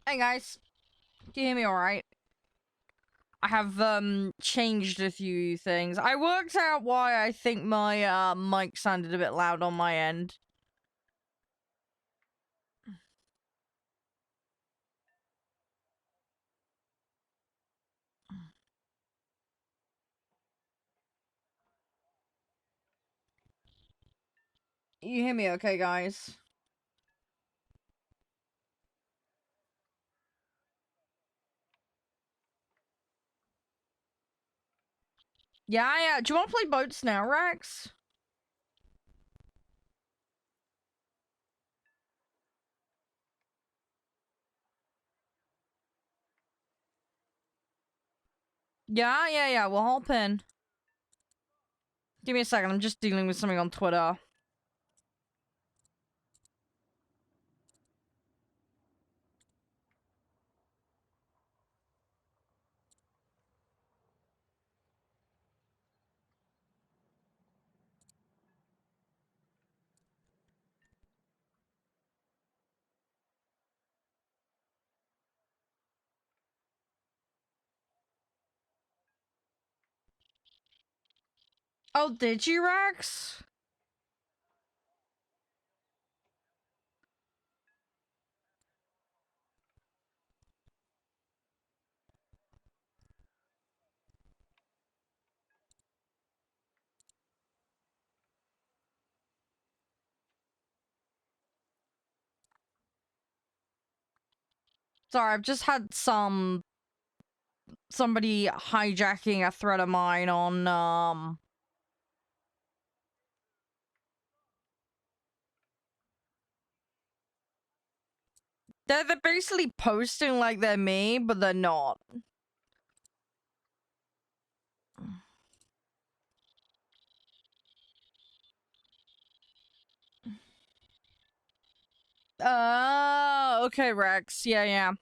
Hey guys, can you hear me alright? I have changed a few things. I worked out why I think my mic sounded a bit loud on my end. You hear me okay, guys? Yeah. Do you want to play boats now, Rex? Yeah. We'll hop in. Give me a second. I'm just dealing with something on Twitter. Oh, did you, Rex? Sorry, I've just had somebody hijacking a thread of mine on they're basically posting like they're me, but they're not. Oh, okay, Rex. Yeah.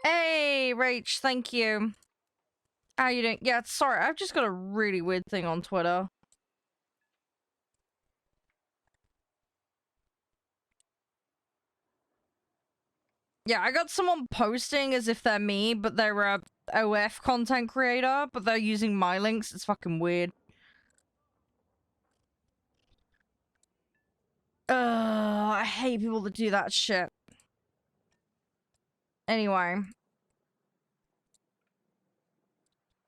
Hey, Rach, thank you. How you doing? Yeah, sorry, I've just got a really weird thing on Twitter. Yeah, I got someone posting as if they're me, but they're a OF content creator, but they're using my links. It's fucking weird. I hate people that do that shit. Anyway.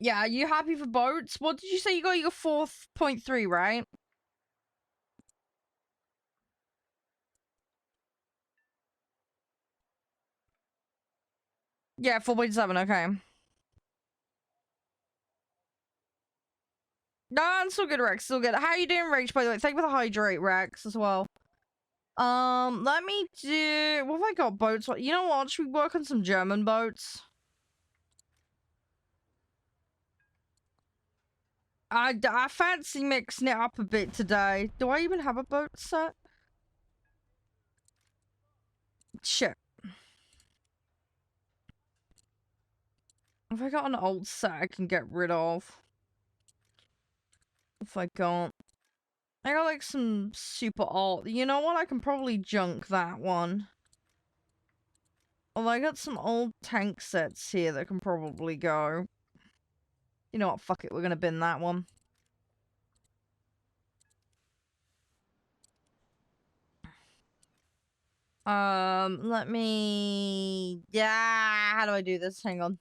Yeah, are you happy for boats? What did you say you got? You got 4.3, right? Yeah, 4.7, okay. No, I'm still good, Rex. Still good. How you doing, Rach, by the way? Thank you for the hydrate, Rex, as well. Let me do... What have I got? Boats? You know what? Should we work on some German boats? I fancy mixing it up a bit today. Do I even have a boat set? Shit. Have I got an old set I can get rid of? If I can't. I got like some super old... You know what? I can probably junk that one. Well, I got some old tank sets here that can probably go. You know what? Fuck it. We're gonna bin that one. Let me... Yeah, how do I do this? Hang on.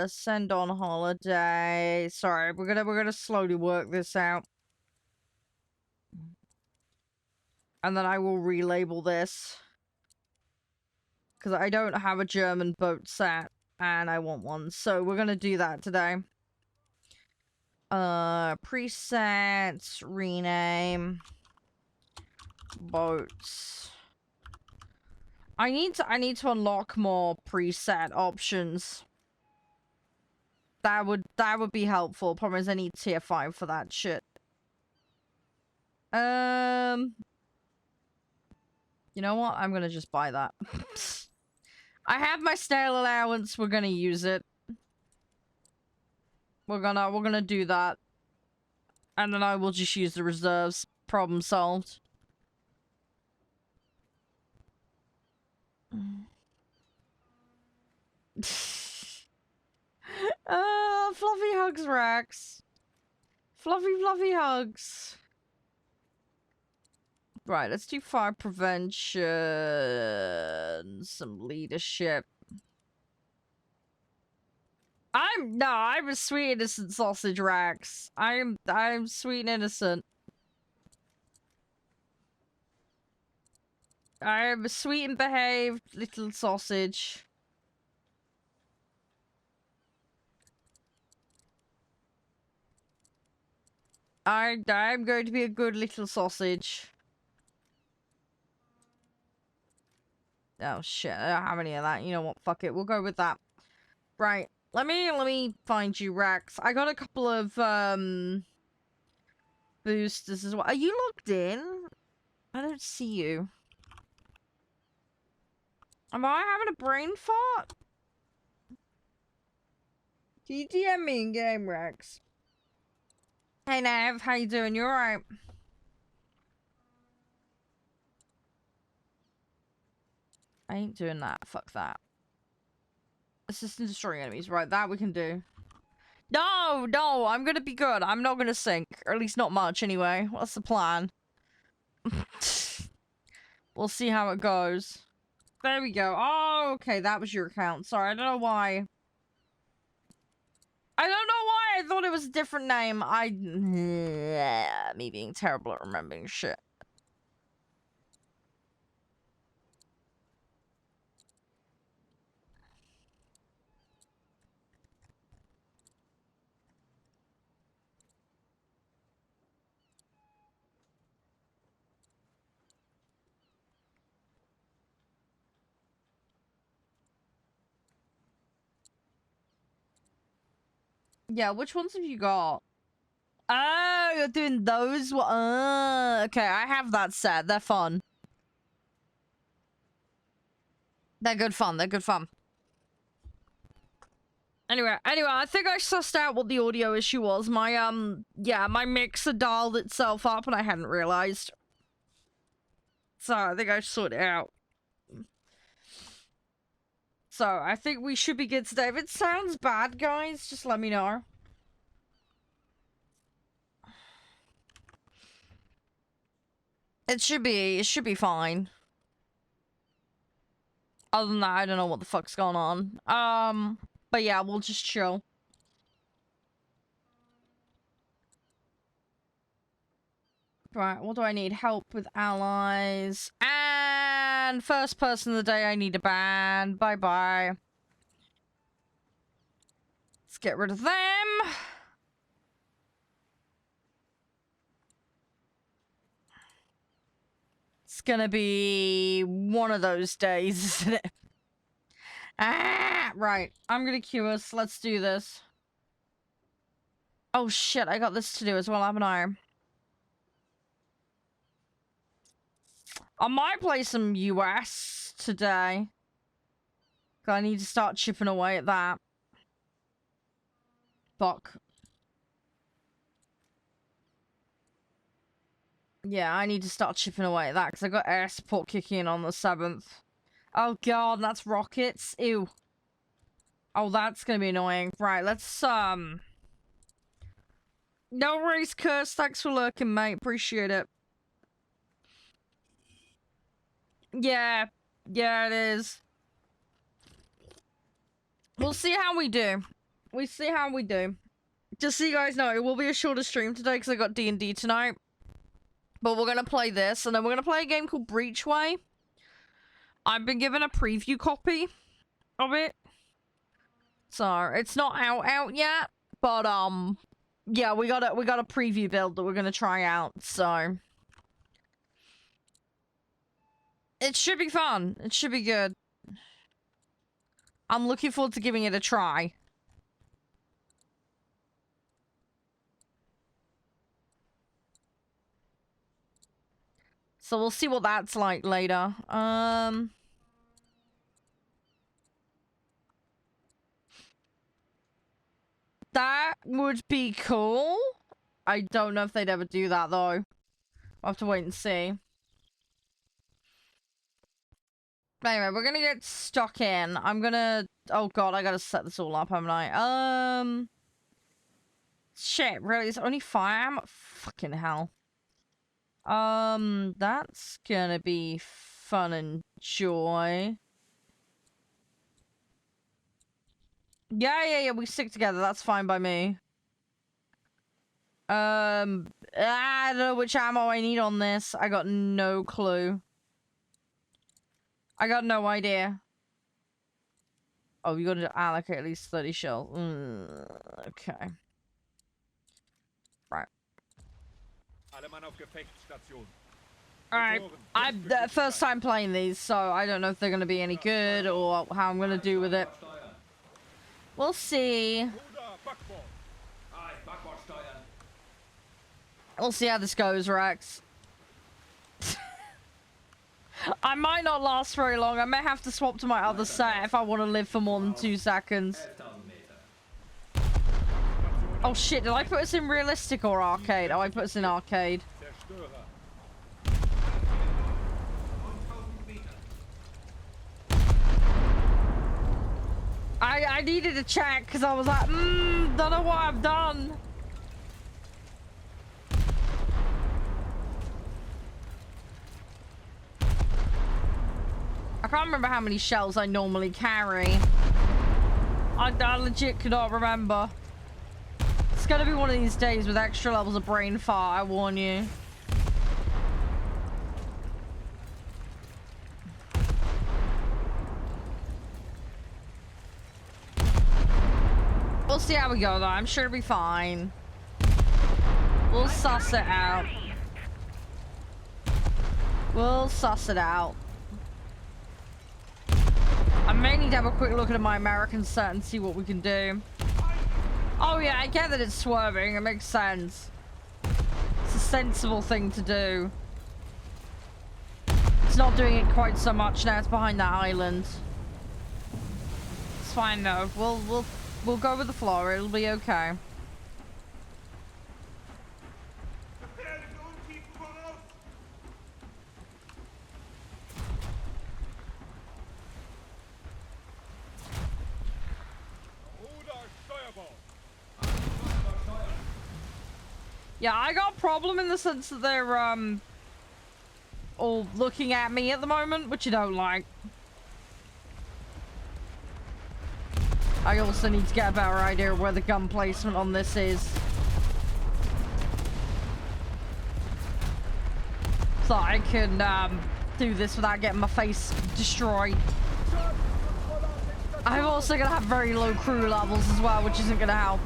Send on holiday. Sorry, we're gonna slowly work this out. And then I will relabel this. Because I don't have a German boat set, and I want one. So we're gonna do that today. Presets, rename, boats. I need to unlock more preset options. That would be helpful. Problem is I need tier 5 for that shit. You know what? I'm gonna just buy that. I have my snail allowance. We're gonna use it. We're gonna do that. And then I will just use the reserves. Problem solved. Fluffy hugs, Rex. Fluffy, fluffy hugs. Right, let's do fire prevention. Some leadership. I'm a sweet innocent sausage, Rex. I'm sweet and innocent. I am a sweet and behaved little sausage. I'm going to be a good little sausage. Oh shit, I don't have any of that. You know what? Fuck it. We'll go with that. Right. Let me find you, Rex. I got a couple of boosters as well. Are you logged in? I don't see you. Am I having a brain fart? Can you DM me in game, Rex? Hey Nav, how you doing? You alright? I ain't doing that. Fuck that. Assist in destroying enemies. Right, that we can do. No, no, I'm gonna be good. I'm not gonna sink. Or at least not much, anyway. What's the plan? We'll see how it goes. There we go. Oh, okay, that was your account. Sorry, I don't know why. I don't know why I thought it was a different name. Me being terrible at remembering shit. Yeah, which ones have you got? Oh, you're doing those? Okay, I have that set. They're fun. They're good fun. They're good fun. Anyway, I think I sussed out what the audio issue was. My mixer dialed itself up and I hadn't realized. So, I think I sorted it out. So, I think we should be good today. If it sounds bad, guys, just let me know. It should be fine. Other than that, I don't know what the fuck's going on. But yeah, we'll just chill. Right, what do I need? Help with allies. And first person of the day I need a ban. Bye-bye. Let's get rid of them. It's gonna be one of those days, isn't it? Right. I'm gonna queue us. Let's do this. Oh shit, I got this to do as well, haven't I? I might play some US today. I need to start chipping away at that. Fuck. Yeah, I need to start chipping away at that because I got air support kicking in on the 7th. Oh god, that's rockets. Ew. Oh, that's gonna be annoying. Right, let's, No worries, Curse. Thanks for lurking, mate. Appreciate it. Yeah. Yeah, it is. We'll see how we do. We see how we do. Just so you guys know, it will be a shorter stream today because I got D&D tonight. But we're gonna play this, and then we're gonna play a game called Breachway. I've been given a preview copy of it. So, it's not out yet. But, yeah, we got a preview build that we're gonna try out, so... It should be fun. It should be good. I'm looking forward to giving it a try. So we'll see what that's like later. That would be cool. I don't know if they'd ever do that, though. I'll have to wait and see. Anyway, we're gonna get stuck in. I'm gonna... Oh god, I gotta set this all up, haven't I? Shit, really? It's only 5? Fucking hell. That's gonna be fun and joy. Yeah, we stick together. That's fine by me. I don't know which ammo I need on this. I got no clue. I got no idea. Oh, you gotta allocate at least 30 shells. Okay. Right. Alright. I'm the first time playing these, so I don't know if they're gonna be any good or how I'm gonna do with it. We'll see. We'll see how this goes, Rex. I might not last very long. I may have to swap to my other set if I want to live for more than 2 seconds. Oh shit, did I put us in realistic or arcade? Oh, I put us in arcade. I needed to check because I was like, don't know what I've done. I can't remember how many shells I normally carry. I legit cannot remember. It's gonna be one of these days with extra levels of brain fart, I warn you. We'll see how we go though. I'm sure it'll be fine. We'll suss it out. We'll suss it out. I may need to have a quick look at my American set and see what we can do. Oh yeah, I get that it's swerving. It makes sense. It's a sensible thing to do. It's not doing it quite so much now. It's behind that island. It's fine though. We'll go with the flow. It'll be okay. Yeah, I got a problem in the sense that they're, all looking at me at the moment, which I don't like. I also need to get a better idea of where the gun placement on this is. So I can, do this without getting my face destroyed. I'm also gonna have very low crew levels as well, which isn't gonna help.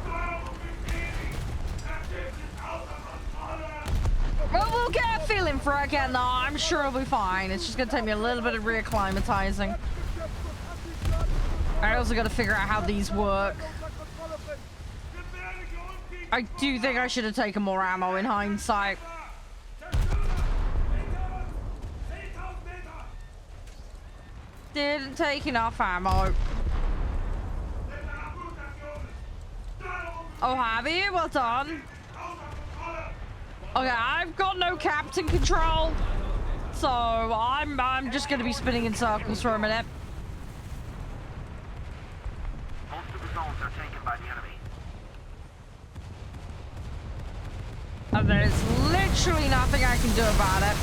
Well, we'll get a feeling for it again, though. I'm sure it'll be fine. It's just gonna take me a little bit of reacclimatizing. I also gotta figure out how these work. I do think I should have taken more ammo in hindsight. Didn't take enough ammo. Oh, have you? Well done. Okay, I've got no captain control, so I'm just gonna be spinning in circles for a minute. Most of the zones are taken by the enemy. And there's literally nothing I can do about it.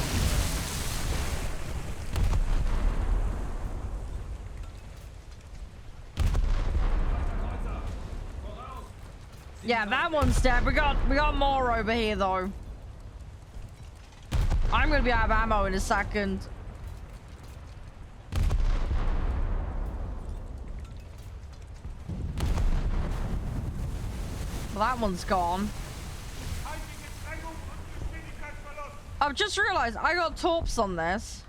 Yeah, that one's dead. We got more over here though. I'm gonna be out of ammo in a second. Well, that one's gone. I've just realized I got torps on this.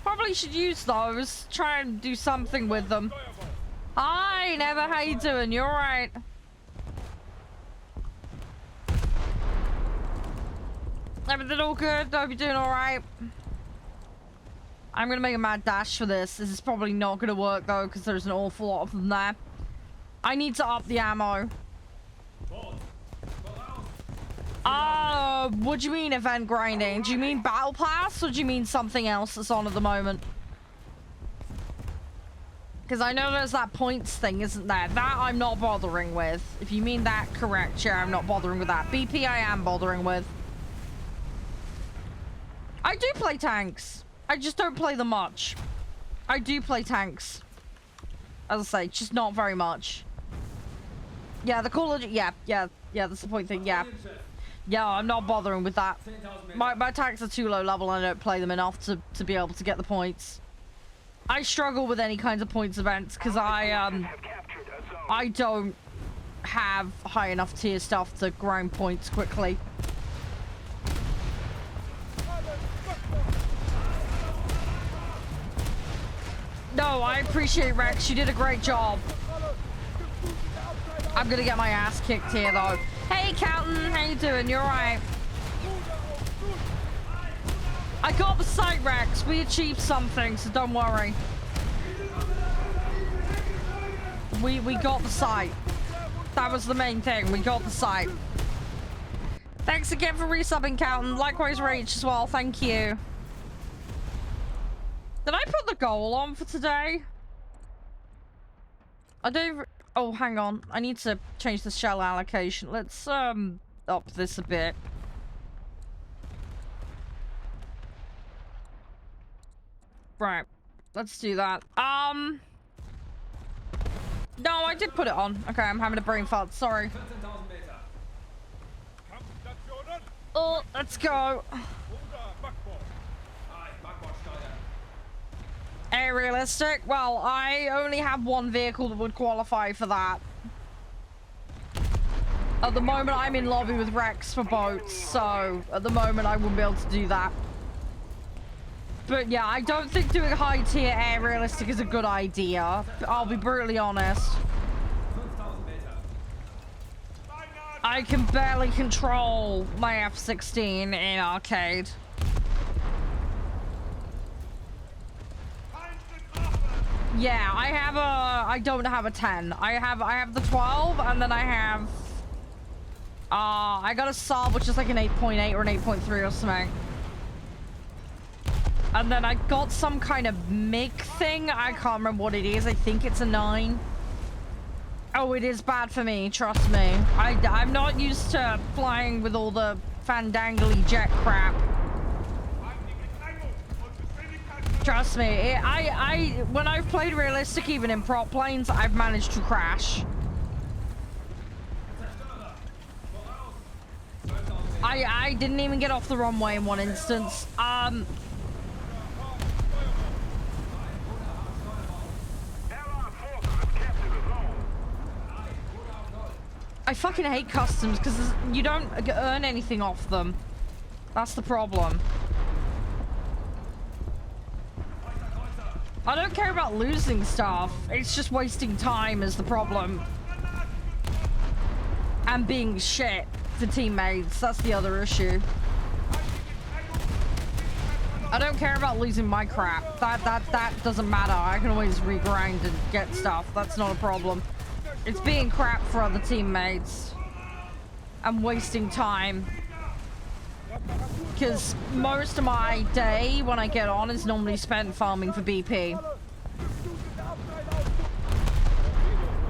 Probably should use those. Try and do something with them. Hi, Never. How you doing? You alright? Everything all good? Hope you're doing alright. I'm gonna make a mad dash for this. This is probably not gonna work though, because there's an awful lot of them there. I need to up the ammo. What do you mean event grinding? Do you mean battle pass, or do you mean something else that's on at the moment? Because I know there's that points thing, isn't there? That I'm not bothering with. If you mean that, correct. Yeah, I'm not bothering with that. BP I am bothering with. I do play tanks. I just don't play them much. I do play tanks. As I say, just not very much. Yeah, the Call of Duty, yeah, that's the point thing, yeah. Yeah, I'm not bothering with that. My tanks are too low level and I don't play them enough to be able to get the points. I struggle with any kinds of points events because I don't have high enough tier stuff to grind points quickly. No, I appreciate Rex. You did a great job. I'm gonna get my ass kicked here though. Hey, Calton, how you doing? You're right. I got the site, Rex. We achieved something, so don't worry. We got the site. That was the main thing. We got the site. Thanks again for resubbing, Calton. Likewise, Rach as well. Thank you. Did I put the goal on for today? I don't... Oh, hang on. I need to change the shell allocation. Let's, up this a bit. Right. Let's do that. No, I did put it on. Okay, I'm having a brain fart. Sorry. Oh, let's go. Realistic? Well, I only have one vehicle that would qualify for that. At the moment, I'm in lobby with Rex for boats, so at the moment, I wouldn't be able to do that. But yeah, I don't think doing high tier air realistic is a good idea. I'll be brutally honest. I can barely control my F-16 in arcade. Yeah, I don't have a 10. I have the 12, and then I have I got a Saab, which is like an 8.8 or an 8.3 or something. And then I got some kind of MiG thing. I can't remember what it is. I think it's a 9. Oh, it is bad for me. Trust me. I'm not used to flying with all the fandangly jet crap. Trust me. When I've played realistic, even in prop planes, I've managed to crash. I didn't even get off the runway in one instance. I fucking hate customs because you don't earn anything off them. That's the problem. I don't care about losing stuff. It's just wasting time is the problem. And being shit to teammates. That's the other issue. I don't care about losing my crap. That doesn't matter. I can always regrind and get stuff. That's not a problem. It's being crap for other teammates. And wasting time. Because most of my day when I get on is normally spent farming for BP.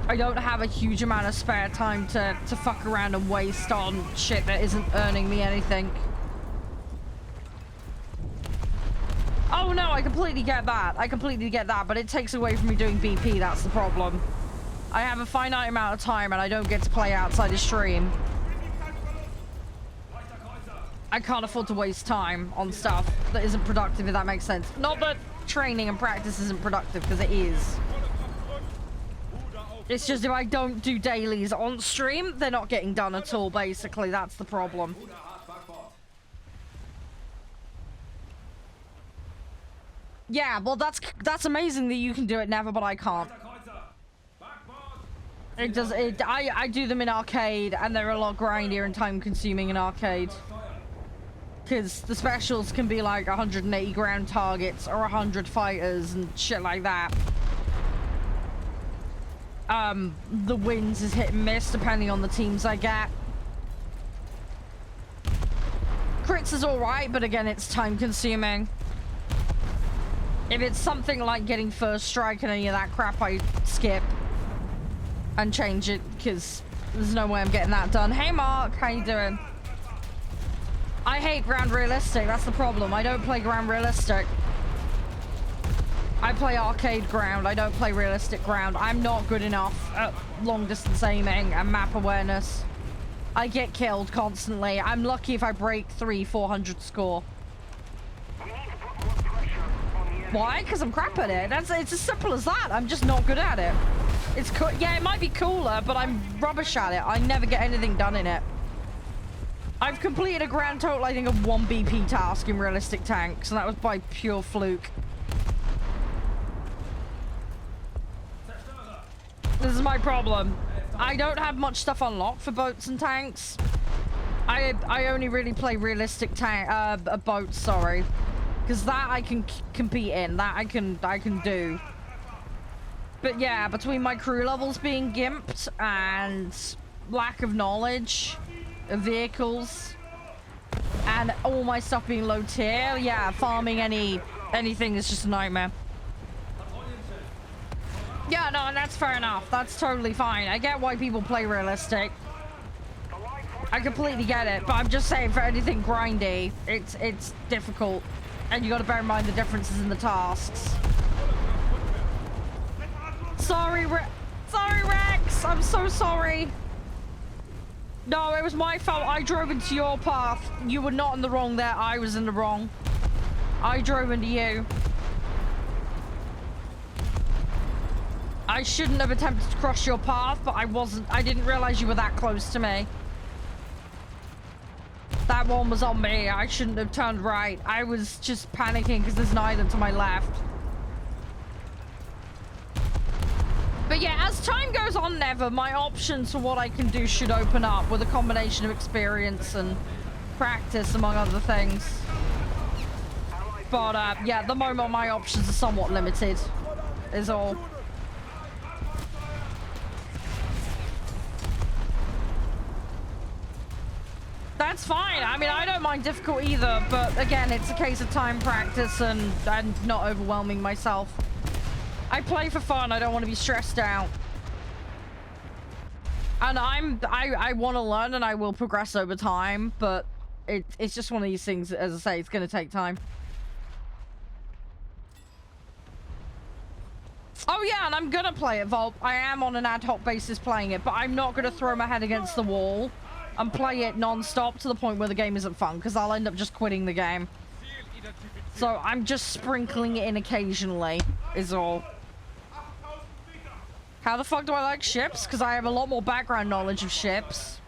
I don't have a huge amount of spare time to fuck around and waste on shit that isn't earning me anything. Oh no, I completely get that. I completely get that, but it takes away from me doing BP, that's the problem. I have a finite amount of time and I don't get to play outside the stream. I can't afford to waste time on stuff that isn't productive, if that makes sense. Not that training and practice isn't productive, because it is. It's just if I don't do dailies on stream, they're not getting done at all, basically. That's the problem. Yeah, well, that's amazing that you can do it, Never, but I can't. It does. I do them in arcade, and they're a lot grindier and time-consuming in arcade. Because the specials can be like 180 ground targets or 100 fighters and shit like that. The wins is hit and miss depending on the teams I get. Crits is alright, but again, it's time-consuming. If it's something like getting first strike and any of that crap, I skip and change it because there's no way I'm getting that done. Hey Mark, how you doing? I hate ground realistic, that's the problem. I don't play ground realistic. I play arcade ground, I don't play realistic ground. I'm not good enough at long distance aiming and map awareness. I get killed constantly. I'm lucky if I break 400 score. Why? Because I'm crap at it. It's as simple as that. I'm just not good at it. It's cool. Yeah, it might be cooler, but I'm rubbish at it. I never get anything done in it. I've completed a grand total, I think, of 1 BP task in realistic tanks, and that was by pure fluke. This is my problem. I don't have much stuff unlocked for boats and tanks. I only really play realistic tank boats, sorry. Because that I can compete in, that I can do. But yeah, between my crew levels being gimped and lack of knowledge of vehicles and all my stuff being low tier, yeah, farming anything is just a nightmare. Yeah, no, and that's fair enough. That's totally fine. I get why people play realistic. I completely get it, but I'm just saying for anything grindy, it's difficult. And you got to bear in mind the differences in the tasks. Sorry, Rex. I'm so sorry. No, it was my fault. I drove into your path. You were not in the wrong there. I was in the wrong. I drove into you. I shouldn't have attempted to cross your path, but I didn't realize you were that close to me. That one was on me. I shouldn't have turned right. I was just panicking because there's an island to my left. But yeah, as time goes on, my options for what I can do should open up with a combination of experience and practice, among other things. But yeah, at the moment my options are somewhat limited, is all. That's fine. I mean, I don't mind difficult either, but again, it's a case of time practice and not overwhelming myself. I play for fun. I don't want to be stressed out. And I want to learn and I will progress over time, but it's just one of these things, as I say, it's going to take time. Oh yeah, and I'm going to play it, Volt. I am on an ad hoc basis playing it, but I'm not going to throw my head against the wall and play it non-stop to the point where the game isn't fun, because I'll end up just quitting the game. So I'm just sprinkling it in occasionally, is all. How the fuck do I like ships? Because I have a lot more background knowledge of ships.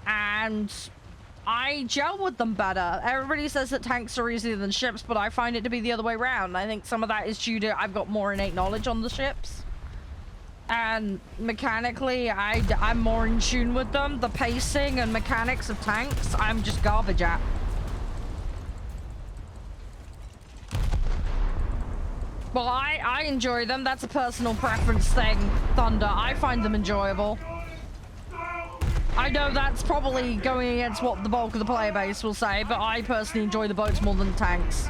And I gel with them better. Everybody says that tanks are easier than ships, but I find it to be the other way around. I think some of that is due to I've got more innate knowledge on the ships. And mechanically, I'm more in tune with them. The pacing and mechanics of tanks, I'm just garbage at. Well, I enjoy them. That's a personal preference thing, Thunder. I find them enjoyable. I know that's probably going against what the bulk of the player base will say, but I personally enjoy the boats more than the tanks.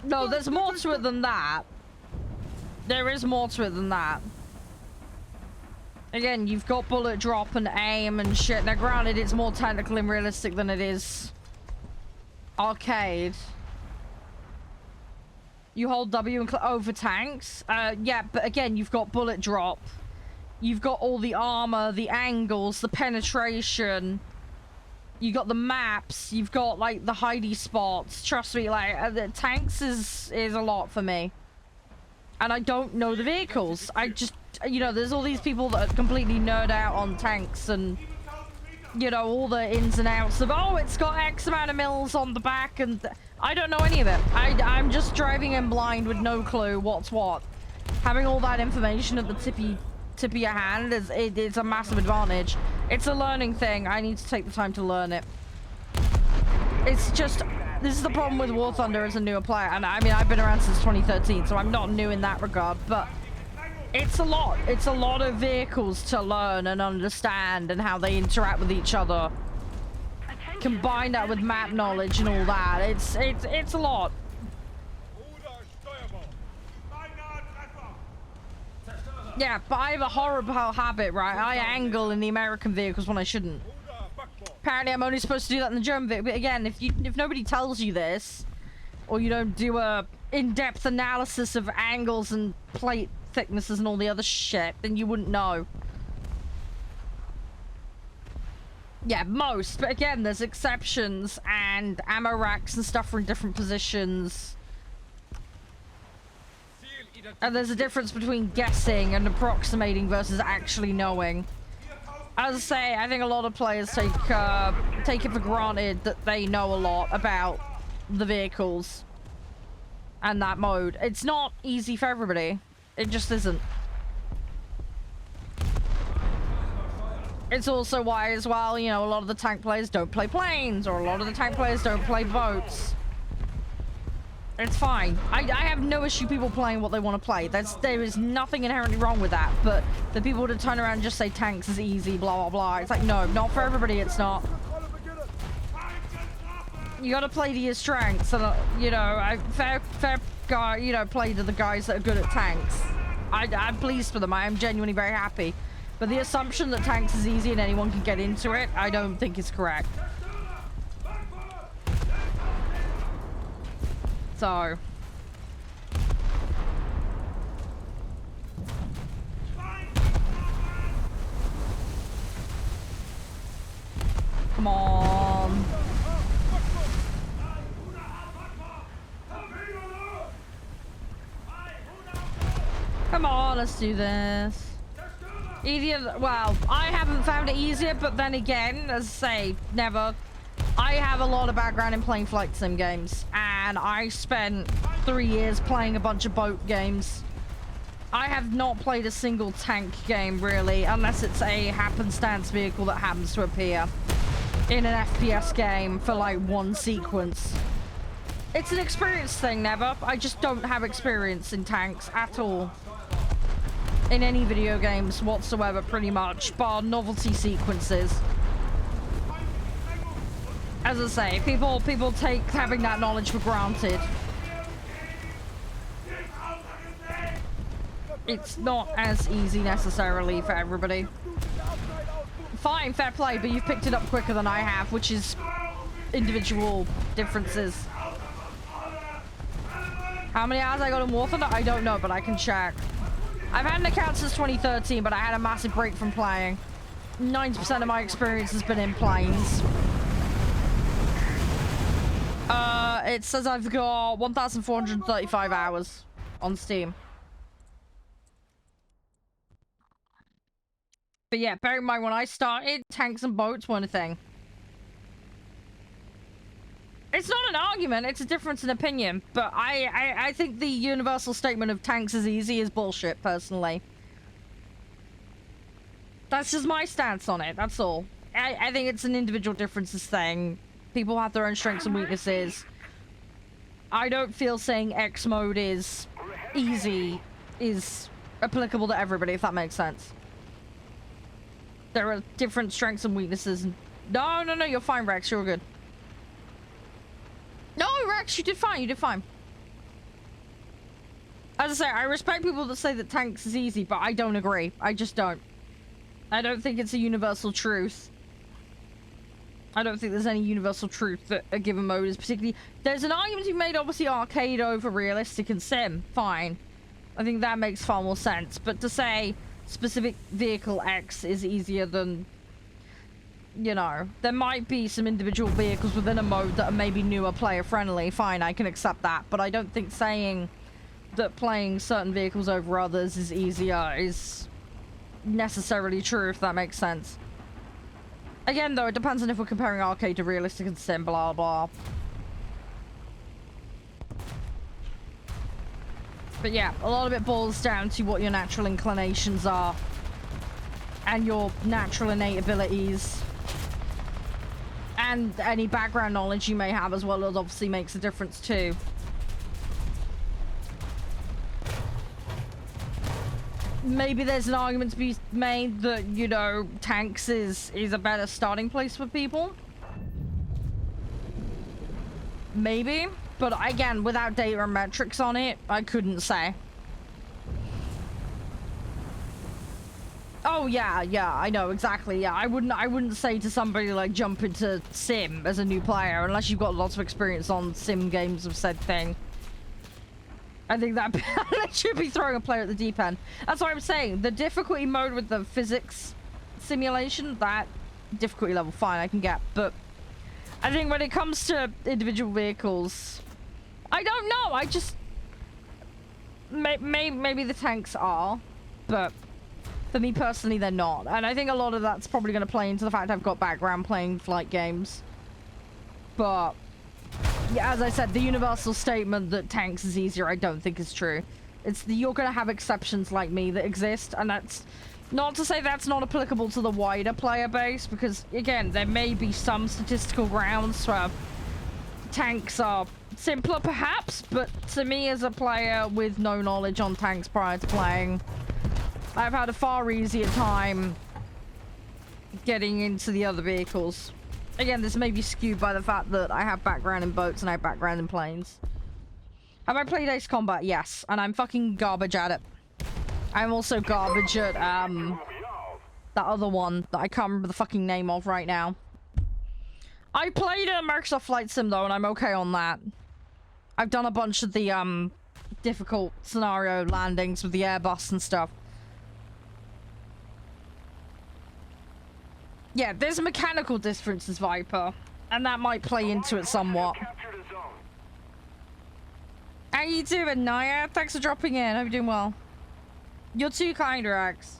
No, there's more to it than that. There is more to it than that. Again, you've got bullet drop and aim and shit. Now, granted, it's more technical and realistic than it is arcade. You hold W and over tanks. Yeah, but again, you've got bullet drop. You've got all the armor, the angles, the penetration. You got the maps. You've got like the hidey spots. Trust me, like the tanks is a lot for me. And I don't know the vehicles. I just, you know, there's all these people that completely nerd out on tanks and you know, all the ins and outs of, oh, it's got X amount of mils on the back, and I don't know any of it. I'm just driving in blind with no clue what's what. Having all that information at the tip of your hand it's a massive advantage. It's a learning thing. I need to take the time to learn it. It's just, this is the problem with War Thunder as a newer player, and I mean, I've been around since 2013, so I'm not new in that regard, but it's a lot. It's a lot of vehicles to learn and understand and how they interact with each other. Combine that with map knowledge and all that. It's a lot. Yeah, but I have a horrible habit, right? I angle in the American vehicles when I shouldn't. Apparently, I'm only supposed to do that in the German vehicle. But again, if nobody tells you this, or you don't do a in-depth analysis of angles and plate thicknesses and all the other shit, then you wouldn't know. Yeah, most. But again, there's exceptions, and ammo racks and stuff are in different positions. And there's a difference between guessing and approximating versus actually knowing. As I say, I think a lot of players take it for granted that they know a lot about the vehicles and that mode. It's not easy for everybody. It just isn't. It's also why, as well, you know, a lot of the tank players don't play planes, or a lot of the tank players don't play boats. It's fine. I have no issue people playing what they want to play. There is nothing inherently wrong with that. But the people to turn around and just say tanks is easy, blah, blah, blah. It's like, no, not for everybody, it's not. You gotta play to your strengths. And, you know, fair guy, you know, play to the guys that are good at tanks. I'm pleased for them. I am genuinely very happy. But the assumption that tanks is easy and anyone can get into it, I don't think is correct. So. Come on. Come on, let's do this. Easier, well, I haven't found it easier, but then again, as I say, never. I have a lot of background in playing flight sim games, and I spent 3 years playing a bunch of boat games. I have not played a single tank game, really, unless it's a happenstance vehicle that happens to appear in an FPS game for, like, one sequence. It's an experience thing, never. I just don't have experience in tanks at all. In any video games whatsoever, pretty much, bar novelty sequences. As I say, people take having that knowledge for granted. It's not as easy necessarily for everybody. Fine, fair play, but you've picked it up quicker than I have, which is individual differences. How many hours I got in War Thunder? I don't know, but I can check. I've had an account since 2013, but I had a massive break from playing. 90% of my experience has been in planes. It says I've got 1,435 hours on Steam. But yeah, bear in mind, when I started, tanks and boats weren't a thing. It's not an argument, it's a difference in opinion, but I think the universal statement of tanks is easy is bullshit, personally. That's just my stance on it, that's all. I think it's an individual differences thing. People have their own strengths and weaknesses. I don't feel saying X mode is easy is applicable to everybody, if that makes sense. There are different strengths and weaknesses. No, you're fine, Rex, you're good. No, Rex, you did fine, you did fine. As I say, I respect people that say that tanks is easy, but I don't agree. I just don't. I don't think it's a universal truth. I don't think there's any universal truth that a given mode is particularly... There's an argument to be made, obviously, arcade over realistic and sim. Fine. I think that makes far more sense. But to say specific vehicle X is easier than... You know, there might be some individual vehicles within a mode that are maybe newer player friendly. Fine, I can accept that. But I don't think saying that playing certain vehicles over others is easier is necessarily true, if that makes sense. Again, though, it depends on if we're comparing arcade to realistic and sim, blah, blah. But yeah, a lot of it boils down to what your natural inclinations are. And your natural innate abilities. And any background knowledge you may have as well, it obviously makes a difference too. Maybe there's an argument to be made that, you know, tanks is a better starting place for people. Maybe. But again, without data and metrics on it, I couldn't say. Oh yeah, I know, exactly, yeah. I wouldn't say to somebody like jump into sim as a new player unless you've got lots of experience on sim games of said thing. I think that should be throwing a player at the deep end. That's what I'm saying. The difficulty mode with the physics simulation, that difficulty level, fine, I can get. But I think when it comes to individual vehicles, I don't know. I just... Maybe the tanks are, but for me personally, they're not. And I think a lot of that's probably going to play into the fact I've got background playing flight games. But... yeah, as I said, the universal statement that tanks is easier, I don't think is true. You're gonna have exceptions like me that exist, and that's not to say that's not applicable to the wider player base, because again, there may be some statistical grounds where tanks are simpler perhaps, but to me as a player with no knowledge on tanks prior to playing, I've had a far easier time getting into the other vehicles. Again, this may be skewed by the fact that I have background in boats and I have background in planes. Have I played Ace Combat? Yes. And I'm fucking garbage at it. I'm also garbage at, that other one that I can't remember the fucking name of right now. I played a Microsoft Flight Sim, though, and I'm okay on that. I've done a bunch of the, difficult scenario landings with the Airbus and stuff. Yeah, there's mechanical differences, Viper, and that might play into it somewhat. How you doing, Naya? Thanks for dropping in. Hope you're doing well. You're too kind, Rex.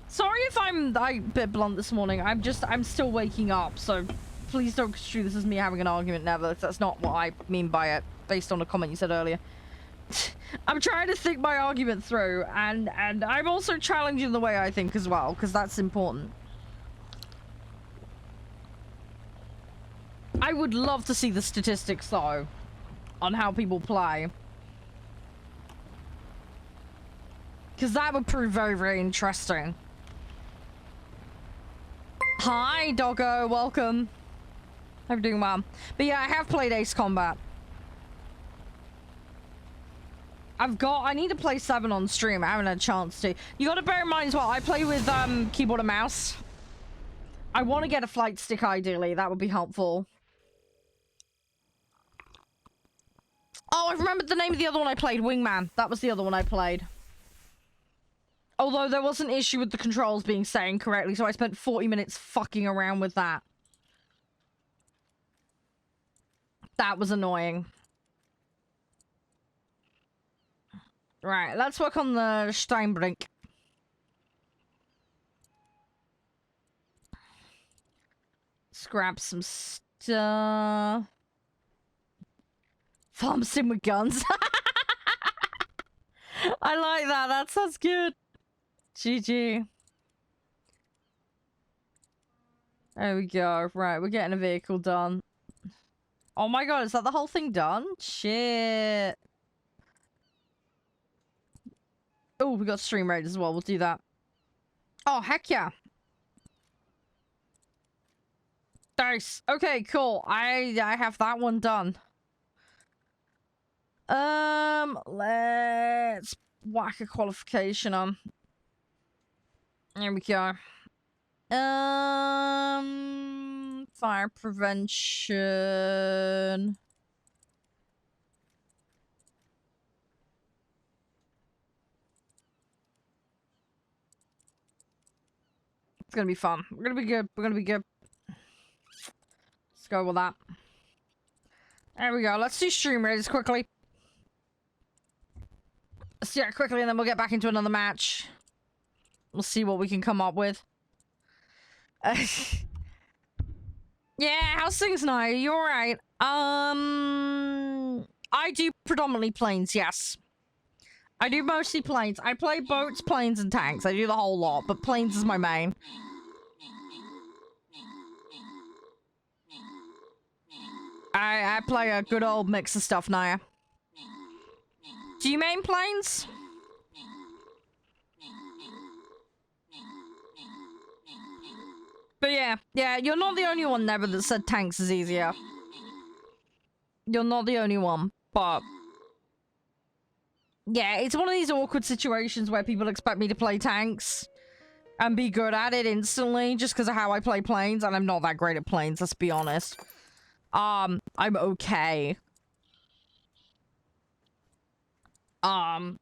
Sorry if I'm a bit blunt this morning. I'm still waking up, so please don't construe this as me having an argument, never. That's not what I mean by it, based on a comment you said earlier. I'm trying to think my argument through, and I'm also challenging the way I think as well, because that's important. I would love to see the statistics, though, on how people play. Because that would prove very, very interesting. Hi, doggo. Welcome. Hope you're doing well. But yeah, I have played Ace Combat. I need to play 7 on stream. I haven't had a chance to. You got to bear in mind as well, I play with keyboard and mouse. I want to get a flight stick, ideally. That would be helpful. Oh, I remembered the name of the other one I played. Wingman. That was the other one I played. Although there was an issue with the controls being set incorrectly, so I spent 40 minutes fucking around with that. That was annoying. Right, let's work on the Steinbrink. Let's grab some stuff. Farm sim with guns. I like that. That sounds good. GG. There we go. Right, we're getting a vehicle done. Oh my god, is that the whole thing done? Shit. Oh, we got stream rate as well. We'll do that. Oh, heck yeah. Nice. Okay, cool. I have that one done. Let's whack a qualification on. There we go. Fire prevention. It's gonna be fun. We're gonna be good. We're gonna be good. Let's go with that. There we go. Let's do stream rates quickly. Let's do it quickly and then we'll get back into another match. We'll see what we can come up with. Yeah, how's things now? You alright? I do predominantly planes, yes. I do mostly planes. I play boats, planes, and tanks. I do the whole lot, but planes is my main. I play a good old mix of stuff now. Do you main planes? But yeah, you're not the only one, Never, that said tanks is easier. You're not the only one, but... yeah, it's one of these awkward situations where people expect me to play tanks and be good at it instantly just because of how I play planes, and I'm not that great at planes, let's be honest. I'm okay. But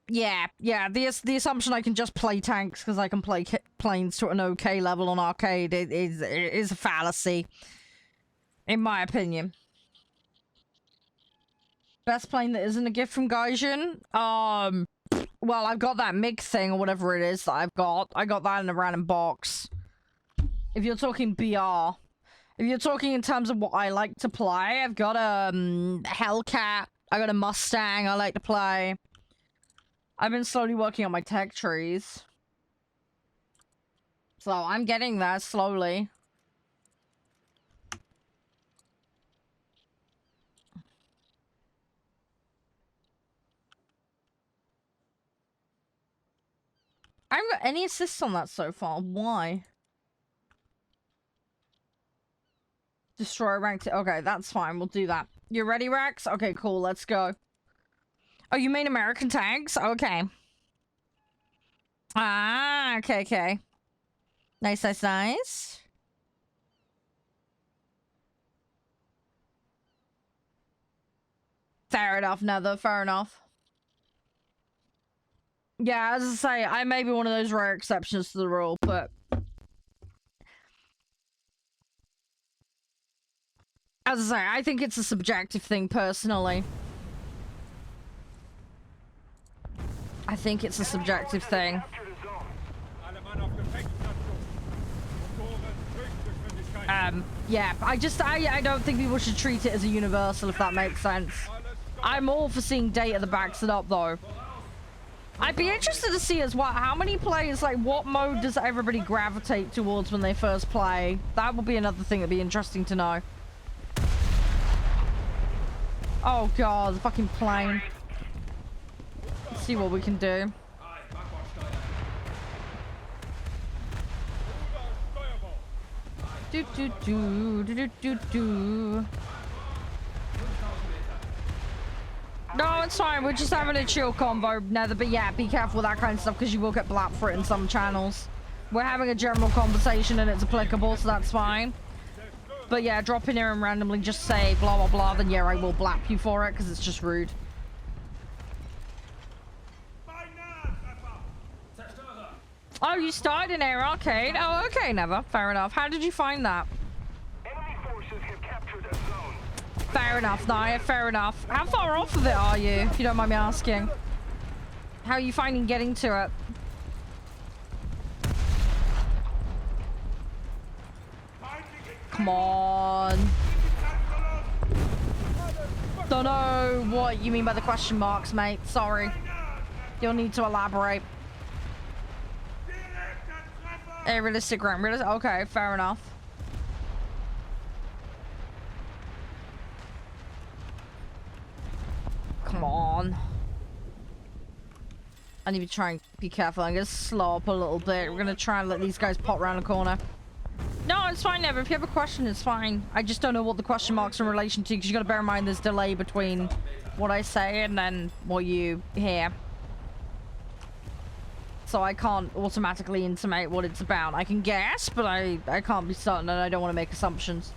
yeah, the assumption I can just play tanks because I can play planes to an okay level on arcade is a fallacy, in my opinion. Best plane that isn't a gift from Gaijin? Well, I've got that MiG thing or whatever it is that I've got. I got that in a random box. If you're talking BR. If you're talking in terms of what I like to play, I've got a Hellcat. I got a Mustang I like to play. I've been slowly working on my tech trees. So I'm getting there slowly. I haven't got any assists on that so far. Why? Destroy ranked. Okay, that's fine. We'll do that. You ready, Rex? Okay, cool. Let's go. Oh, you made American tanks? Okay. Ah, okay. Nice. Fair enough, Nether. Fair enough. Yeah, as I say, I may be one of those rare exceptions to the rule, but... as I say, I think it's a subjective thing, personally. I think it's a subjective thing. Yeah, I don't think people should treat it as a universal, if that makes sense. I'm all for seeing data that backs it up, though. I'd be interested to see as well, how many players, like, what mode does everybody gravitate towards when they first play? That would be another thing that'd be interesting to know. Oh god, the fucking plane. Let's see what we can do. No, it's fine. We're just having a chill convo, Nether. But yeah, be careful with that kind of stuff because you will get blapped for it in some channels. We're having a general conversation and it's applicable, so that's fine. But yeah, drop in here and randomly just say blah blah blah, then yeah, I will blap you for it because it's just rude. Oh, you started in Air Arcade? Oh, okay, Never. Fair enough. How did you find that? Enemy forces have captured a zone. Fair enough, Naya. Fair enough. How far off of it are you, if you don't mind me asking? How are you finding getting to it? Come on. Don't know what you mean by the question marks, mate. Sorry. You'll need to elaborate. A realistic ground. Okay, fair enough. Come on. I need to try and be careful. I'm gonna slow up a little bit. We're gonna try and let these guys pop around the corner. No, it's fine, Never. If you have a question, it's fine. I just don't know what the question marks are in relation to, because you gotta bear in mind there's delay between what I say and then what you hear. So I can't automatically intimate what it's about. I can guess, but I can't be certain, and I don't want to make assumptions.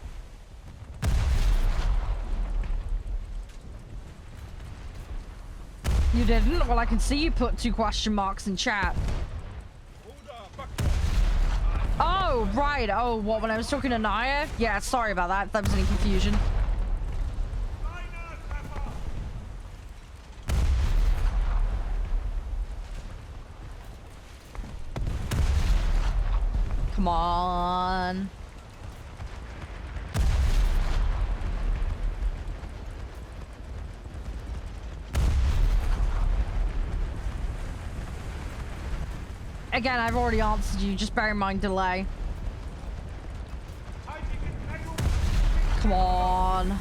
You didn't? Well, I can see you put 2 question marks in chat. Oh, right. Oh, what, when I was talking to Naya? Yeah, sorry about that. That was any confusion. Come on. again, I've already answered you. Just bear in mind delay. Come on.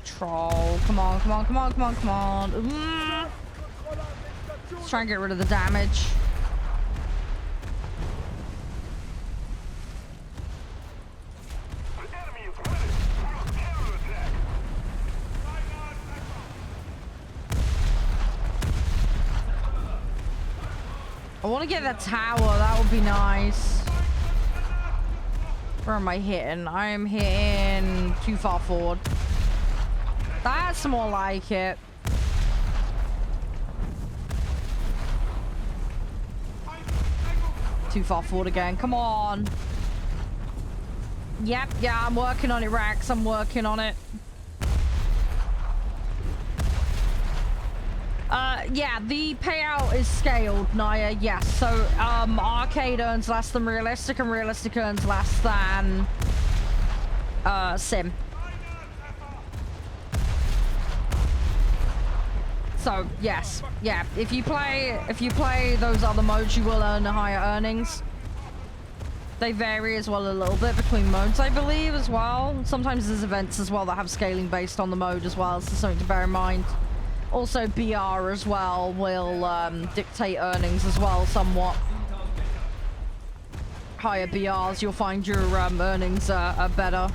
Troll. Come on, come on, come on, come on, come on. Let's try and get rid of the damage. I want to get that tower. That would be nice. Where am I hitting? I am hitting too far forward. That's more like it. Too far forward again. Come on. Yep, yeah, I'm working on it, Rex. I'm working on it. Yeah, the payout is scaled, Naya, yes. So, arcade earns less than realistic, and realistic earns less than, sim. So, yes. Yeah, if you play those other modes, you will earn higher earnings. They vary as well a little bit between modes, I believe, as well. Sometimes there's events as well that have scaling based on the mode as well, so something to bear in mind. Also, BR as well will dictate earnings as well somewhat. Higher BRs, you'll find your earnings are better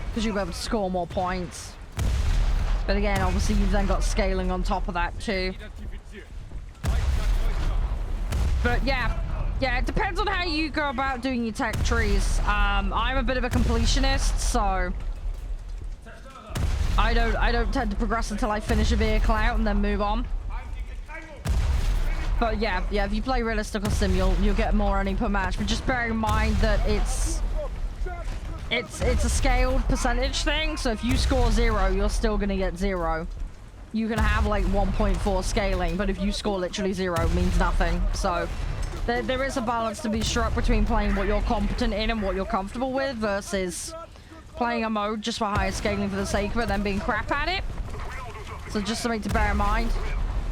because you'll be able to score more points. But again, obviously, you've then got scaling on top of that too. But yeah, it depends on how you go about doing your tech trees. I'm a bit of a completionist, so I don't tend to progress until I finish a vehicle out and then move on. But yeah, if you play realistic or sim, you'll get more earning per match. But just bear in mind that it's a scaled percentage thing. So if you score 0, you're still gonna get 0. You can have like 1.4 scaling, but if you score literally 0, it means nothing. So there is a balance to be struck between playing what you're competent in and what you're comfortable with versus playing a mode just for higher scaling for the sake of it, then being crap at it. So just something to bear in mind.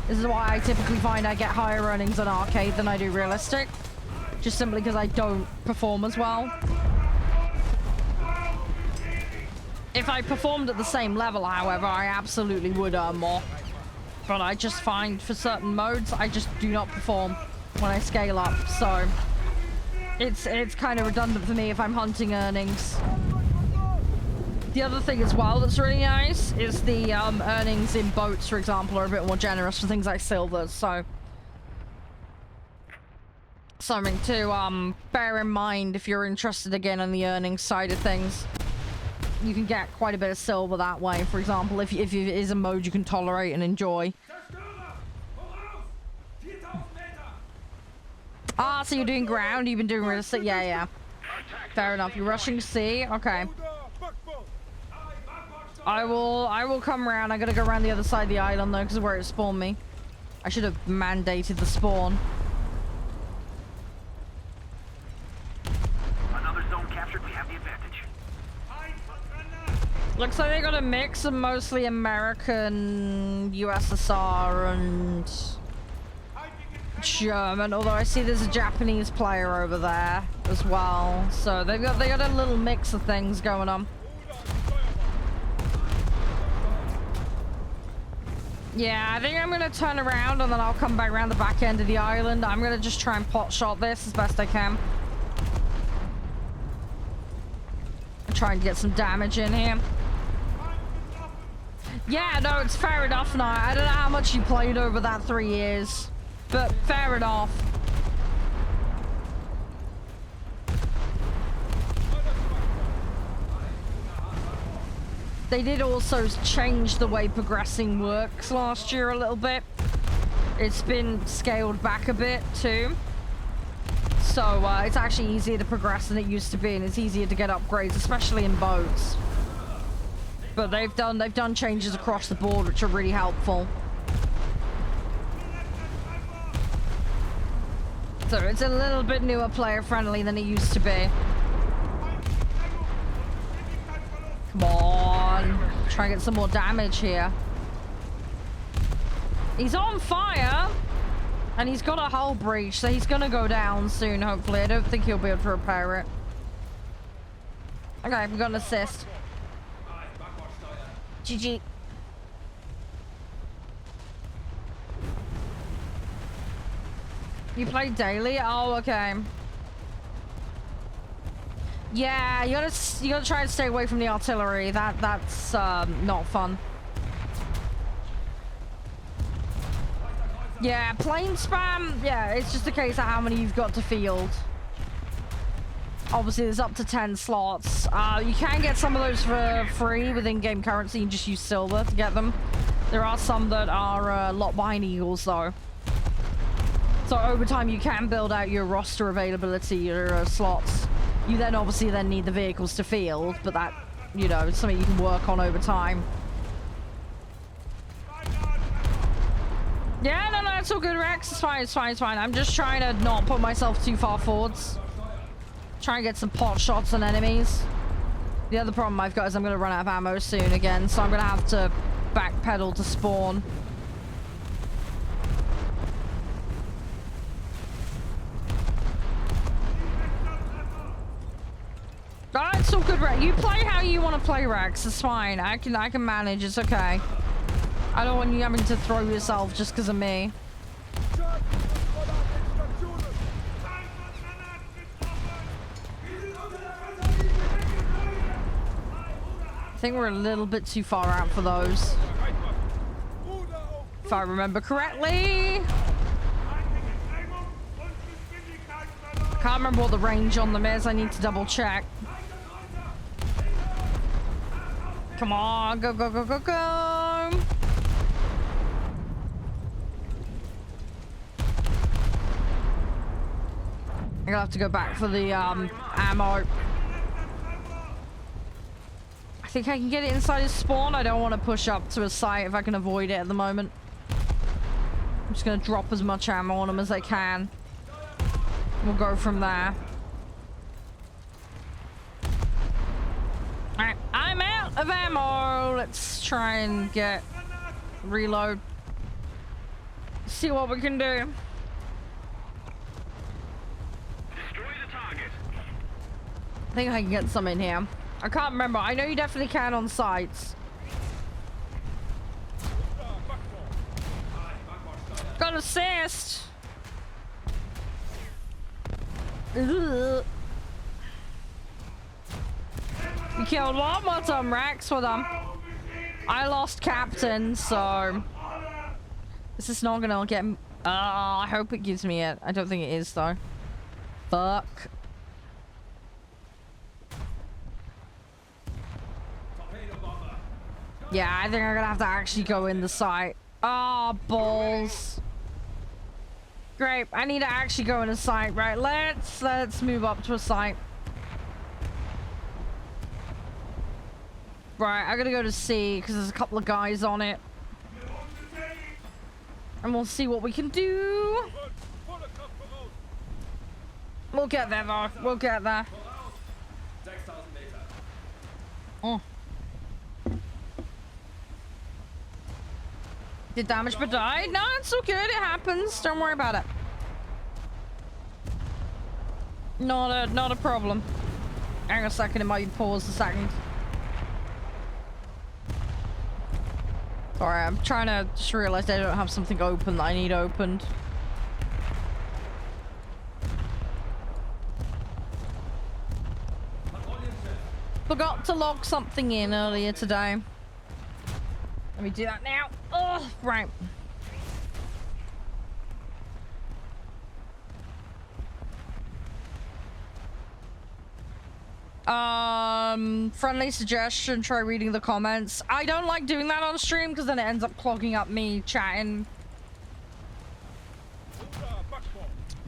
This is why I typically find I get higher earnings on arcade than I do realistic. Just simply because I don't perform as well. If I performed at the same level, however, I absolutely would earn more. But I just find for certain modes, I just do not perform when I scale up. So it's kind of redundant for me if I'm hunting earnings. The other thing as well that's really nice is the earnings in boats, for example, are a bit more generous for things like silvers. So something to bear in mind if you're interested again on the earnings side of things. You can get quite a bit of silver that way, for example, if it is a mode you can tolerate and enjoy. Ah, so you're doing ground, you've been doing real estate? Yeah. Fair enough, you're rushing sea? Okay. I will come around. I gotta go around the other side of the island though, because of where it spawned me. I should have mandated the spawn. Another zone captured, we have the advantage. Looks like they got a mix of mostly American, USSR, and German. Although I see there's a Japanese player over there as well. So they got a little mix of things going on. Yeah, I think I'm gonna turn around and then I'll come back around the back end of the island. I'm gonna just try and pot shot this as best I can. Try and get some damage in here. Yeah, no, it's fair enough now. I don't know how much you played over that 3 years, but fair enough. They did also change the way progressing works last year a little bit. It's been scaled back a bit too. So it's actually easier to progress than it used to be, and it's easier to get upgrades, especially in boats. But they've done changes across the board which are really helpful. So it's a little bit newer player friendly than it used to be. Come on. Try and get some more damage here. He's on fire. And he's got a hull breach, so he's gonna go down soon, hopefully. I don't think he'll be able to repair it. Okay, we got an assist. GG. You play daily? Oh, okay. Yeah, you gotta try and stay away from the artillery. That's not fun. Yeah, plane spam. Yeah, it's just a case of how many you've got to field. Obviously, there's up to 10 slots. You can get some of those for free with in-game currency and just use silver to get them. There are some that are a lot behind Eagles, though. So over time, you can build out your roster availability, your slots. You then obviously need the vehicles to field, but that, you know, it's something you can work on over time. Yeah, no, it's all good, Rex. It's fine, it's fine, it's fine. I'm just trying to not put myself too far forwards. Try and get some pot shots on enemies. The other problem I've got is I'm going to run out of ammo soon again, so I'm going to have to backpedal to spawn. Oh, it's all good, Rex. You play how you want to play, Rex. It's fine. I can manage. It's okay. I don't want you having to throw yourself just because of me. I think we're a little bit too far out for those. If I remember correctly. Can't remember what the range on them is. I need to double check. Come on, go, go, go, go, go. I'm gonna have to go back for the ammo. I think I can get it inside his spawn. I don't want to push up to a site if I can avoid it at the moment. I'm just gonna drop as much ammo on him as I can. We'll go from there. Alright, I'm out of ammo. Let's try and get reload. See what we can do. Destroy the target. I think I can get some in here. I can't remember. I know you definitely can on sites. Got assist. Ugh. You killed one more time, Rex, with them. I lost captain, so this is not gonna get. I hope it gives me it. I don't think it is though. Fuck. Yeah, I think I'm gonna have to actually go in the site. Oh, balls. Great, I need to actually go in a site. Right, let's move up to a site. Right, I gotta go to C because there's a couple of guys on it. And we'll see what we can do. We'll get there though. We'll get there. Oh. Did damage but died? No, it's so good. It happens. Don't worry about it. Not a problem. Hang on a second. It might pause a second. Sorry, I'm trying to just realize I don't have something open that I need opened. Forgot to log something in earlier today. Let me do that now. Oh, right. Friendly suggestion, try reading the comments. I don't like doing that on stream because then it ends up clogging up me chatting.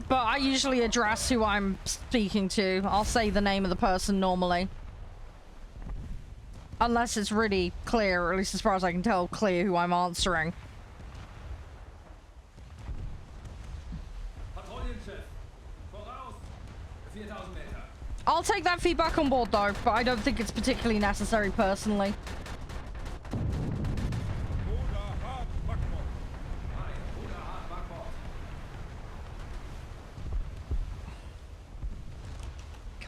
But I usually address who I'm speaking to. I'll say the name of the person normally. Unless it's really clear, or at least as far as I can tell, clear who I'm answering. I'll take that feedback on board though, but I don't think it's particularly necessary personally.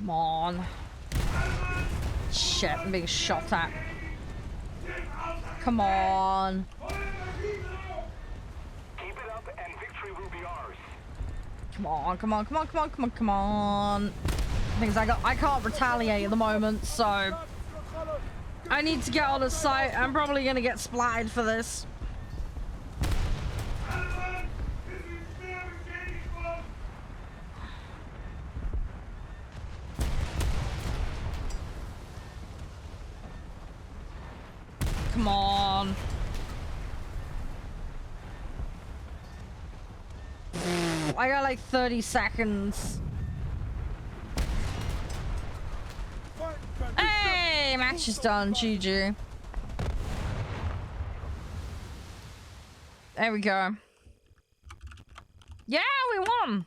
Come on. Shit, I'm being shot at. Come on. Keep it up and victory will be ours. Come on, come on, come on, come on, come on, come on. Things I can't retaliate at the moment, so I need to get on a site. I'm probably gonna get splatted for this. Come on. I got like 30 seconds. Hey, match is done. GG. There we go. Yeah, we won.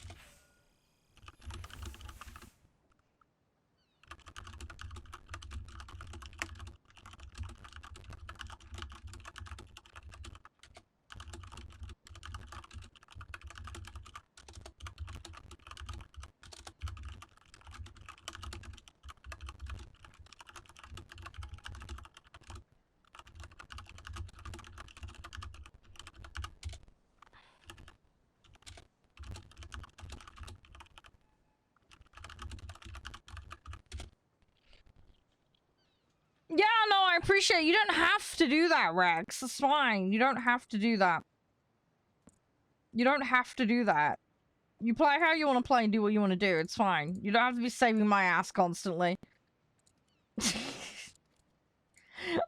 Yeah, no, I appreciate it. You don't have to do that, Rex. It's fine. You don't have to do that. You don't have to do that. You play how you want to play and do what you want to do. It's fine. You don't have to be saving my ass constantly.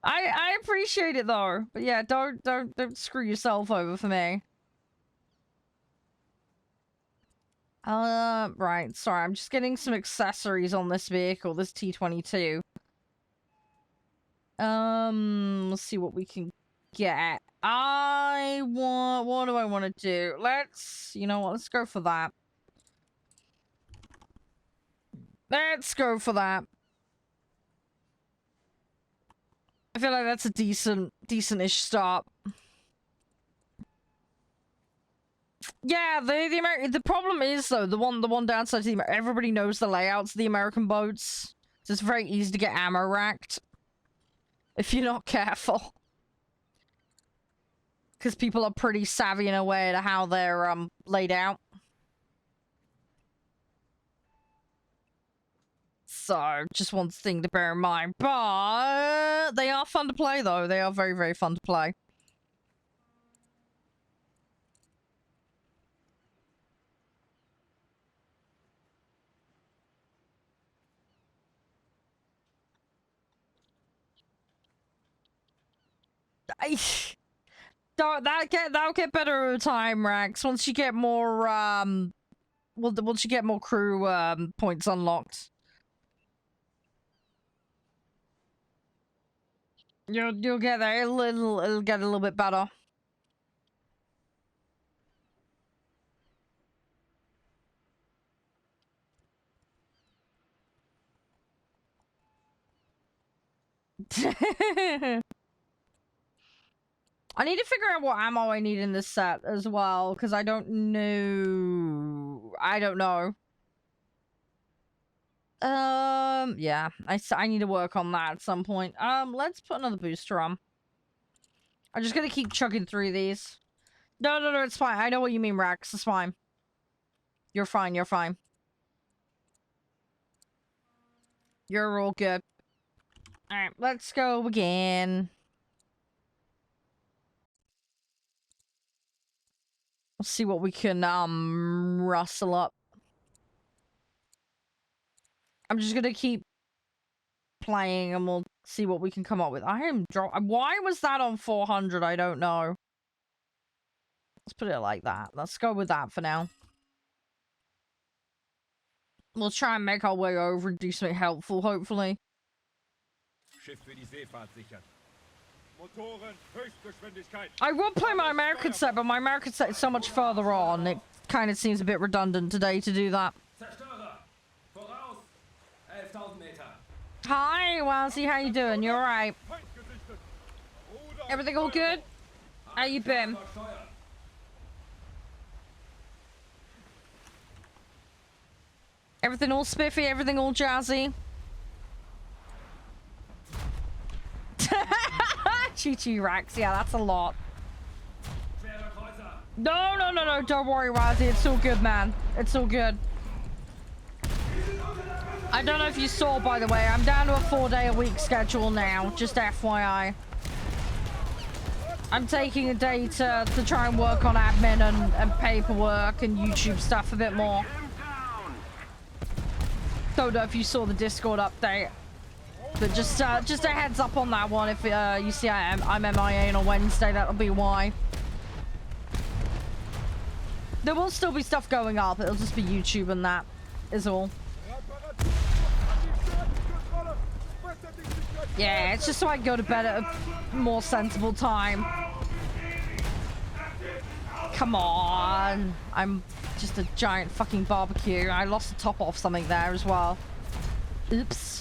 I appreciate it though. But yeah, don't screw yourself over for me. Right. Sorry, I'm just getting some accessories on this vehicle, this T22. Let's see what we can get. What do I want to do? You know what? Let's go for that. Let's go for that. I feel like that's a decent-ish start. Yeah, the problem is though, the one downside to everybody knows the layouts of the American boats. So it's very easy to get ammo racked if you're not careful. Because people are pretty savvy in a way to how they're laid out. So, just one thing to bear in mind. But they are fun to play though. They are very, very fun to play. That'll get better over time, Rax. Once you get more once you get more crew points unlocked. You'll get there. It'll get a little bit better. I need to figure out what ammo I need in this set as well, because I don't know. Yeah, I need to work on that at some point. Let's put another booster on. I'm just gonna keep chugging through these. No, it's fine. I know what you mean, Rex. It's fine. You're fine, you're fine. You're all good. Alright, let's go again. Let's see what we can, rustle up. I'm just gonna keep playing and we'll see what we can come up with. Why was that on 400? I don't know. Let's put it like that. Let's go with that for now. We'll try and make our way over and do something helpful, hopefully. I will play my American set, but my American set is so much further on. It kind of seems a bit redundant today to do that. Hi, Wowsy, how you doing? You alright? Everything all good? How you been? Everything all spiffy, everything all jazzy. Chi-chi Rex, yeah, that's a lot. No, no, no, no, don't worry, Razzie. It's all good, man. It's all good. I don't know if you saw, by the way, I'm down to a 4-day-a-week schedule now. Just FYI. I'm taking a day to try and work on admin and paperwork and YouTube stuff a bit more. Don't know if you saw the Discord update. But just a heads up on that one. If you see I'm MIA on a Wednesday, that'll be why. There will still be stuff going up. It'll just be YouTube and that is all. Yeah, it's just so I can go to bed at a more sensible time. Come on. I'm just a giant fucking barbecue. I lost the top off something there as well. Oops.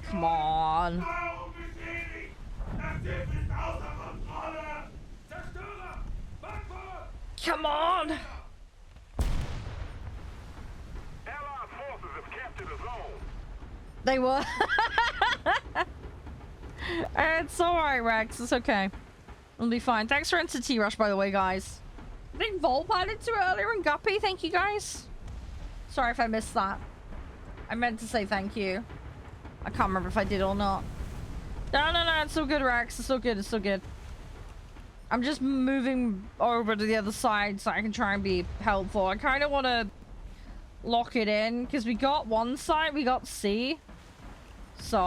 Come on. Come on. They were. It's alright, Rex. It's okay. It'll be fine. Thanks for into T-Rush, by the way, guys. I think Volp added to it earlier and Guppy. Thank you, guys. Sorry if I missed that. I meant to say thank you. I can't remember if I did or not. No, no, no. It's all good, Rex. It's all good. It's all good. I'm just moving over to the other side so I can try and be helpful. I kind of want to lock it in because we got one side. We got C. So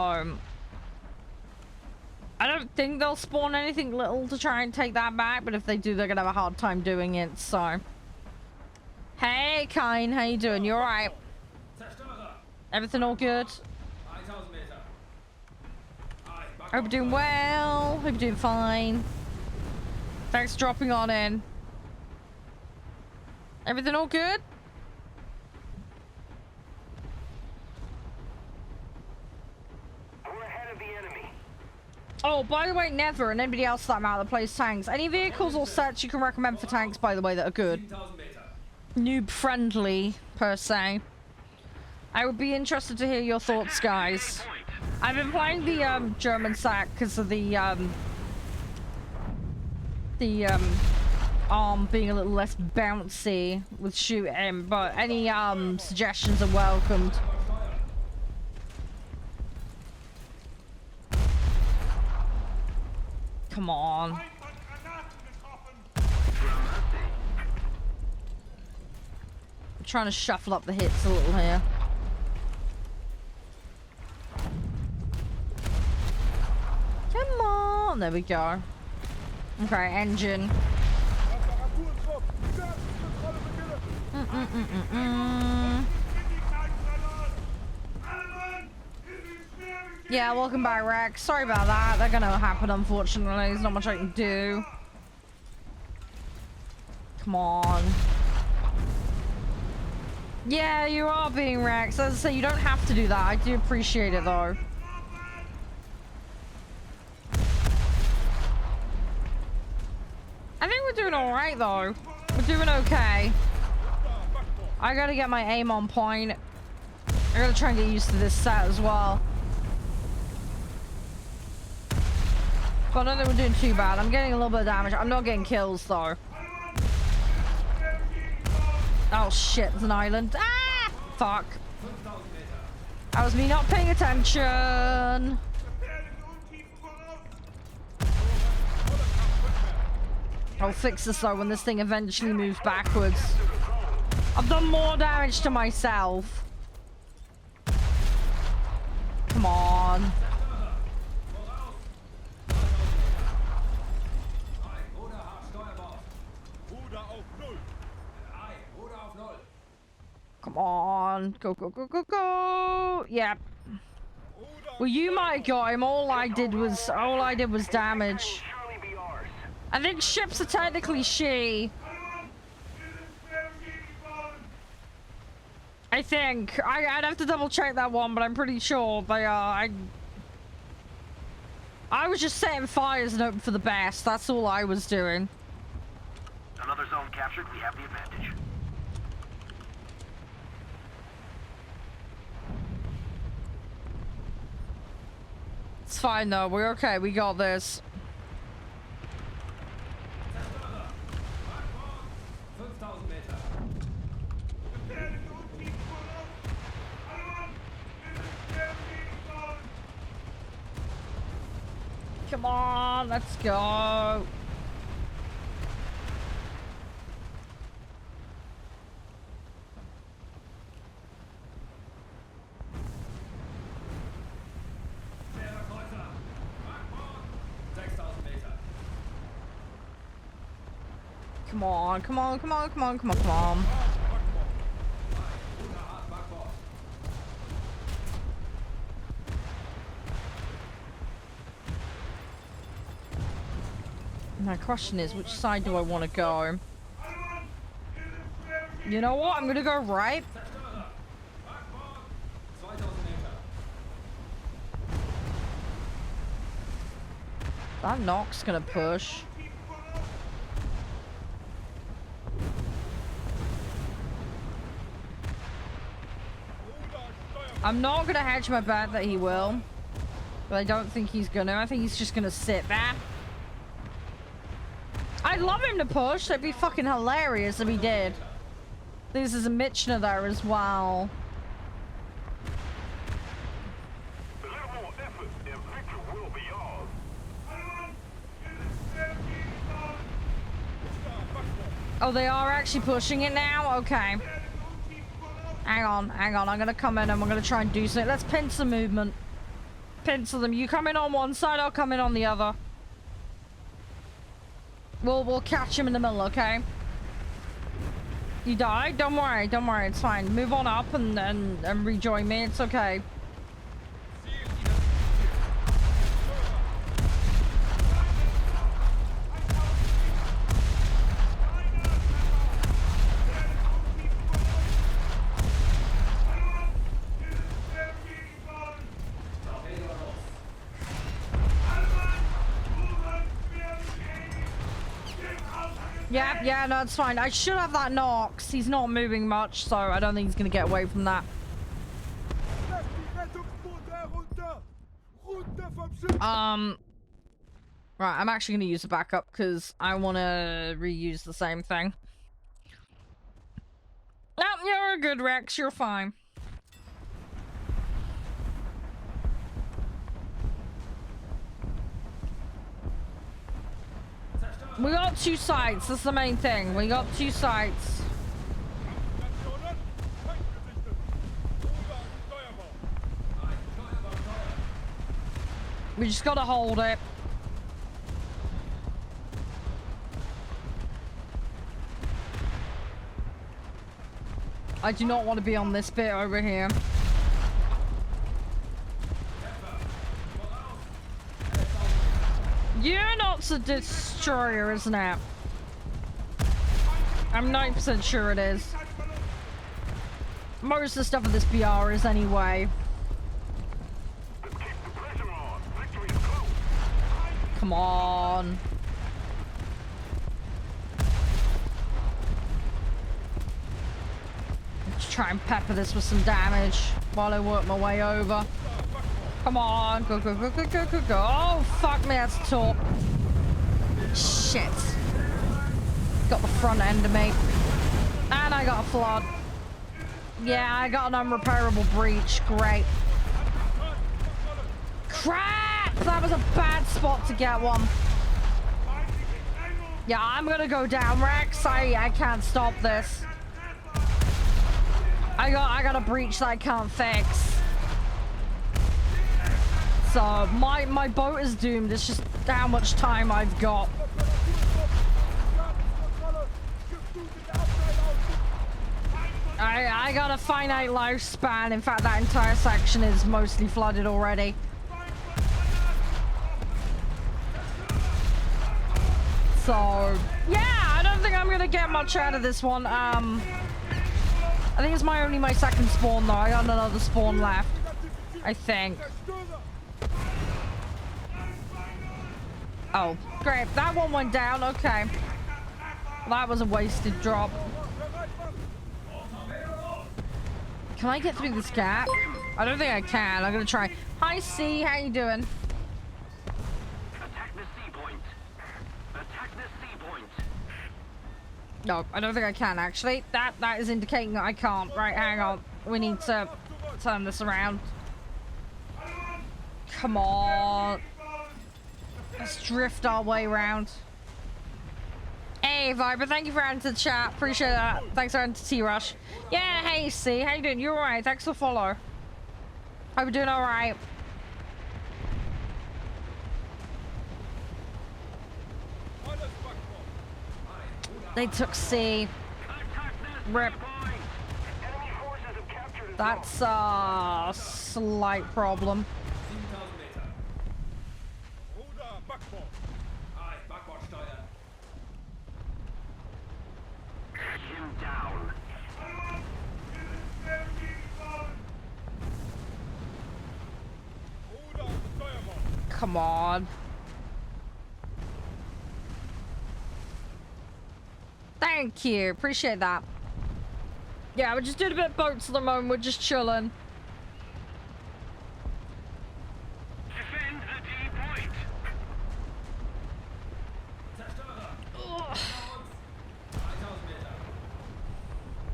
I don't think they'll spawn anything little to try and take that back. But if they do, they're going to have a hard time doing it. So. Hey, Kine. How you doing? You all right? Everything all good? Hope you're doing well. Hope you're doing fine. Thanks for dropping on in. Everything all good? We're ahead of the enemy. Oh, by the way, Never and anybody else that matter that plays tanks. Any vehicles or sets you can recommend for tanks, by the way, that are good. Noob friendly, per se. I would be interested to hear your thoughts, guys. I've been playing the German sack because of the arm being a little less bouncy with shooting, but any suggestions are welcomed. Come on. I'm trying to shuffle up the hits a little here. Come on, there we go. Okay, engine. Yeah, welcome back, Rex. Sorry about that. They're gonna happen, unfortunately. There's not much I can do. Come on. Yeah, you are being Rex. As I say, you don't have to do that. I do appreciate it, though. I think we're doing alright, though. We're doing okay. I gotta get my aim on point. I gotta try and get used to this set as well. But I don't think we're doing too bad. I'm getting a little bit of damage. I'm not getting kills, though. Oh, shit. It's an island. Ah! Fuck. That was me not paying attention. I'll fix this though when this thing eventually moves backwards. I've done more damage to myself. Come on. Come on. Go, go, go, go, go. Yep. Well, you might have got him. All I did was damage. I think ships are technically she. I think. I'd have to double check that one, but I'm pretty sure they are. I was just setting fires and hoping for the best. That's all I was doing. Another zone captured. We have the advantage. It's fine though. We're okay. We got this. Come on, let's go. Come on, come on, come on, come on, come on, come on. My question is, which side do I want to go? You know what? I'm gonna go right. That knock's gonna push. I'm not gonna hedge my bet that he will, but I don't think he's gonna. I think he's just gonna sit there. I'd love him to push. That'd be fucking hilarious if he did. This is a Michener there as well. A little more effort and victory will be ours. Oh, they are actually pushing it now? Okay. Hang on, hang on. I'm gonna come in and we're gonna try and do something. Let's pincer movement. Pincer them. You come in on one side, I'll come in on the other. We'll catch him in the middle, okay? You died? Don't worry, it's fine. Move on up and rejoin me. It's okay. Yeah, no, it's fine. I should have that Nox. He's not moving much, so I don't think he's gonna get away from that. Right, I'm actually gonna use the backup because I want to reuse the same thing. No, you're good, Rex. You're fine. We got two sides. That's the main thing. We got two sides. We just gotta hold it. I do not want to be on this bit over here. Unit's a destroyer, isn't it? I'm 90% sure it is. Most of the stuff of this BR is anyway. Come on. Let's try and pepper this with some damage while I work my way over. Come on, go, go, go, go, go, go, go. Oh, fuck me, that's top. Shit. Got the front end of me. And I got a flood. Yeah, I got an unrepairable breach. Great. Crap! That was a bad spot to get one. Yeah, I'm gonna go down, Rex. I can't stop this. I got a breach that I can't fix. So my boat is doomed. It's just how much time I've got. I got a finite lifespan. In fact, that entire section is mostly flooded already. So yeah, I don't think I'm gonna get much out of this one. I think it's my second spawn though. I got another spawn left. I think. Oh, great. That one went down. Okay. Well, that was a wasted drop. Can I get through this gap? I don't think I can. I'm gonna try. Hi, C. How you doing? Attack the C point. Attack the C point. No, I don't think I can actually. That is indicating that I can't. Right, hang on. We need to turn this around. Come on. Let's drift our way around. Hey, Viber, thank you for adding to the chat. Appreciate that. Thanks for adding to T-Rush. Yeah, hey, C. How you doing? You alright? Thanks for the follow. Hope you're doing alright. They took C. Rip. That's a slight problem. Come on. Thank you. Appreciate that. Yeah, we're just doing a bit of boats at the moment. We're just chilling. Defend the D point. Ugh.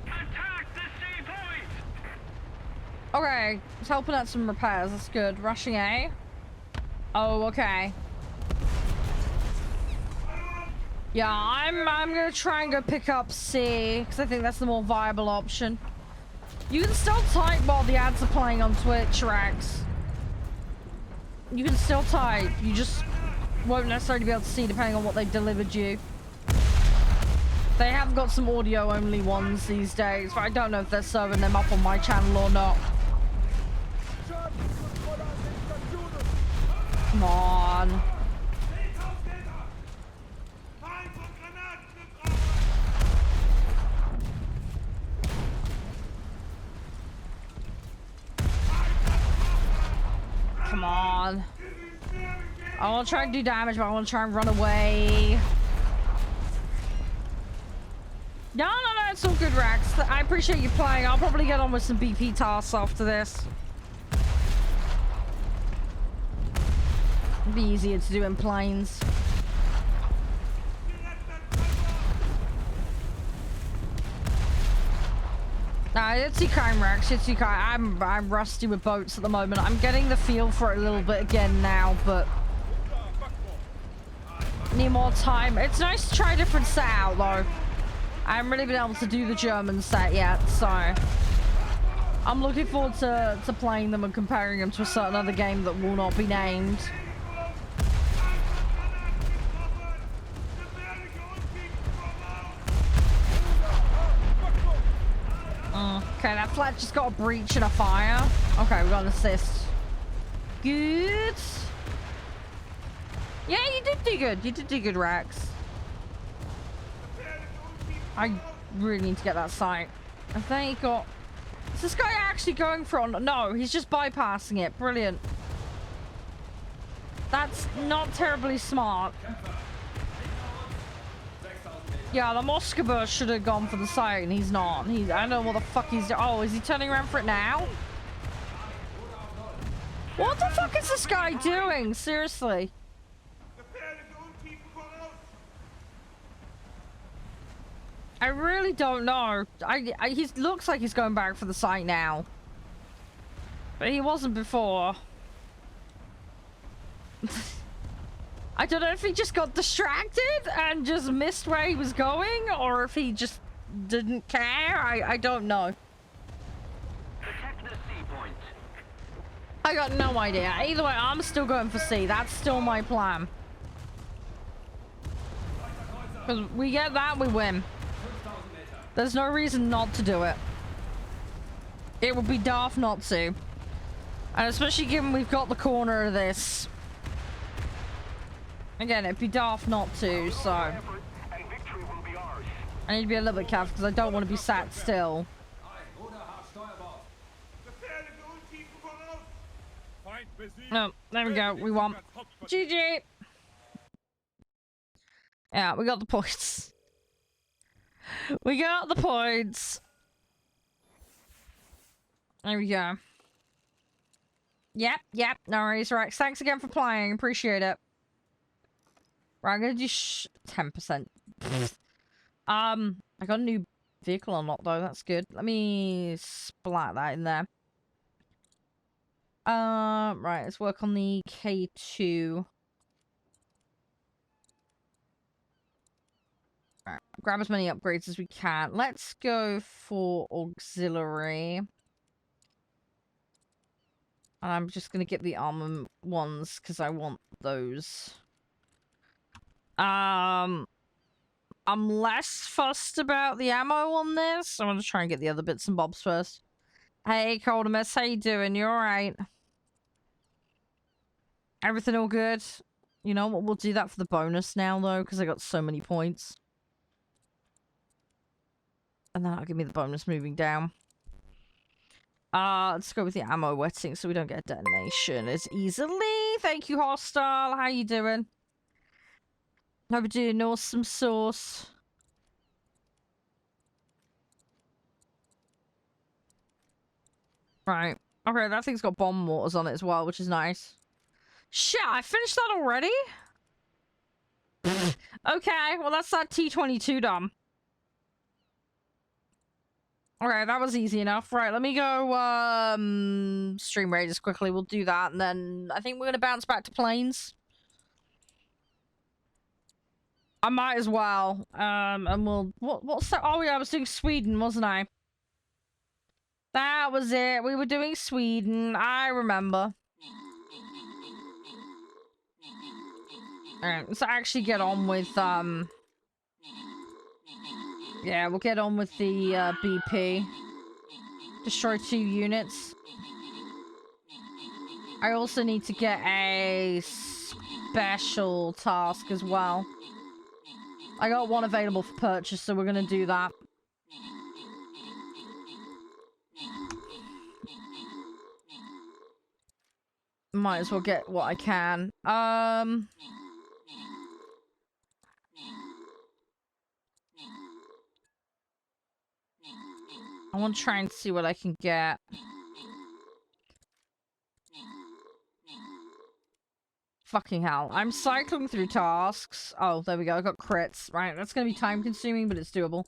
Attack the C point. Okay, it's helping out some repairs. That's good. Rushing A. Oh, okay. Yeah, I'm gonna try and go pick up C because I think that's the more viable option. You can still type while the ads are playing on Twitch, Rex. You can still type. You just won't necessarily be able to see depending on what they delivered you. They have got some audio only ones these days, but I don't know if they're serving them up on my channel or not. Come on. Come on. I want to try and do damage, but I want to try and run away. No, it's all good, Rex. I appreciate you playing. I'll probably get on with some BP tasks after this. It'd be easier to do in planes. Nah, it's kind, Rex. It's kind. I'm rusty with boats at the moment. I'm getting the feel for it a little bit again now, but need more time. It's nice to try a different set out, though. I haven't really been able to do the German set yet, so I'm looking forward to playing them and comparing them to a certain other game that will not be named. Okay, that flat just got a breach and a fire. Okay, we got an assist. Good. Yeah, you did do good. You did do good, Rex. I really need to get that site. I think he got... Is this guy actually going for it? No, he's just bypassing it. Brilliant. That's not terribly smart. Yeah, the Moskva should have gone for the site, and he's not. I don't know what the fuck he's doing. Oh, is he turning around for it now? What the fuck is this guy doing? Seriously. I really don't know. He looks like he's going back for the site now. But he wasn't before. I don't know if he just got distracted and just missed where he was going, or if he just didn't care. I don't know. Protect the C point. I got no idea. Either way, I'm still going for C. That's still my plan. Because we get that, we win. There's no reason not to do it. It would be daft not to. And especially given we've got the corner of this. Again, it'd be daft not to, so I need to be a little bit careful because I don't want to be sat still. No, there we go. We won. GG. Yeah, we got the points. We got the points. There we go. Yep. No worries, Rex. Thanks again for playing. Appreciate it. Right, I'm gonna do 10%. I got a new vehicle unlocked though. That's good. Let me splat that in there. Right. Let's work on the K2. Right, grab as many upgrades as we can. Let's go for auxiliary. And I'm just gonna get the armor ones because I want those. I'm less fussed about the ammo on this. I want to try and get the other bits and bobs first. Hey, Coldimus, how you doing? You alright? Everything all good? You know what? We'll do that for the bonus now, though, because I got so many points. And that'll give me the bonus moving down. Let's go with the ammo wetting so we don't get a detonation as easily. Thank you, Hostile. How you doing? Hope you're doing awesome sauce. Right. Okay, that thing's got bomb mortars on it as well, which is nice. Shit, I finished that already? Okay, well that's that T-22 done. Okay, that was easy enough. Right, let me go, stream raiders quickly. We'll do that, and then I think we're gonna bounce back to planes. I might as well. And we'll... What's that? Oh yeah, I was doing Sweden, wasn't I? That was it. We were doing Sweden. I remember. Alright, let's actually get on with, yeah, we'll get on with the, BP. Destroy 2 units. I also need to get a special task as well. I got one available for purchase, so we're gonna do that. Might as well get what I can. I want to try and see what I can get. Fucking hell. I'm cycling through tasks. Oh, there we go. I got crits. Right, that's gonna be time consuming, but it's doable.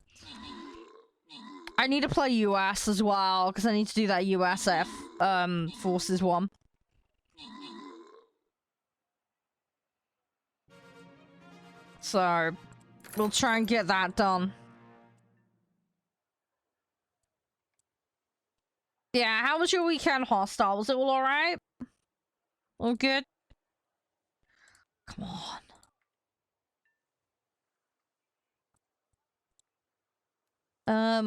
I need to play US as well, because I need to do that USF, Forces one. So, we'll try and get that done. Yeah, how was your weekend, Hostile? Was it all alright? All good? Come on.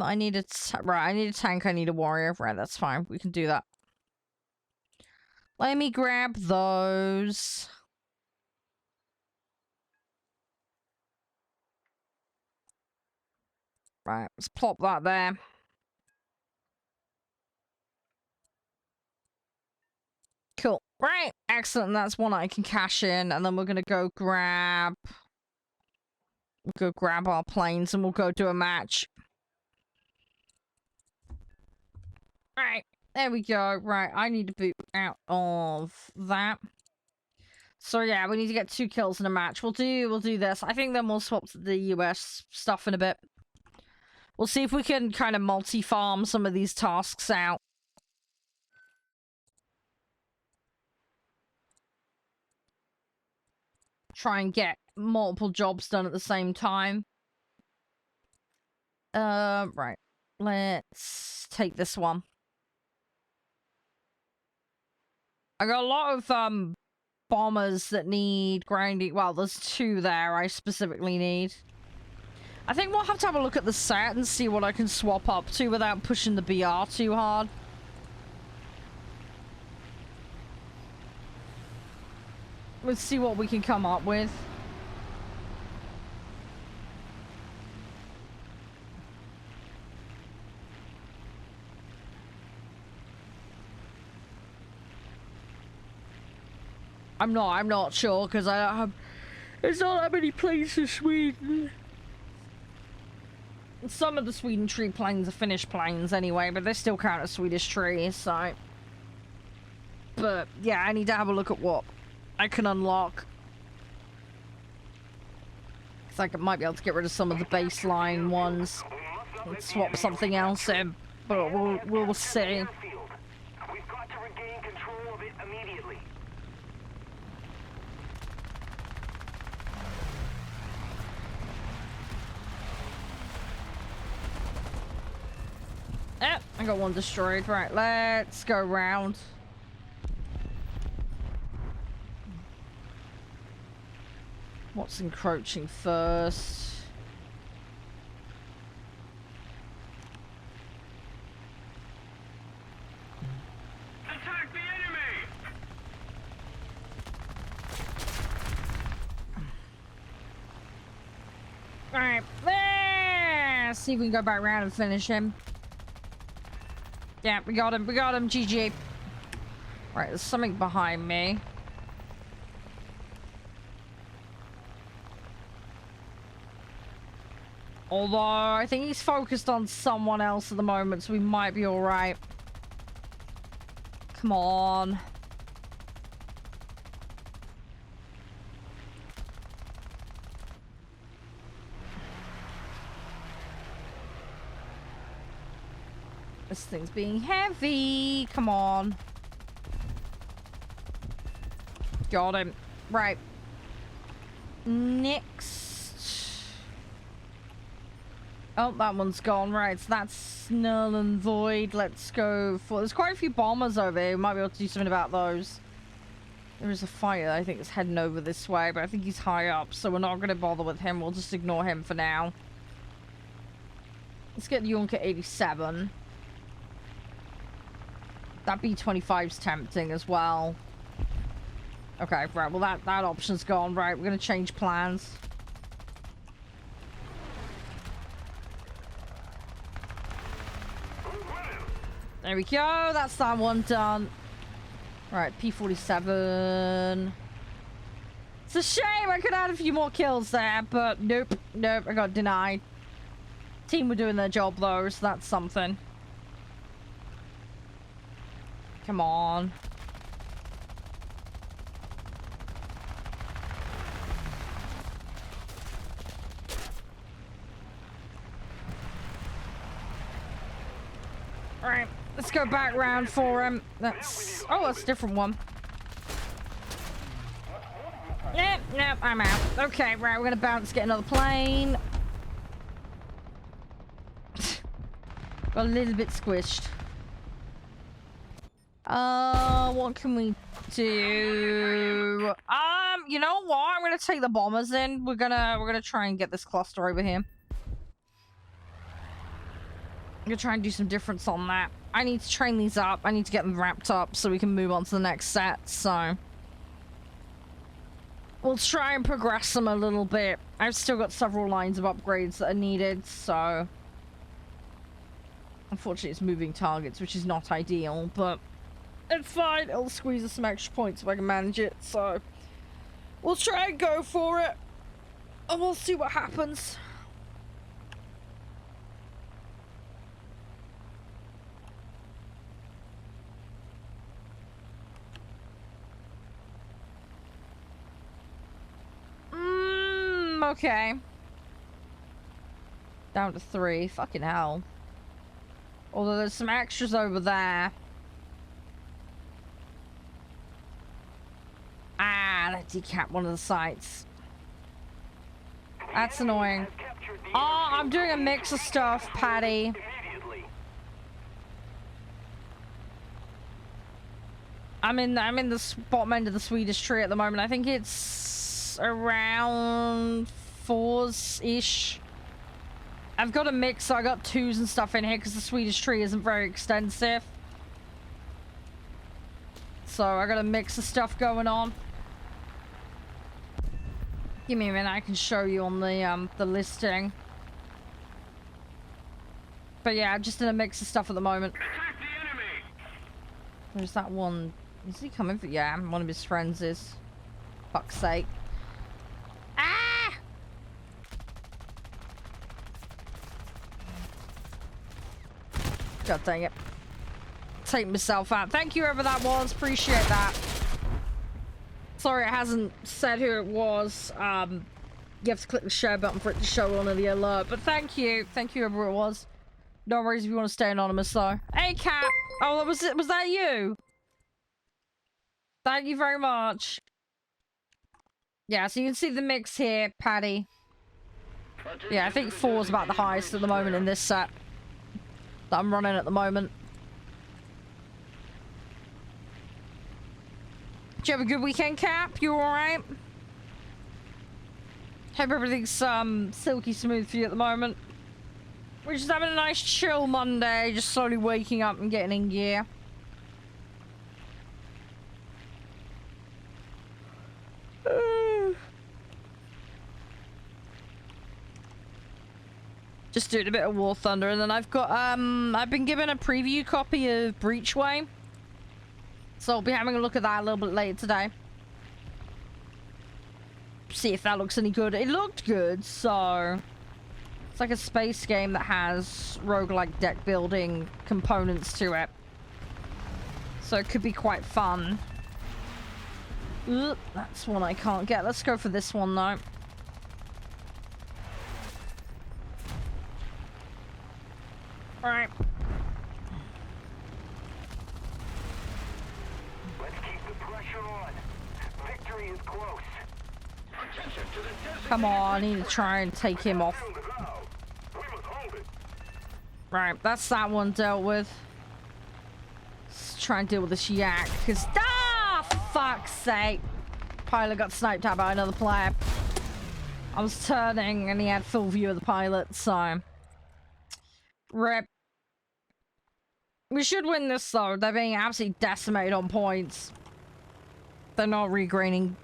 I need a right, I need a tank, I need a warrior. Right, that's fine. We can do that. Let me grab those. Right, let's plop that there. Cool. Right, excellent. That's one I can cash in, and then we're gonna go grab... We'll go grab our planes, and we'll go do a match. Right, there we go. Right, I need to boot out of that. So yeah, we need to get 2 kills in a match. We'll do this. I think then we'll swap to the US stuff in a bit. We'll see if we can kind of multi-farm some of these tasks out. Try and get multiple jobs done at the same time. Right. Let's take this one. I got a lot of, bombers that need grinding. Well, there's 2 there I specifically need. I think we'll have to look at the set and see what I can swap up to without pushing the BR too hard. Let's see what we can come up with. I'm not sure because I don't have. There's not that many planes in Sweden. Some of the Sweden tree planes are Finnish planes anyway, but they still count as Swedish trees, so. But yeah, I need to have a look at what I can unlock. Cause I might be able to get rid of some of the baseline ones and swap something else in, but we'll see. We've got to regain control of it immediately. I got one destroyed. Right, let's go round. What's encroaching first? Attack the enemy! Alright, let's see if we can go back around and finish him. Yeah, we got him, GG. Right, there's something behind me. Although, I think he's focused on someone else at the moment, so we might be alright. Come on. This thing's being heavy. Come on. Got him. Right. Next. Oh, that one's gone. Right, so that's null and void. Let's go for... There's quite a few bombers over here. We might be able to do something about those. There is a fighter, I think, that's heading over this way, but I think he's high up, so we're not going to bother with him. We'll just ignore him for now. Let's get Junker 87. That B-25's tempting as well. Okay, right, well that option's gone. Right, we're going to change plans. There we go, that's that one done. Right, P-47. It's a shame, I could add a few more kills there, but nope, I got denied. Team were doing their job though, so that's something. Come on. Alright, let's go back round for him. That's... Oh, that's a different one. Nope, I'm out. Okay, right, we're gonna bounce, get another plane. Got a little bit squished. What can we do? You know what? I'm gonna take the bombers in. We're gonna try and get this cluster over here. I'm gonna try and do some difference on that. I need to train these up. I need to get them wrapped up so we can move on to the next set, so... We'll try and progress them a little bit. I've still got several lines of upgrades that are needed, so... Unfortunately, it's moving targets, which is not ideal, but... It's fine. It'll squeeze us some extra points if I can manage it, so... We'll try and go for it. And we'll see what happens. Okay. Down to 3. Fucking hell. Although there's some extras over there. Ah, that decapped one of the sites. That's annoying. Oh, I'm doing a mix of stuff, Patty. I'm in the bottom end of the Swedish tree at the moment. I think it's around 4s-ish. I've got a mix, so I got 2s and stuff in here because the Swedish tree isn't very extensive. So I got a mix of stuff going on. Give me a minute, I can show you on the listing. But yeah, I'm just in a mix of stuff at the moment. Attack the enemy! There's that one. Is he coming for? Yeah, one of his friends is. fuck's sake. Ah! God dang it. Take myself out. Thank you, whoever that was. Appreciate that. Sorry it hasn't said who it was. You have to click the share button for it to show on the alert. But thank you. Thank you, whoever it was. No worries if you want to stay anonymous, though. Hey, Cap. Oh, was that you? Thank you very much. Yeah, so you can see the mix here, Paddy. Yeah, I think 4 is about the highest at the moment in this set that I'm running at the moment. Did you have a good weekend, Cap? You alright? Hope everything's silky smooth for you at the moment. We're just having a nice chill Monday, just slowly waking up and getting in gear. Just doing a bit of War Thunder, and then I've got I've been given a preview copy of Breachway, so I'll be having a look at that a little bit later today. See if that looks any good. It looked good, so it's like a space game that has roguelike deck building components to it, so it could be quite fun. Oop, that's one I can't get. Let's go for this one though. Alright. Let's keep the pressure on. Victory is close. Attention to the Come on, I need to try and take him off. Right, that's that one dealt with. Let's try and deal with this yak, because fuck's sake. Pilot got sniped out by another player. I was turning and he had full view of the pilot, so rip. We should win this though. They're being absolutely decimated on points. They're not regaining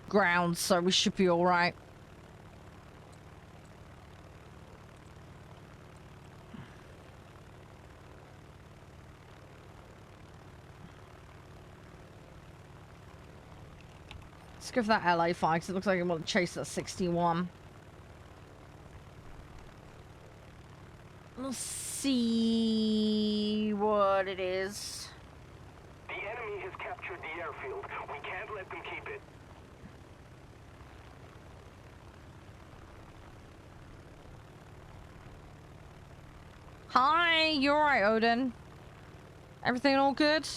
ground, so we should be alright. Let's go for that LA fire because it looks like I want to chase that 61. We'll see what it is. The enemy has captured the airfield. We can't let them keep it. Hi, you alright, Odin? Everything all good?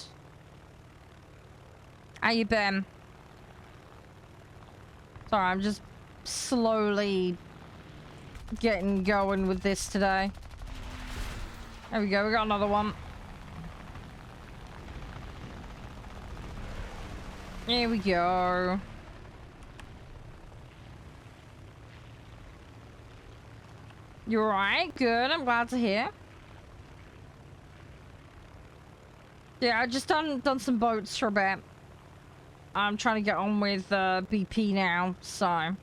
How you been? Sorry, I'm just slowly getting going with this today. There we go, we got another one. Here we go. You alright? Good, I'm glad to hear. Yeah, I just done some boats for a bit. I'm trying to get on with BP now, so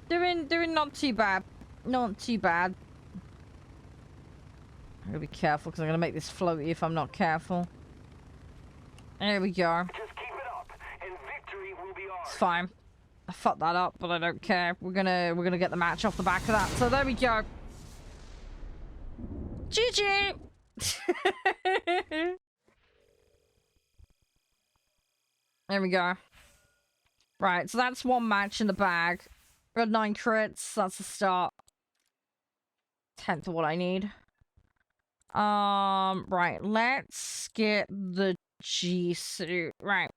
doing not too bad. Not too bad. I'm gonna be careful because I'm gonna make this floaty if I'm not careful. There we go. Just keep it up, and victory will be ours. It's fine. I fucked that up, but I don't care. We're gonna get the match off the back of that. So there we go. GG. There we go. Right, so that's one match in the bag. Got 9 crits. That's the start. 10th of what I need. Right. Let's get the G suit. Right.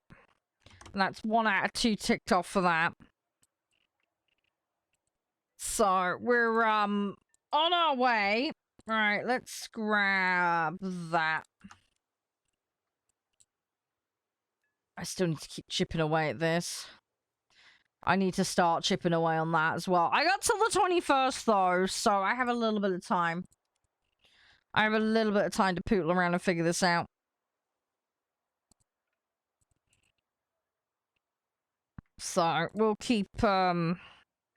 And that's 1 out of 2 ticked off for that. So we're on our way. Right. Let's grab that. I still need to keep chipping away at this. I need to start chipping away on that as well. I got till the 21st though, so I have a little bit of time. I have a little bit of time to poodle around and figure this out. So we'll keep yeah,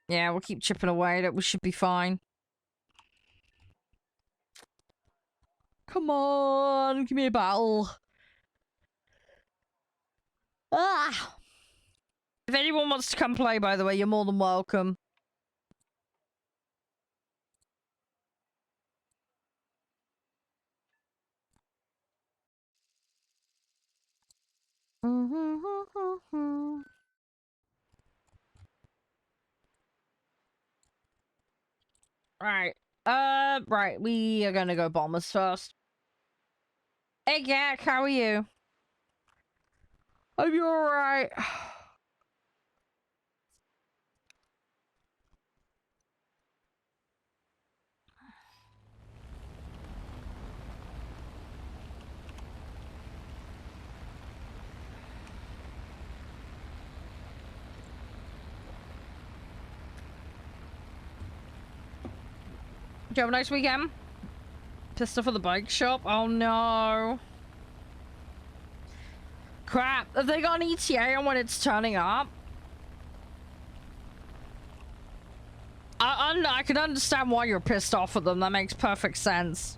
we'll keep chipping away at it. We should be fine. Come on, give me a battle. Ah! If anyone wants to come play, by the way, you're more than welcome. Right. Right. We are gonna go bombers first. Hey, Gak, how are you? Hope you're alright. Did you have a nice weekend? Pistol for the bike shop? Oh no. Crap. Have they got an ETA on when it's turning up? I can understand why you're pissed off at them. That makes perfect sense.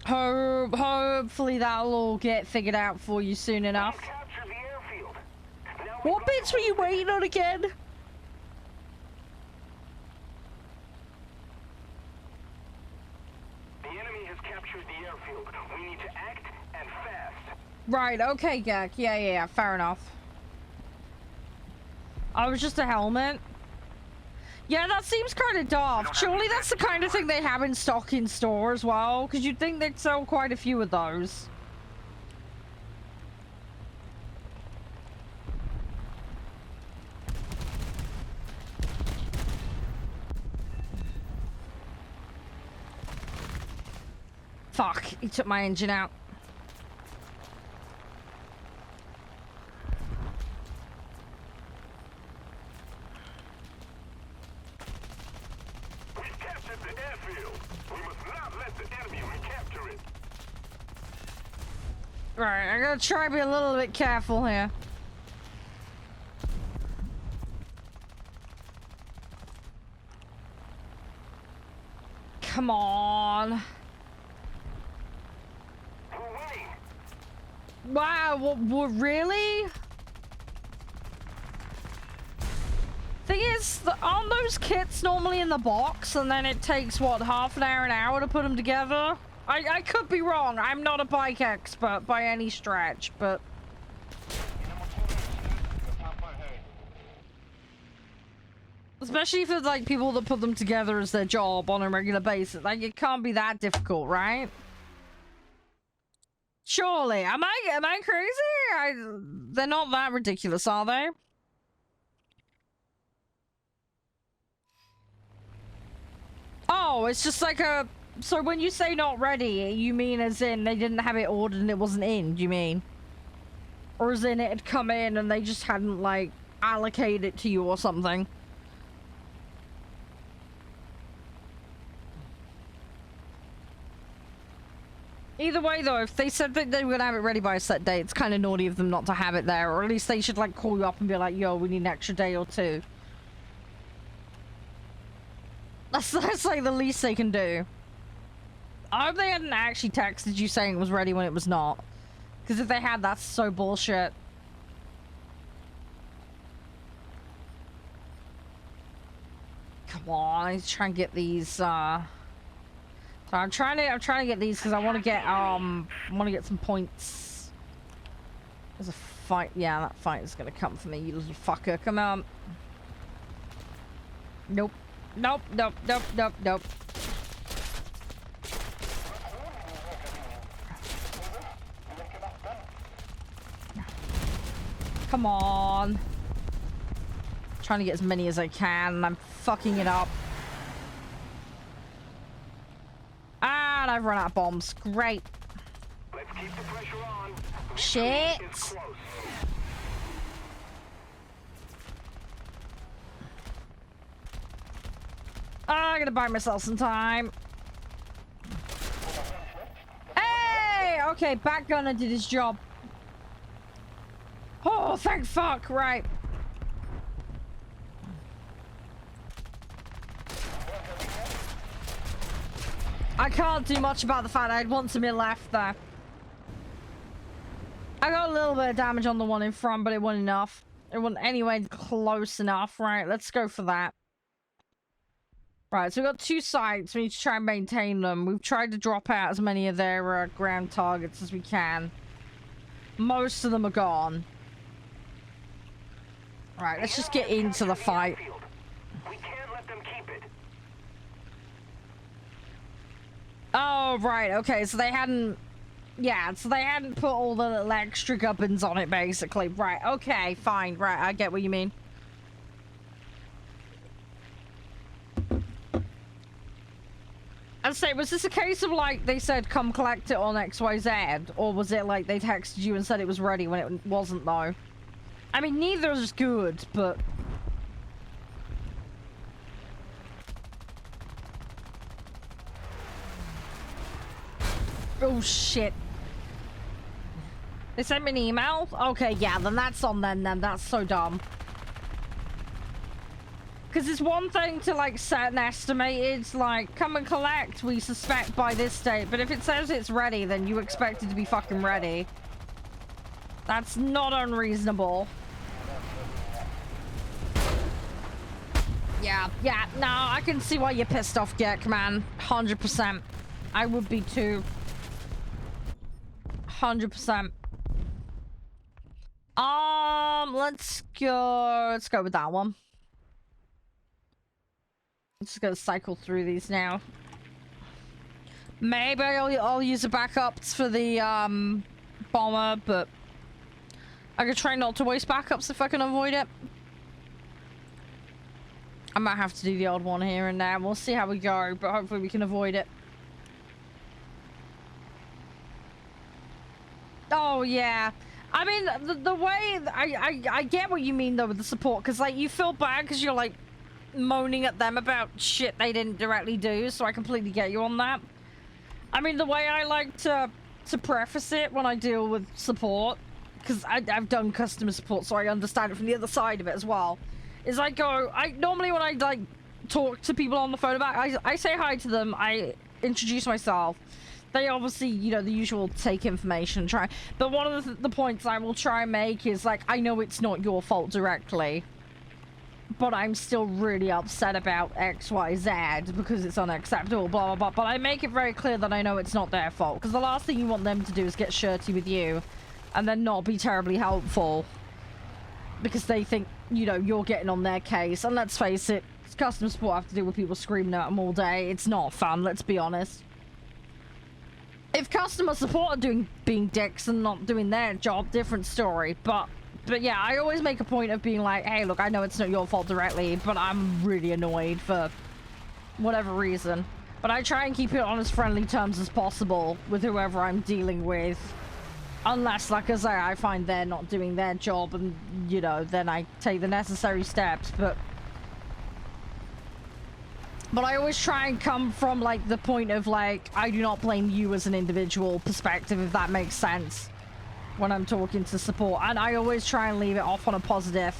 Hopefully that'll all get figured out for you soon enough. What bits were you waiting on again? The enemy has captured the airfield. We need to act and fast. Right, okay, Gak. Yeah, fair enough. I was just a helmet. Yeah, that seems kind of daft. Surely that's the kind of thing they have in stock in store as well, because you'd think they'd sell quite a few of those. Fuck, he took my engine out. We captured the airfield. We must not let the enemy recapture it. Right, I gotta try to be a little bit careful here. Come on. Wow, really? Thing is, aren't those kits normally in the box and then it takes, what, half an hour to put them together? I could be wrong. I'm not a bike expert by any stretch, but... Especially for, like, people that put them together as their job on a regular basis. Like, it can't be that difficult, right? Surely. Am I crazy? They're not that ridiculous, are they? Oh, it's just like a... So when you say not ready, you mean as in they didn't have it ordered and it wasn't in, do you mean? Or as in it had come in and they just hadn't, like, allocated it to you or something? Either way, though, if they said that they were gonna have it ready by a set date, it's kind of naughty of them not to have it there. Or at least they should, like, call you up and be like, yo, we need an extra day or two. That's like the least they can do. I hope they hadn't actually texted you saying it was ready when it was not. Because if they had, that's so bullshit. Come on, I need to try and get these, So I'm trying to get these because I want to get some points. There's a fight. Yeah, that fight is gonna come for me, you little fucker. Come on. Nope. Nope. Come on. Trying to get as many as I can, and I'm fucking it up. And I've run out of bombs. Great. Let's keep the pressure on. Shit. I'm gonna buy myself some time. Hey! Okay, back gunner did his job. Oh, thank fuck. Right. I can't do much about the fact I had one to my left there. I got a little bit of damage on the one in front, but it wasn't enough. It wasn't anywhere close enough. Right, let's go for that. Right, so we've got 2 sites. We need to try and maintain them. We've tried to drop out as many of their ground targets as we can. Most of them are gone. Right, let's just get into the fight. We can't let them keep it. Oh, right, okay, so they hadn't... Yeah, so they hadn't put all the little extra gubbins on it, basically. Right, okay, fine. Right, I get what you mean. I'd say, was this a case of, like, they said, come collect it on XYZ? Or was it, like, they texted you and said it was ready when it wasn't, though? I mean, neither is good, but... Oh, shit. They sent me an email? Okay, yeah, then that's on then. That's so dumb. Because it's one thing to, like, set an estimated, like, come and collect, we suspect by this date. But if it says it's ready, then you expect it to be fucking ready. That's not unreasonable. Yeah, no, I can see why you're pissed off, Gek, man. 100%. I would be too. 100%. Let's go with that one. I'm just gonna cycle through these now. Maybe I'll use the backups for the bomber, but I could try not to waste backups if I can avoid it. I might have to do the odd one here and there. We'll see how we go, but hopefully we can avoid it. Oh yeah, I mean the way I get what you mean though with the support, because like you feel bad because you're like moaning at them about shit they didn't directly do, so I completely get you on that. I mean, the way I like to preface it when I deal with support, because I've done customer support, so I understand it from the other side of it as well, is I normally when I like talk to people on the phone about I say hi to them, I introduce myself. They obviously, you know, the usual take information, try, but one of the points I will try and make is like, I know it's not your fault directly, but I'm still really upset about XYZ because it's unacceptable, blah, blah, blah. But I make it very clear that I know it's not their fault, because the last thing you want them to do is get shirty with you and then not be terribly helpful because they think, you know, you're getting on their case. And let's face it, customer support have to deal with people screaming at them all day. It's not fun, let's be honest. If customer support are being dicks and not doing their job, different story. But yeah, I always make a point of being like, hey, look, I know it's not your fault directly, but I'm really annoyed for whatever reason. But I try and keep it on as friendly terms as possible with whoever I'm dealing with. Unless, like I say, I find they're not doing their job and, you know, then I take the necessary steps. But I always try and come from, like, the point of, like, I do not blame you as an individual perspective, if that makes sense, when I'm talking to support. And I always try and leave it off on a positive.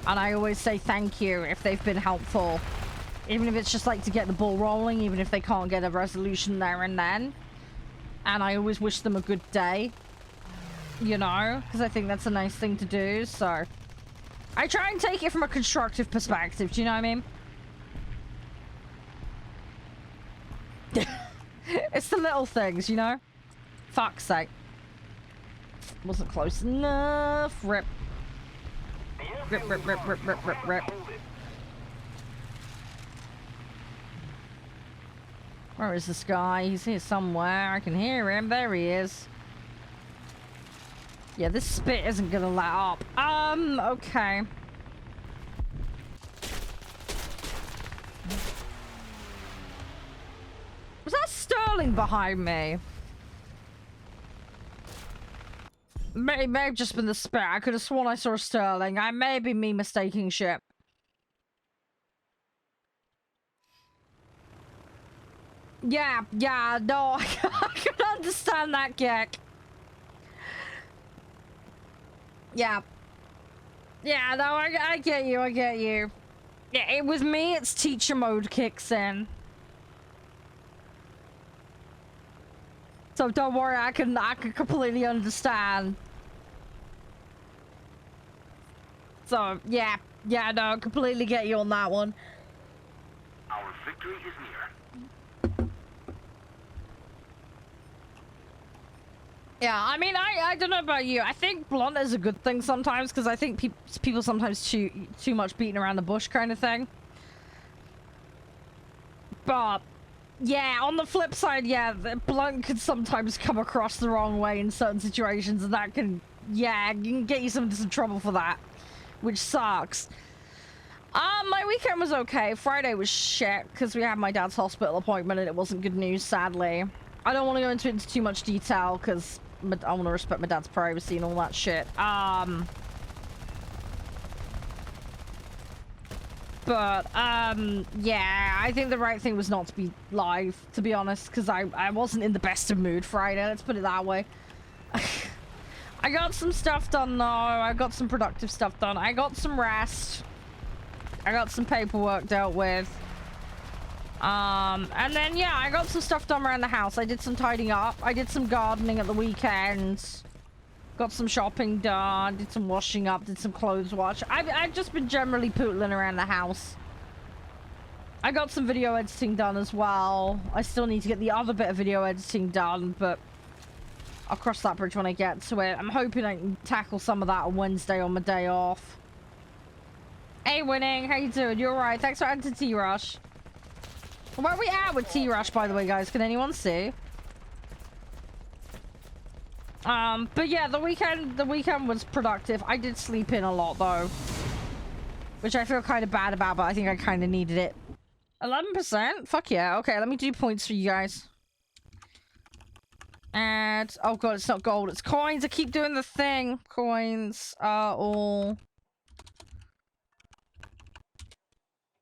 And I always say thank you if they've been helpful. Even if it's just, like, to get the ball rolling, even if they can't get a resolution there and then. And I always wish them a good day. You know? Because I think that's a nice thing to do, so... I try and take it from a constructive perspective, do you know what I mean? It's the little things, you know? Fuck's sake. Wasn't close enough. Rip. Rip, rip, rip, rip, rip, rip, rip. Where is this guy? He's here somewhere. I can hear him. There he is. Yeah, this spit isn't gonna let up. Okay. Was that Sterling behind me? It may have just been the spit. I could have sworn I saw Sterling. I may be me mistaking shit. Yeah, no, I can understand that, Gek. Yeah. Yeah, no, I get you, Yeah, it was me, it's teacher mode kicks in. So don't worry, I can completely understand. So yeah, no, completely get you on that one. Our victory is near. Yeah, I mean, I don't know about you. I think blunt is a good thing sometimes, because I think people sometimes too much beating around the bush kind of thing. But yeah, on the flip side, yeah, the blunt could sometimes come across the wrong way in certain situations, and that can, yeah, can get you into some trouble for that, which sucks. My weekend was okay. Friday was shit because we had my dad's hospital appointment and it wasn't good news, sadly. I don't want to go into too much detail because I want to respect my dad's privacy and all that shit. But, yeah, I think the right thing was not to be live, to be honest, because I wasn't in the best of mood Friday, let's put it that way. I got some stuff done, though. I got some productive stuff done. I got some rest. I got some paperwork dealt with. And then, yeah, I got some stuff done around the house. I did some tidying up. I did some gardening at the weekend. Got some shopping done. Did some washing up. Did some clothes wash. I've just been generally pootling around the house. I got some video editing done as well. I still need to get the other bit of video editing done, but I'll cross that bridge when I get to it. I'm hoping I can tackle some of that on Wednesday on my day off. Hey, Winning. How you doing? You alright? Thanks for adding to T-Rush. Where are we at with T-Rush, by the way, guys? Can anyone see? But yeah, the weekend was productive. I did sleep in a lot, though. Which I feel kind of bad about, but I think I kind of needed it. 11%? Fuck yeah. Okay, let me do points for you guys. And... oh god, it's not gold. It's coins. I keep doing the thing. Coins are all...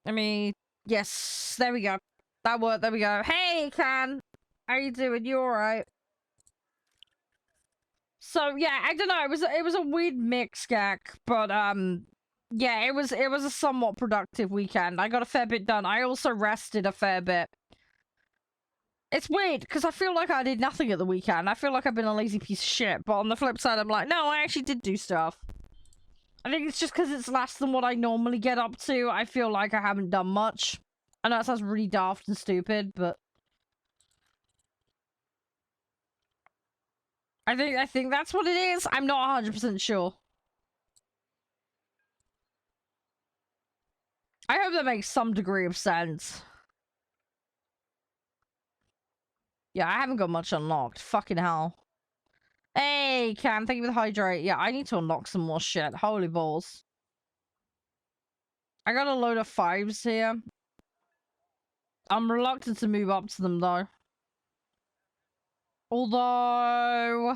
let me... yes, there we go. That worked. There we go. Hey, Can! How you doing? You alright? So yeah, I don't know. It was a weird mix, Gak, but yeah, it was a somewhat productive weekend. I got a fair bit done. I also rested a fair bit. It's weird because I feel like I did nothing at the weekend. I feel like I've been a lazy piece of shit. But on the flip side, I'm like, no, I actually did do stuff. I think it's just because it's less than what I normally get up to. I feel like I haven't done much. I know that sounds really daft and stupid, but I think that's what it is. I'm not 100% sure. I hope that makes some degree of sense. Yeah, I haven't got much unlocked. Fucking hell. Hey, Cam, thank you for the hydrate. Yeah, I need to unlock some more shit. Holy balls. I got a load of 5s here. I'm reluctant to move up to them, though. Although...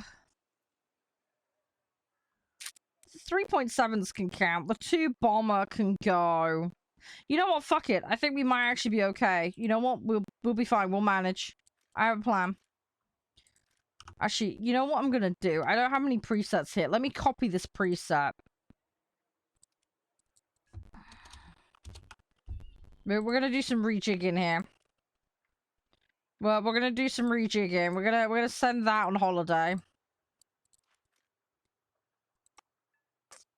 3.7s can count. The 2 bomber can go. You know what? Fuck it. I think we might actually be okay. You know what? We'll be fine. We'll manage. I have a plan. Actually, you know what I'm gonna do? I don't have any presets here. Let me copy this preset. We're gonna do some rejigging here. Well, we're gonna do some rejigging. We're gonna send that on holiday.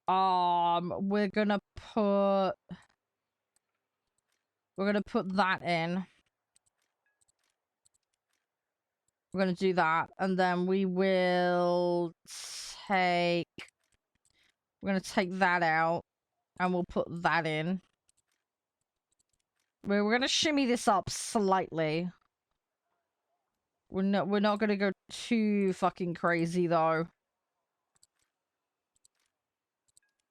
We're gonna put that in. We're gonna do that, and then we will take... we're gonna take that out, and we'll put that in. We're gonna shimmy this up slightly. We're not gonna go too fucking crazy, though.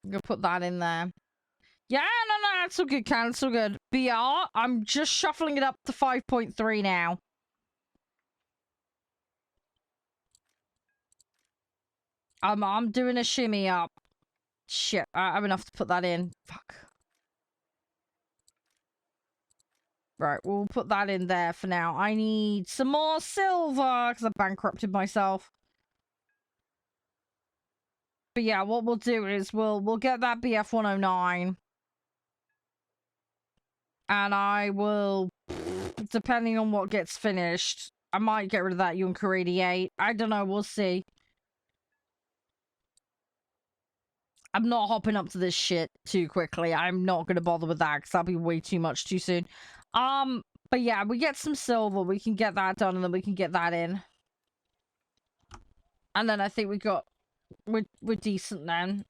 I'm gonna put that in there. Yeah, no, it's all good, Can. It's all good. BR, I'm just shuffling it up to 5.3 now. I'm doing a shimmy up. Shit, I have enough to put that in. Fuck. Right, we'll put that in there for now. I need some more silver, because I bankrupted myself. But yeah, what we'll do is we'll get that BF 109. And I will, depending on what gets finished, I might get rid of that Charede 8. I don't know, we'll see. I'm not hopping up to this shit too quickly. I'm not gonna bother with that because that'll be way too much too soon. But yeah, we get some silver. We can get that done and then we can get that in. And then I think we're decent then.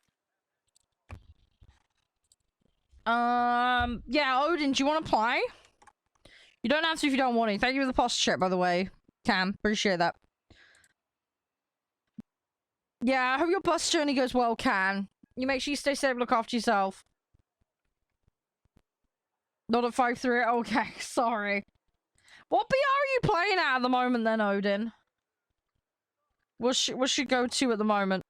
Yeah, Odin, do you want to play? You don't have to if you don't want to. Thank you for the posture check, by the way. Cam, appreciate that. Yeah, I hope your bus journey goes well, Cam. You make sure you stay safe, look after yourself. Not at 5-3. Okay, sorry. What BR are you playing at the moment then, Odin? What's your go-to at the moment?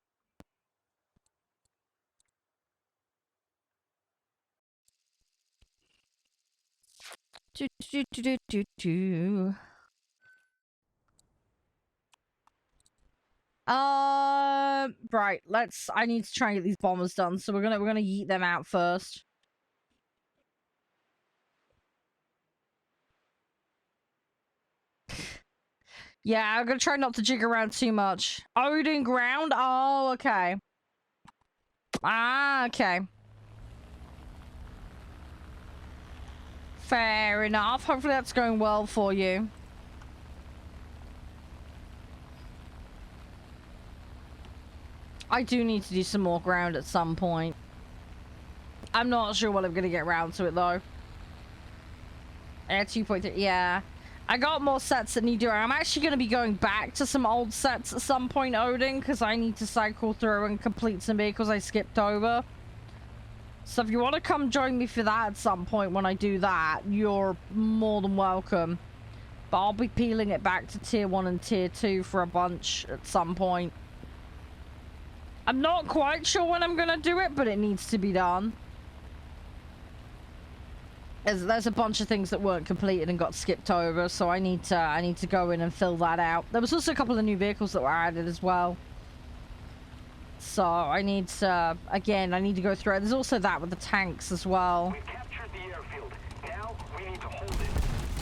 Right, I need to try and get these bombers done, so we're gonna yeet them out first. Yeah, I'm gonna try not to jig around too much. Odin ground? Oh, okay. Ah, okay. Fair enough. Hopefully that's going well for you. I do need to do some more ground at some point. I'm not sure when I'm gonna get around to it though. Yeah, 2.3. Yeah. I got more sets that need doing. I'm actually going to be going back to some old sets at some point, Odin, because I need to cycle through and complete some vehicles I skipped over. So if you want to come join me for that at some point when I do that, you're more than welcome. But I'll be peeling it back to tier 1 and tier 2 for a bunch at some point. I'm not quite sure when I'm going to do it, but it needs to be done. There's a bunch of things that weren't completed and got skipped over, so I need to go in and fill that out. There was also a couple of new vehicles that were added as well. So I need to, again, I need to go through it. There's also that with the tanks as well. We've captured the airfield. Now we need to hold it.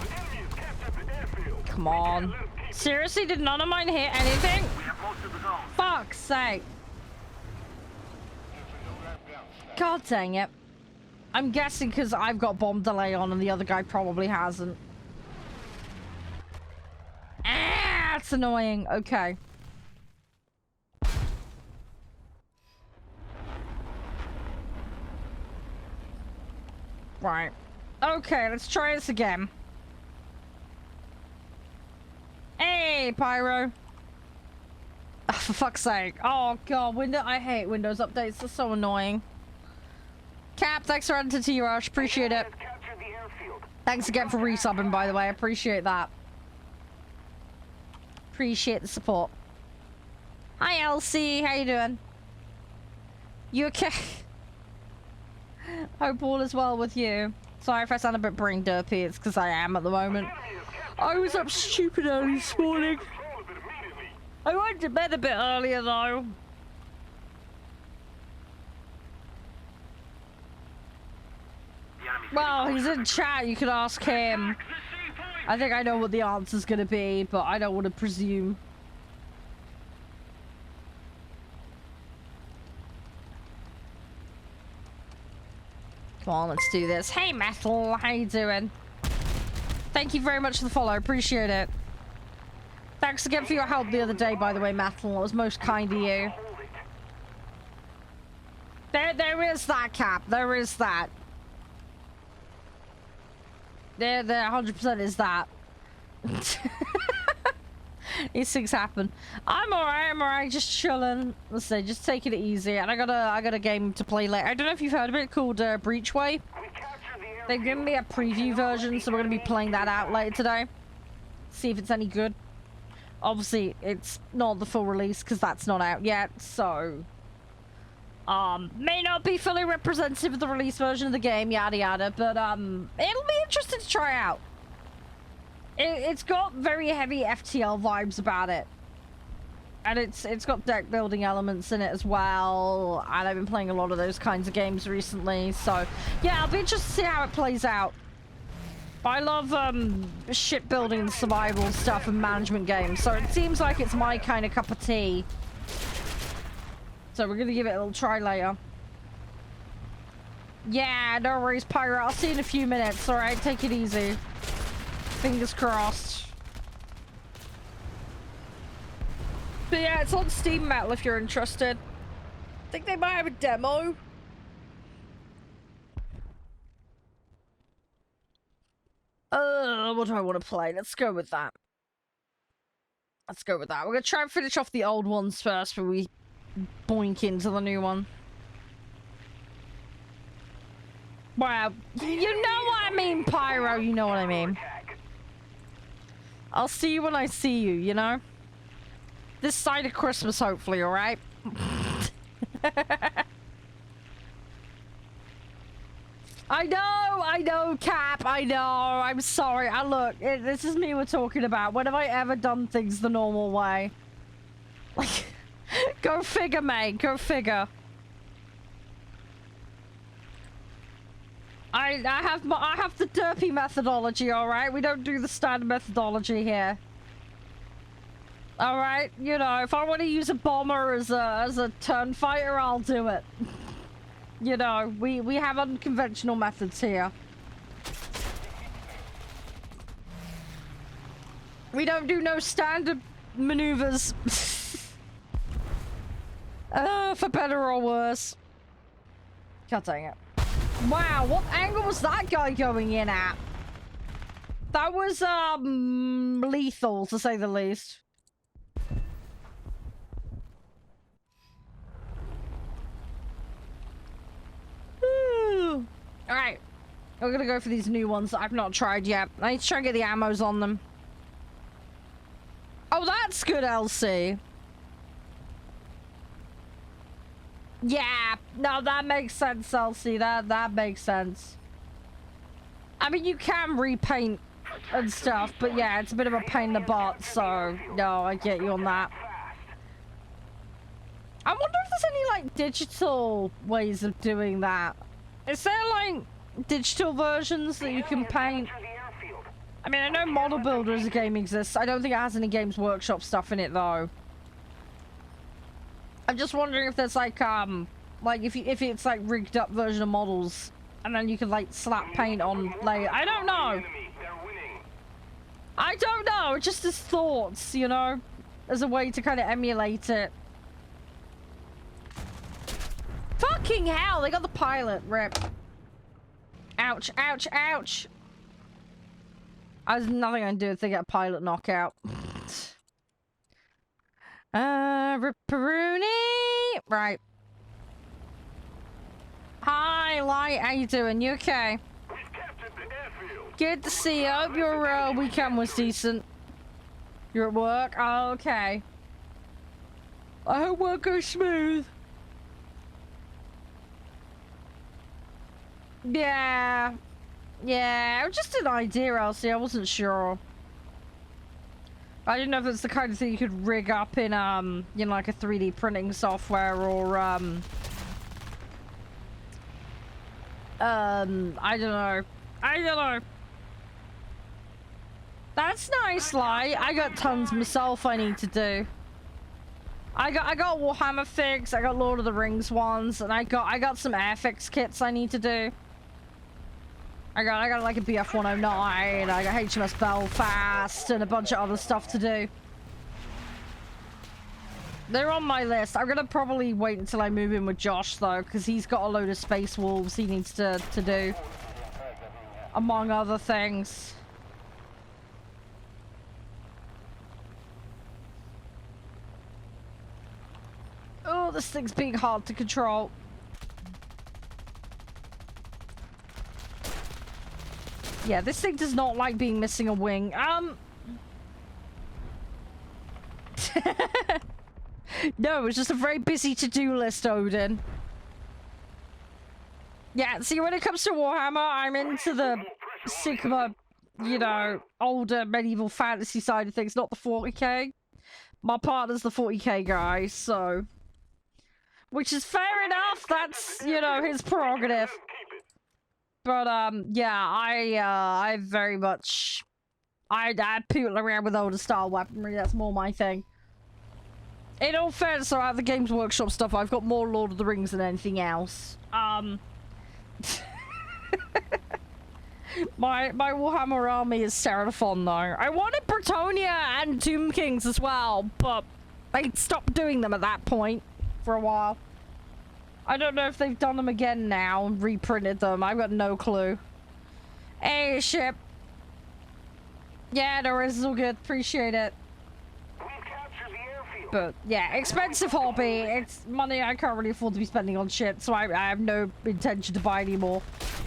The enemy has captured the airfield. Come on. Seriously, did none of mine hit anything? We have most of the zone. Fuck's sake. God dang it. I'm guessing because I've got bomb delay on and the other guy probably hasn't. Ah, that's annoying. Okay. Right. Okay, let's try this again. Hey, Pyro. Oh, for fuck's sake. Oh, God. I hate Windows updates. They're so annoying. Cap, thanks for adding to your rush. Appreciate it. Thanks again for resubbing, by the way. I appreciate that. Appreciate the support. Hi, Elsie. How you doing? You okay? Hope all is well with you. Sorry if I sound a bit brain derpy. It's because I am at the moment. I was up stupid early this morning. I went to bed a bit earlier, though. Well, he's in chat. You could ask him. I think I know what the answer's gonna be, but I don't want to presume. Come on, let's do this. Hey, Metal. How you doing? Thank you very much for the follow. Appreciate it. Thanks again for your help the other day, by the way, Metal. It was most kind of you. There is that, Cap. There is that. There 100% is that. These things happen. I'm alright, just chilling. Let's say, just taking it easy. And I got a game to play later. I don't know if you've heard of it, called Breachway. They've given me a preview version, so we're gonna be playing that out later today. See if it's any good. Obviously, it's not the full release, because that's not out yet, so... may not be fully representative of the release version of the game, yada yada, but it'll be interesting to try out. It's got very heavy FTL vibes about it, and it's got deck building elements in it as well. And I've been playing a lot of those kinds of games recently, so yeah, I'll be interested to see how it plays out. I love shipbuilding and survival stuff and management games, so it seems like it's my kind of cup of tea. So we're gonna give it a little try later. Yeah, no worries, Pyro. I'll see you in a few minutes, alright? Take it easy. Fingers crossed. But yeah, it's on Steam Metal if you're interested. I think they might have a demo. What do I want to play? Let's go with that. Let's go with that. We're gonna try and finish off the old ones first before we boink into the new one. Wow. You know what I mean, Pyro. You know what I mean. I'll see you when I see you, you know? This side of Christmas, hopefully, alright? I know, Cap, I know. I'm sorry. Look, this is me we're talking about. When have I ever done things the normal way? Like, go figure, mate. Go figure. I have the derpy methodology, alright? We don't do the standard methodology here. Alright? You know, if I want to use a bomber as a turn fighter, I'll do it. You know, we have unconventional methods here. We don't do no standard maneuvers. For better or worse. God dang it. Wow, what angle was that guy going in at? That was, lethal, to say the least. Alright. We're gonna go for these new ones that I've not tried yet. I need to try and get the ammos on them. Oh, that's good, LC. Yeah, no, that makes sense, LC. That makes sense. I mean, you can repaint and stuff, but yeah, it's a bit of a pain in the butt, so no, I get you on that. I wonder if there's any, like, digital ways of doing that. Is there, like, digital versions that you can paint? I mean, I know Model Builder as a game exists. I don't think it has any Games Workshop stuff in it, though. I'm just wondering if there's like if it's like rigged up version of models and then you can like slap paint on layer. I don't know. I don't know. Just as thoughts, you know, as a way to kind of emulate it. Fucking hell! They got the pilot. Rip. Ouch! Ouch! Ouch! There's nothing I can do if they get a pilot knockout. Ripperoonie! Right. Hi, Light. How you doing? You okay? Good to see you. Hope your weekend was decent. You're at work? Oh, okay. I hope work goes smooth. Yeah. Yeah, it was just an idea, Elsie. I wasn't sure. I didn't know if it's the kind of thing you could rig up in, you know, like a 3D printing software or, I don't know. I don't know. That's nice, Light. I got tons myself I need to do. I got Warhammer figs, I got Lord of the Rings ones, and I got some Airfix kits I need to do. I got like a BF 109, I got HMS Belfast, and a bunch of other stuff to do. They're on my list. I'm gonna probably wait until I move in with Josh though, because he's got a load of Space Wolves he needs to do. Among other things. Oh, this thing's being hard to control. Yeah, this thing does not like being missing a wing. No, it's just a very busy to-do list, Odin. Yeah, see, when it comes to Warhammer, I'm into the Sigma, you know, older medieval fantasy side of things, not the 40k. My partner's the 40k guy, so... Which is fair enough, that's, you know, his prerogative. But yeah, I very much I poodle around with older style weaponry. That's more my thing. In all fairness, so out of the Games Workshop stuff, I've got more Lord of the Rings than anything else. My Warhammer army is Seraphon though. I wanted Bretonia and Tomb Kings as well, but they stopped doing them at that point for a while. I don't know if they've done them again now and reprinted them. I've got no clue. Hey, ship. Yeah, no, it's all good. Appreciate it. But yeah, expensive hobby. It's money I can't really afford to be spending on shit, so I have no intention to buy anymore.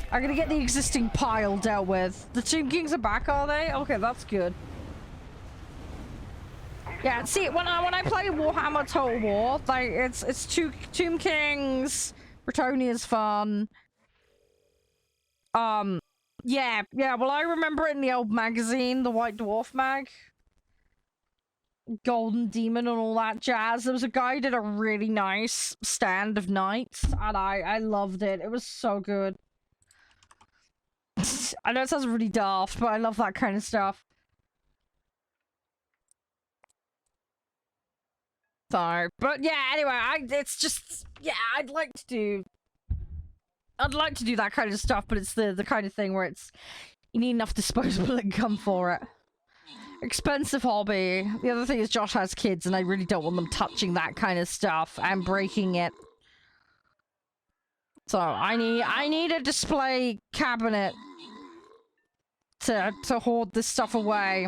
I'm gonna get the existing pile dealt with. The Tomb Kings are back, are they? Okay, that's good. Yeah, see, when I play Warhammer Total War, like it's Tomb Kings, Bretonia's fun. Yeah, well I remember it in the old magazine, the White Dwarf mag. Golden Demon and all that jazz. There was a guy who did a really nice stand of knights, and I loved it. It was so good. I know it sounds really daft, but I love that kind of stuff. So, but yeah, anyway, it's just, yeah, I'd like to do that kind of stuff, but it's the kind of thing where it's, you need enough disposable income for it. Expensive hobby. The other thing is Josh has kids, and I really don't want them touching that kind of stuff and breaking it. So I need a display cabinet to hoard this stuff away.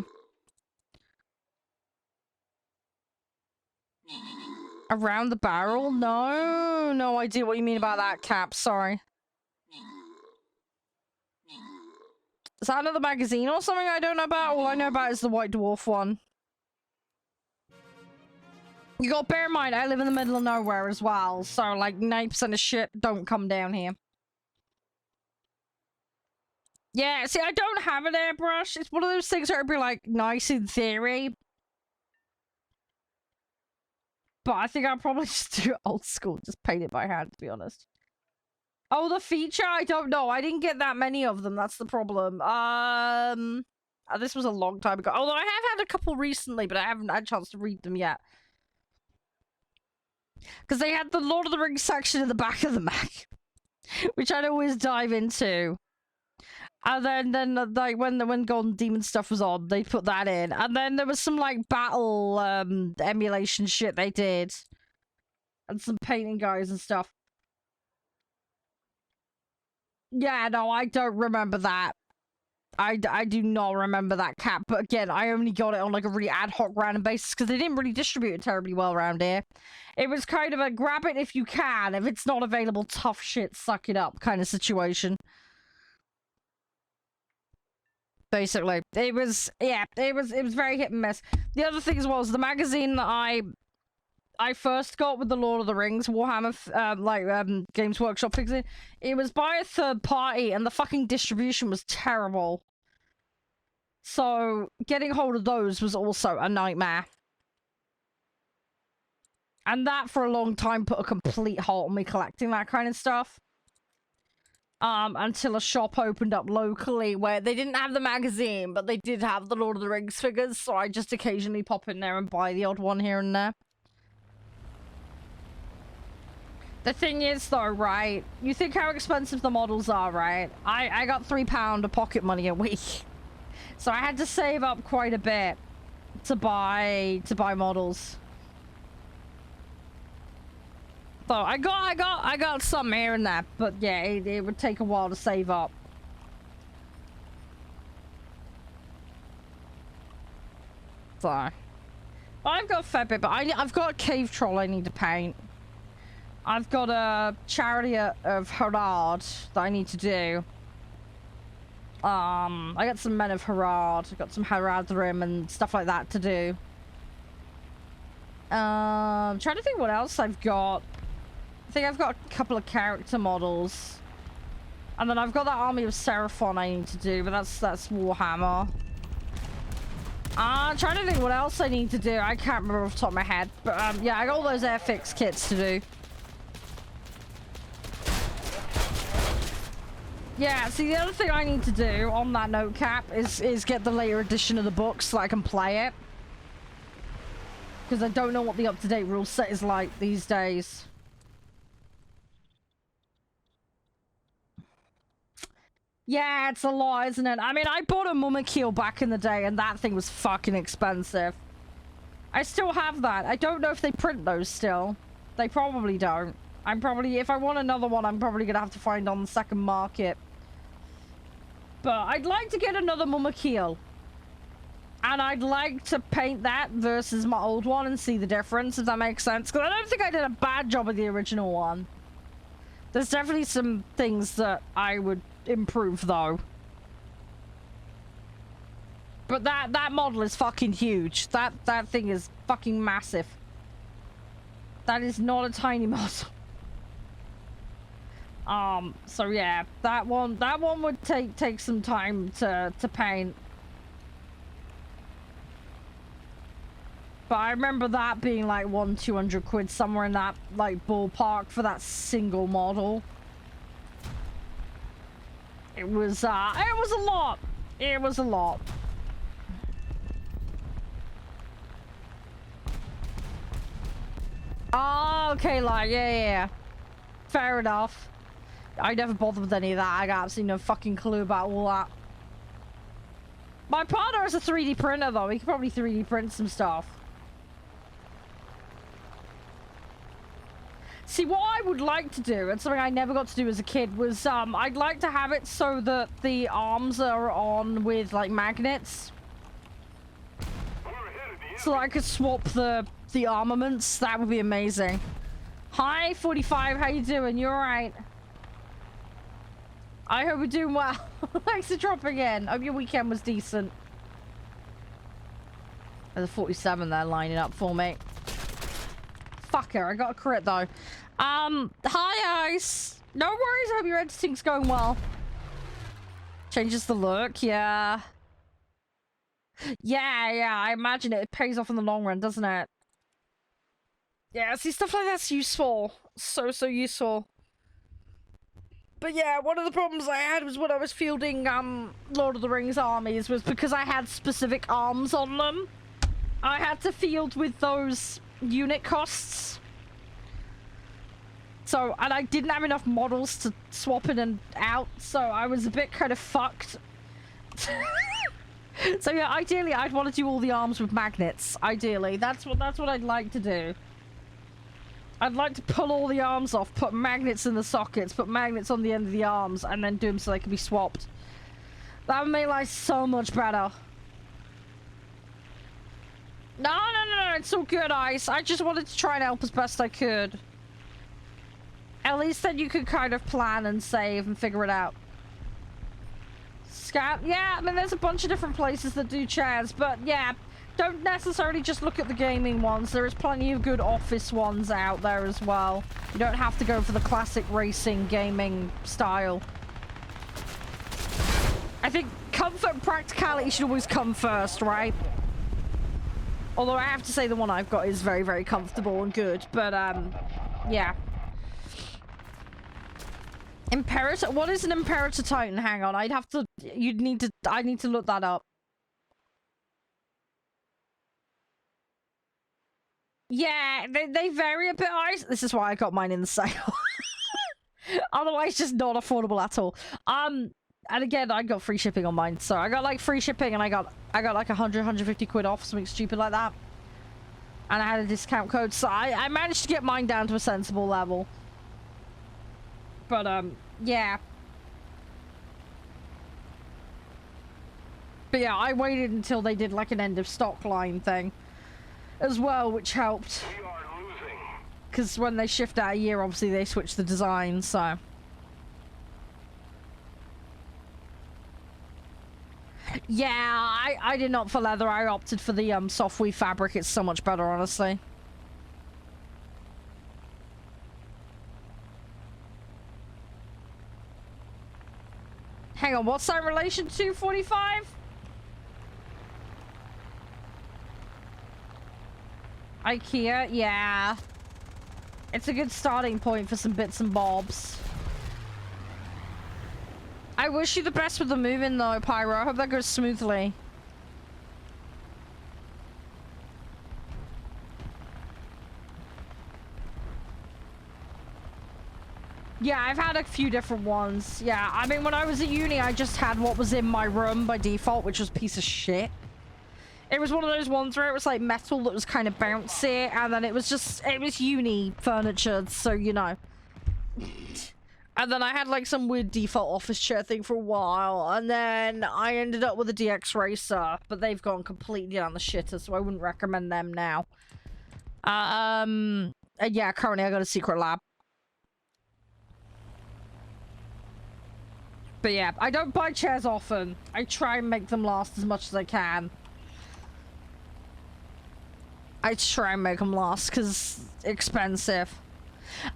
Around the barrel? No idea what you mean about that, Cap. Sorry. Is that another magazine or something I don't know about? All I know about is the White Dwarf one. You gotta bear in mind, I live in the middle of nowhere as well, so like 90% of shit don't come down here. Yeah, see, I don't have an airbrush. It's one of those things that would be like nice in theory. But I think I'll probably just do old school, just paint it by hand, to be honest. Oh, the feature? I don't know. I didn't get that many of them. That's the problem. This was a long time ago. Although I have had a couple recently, but I haven't had a chance to read them yet. Because they had the Lord of the Rings section in the back of the Mac, which I'd always dive into. And then like when Golden Demon stuff was on, they put that in. And then there was some like battle emulation shit they did, and some painting guys and stuff. Yeah, no, I don't remember that. I do not remember that, Cap. But again, I only got it on like a really ad hoc random basis because they didn't really distribute it terribly well around here. It was kind of a grab it if you can. If it's not available, tough shit, suck it up kind of situation. Basically, it was, yeah, it was very hit and miss. The other thing as well is the magazine that I first got with the Lord of the Rings Warhammer Games Workshop things. It was by a third party, and the fucking distribution was terrible. So getting hold of those was also a nightmare. And that for a long time put a complete halt on me collecting that kind of stuff. Until a shop opened up locally where they didn't have the magazine, but they did have the Lord of the Rings figures, so I just occasionally pop in there and buy the odd one here and there. The thing is, though, right? You think how expensive the models are, right? I got £3 of pocket money a week. So I had to save up quite a bit to buy models. So I got some here and there, but yeah, it would take a while to save up. So I've got a fair bit, but I've got a cave troll I need to paint. I've got a Charede of Harad that I need to do. I got some men of Harad. I got some Haradrim and stuff like that to do. I'm trying to think what else I've got. I think I've got a couple of character models. And then I've got that army of Seraphon I need to do, but that's Warhammer. I'm trying to think what else I need to do. I can't remember off the top of my head. But yeah, I got all those airfix kits to do. Yeah, see, the other thing I need to do on that note cap is get the later edition of the book so I can play it. Because I don't know what the up-to-date rule set is like these days. Yeah, it's a lot, isn't it? I mean, I bought a Mummakeel back in the day, and that thing was fucking expensive. I still have that. I don't know if they print those still. They probably don't. If I want another one, I'm probably gonna have to find on the second market. But I'd like to get another Mummakeel. And I'd like to paint that versus my old one and see the difference, if that makes sense. Because I don't think I did a bad job of the original one. There's definitely some things that I would improve, though. But that model is fucking huge. That thing is fucking massive. That is not a tiny model. So yeah, that one would take some time to paint. But I remember that being like 100-200 quid, somewhere in that like ballpark for that single model. It was a lot. It was a lot. Oh, okay, like, yeah. Fair enough. I never bothered with any of that. I got absolutely no fucking clue about all that. My partner has a 3D printer, though. He could probably 3D print some stuff. See, what I would like to do, and something I never got to do as a kid, was, I'd like to have it so that the arms are on with, like, magnets. So that I could swap the armaments. That would be amazing. Hi, 45. How you doing? You alright? I hope you're doing well. Thanks for dropping in. Hope your weekend was decent. There's a 47 there lining up for me. Fucker, I got a crit though. Hi, Ice. No worries. I hope your editing's going well. Changes the look, yeah. Yeah, I imagine it pays off in the long run, doesn't it? Yeah, see, stuff like that's useful. So useful. But yeah, one of the problems I had was when I was fielding, Lord of the Rings armies was because I had specific arms on them. I had to field with those unit costs. So, and I didn't have enough models to swap in and out, so I was a bit kind of fucked. So yeah, ideally I'd want to do all the arms with magnets. Ideally, that's what I'd like to do. I'd like to pull all the arms off, put magnets in the sockets, put magnets on the end of the arms, and then do them so they can be swapped. That would make life so much better. No, it's all good, Ice. I just wanted to try and help as best I could. At least then you could kind of plan and save and figure it out. Scat? Yeah, I mean, there's a bunch of different places that do chairs, but yeah, don't necessarily just look at the gaming ones. There is plenty of good office ones out there as well. You don't have to go for the classic racing gaming style. I think comfort and practicality should always come first, right? Although I have to say the one I've got is very, very comfortable and good, but yeah. Imperator? What is an Imperator Titan? Hang on, I need to look that up. Yeah, they vary a bit. This is why I got mine in the sale. Otherwise, just not affordable at all. And again, I got free shipping on mine, so I got like free shipping, and I got like 150 quid off, something stupid like that. And I had a discount code, so I managed to get mine down to a sensible level. But yeah. But yeah, I waited until they did like an end of stock line thing as well, which helped. Because when they shift out a year, obviously they switch the design, so. Yeah, I did not for leather. I opted for the soft weave fabric. It's so much better, honestly. Hang on, what's that in relation to 45? IKEA, yeah. It's a good starting point for some bits and bobs. wish you the best with the moving though, Pyro. I hope that goes smoothly. Yeah, I've had a few different ones. Yeah, I mean, when I was at uni, I just had what was in my room by default, which was a piece of shit. It was one of those ones where it was like metal that was kind of bouncy, and then it was uni furniture, so you know. And then I had like some weird default office chair thing for a while, and then I ended up with a DX Racer, but they've gone completely down the shitter, so I wouldn't recommend them now. And yeah, currently I got a secret lab. But yeah, I don't buy chairs often. I try and make them last as much as I can. I try and make them last because expensive.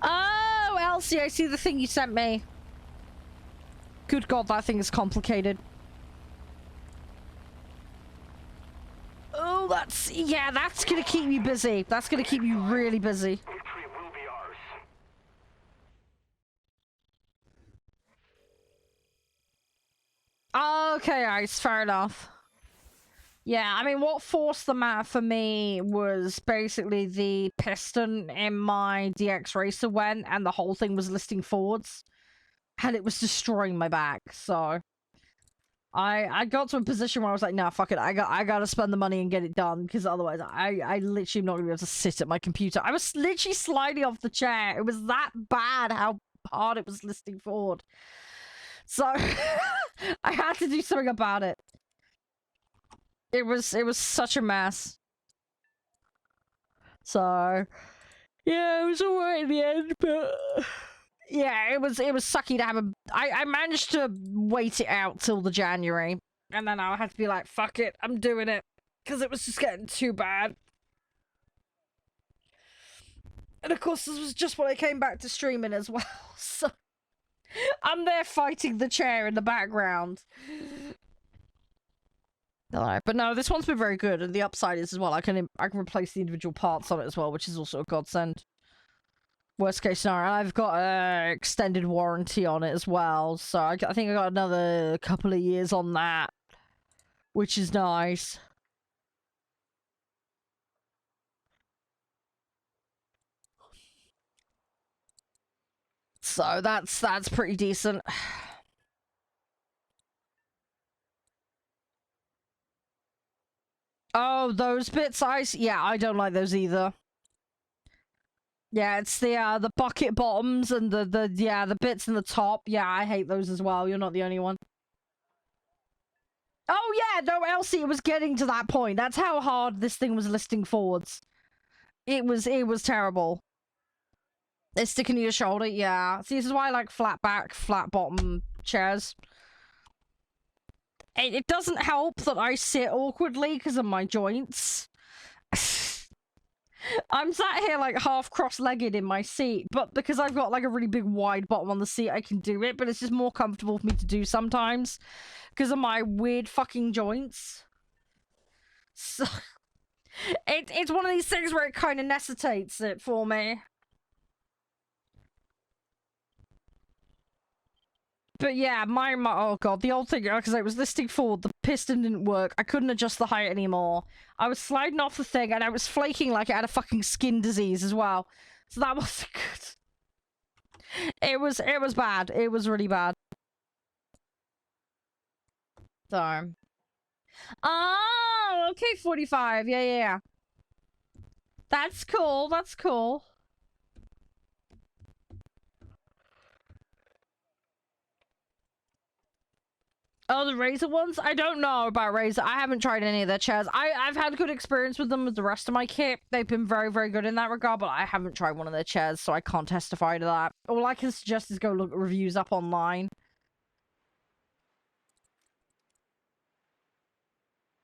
Oh, Elsie, I see the thing you sent me. Good God, that thing is complicated. Oh, yeah, that's gonna keep you busy. That's gonna keep you really busy. Victory will be ours. Okay, Ice, fair enough. Yeah, I mean, what forced the matter for me was basically the piston in my DX Racer went, and the whole thing was listing forwards. And it was destroying my back, so... I got to a position where I was like, nah, fuck it, I gotta spend the money and get it done, because otherwise I literally am not gonna be able to sit at my computer. I was literally sliding off the chair. It was that bad how hard it was listing forward. So, I had to do something about it. It was such a mess. So, yeah, it was alright in the end, but yeah, it was sucky to have I managed to wait it out till the January, and then I had to be like, fuck it, I'm doing it, because it was just getting too bad. And of course, this was just when I came back to streaming as well, so I'm there fighting the chair in the background. Alright, but no, this one's been very good, and the upside is as well, I can replace the individual parts on it as well, which is also a godsend. Worst case scenario, I've got an extended warranty on it as well, so I think I got another couple of years on that, which is nice. So that's pretty decent. Oh, those bits, yeah, I don't like those either. Yeah, it's the bucket bottoms and the bits in the top. Yeah, I hate those as well. You're not the only one. Oh yeah, no, Elsie, it was getting to that point. That's how hard this thing was listing forwards. It was terrible. It's sticking to your shoulder, yeah. See, this is why I like flat back, flat bottom chairs. It doesn't help that I sit awkwardly because of my joints. I'm sat here like half cross-legged in my seat, but because I've got like a really big wide bottom on the seat, I can do it, but it's just more comfortable for me to do sometimes because of my weird fucking joints. So it's one of these things where it kind of necessitates it for me. But yeah, my oh god, the old thing, because I was listing forward, the piston didn't work. I couldn't adjust the height anymore. I was sliding off the thing, and I was flaking like it had a fucking skin disease as well. So that wasn't good. It was bad. It was really bad. So. Oh, okay, 45. Yeah. That's cool. That's cool. Oh, the Razer ones? I don't know about Razer. I haven't tried any of their chairs. I've had a good experience with them with the rest of my kit. They've been very, very good in that regard, but I haven't tried one of their chairs, so I can't testify to that. All I can suggest is go look at reviews up online.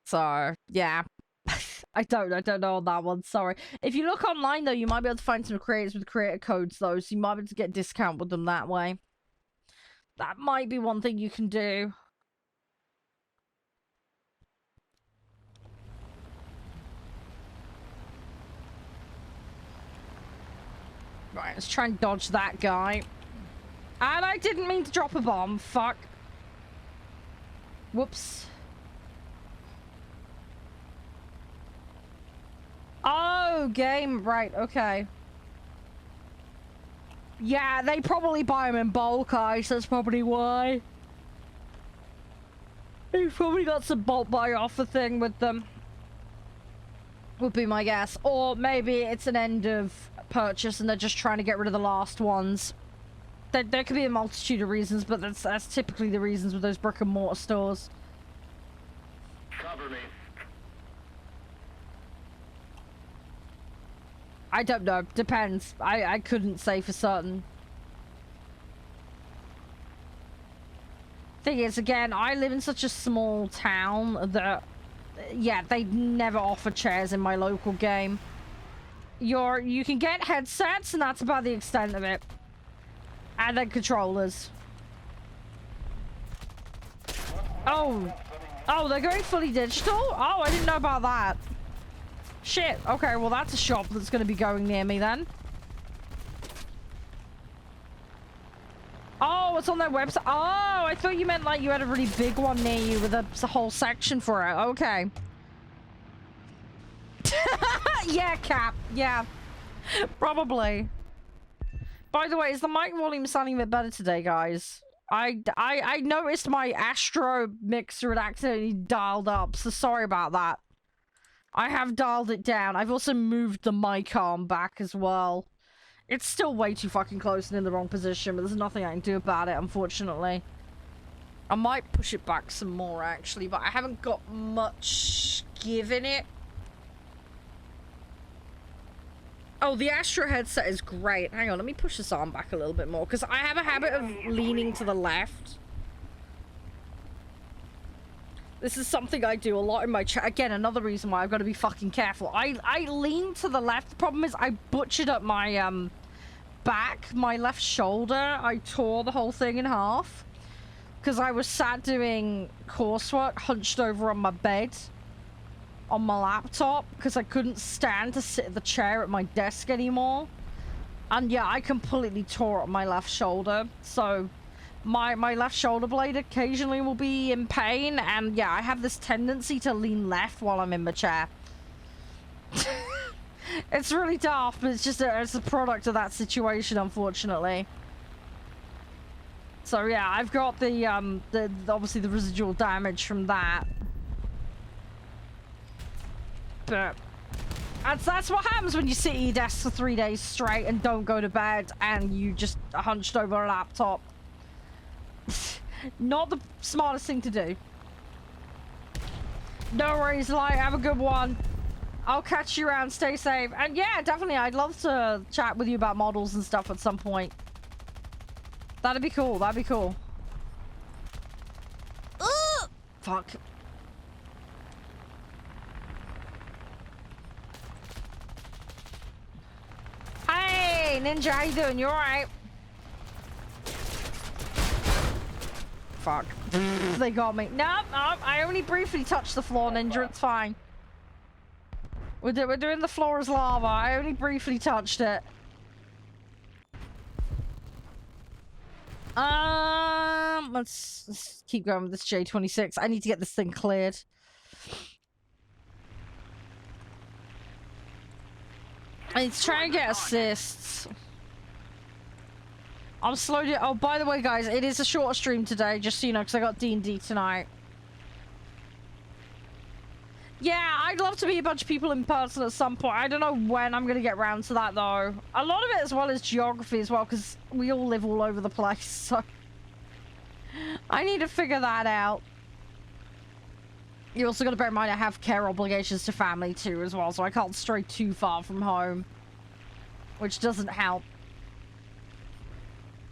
So, yeah. I don't know on that one, sorry. If you look online, though, you might be able to find some creators with creator codes, though, so you might be able to get a discount with them that way. That might be one thing you can do. Right, let's try and dodge that guy. And I didn't mean to drop a bomb, fuck. Whoops. Oh, game. Right, okay. Yeah, they probably buy them in bulk, ice. That's probably why. They've probably got some bulk buy offer thing with them. Would be my guess. Or maybe it's an end of purchase and they're just trying to get rid of the last ones. There could be a multitude of reasons, but that's typically the reasons with those brick and mortar stores. Cover me. I don't know. Depends. I couldn't say for certain. Thing is, again, I live in such a small town that, yeah, they never offer chairs in my local game. You can get headsets, and that's about the extent of it. And then controllers. Oh. Oh, they're going fully digital? Oh, I didn't know about that. Shit. Okay, well, that's a shop that's going to be going near me then. Oh, it's on their website. Oh, I thought you meant like you had a really big one near you with a whole section for it. Okay. Yeah, Cap. Yeah. Probably. By the way, is the mic volume sounding a bit better today, guys? I noticed my Astro mixer had accidentally dialed up, so sorry about that. I have dialed it down. I've also moved the mic arm back as well. It's still way too fucking close and in the wrong position, but there's nothing I can do about it, unfortunately. I might push it back some more, actually, but I haven't got much give in it. Oh, the Astro headset is great. Hang on, let me push this arm back a little bit more, because I have a habit of leaning to the left. This is something I do a lot in my chat. Again, another reason why I've got to be fucking careful. I lean to the left. The problem is I butchered up my back, my left shoulder. I tore the whole thing in half. Because I was sat doing coursework, hunched over on my bed. On my laptop, because I couldn't stand to sit at the chair at my desk anymore. And yeah, I completely tore up my left shoulder. So my left shoulder blade occasionally will be in pain, and yeah, I have this tendency to lean left while I'm in my chair. It's really tough, but it's just it's a product of that situation, unfortunately. So yeah, I've got the obviously the residual damage from that. But that's what happens when you sit at your desk for 3 days straight and don't go to bed and you just hunched over a laptop. Not the smartest thing to do. No worries, Light. Have a good one. I'll catch you around. Stay safe. And yeah, definitely, I'd love to chat with you about models and stuff at some point. That'd be cool. That'd be cool. Ugh! Fuck. Hey, Ninja, how you doing? You alright? Fuck. They got me. Nope, nope. I only briefly touched the floor, Ninja. It's fine. We're doing the floor as lava. I only briefly touched it. Let's keep going with this J26. I need to get this thing cleared. I need to try and get assists. I'm slow down. Oh, by the way, guys, it is a shorter stream today, just so you know, because I got D&D tonight. Yeah, I'd love to meet a bunch of people in person at some point. I don't know when I'm going to get around to that, though. A lot of it as well is geography as well, because we all live all over the place, so... I need to figure that out. You also got to bear in mind I have care obligations to family, too, as well, so I can't stray too far from home. Which doesn't help.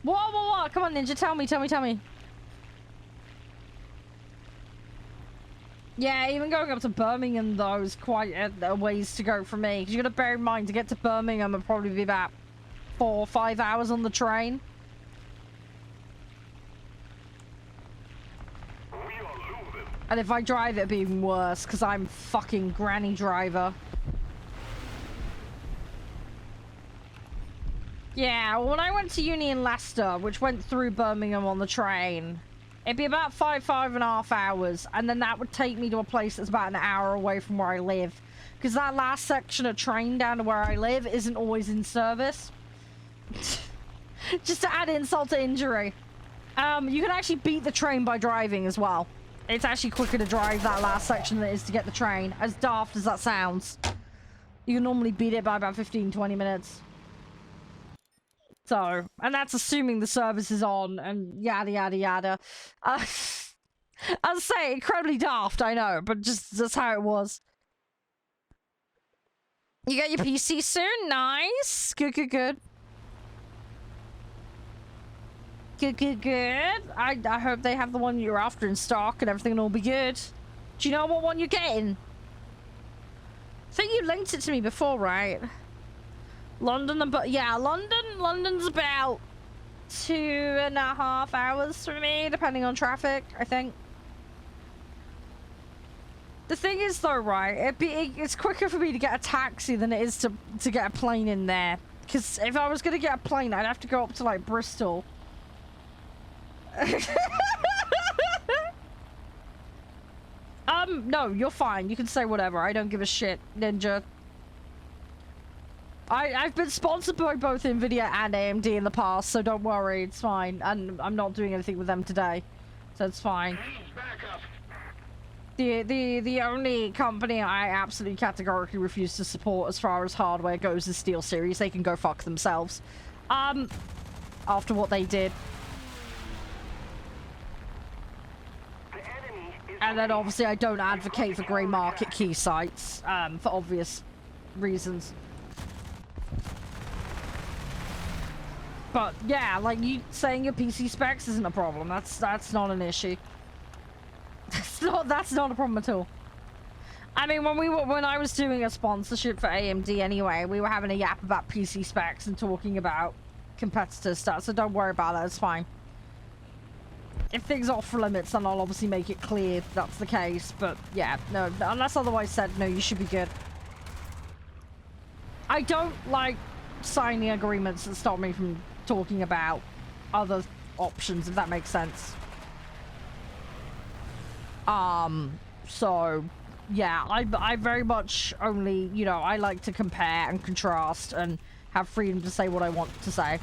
Whoa, whoa, whoa! Come on, Ninja, tell me. Yeah, even going up to Birmingham, though, is quite a ways to go for me. Because you got to bear in mind, to get to Birmingham, it'll probably be about 4 or 5 hours on the train. And if I drive, it'd be even worse, because I'm fucking granny driver. Yeah, when I went to uni in Leicester, which went through Birmingham on the train, It'd be about 5.5 hours, and then that would take me to a place that's about an hour away from where I live. Because that last section of train down to where I live isn't always in service. Just to add insult to injury. You can actually beat the train by driving as well. It's actually quicker to drive that last section than it is to get the train. As daft as that sounds. You can normally beat it by about 15-20 minutes. So, and that's assuming the service is on and yada yada yada. As I say, incredibly daft, I know, but just that's how it was. You got your PC soon? Nice. Good, good, good. Good, good, good. I hope they have the one you're after in stock and everything will be good. Do you know what one you're getting? I think you linked it to me before, right? London, but yeah, London's about 2.5 hours for me, depending on traffic, I think. The thing is, though, right, it's quicker for me to get a taxi than it is to get a plane in there. Because if I was going to get a plane, I'd have to go up to, like, Bristol. No, you're fine. You can say whatever. I don't give a shit, Ninja. I've been sponsored by both Nvidia and AMD in the past, so don't worry, it's fine. And I'm not doing anything with them today, so it's fine. The only company I absolutely categorically refuse to support as far as hardware goes is SteelSeries. They can go fuck themselves. After what they did. And then obviously I don't advocate for grey market key sites, for obvious reasons. But yeah, like you saying your PC specs isn't a problem. That's not an issue. That's not a problem at all. I mean, when I was doing a sponsorship for AMD anyway, we were having a yap about PC specs and talking about competitor stuff. So don't worry about it. It's fine. If things are off limits, then I'll obviously make it clear if that's the case. But yeah, no, unless otherwise said, no, you should be good. I don't like signing agreements that stop me from talking about other options, if that makes sense. So yeah, I very much only, you know, I like to compare and contrast and have freedom to say what I want to say.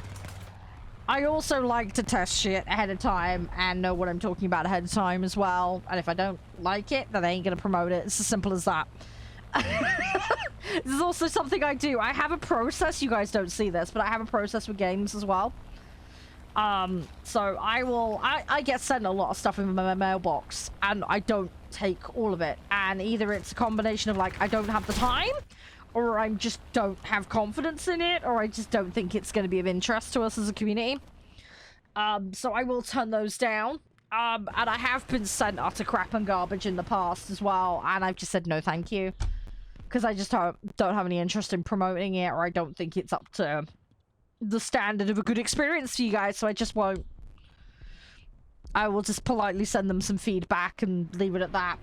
I also like to test shit ahead of time and know what I'm talking about ahead of time as well. And if I don't like it, then I ain't gonna promote it. It's as simple as that. This is also something I do. I have a process. You guys don't see this, but I have a process with games as well. So I get sent a lot of stuff in my mailbox and I don't take all of it. And either it's a combination of like, I don't have the time, or I just don't have confidence in it, or I just don't think it's going to be of interest to us as a community. So I will turn those down. And I have been sent utter crap and garbage in the past as well, and I've just said no thank you. Because I just don't have any interest in promoting it, or I don't think it's up to the standard of a good experience for you guys, so I just won't. I will just politely send them some feedback and leave it at that.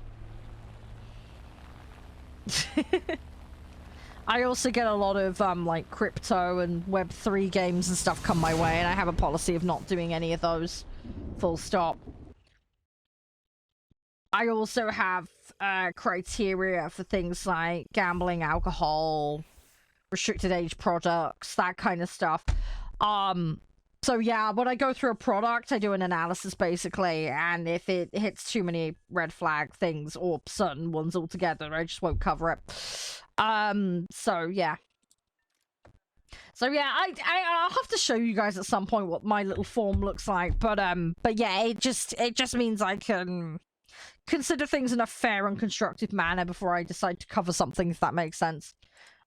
I also get a lot of like crypto and Web3 games and stuff come my way, and I have a policy of not doing any of those. Full stop. I also have criteria for things like gambling, alcohol, restricted age products, that kind of stuff. So yeah, when I go through a product, I do an analysis basically, and if it hits too many red flag things or certain ones altogether, I just won't cover it. So yeah. So yeah, I'll have to show you guys at some point what my little form looks like, but yeah, it just means I can consider things in a fair and constructive manner before I decide to cover something, if that makes sense.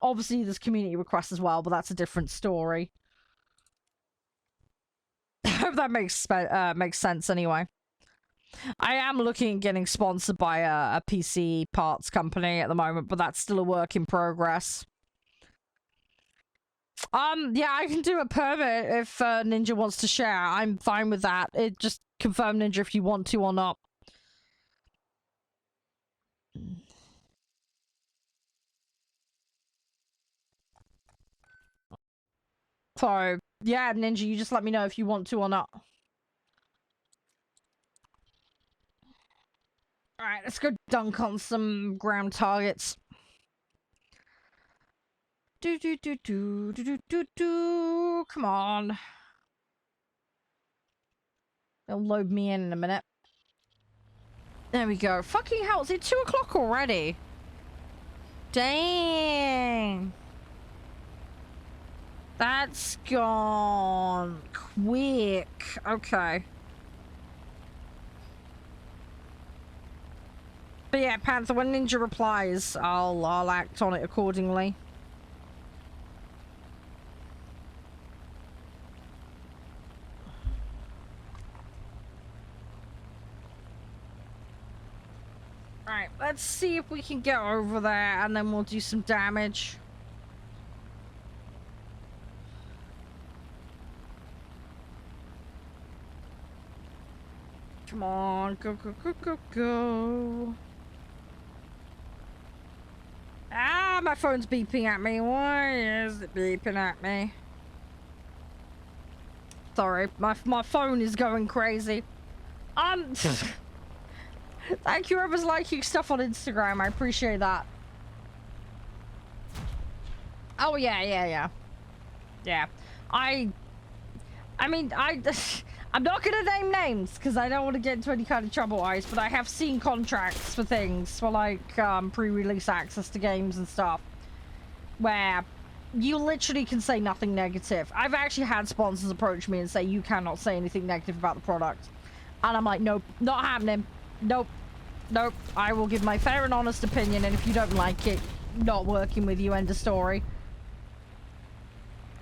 Obviously, there's community requests as well, but that's a different story. I hope that makes sense anyway. I am looking at getting sponsored by a PC parts company at the moment, but that's still a work in progress. Yeah, I can do a permit if Ninja wants to share. I'm fine with that. It just confirm, Ninja, if you want to or not. So, yeah, Ninja, you just let me know if you want to or not. let's go dunk on some ground targets. Do do do do do do do do. Come on. They'll load me in a minute. There we go. Fucking hell, is it 2 o'clock already? Dang. That's gone quick. Okay. But yeah, Panther, when Ninja replies, I'll act on it accordingly. Alright, let's see if we can get over there and then we'll do some damage. Come on, go, go, go, go, go. Ah, my phone's beeping at me. Why is it beeping at me? Sorry, my phone is going crazy. Thank you whoever's liking stuff on Instagram. I appreciate that. Oh yeah. I mean, I'm not gonna name names because I don't want to get into any kind of trouble, Ice, but I have seen contracts for things for like pre-release access to games and stuff where you literally can say nothing negative. I've actually had sponsors approach me and say you cannot say anything negative about the product, and I'm like, nope, not happening. Nope. I will give my fair and honest opinion, and if you don't like it, not working with you. End of story.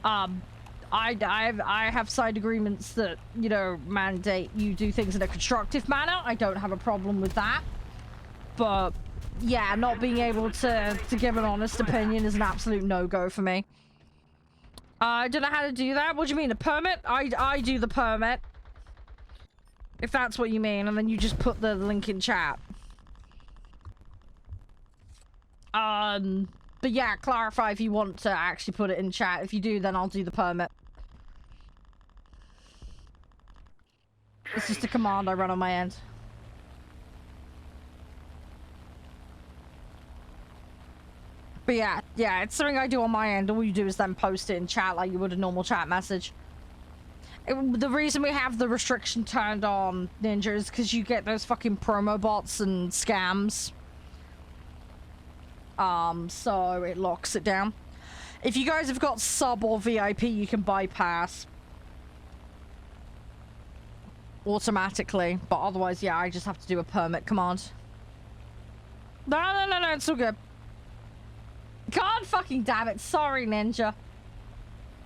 I have signed agreements that, you know, mandate you do things in a constructive manner. I don't have a problem with that. But yeah, not being able to give an honest opinion is an absolute no-go for me. I don't know how to do that. What do you mean, a permit? I do the permit. If that's what you mean, and then you just put the link in chat. But yeah, clarify if you want to actually put it in chat. If you do, then I'll do the permit. It's just a command I run on my end. But yeah, it's something I do on my end. All you do is then post it in chat like you would a normal chat message. The reason we have the restriction turned on, Ninja, is because you get those fucking promo bots and scams. So it locks it down. If you guys have got sub or VIP, you can bypass automatically. But otherwise, yeah, I just have to do a permit command. No, it's all good. God fucking damn it. Sorry, Ninja.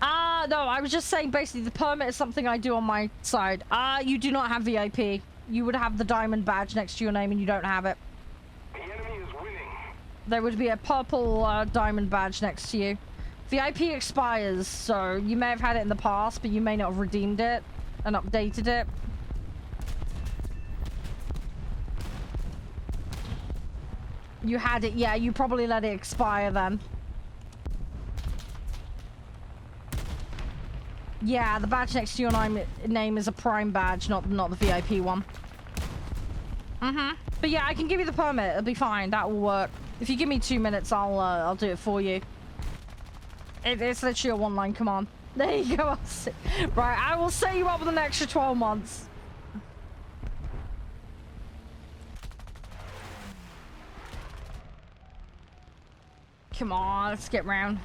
No, I was just saying basically the permit is something I do on my side. You do not have VIP. You would have the diamond badge next to your name and you don't have it. The enemy is winning. There would be a purple diamond badge next to you. VIP expires, so you may have had it in the past, but you may not have redeemed it and updated it. You had it, yeah, you probably let it expire then. Yeah, the badge next to your name is a prime badge, not the VIP one. But yeah, I can give you the permit. It'll be fine. That will work. If you give me 2 minutes, I'll do it for you. It's literally a one-line command. There you go. Right, I will set you up with an extra 12 months. Come on, let's get round.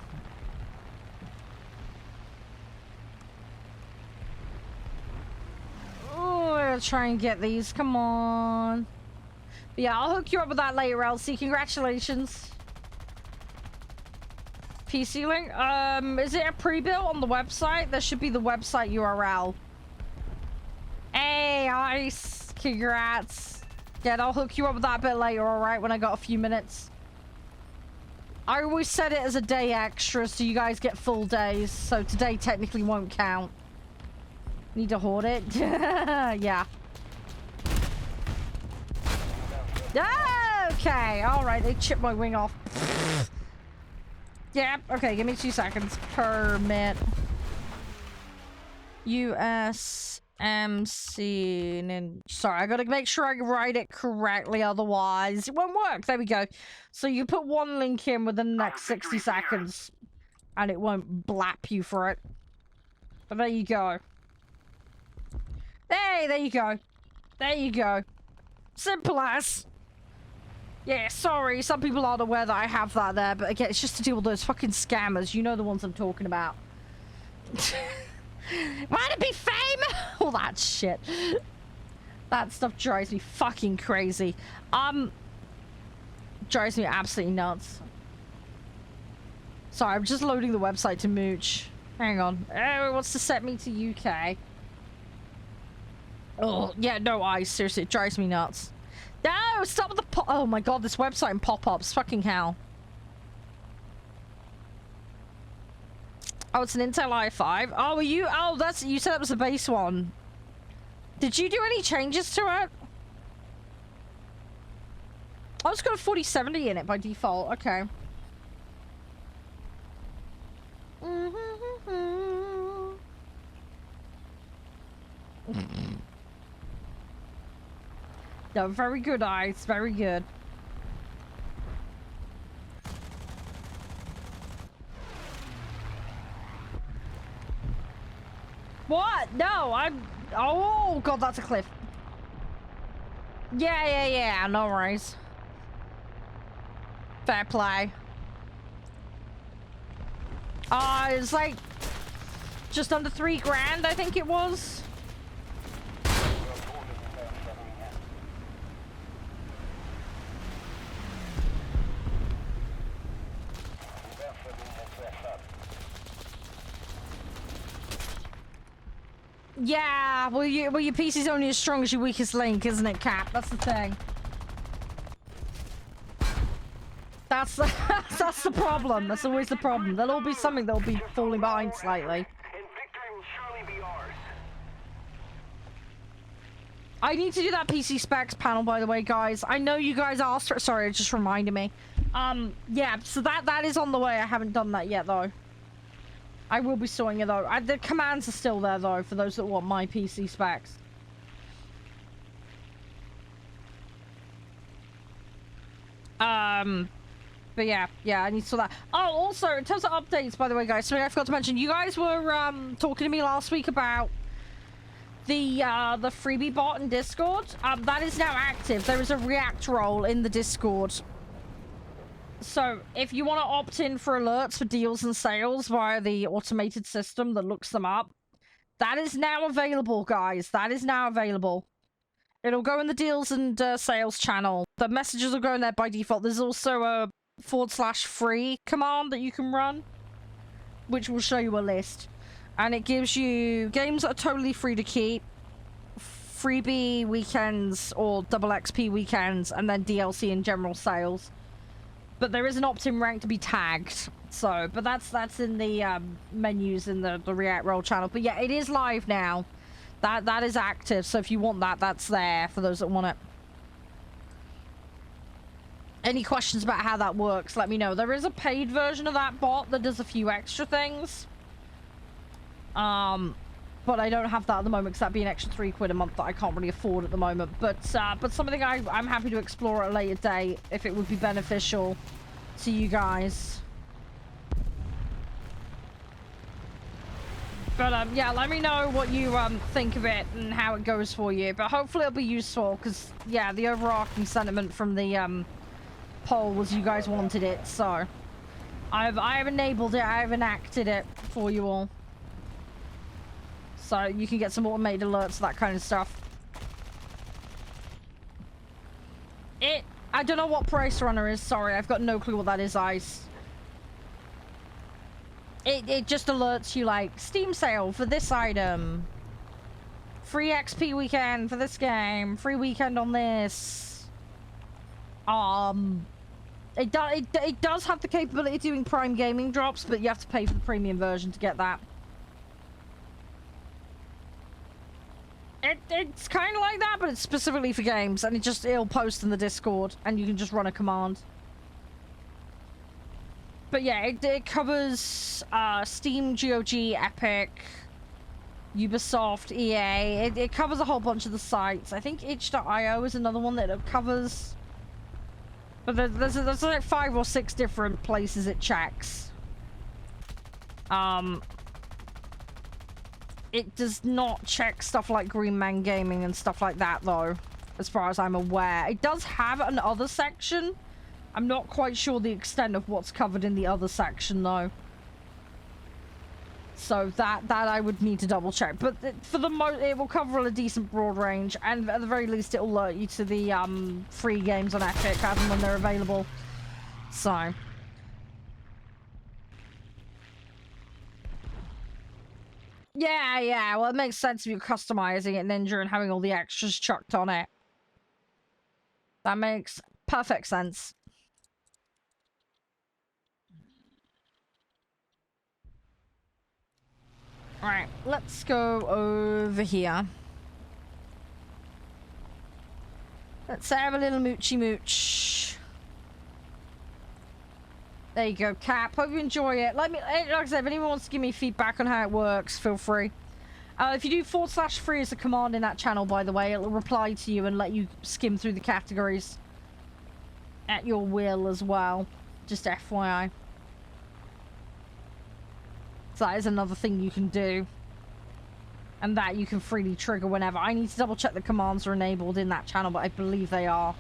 Oh, I'll try and get these. Come on. But yeah, I'll hook you up with that later, Elsie. Congratulations. PC link? Is it a pre-built on the website? There should be the website URL. Hey, Ice. Congrats. Yeah, I'll hook you up with that bit later, alright, when I got a few minutes. I always set it as a day extra, so you guys get full days. So today technically won't count. Need to hoard it? Yeah. Okay, alright, they chipped my wing off. Yeah, okay, give me 2 seconds. Permit. US MC... Sorry, I gotta make sure I write it correctly, otherwise it won't work. There we go. So you put one link in within the next 60 seconds, and it won't blap you for it. But there you go. Hey, there you go. There you go. Simple as. Yeah, sorry, some people aren't aware that I have that there, but again, it's just to deal with those fucking scammers. You know the ones I'm talking about. Want to be famous? All that shit. That stuff drives me fucking crazy. Drives me absolutely nuts. Sorry, I'm just loading the website to mooch. Hang on. Oh, it wants to set me to UK. Oh, yeah, no eyes. Seriously, it drives me nuts. No, stop with the pop. Oh my god, this website and pop-ups. Fucking hell. Oh, it's an Intel i5. Oh, you? Oh, you said that was the base one. Did you do any changes to it? Oh, it's got a 4070 in it by default. Okay. No, very good eyes. Very good. What? No, I'm... Oh, God, that's a cliff. Yeah. No worries. Fair play. It's like... just under 3 grand, I think it was. Yeah, well, your PC's only as strong as your weakest link, isn't it, Cap? That's the thing. That's the problem. That's always the problem. There'll all be something that'll be falling behind slightly. And victory will surely be ours. I need to do that PC specs panel, by the way, guys. I know you guys asked for it. Sorry, it just reminded me. Yeah, so that is on the way. I haven't done that yet, though. I will be sorting it, though. The commands are still there, though, for those that want my PC specs. But yeah, I need to sort that. Oh, also, in terms of updates, by the way, guys, something I forgot to mention. You guys were, talking to me last week about the freebie bot in Discord. That is now active. There is a React role in the Discord. So, if you want to opt in for alerts for deals and sales via the automated system that looks them up, that is now available, guys. That is now available. It'll go in the deals and sales channel. The messages will go in there by default. There's also a /free command that you can run, which will show you a list. And it gives you games that are totally free to keep, freebie weekends or double XP weekends, and then DLC and general sales. But there is an opt-in rank to be tagged. So, but that's in the menus in the React role channel. But yeah, it is live now. That is active. So if you want that, that's there for those that want it. Any questions about how that works, let me know. There is a paid version of that bot that does a few extra things. But I don't have that at the moment because that'd be an extra £3 a month that I can't really afford at the moment. But something I'm happy to explore at a later date if it would be beneficial to you guys. But yeah, let me know what you think of it and how it goes for you. But hopefully it'll be useful because yeah, the overarching sentiment from the poll was you guys wanted it. So I've enabled it. I've enacted it for you all. So you can get some automated alerts, that kind of stuff. I don't know what Price Runner is. Sorry, I've got no clue what that is, Ice. It just alerts you like Steam sale for this item, free XP weekend for this game, free weekend on this. It does have the capability of doing Prime Gaming drops, but you have to pay for the premium version to get that. It's kind of like that, but it's specifically for games, and it'll post in the Discord, and you can just run a command. But yeah, it covers Steam, GOG, Epic, Ubisoft, EA. It covers a whole bunch of the sites. I think itch.io is another one that it covers. But there's like 5 or 6 different places it checks. It does not check stuff like Green Man Gaming and stuff like that, though, as far as I'm aware. It does have an other section. I'm not quite sure the extent of what's covered in the other section, though. So that I would need to double check. But for the most, it will cover a decent broad range, and at the very least, it'll alert you to the free games on Epic as and when they're available. So. Yeah, well, it makes sense if you're customizing it Ninja and having all the extras chucked on it. That makes perfect sense. Alright, let's go over here. Let's have a little moochy mooch. There you go, Cap. Hope you enjoy it. Let me, like I said, if anyone wants to give me feedback on how it works, feel free. If you do /free as a command in that channel, by the way, it'll reply to you and let you skim through the categories at your will as well. Just FYI. So that is another thing you can do. And that you can freely trigger whenever. I need to double check the commands are enabled in that channel, but I believe they are.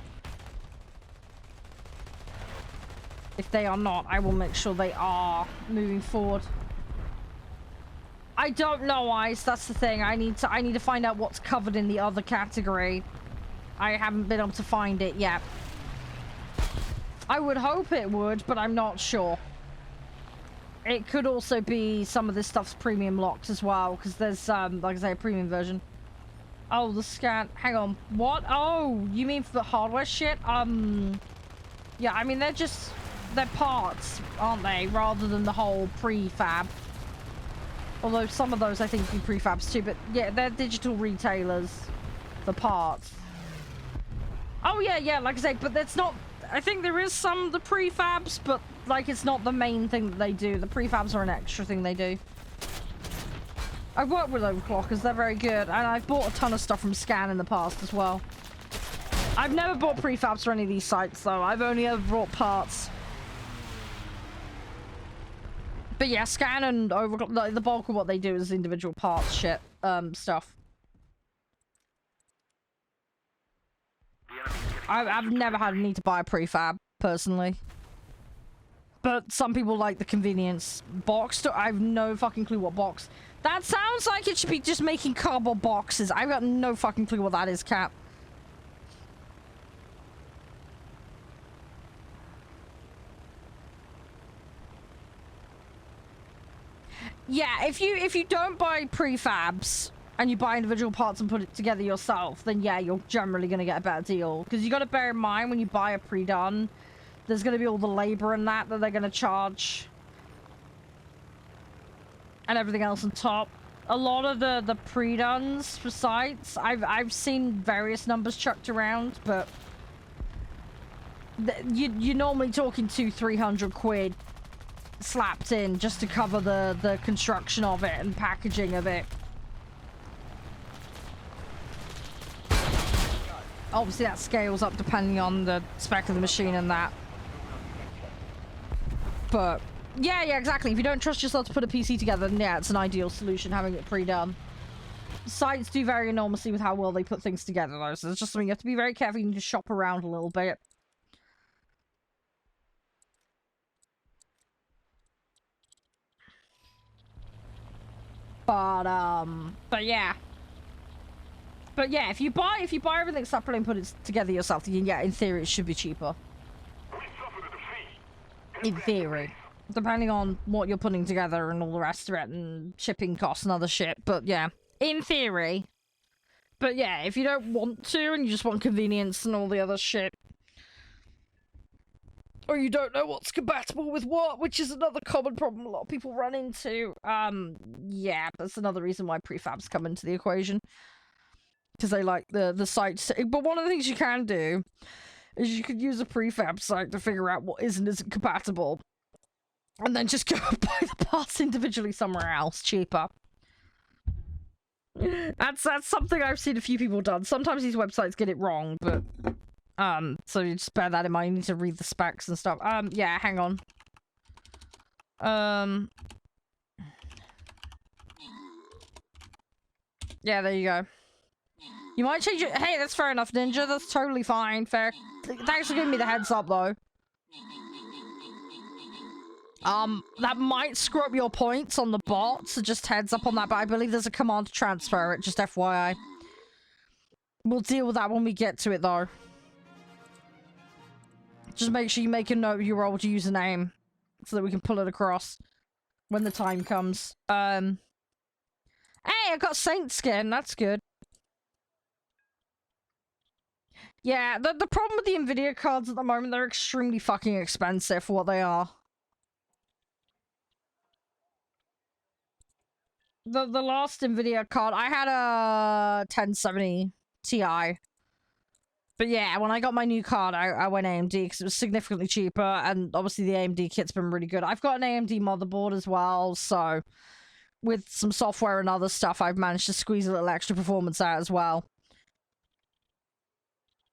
If they are not, I will make sure they are moving forward. I don't know, Ice. That's the thing. I need to find out what's covered in the other category. I haven't been able to find it yet. I would hope it would, but I'm not sure. It could also be some of this stuff's premium locked as well, because there's, like I say, a premium version. Oh, the scan. Hang on. What? Oh, you mean for the hardware shit? Yeah, I mean, they're parts, aren't they? Rather than the whole prefab. Although some of those I think be prefabs too, but yeah, they're digital retailers. The parts. Oh yeah, like I say, but that's not... I think there is some of the prefabs, but like it's not the main thing that they do. The prefabs are an extra thing they do. I've worked with overclockers, they're very good, and I've bought a ton of stuff from Scan in the past as well. I've never bought prefabs for any of these sites though, I've only ever bought parts. But yeah, Scan and overclock, the bulk of what they do is individual parts shit, stuff. I've never had a need to buy a prefab, personally. But some people like the convenience. Boxed? I have no fucking clue what box. That sounds like it should be just making cardboard boxes. I've got no fucking clue what that is, Cap. Yeah, if you don't buy prefabs and you buy individual parts and put it together yourself, then yeah, you're generally going to get a better deal. Because you got to bear in mind when you buy a pre-done, there's going to be all the labor and that they're going to charge. And everything else on top. A lot of the pre-dones for sites, I've seen various numbers chucked around, but you're normally talking 200-300 quid slapped in just to cover the construction of it and packaging of it. Obviously that scales up depending on the spec of the machine and that. But yeah, exactly. If you don't trust yourself to put a PC together, then yeah, it's an ideal solution having it pre-done. Sites do vary enormously with how well they put things together though, so it's just something you have to be very careful. You need to shop around a little bit. But yeah. But yeah, if you buy everything separately and put it together yourself, then yeah, in theory it should be cheaper. In theory. Depending on what you're putting together and all the rest of it and shipping costs and other shit. But yeah, in theory. But yeah, if you don't want to and you just want convenience and all the other shit, or you don't know what's compatible with what, which is another common problem a lot of people run into, yeah, that's another reason why prefabs come into the equation. Because they like the sites. But one of the things you can do is you could use a prefab site to figure out what is and isn't compatible. And then just go buy the parts individually somewhere else, cheaper. That's something I've seen a few people done. Sometimes these websites get it wrong, but so you just bear that in mind. You need to read the specs and stuff. Yeah, hang on. Yeah, there you go. You might change it. Hey, that's fair enough, Ninja. That's totally fine. Fair. Thanks for giving me the heads up, though. That might screw up your points on the bot, so just heads up on that, but I believe there's a command to transfer it, just FYI. We'll deal with that when we get to it, though. Just make sure you make a note of your old username, so that we can pull it across when the time comes. Hey, I got Saint skin, that's good. Yeah, the problem with the Nvidia cards at the moment, they're extremely fucking expensive for what they are. The last Nvidia card, I had a 1070 Ti. But yeah, when I got my new card, I went AMD because it was significantly cheaper, and obviously the AMD kit's been really good. I've got an AMD motherboard as well, so with some software and other stuff, I've managed to squeeze a little extra performance out as well.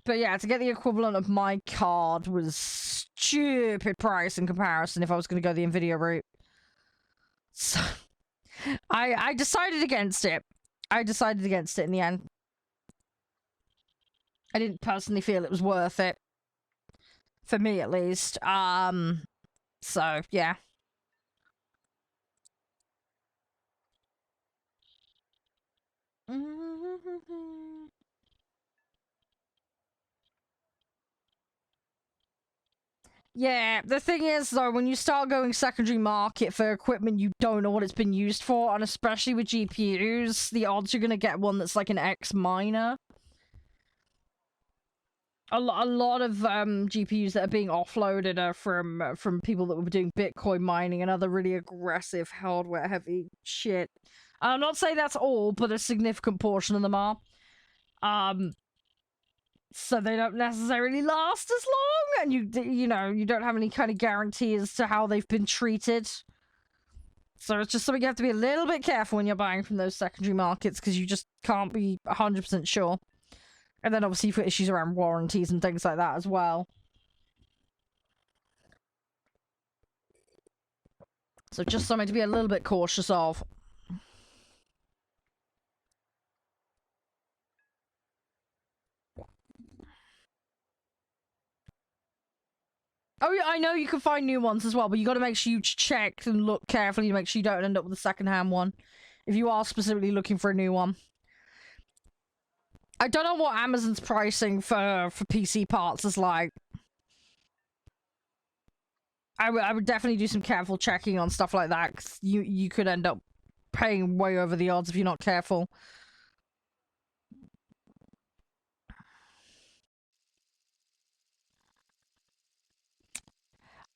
But yeah, to get the equivalent of my card was stupid price in comparison if I was going to go the Nvidia route. So I decided against it. I decided against it in the end. I didn't personally feel it was worth it. For me, at least. So, yeah. Yeah, the thing is, though, when you start going secondary market for equipment, you don't know what it's been used for, and especially with GPUs, the odds you're gonna get one that's like an X minor. A lot of GPUs that are being offloaded are from people that were doing Bitcoin mining and other really aggressive hardware-heavy shit. I'm not saying that's all, but a significant portion of them are. So they don't necessarily last as long, and you know, you don't have any kind of guarantee as to how they've been treated. So it's just something you have to be a little bit careful when you're buying from those secondary markets, because you just can't be 100% sure. And then obviously you've got issues around warranties and things like that as well. So just something to be a little bit cautious of. Oh yeah, I know you can find new ones as well, but you got to make sure you check and look carefully to make sure you don't end up with a second-hand one. If you are specifically looking for a new one. I don't know what Amazon's pricing for PC parts is like. I would definitely do some careful checking on stuff like that, because you could end up paying way over the odds if you're not careful.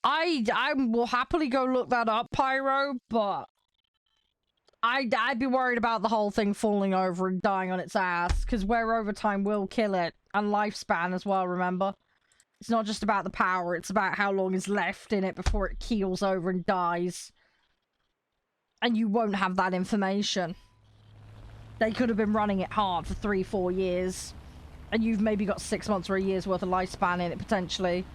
I will happily go look that up, Pyro, but I'd be worried about the whole thing falling over and dying on its ass, because wear overtime will kill it, and lifespan as well, remember? It's not just about the power, it's about how long is left in it before it keels over and dies. And you won't have that information. They could have been running it hard for 3-4 years, and you've maybe got 6 months or a year's worth of lifespan in it, potentially.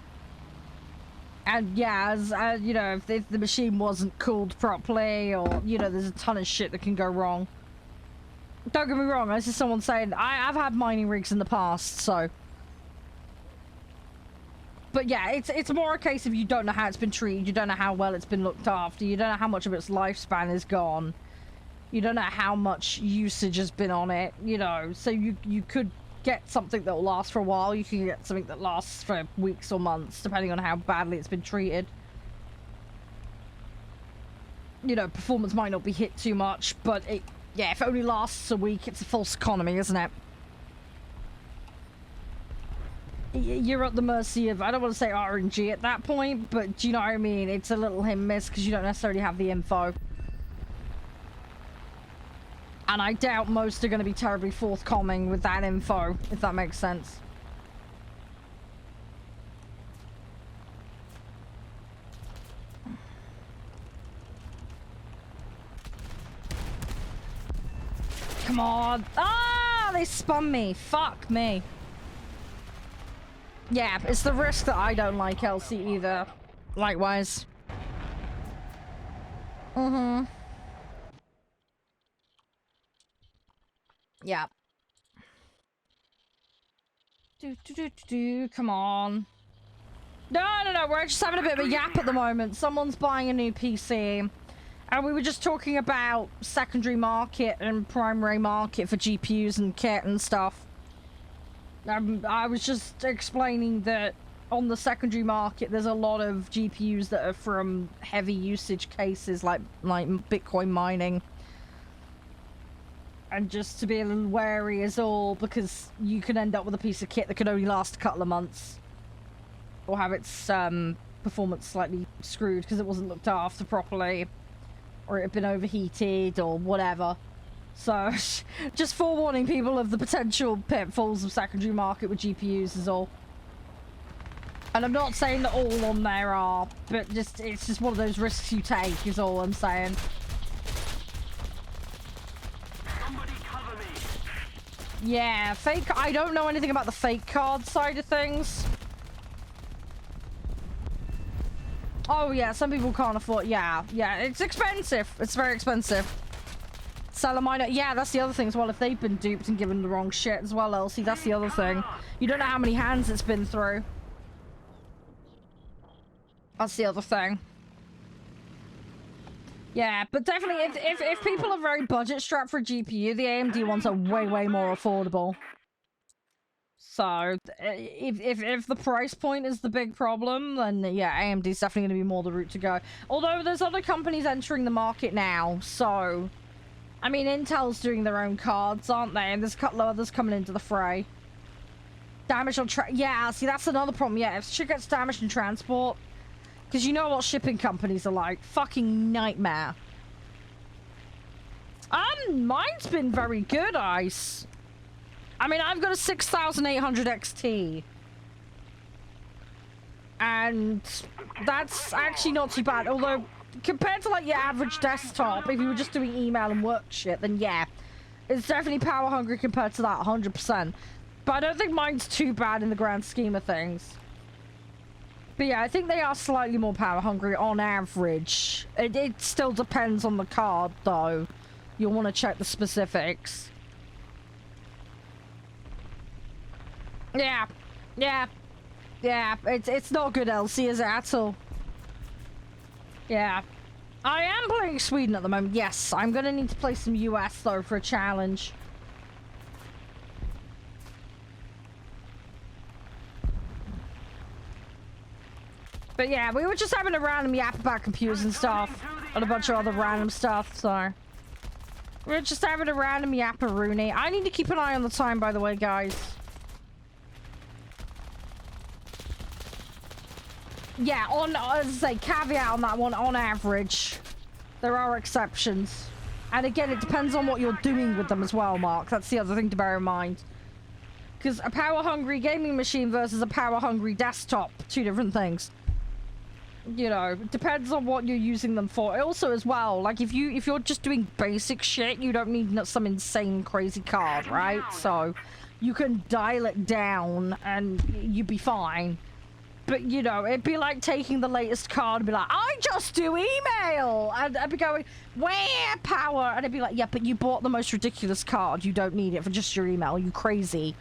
And yeah, as you know, if the machine wasn't cooled properly, or, you know, there's a ton of shit that can go wrong. Don't get me wrong, this is someone saying, I've had mining rigs in the past, so. But yeah, it's more a case of you don't know how it's been treated, you don't know how well it's been looked after, you don't know how much of its lifespan is gone. You don't know how much usage has been on it, you know, so you could get something that will last for a while, you can get something that lasts for weeks or months, depending on how badly it's been treated. You know, performance might not be hit too much, but yeah, if it only lasts a week, it's a false economy, isn't it? You're at the mercy of, I don't want to say RNG at that point, but do you know what I mean? It's a little hit and miss because you don't necessarily have the info. And I doubt most are going to be terribly forthcoming with that info, if that makes sense. come on. Ah, they spun me. Fuck me. Yeah, it's the risk that I don't like, Elsie, either. Likewise. Mm-hmm. Yeah. Come on. No, we're just having a bit of a yap at the moment. Someone's buying a new PC. And we were just talking about secondary market and primary market for GPUs and kit and stuff. I was just explaining that on the secondary market, there's a lot of GPUs that are from heavy usage cases like Bitcoin mining. And just to be a little wary is all, because you can end up with a piece of kit that could only last a couple of months. Or have its performance slightly screwed because it wasn't looked after properly. Or it had been overheated or whatever. So, just forewarning people of the potential pitfalls of secondary market with GPUs is all. And I'm not saying that all on there are, but it's just one of those risks you take is all I'm saying. Somebody cover me. Yeah, fake. I don't know anything about the fake card side of things. Oh yeah, some people can't afford. Yeah, it's expensive. It's very expensive. Salamina, yeah, that's the other thing as well. If they've been duped and given the wrong shit as well, Elsie, that's the other thing. You don't know how many hands it's been through. That's the other thing. Yeah, but definitely, if people are very budget strapped for a GPU, the AMD ones are way more affordable. So, if the price point is the big problem, then yeah, AMD's definitely going to be more the route to go. Although there's other companies entering the market now, so... I mean, Intel's doing their own cards, aren't they? And there's a couple of others coming into the fray. Damage on yeah, see, that's another problem. Yeah, if shit gets damaged in transport, because you know what shipping companies are like. Fucking nightmare. Mine's been very good, Ice. I mean, I've got a 6800 XT. And that's actually not too bad. Although, compared to like your average desktop, if you were just doing email and work shit, then yeah, it's definitely power hungry compared to that 100%. But I don't think mine's too bad in the grand scheme of things. But yeah, I think they are slightly more power hungry on average. It still depends on the card though. You'll want to check the specifics. Yeah. It's not good, Elsie, is it at all? Yeah. I am playing Sweden at the moment. Yes, I'm gonna need to play some US though for a challenge. But yeah, we were just having a random yap about computers and stuff. And a bunch of other random stuff, so... We're just having a random yapperoonie. I need to keep an eye on the time, by the way, guys. Yeah, as I say, caveat on that one, on average. There are exceptions. And again, it depends on what you're doing with them as well, Mark. That's the other thing to bear in mind. Because a power-hungry gaming machine versus a power-hungry desktop, two different things. You know, it depends on what you're using them for. Also, as well, like, if you're just doing basic shit, you don't need some insane, crazy card, right? So, you can dial it down, and you'd be fine. But, you know, it'd be like taking the latest card and be like, I just do email! And I'd be going, where power? And I'd be like, yeah, but you bought the most ridiculous card. You don't need it for just your email. You crazy.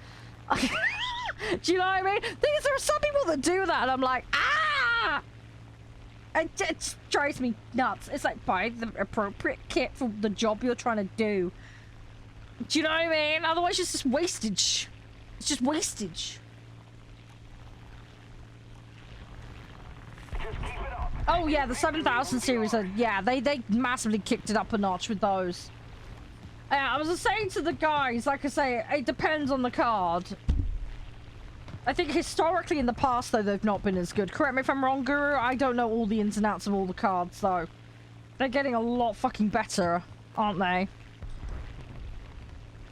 Do you know what I mean? There are some people that do that, and I'm like, ah! It just drives me nuts. It's like, buy the appropriate kit for the job you're trying to do. Do you know what I mean? Otherwise, it's just wastage. It's just wastage. Oh yeah, the 7000 series, yeah, they massively kicked it up a notch with those. I was just saying to the guys, like I say, it depends on the card. I think historically in the past, though, they've not been as good. Correct me if I'm wrong, Guru. I don't know all the ins and outs of all the cards, though. They're getting a lot fucking better, aren't they?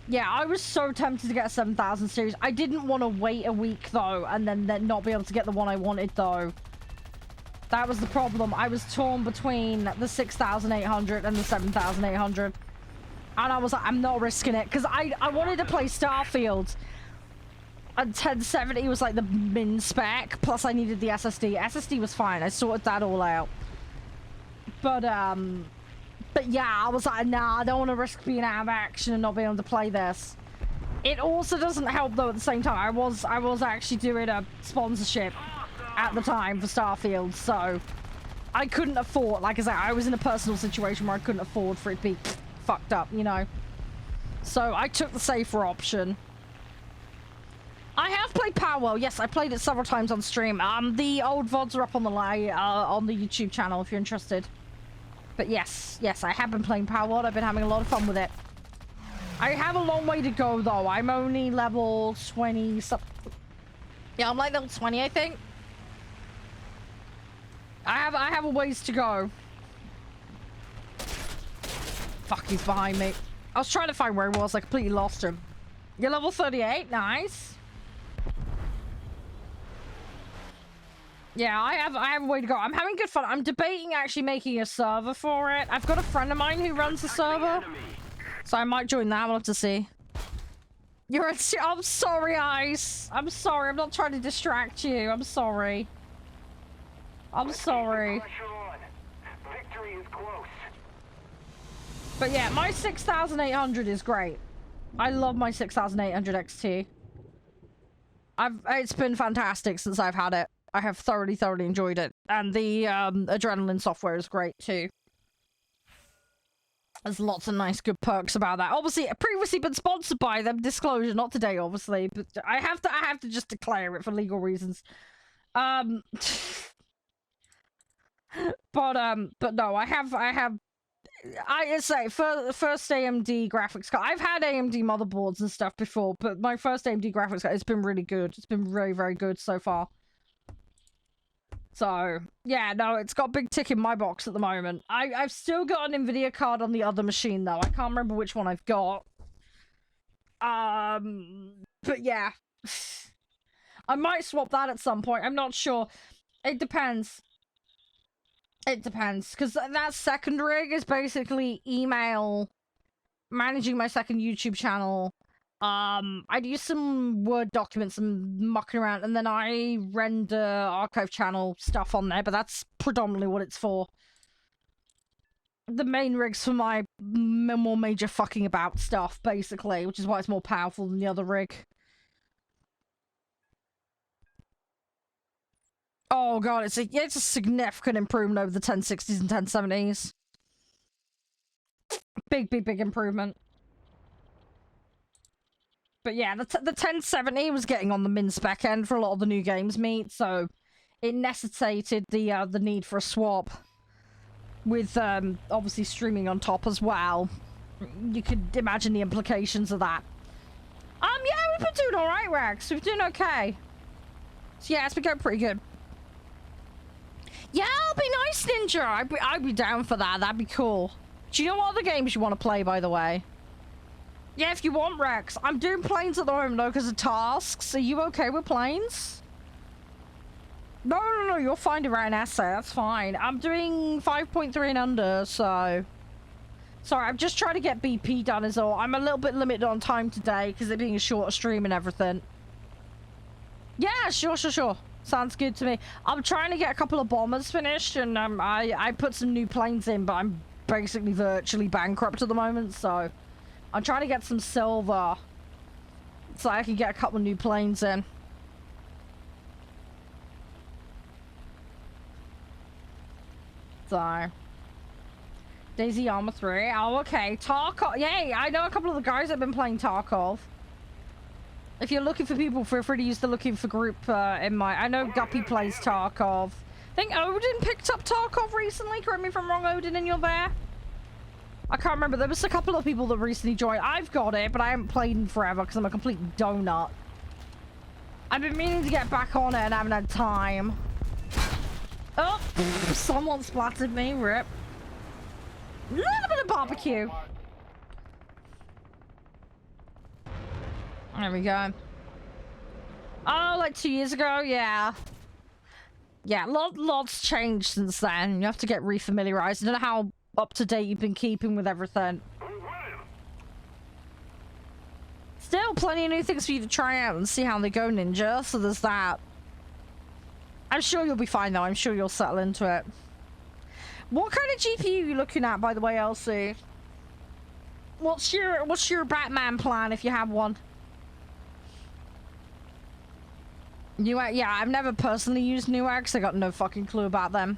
Yeah, I was so tempted to get a 7000 series. I didn't want to wait a week, though, and then not be able to get the one I wanted, though. That was the problem. I was torn between the 6800 and the 7800. And I was like, I'm not risking it. Because I wanted to play Starfield. And 1070 was like the min spec. Plus I needed the SSD. SSD was fine. I sorted that all out. But yeah, I was like, nah, I don't want to risk being out of action and not being able to play this. It also doesn't help though at the same time. I was actually doing a sponsorship at the time for Starfield, so I couldn't afford, like I said, I was in a personal situation where I couldn't afford for it to be fucked up, you know. So I took the safer option. I have played Powerwell. Yes, I played it several times on stream. The old VODs are up on the YouTube channel if you're interested. But yes, I have been playing Powerwell. I've been having a lot of fun with it. I have a long way to go though. I'm only level 20 something. Yeah, I'm like level 20, I think. I have a ways to go. Fuck, he's behind me. I was trying to find where he was. I completely lost him. You're level 38. Nice. Yeah, I have a way to go. I'm having good fun. I'm debating actually making a server for it. I've got a friend of mine who runs the server. So I might join that. We'll have to see. I'm sorry, Ice. I'm sorry. I'm not trying to distract you. I'm sorry. I'm sorry. Victory is close. But yeah, my 6800 is great. I love my 6800 XT. It's been fantastic since I've had it. I have thoroughly enjoyed it. And the adrenaline software is great too. There's lots of nice good perks about that. Obviously, previously been sponsored by them. Disclosure, not today, obviously, but I have to just declare it for legal reasons. But no, I say first AMD graphics card. I've had AMD motherboards and stuff before, but my first AMD graphics card, it's been really good. It's been very good so far. So yeah, no, it's got a big tick in my box at the moment. I've still got an Nvidia card on the other machine though. I can't remember which one I've got. But yeah, I might swap that at some point. I'm not sure. It depends. It depends, because that second rig is basically email, managing my second YouTube channel. I'd use some Word documents and mucking around, and then I render archive channel stuff on there, but that's predominantly what it's for. The main rig's for my more major fucking about stuff, basically, which is why it's more powerful than the other rig. Oh god, it's a significant improvement over the 1060s and 1070s. Big improvement. But yeah, the 1070 was getting on the min spec end for a lot of the new games meet, so it necessitated the need for a swap. With obviously streaming on top as well. You could imagine the implications of that. Yeah, we've been doing alright, Rex. We've been doing okay. So yeah, it's been going pretty good. Yeah, it'll be nice, Ninja. I'd be down for that. That'd be cool. Do you know what other games you want to play, by the way? Yeah, if you want, Rex. I'm doing planes at the moment, though, because of tasks. Are you okay with planes? No, you'll find it right in essay. That's fine. I'm doing 5.3 and under, so... Sorry, I'm just trying to get BP done is all. I'm a little bit limited on time today, because it being a shorter stream and everything. Yeah, sure. Sounds good to me. I'm trying to get a couple of bombers finished, and I put some new planes in, but I'm basically virtually bankrupt at the moment, so I'm trying to get some silver so I can get a couple of new planes in. So Daisy Armor 3. Oh, okay. Tarkov. Yay! I know a couple of the guys that have been playing Tarkov. If you're looking for people, feel free to use the looking for group in my... I know Guppy plays Tarkov. I think Odin picked up Tarkov recently. Correct me if I'm wrong, Odin, and you're there. I can't remember. There was a couple of people that recently joined. I've got it, but I haven't played in forever because I'm a complete donut. I've been meaning to get back on it and haven't had time. Oh, someone splattered me. Rip. A little bit of barbecue. There we go. Oh, like 2 years ago? Yeah. Yeah, lots changed since then. You have to get refamiliarized. I don't know how up to date you've been keeping with everything. Still plenty of new things for you to try out and see how they go, Ninja, so there's that. I'm sure you'll be fine though, I'm sure you'll settle into it. What kind of GPU are you looking at, by the way, Elsie? What's your Batman plan if you have one? Newegg? Yeah, I've never personally used Newegg because I got no fucking clue about them.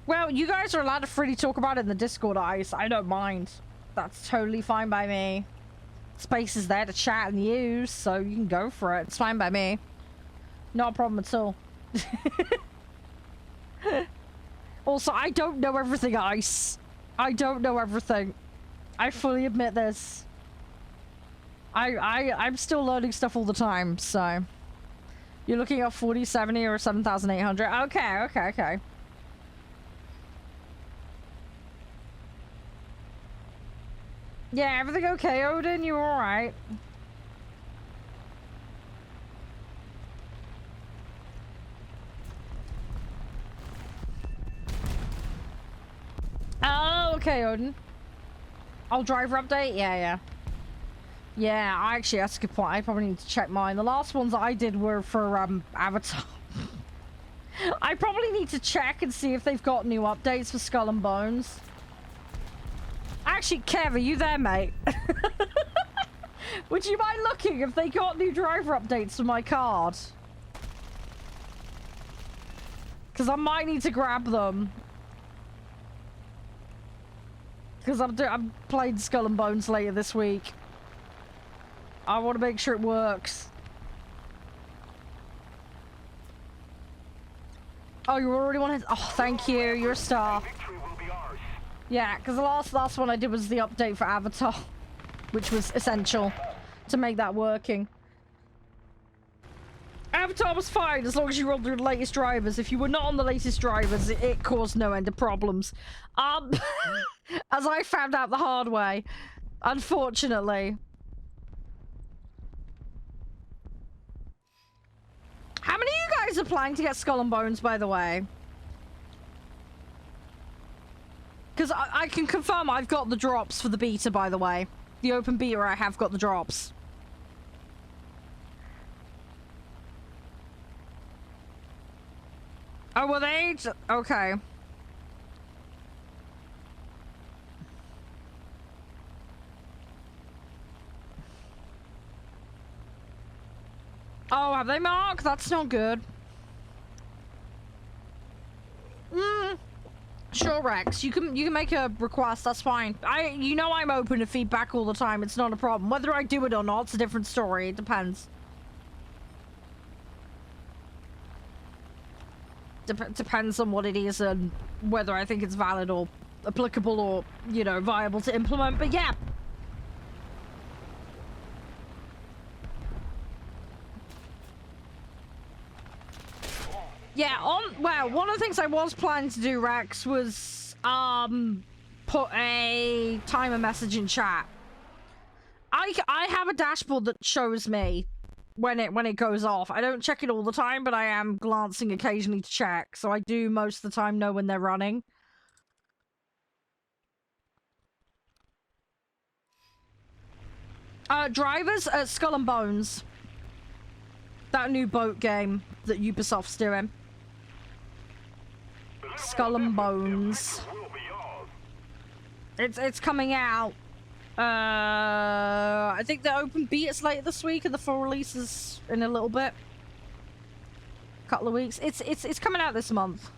Well, you guys are allowed to freely talk about it in the Discord, Ice. I don't mind. That's totally fine by me. Space is there to chat and use, so you can go for it. It's fine by me. Not a problem at all. Also, I don't know everything, Ice. I don't know everything. I fully admit this. I'm still learning stuff all the time, so. You're looking at 4070 or 7800. Okay. Yeah, everything okay, Odin? You alright? Oh, okay, Odin. Oh, driver update? Yeah. Yeah, actually, that's a good point. I probably need to check mine. The last ones I did were for, Avatar. I probably need to check and see if they've got new updates for Skull and Bones. Actually, Kev, are you there, mate? Would you mind looking if they got new driver updates for my card? Because I might need to grab them. Because I'm playing Skull and Bones later this week. I want to make sure it works. Oh, you already want to... Oh, thank you. You're a star. Yeah, because the last one I did was the update for Avatar, which was essential to make that working. Avatar was fine as long as you rolled through the latest drivers. If you were not on the latest drivers, it caused no end of problems. As I found out the hard way, unfortunately. How many of you guys are planning to get Skull and Bones, by the way? Because I can confirm I've got the drops for the beta, by the way. The open beta, I have got the drops. Oh, were they? Okay. Oh, have they, Mark? That's not good. Sure, Rex. You can make a request. That's fine. You know I'm open to feedback all the time. It's not a problem. Whether I do it or not, it's a different story. It depends. Depends on what it is and whether I think it's valid or applicable or, you know, viable to implement. But yeah. Yeah, well, one of the things I was planning to do, Rex, was put a timer message in chat. I have a dashboard that shows me when it goes off. I don't check it all the time, but I am glancing occasionally to check, so I do most of the time know when they're running. Drivers at Skull and Bones. That new boat game that Ubisoft's doing. Skull and Bones. It's coming out. I think the open beta's later this week and the full release is in a little bit. Couple of weeks. It's coming out this month.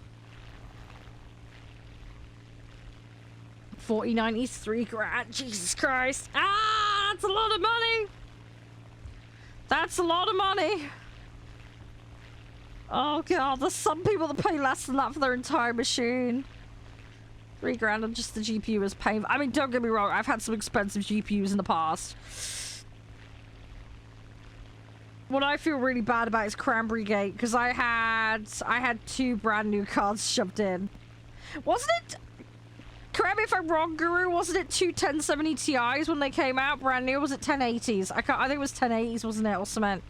4093 grand. Jesus Christ. Ah, that's a lot of money. That's a lot of money. Oh god, there's some people that pay less than that for their entire machine. 3 grand on just the GPU is painful. I mean, don't get me wrong, I've had some expensive GPUs in the past. What I feel really bad about is Cranberry Gate, because I had 2 brand new cards shoved in. Wasn't it? Correct me if I'm wrong, Guru. Wasn't it 2 1070 Ti's when they came out brand new? Or was it 1080s? I think it was 1080s, wasn't it, or something?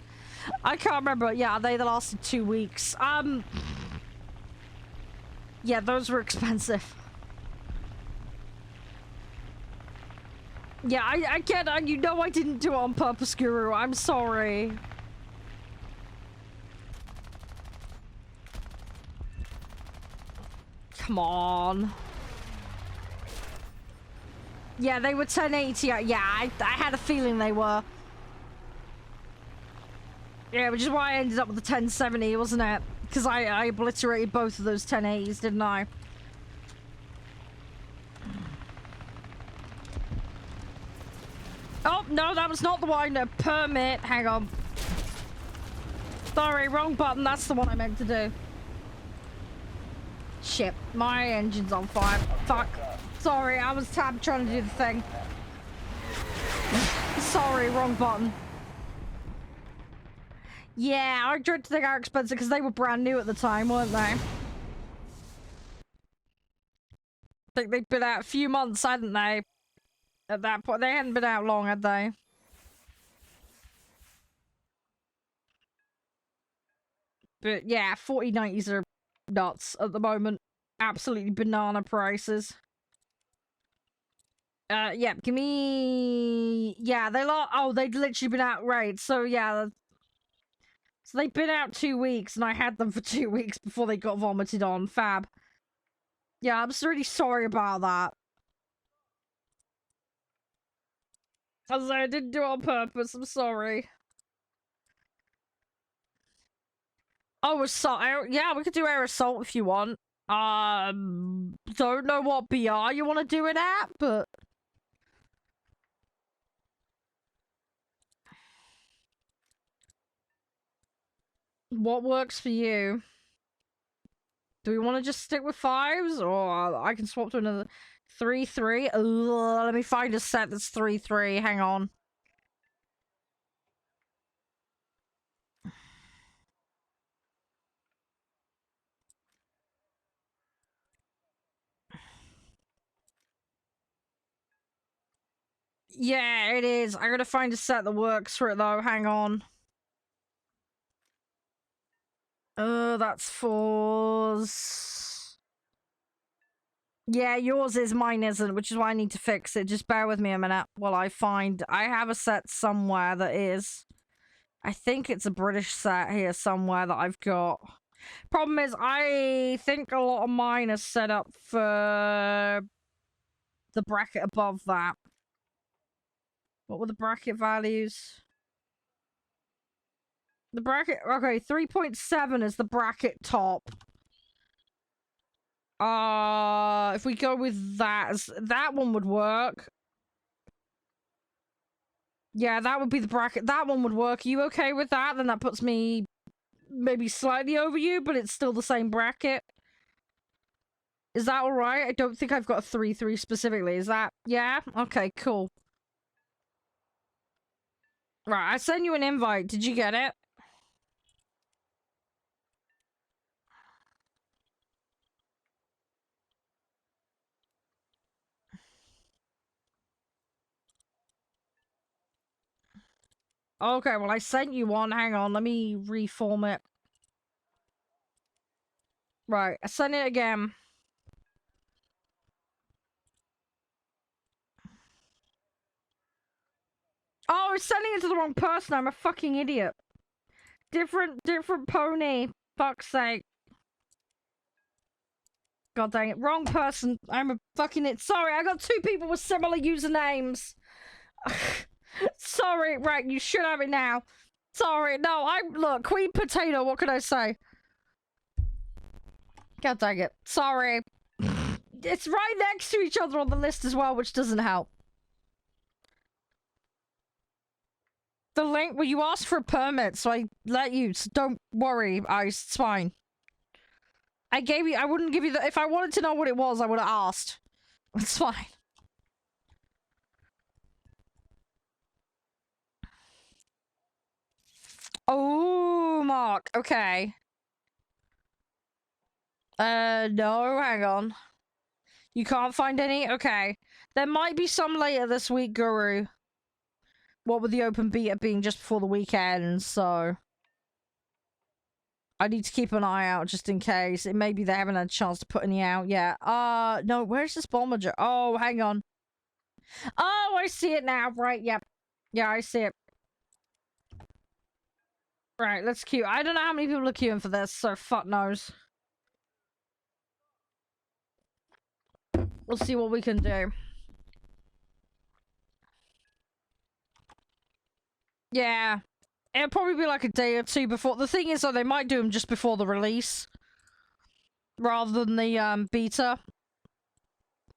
I can't remember. Yeah, they lasted 2 weeks. Yeah, those were expensive. Yeah, I get it. You know I didn't do it on purpose, Guru. I'm sorry. Come on. Yeah, they were 1080. Yeah, I had a feeling they were. Yeah, which is why I ended up with the 1070, wasn't it? Because I obliterated both of those 1080s, didn't I? Oh, no, that was not the one. No, permit. Hang on. Sorry, wrong button. That's the one I meant to do. Shit, my engine's on fire. Fuck. Sorry, I was trying to do the thing. Sorry, wrong button. Yeah, I dread to think how expensive, because they were brand new at the time, weren't they? I think they'd been out a few months, hadn't they? At that point, they hadn't been out long, had they? But yeah, 4090s are nuts at the moment. Absolutely banana prices. Yeah, give me... Yeah, they'd literally been out, right. So yeah, so they've been out 2 weeks, and I had them for 2 weeks before they got vomited on. Fab. Yeah, I'm just really sorry about that. I didn't do it on purpose, I'm sorry. Oh, assault. Yeah, we could do air assault if you want. Don't know what BR you want to do it at, but... What works for you? Do we want to just stick with 5s? Or I can swap to another 3-3? Let me find a set that's 3-3. Hang on. Yeah, it is. I gotta find a set that works for it, though. Hang on. That's 4s. Yeah, yours is, mine isn't, which is why I need to fix it. Just bear with me a minute while I find... I have a set somewhere that is... I think it's a British set here somewhere that I've got. Problem is, I think a lot of mine are set up for the bracket above that. What were the bracket values? The bracket... Okay, 3.7 is the bracket top. If we go with that, that one would work. Yeah, that would be the bracket. That one would work. Are you okay with that? Then that puts me maybe slightly over you, but it's still the same bracket. Is that alright? I don't think I've got a 3-3 specifically. Is that... Yeah? Okay, cool. Right, I sent you an invite. Did you get it? Okay, well, I sent you one. Hang on, let me reform it. Right, I sent it again. Oh, I was sending it to the wrong person. I'm a fucking idiot. Different pony. Fuck's sake. God dang it. Wrong person. I'm a fucking idiot. Sorry, I got 2 people with similar usernames. Sorry, right, you should have it now. Sorry, no, look, Queen Potato, what can I say? God dang it. Sorry. It's right next to each other on the list as well, which doesn't help. The link, well, you asked for a permit, so I let you, so don't worry, Ice, it's fine. I wouldn't give you if I wanted to know what it was, I would have asked. It's fine. Oh, Mark, okay. No, hang on. You can't find any? Okay. There might be some later this week, Guru. What with the open beta being just before the weekend, so... I need to keep an eye out just in case. It may be they haven't had a chance to put any out yet. No, where's this bomber? Oh, hang on. Oh, I see it now. Right, yep. Yeah, I see it. Right, let's queue. I don't know how many people are queuing for this, so fuck knows. We'll see what we can do. Yeah. It'll probably be like a day or two before. The thing is, though, they might do them just before the release. Rather than the, beta.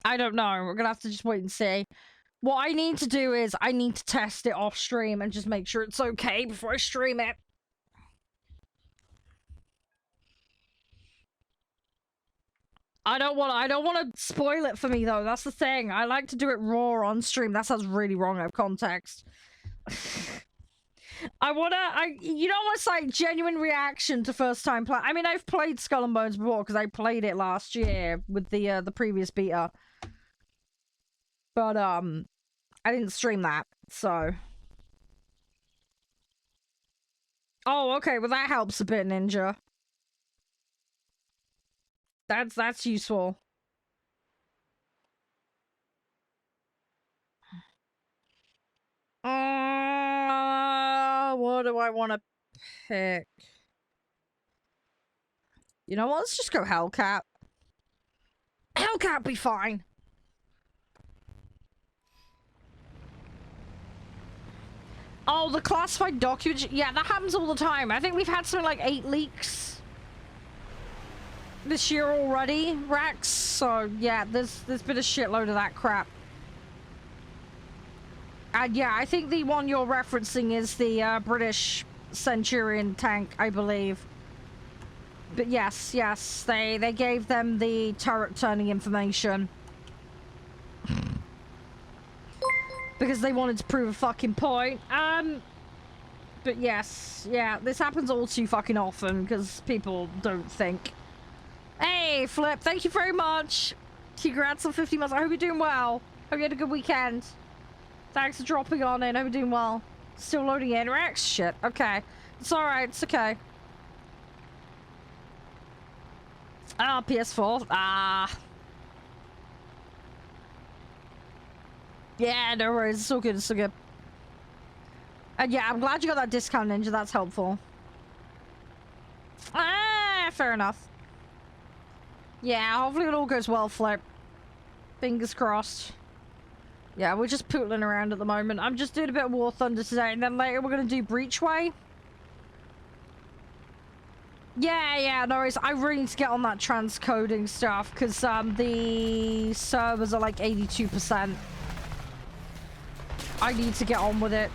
I don't know. We're gonna have to just wait and see. What I need to do is, I need to test it off stream and just make sure it's okay before I stream it. I don't want to spoil it for me, though. That's the thing. I like to do it raw on stream. That sounds really wrong out of context. You know what's like genuine reaction to first time play? I mean, I've played Skull and Bones before because I played it last year with the previous beta. But, I didn't stream that, so. Oh, okay, well that helps a bit, Ninja. That's useful. What do I want to pick? You know what? Let's just go Hellcat. Hellcat be fine. Oh, the classified documents. Yeah, that happens all the time. I think we've had something like 8 leaks this year already, Rex. So yeah, there's been a shitload of that crap. And yeah, I think the one you're referencing is the British Centurion tank, I believe. But yes, they gave them the turret turning information. Because they wanted to prove a fucking point. But yes, yeah, this happens all too fucking often because people don't think. Hey, Flip, thank you very much. Congrats on 50 months. I hope you're doing well. Hope you had a good weekend. Thanks for dropping on in. Hope you're doing well. Still loading in. Rex? Shit. Okay. It's alright. It's okay. Ah, PS4. Ah. Yeah, no worries. It's all good. It's all good. And yeah, I'm glad you got that discount, Ninja. That's helpful. Ah, fair enough. Yeah, hopefully it all goes well, Flip. Fingers crossed. Yeah, we're just pootling around at the moment. I'm just doing a bit of War Thunder today, and then later we're going to do Breachway. Yeah, no worries. I really need to get on that transcoding stuff, because the servers are like 82%. I need to get on with it.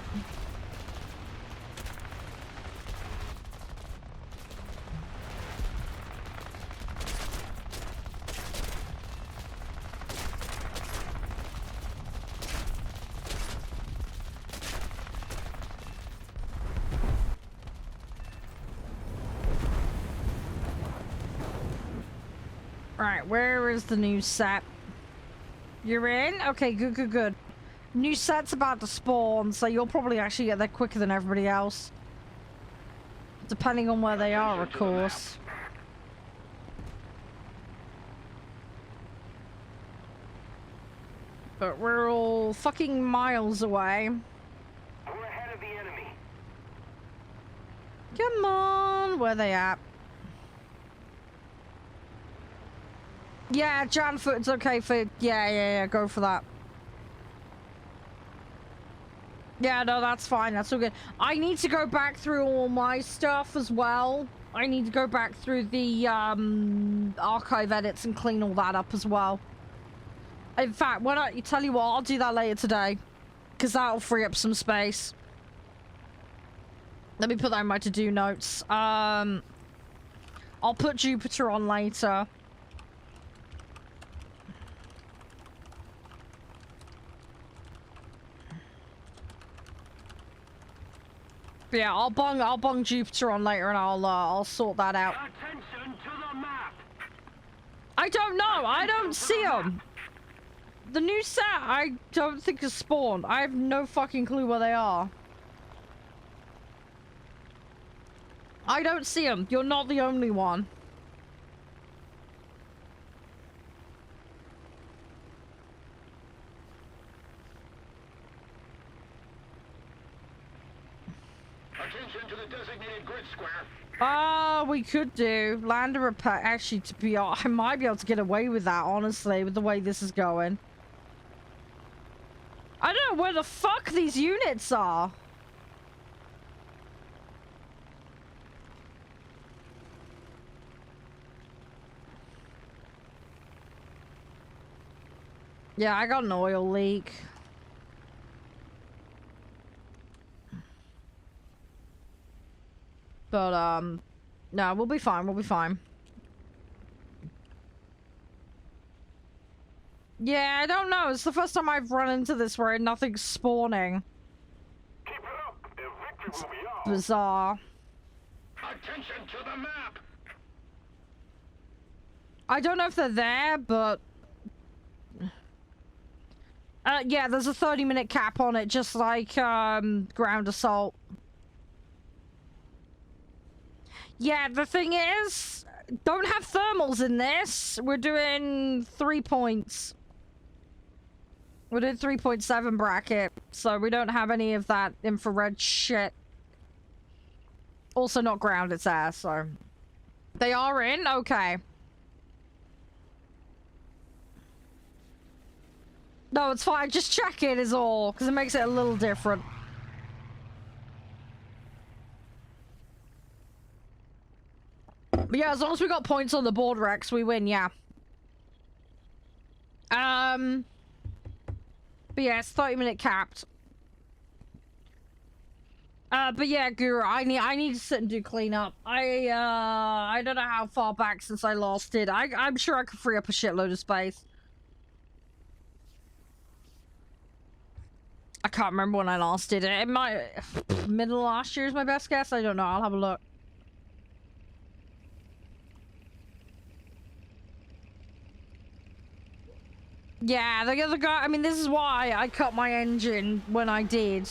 Right, where is the new set? You're in? Okay, good. New set's about to spawn, so you'll probably actually get there quicker than everybody else. Depending on where they are, of course. But we're all fucking miles away. We're ahead of the enemy. Come on, where they at? Yeah, Janfoot's okay for... Yeah, go for that. Yeah, no, that's fine. That's all good. I need to go back through all my stuff as well. I need to go back through the archive edits and clean all that up as well. In fact, why don't you tell you what, I'll do that later today. Because that'll free up some space. Let me put that in my to-do notes. I'll put Jupiter on later. Yeah, I'll bung Jupiter on later, and I'll sort that out. Attention to the map. I don't know. I don't see them. The new set, I don't think has spawned. I have no fucking clue where they are. I don't see them. You're not the only one. Attention to the designated grid square. We could do land a repair. Actually, to be honest, I might be able to get away with that, honestly, with the way this is going. I don't know where the fuck these units are. Yeah, I got an oil leak. But, no, we'll be fine, we'll be fine. Yeah, I don't know. It's the first time I've run into this where nothing's spawning. Keep it up. Victory will be ours. Bizarre. Attention to the map. I don't know if they're there, but... yeah, there's a 30-minute cap on it, just like, ground assault. Yeah, the thing is, don't have thermals in this. We're doing 3 points. We're doing 3.7 bracket, so we don't have any of that infrared shit. Also not ground, it's air, so... They are in? Okay. No, it's fine. Just check it is all, because it makes it a little different. But yeah, as long as we got points on the board, Rex, we win, yeah. But yeah, it's 30-minute capped. But yeah, Guru, I need to sit and do cleanup. I don't know how far back since I last did. I'm sure I could free up a shitload of space. I can't remember when I last did it. It might... middle of last year is my best guess. I don't know. I'll have a look. Yeah, the other guy... I mean, this is why I cut my engine when I did.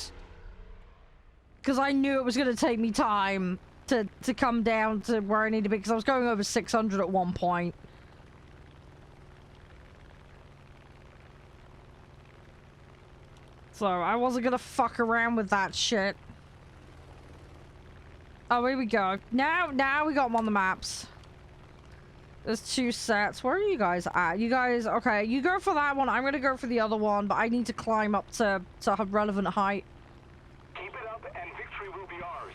Because I knew it was going to take me time to come down to where I need to be. Because I was going over 600 at one point. So, I wasn't going to fuck around with that shit. Oh, here we go. Now we got them on the maps. There's 2 sets. Where are you guys at? You guys... Okay, you go for that one. I'm going to go for the other one. But I need to climb up to a relevant height. Keep it up and victory will be ours.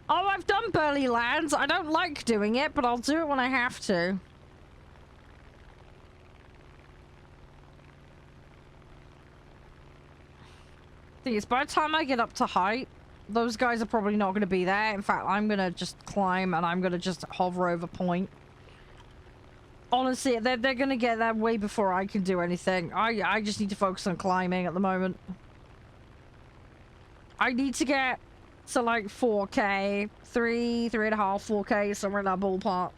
Oh, I've done Burly Lands. I don't like doing it, but I'll do it when I have to. Thing is, by the time I get up to height, those guys are probably not going to be there. In fact, I'm going to just climb and I'm going to just hover over point. Honestly, they're going to get there way before I can do anything. I just need to focus on climbing at the moment. I need to get to like 4K, 3.5, 4K, somewhere in that ballpark.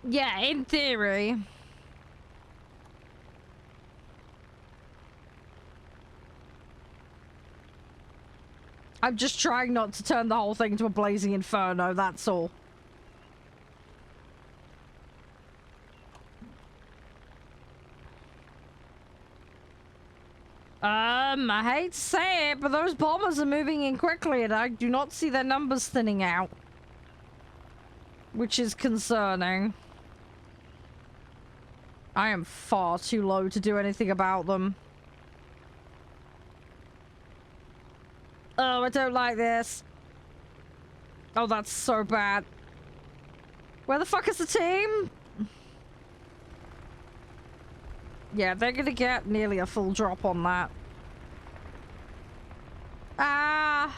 Yeah, in theory. I'm just trying not to turn the whole thing into a blazing inferno, that's all. I hate to say it, but those bombers are moving in quickly and I do not see their numbers thinning out. Which is concerning. I am far too low to do anything about them. Oh, I don't like this. Oh, that's so bad. Where the fuck is the team? Yeah, they're gonna get nearly a full drop on that. Ah.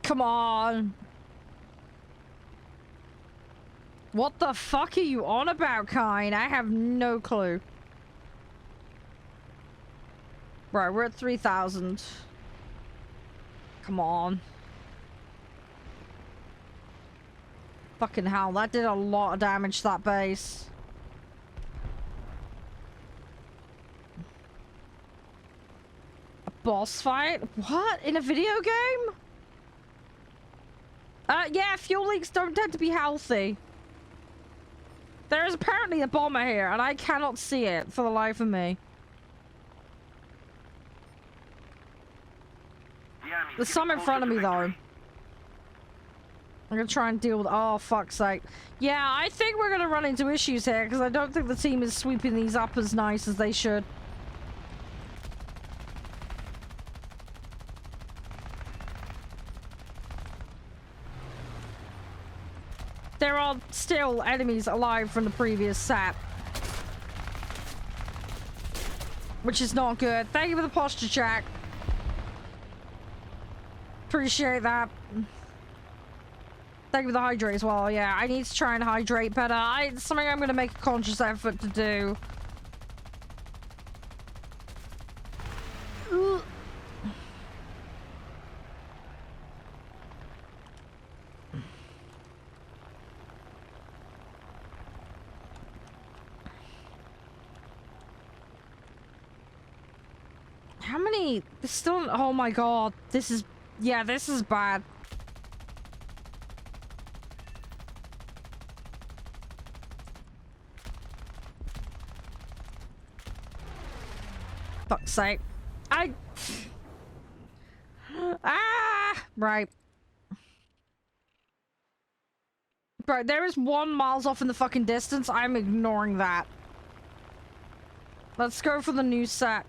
Come on. What the fuck are you on about, Kine? I have no clue. Right, we're at 3,000. Come on. Fucking hell, that did a lot of damage to that base. A boss fight? What? In a video game? Yeah, fuel leaks don't tend to be healthy. There is apparently a bomber here, and I cannot see it for the life of me. There's some in front of me, though. I'm gonna try and deal with... Oh, fuck's sake. Yeah, I think we're gonna run into issues here, because I don't think the team is sweeping these up as nice as they should. There are still enemies alive from the previous set. Which is not good. Thank you for the posture check. Appreciate that. Thank you for the hydrate as well. Yeah, I need to try and hydrate better. It's something I'm going to make a conscious effort to do. Ugh. How many? There's still... Oh my god. This is... Yeah, this is bad. Fuck's sake. I... Ah! Right. Right, there is 1 miles off in the fucking distance. I'm ignoring that. Let's go for the new set.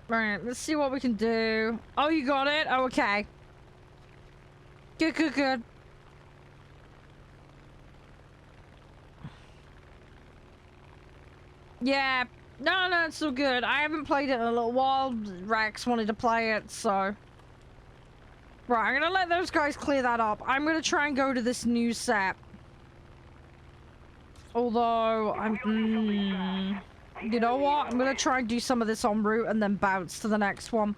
Right, let's see what we can do. Oh, you got it? Oh, okay. Good, good, good. Yeah. No, no, it's still good. I haven't played it in a little while. Rex wanted to play it, so... Right, I'm gonna let those guys clear that up. I'm gonna try and go to this new set. Although, I'm... You know what? I'm gonna try and do some of this en route and then bounce to the next one.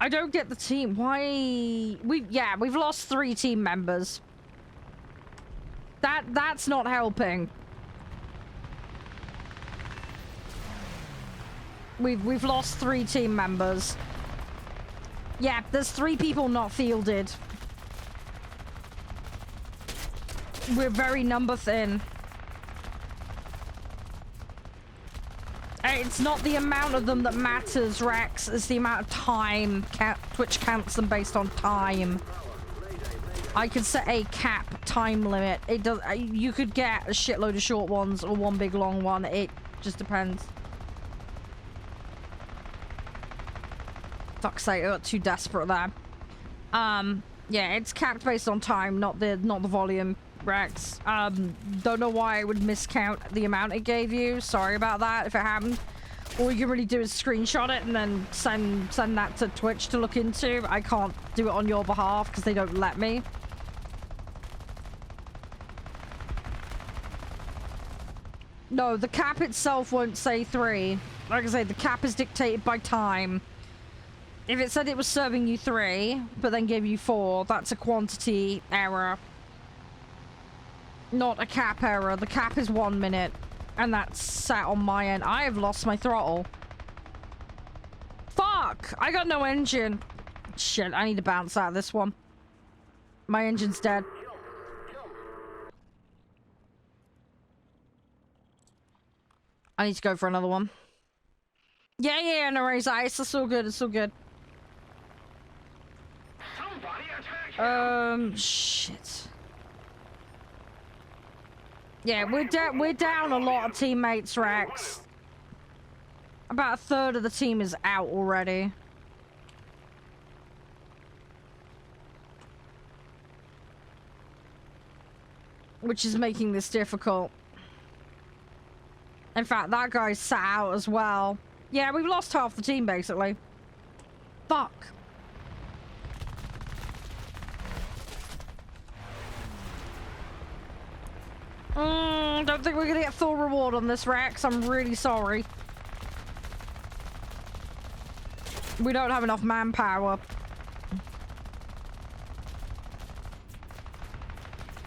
I don't get the team. Why? We've lost 3 team members. That's not helping. We've lost 3 team members. Yeah, there's 3 people not fielded. We're very number thin. It's not the amount of them that matters, Rex. It's the amount of time. Twitch counts them based on time. I could set a cap time limit. It does. You could get a shitload of short ones or one big long one. It just depends. Fuck's sake, I got too desperate there. Yeah, it's capped based on time, not the volume, Rex. Don't know why I would miscount the amount it gave you. Sorry about that if it happened. All you can really do is screenshot it and then send that to Twitch to look into. I can't do it on your behalf because they don't let me. No, the cap itself won't say 3. Like I say, the cap is dictated by time. If it said it was serving you 3, but then gave you 4, that's a quantity error. Not a cap error. The cap is 1 minute. And that's sat on my end. I have lost my throttle. Fuck! I got no engine. Shit, I need to bounce out of this one. My engine's dead. I need to go for another one. Yeah, no worries. It's all good. It's all good. Shit. Yeah, we're down a lot of teammates, Rex. About a third of the team is out already. Which is making this difficult. In fact, that guy's sat out as well. Yeah, we've lost half the team, basically. Fuck. Don't think we're gonna get full reward on this, Rex. I'm really sorry. We don't have enough manpower.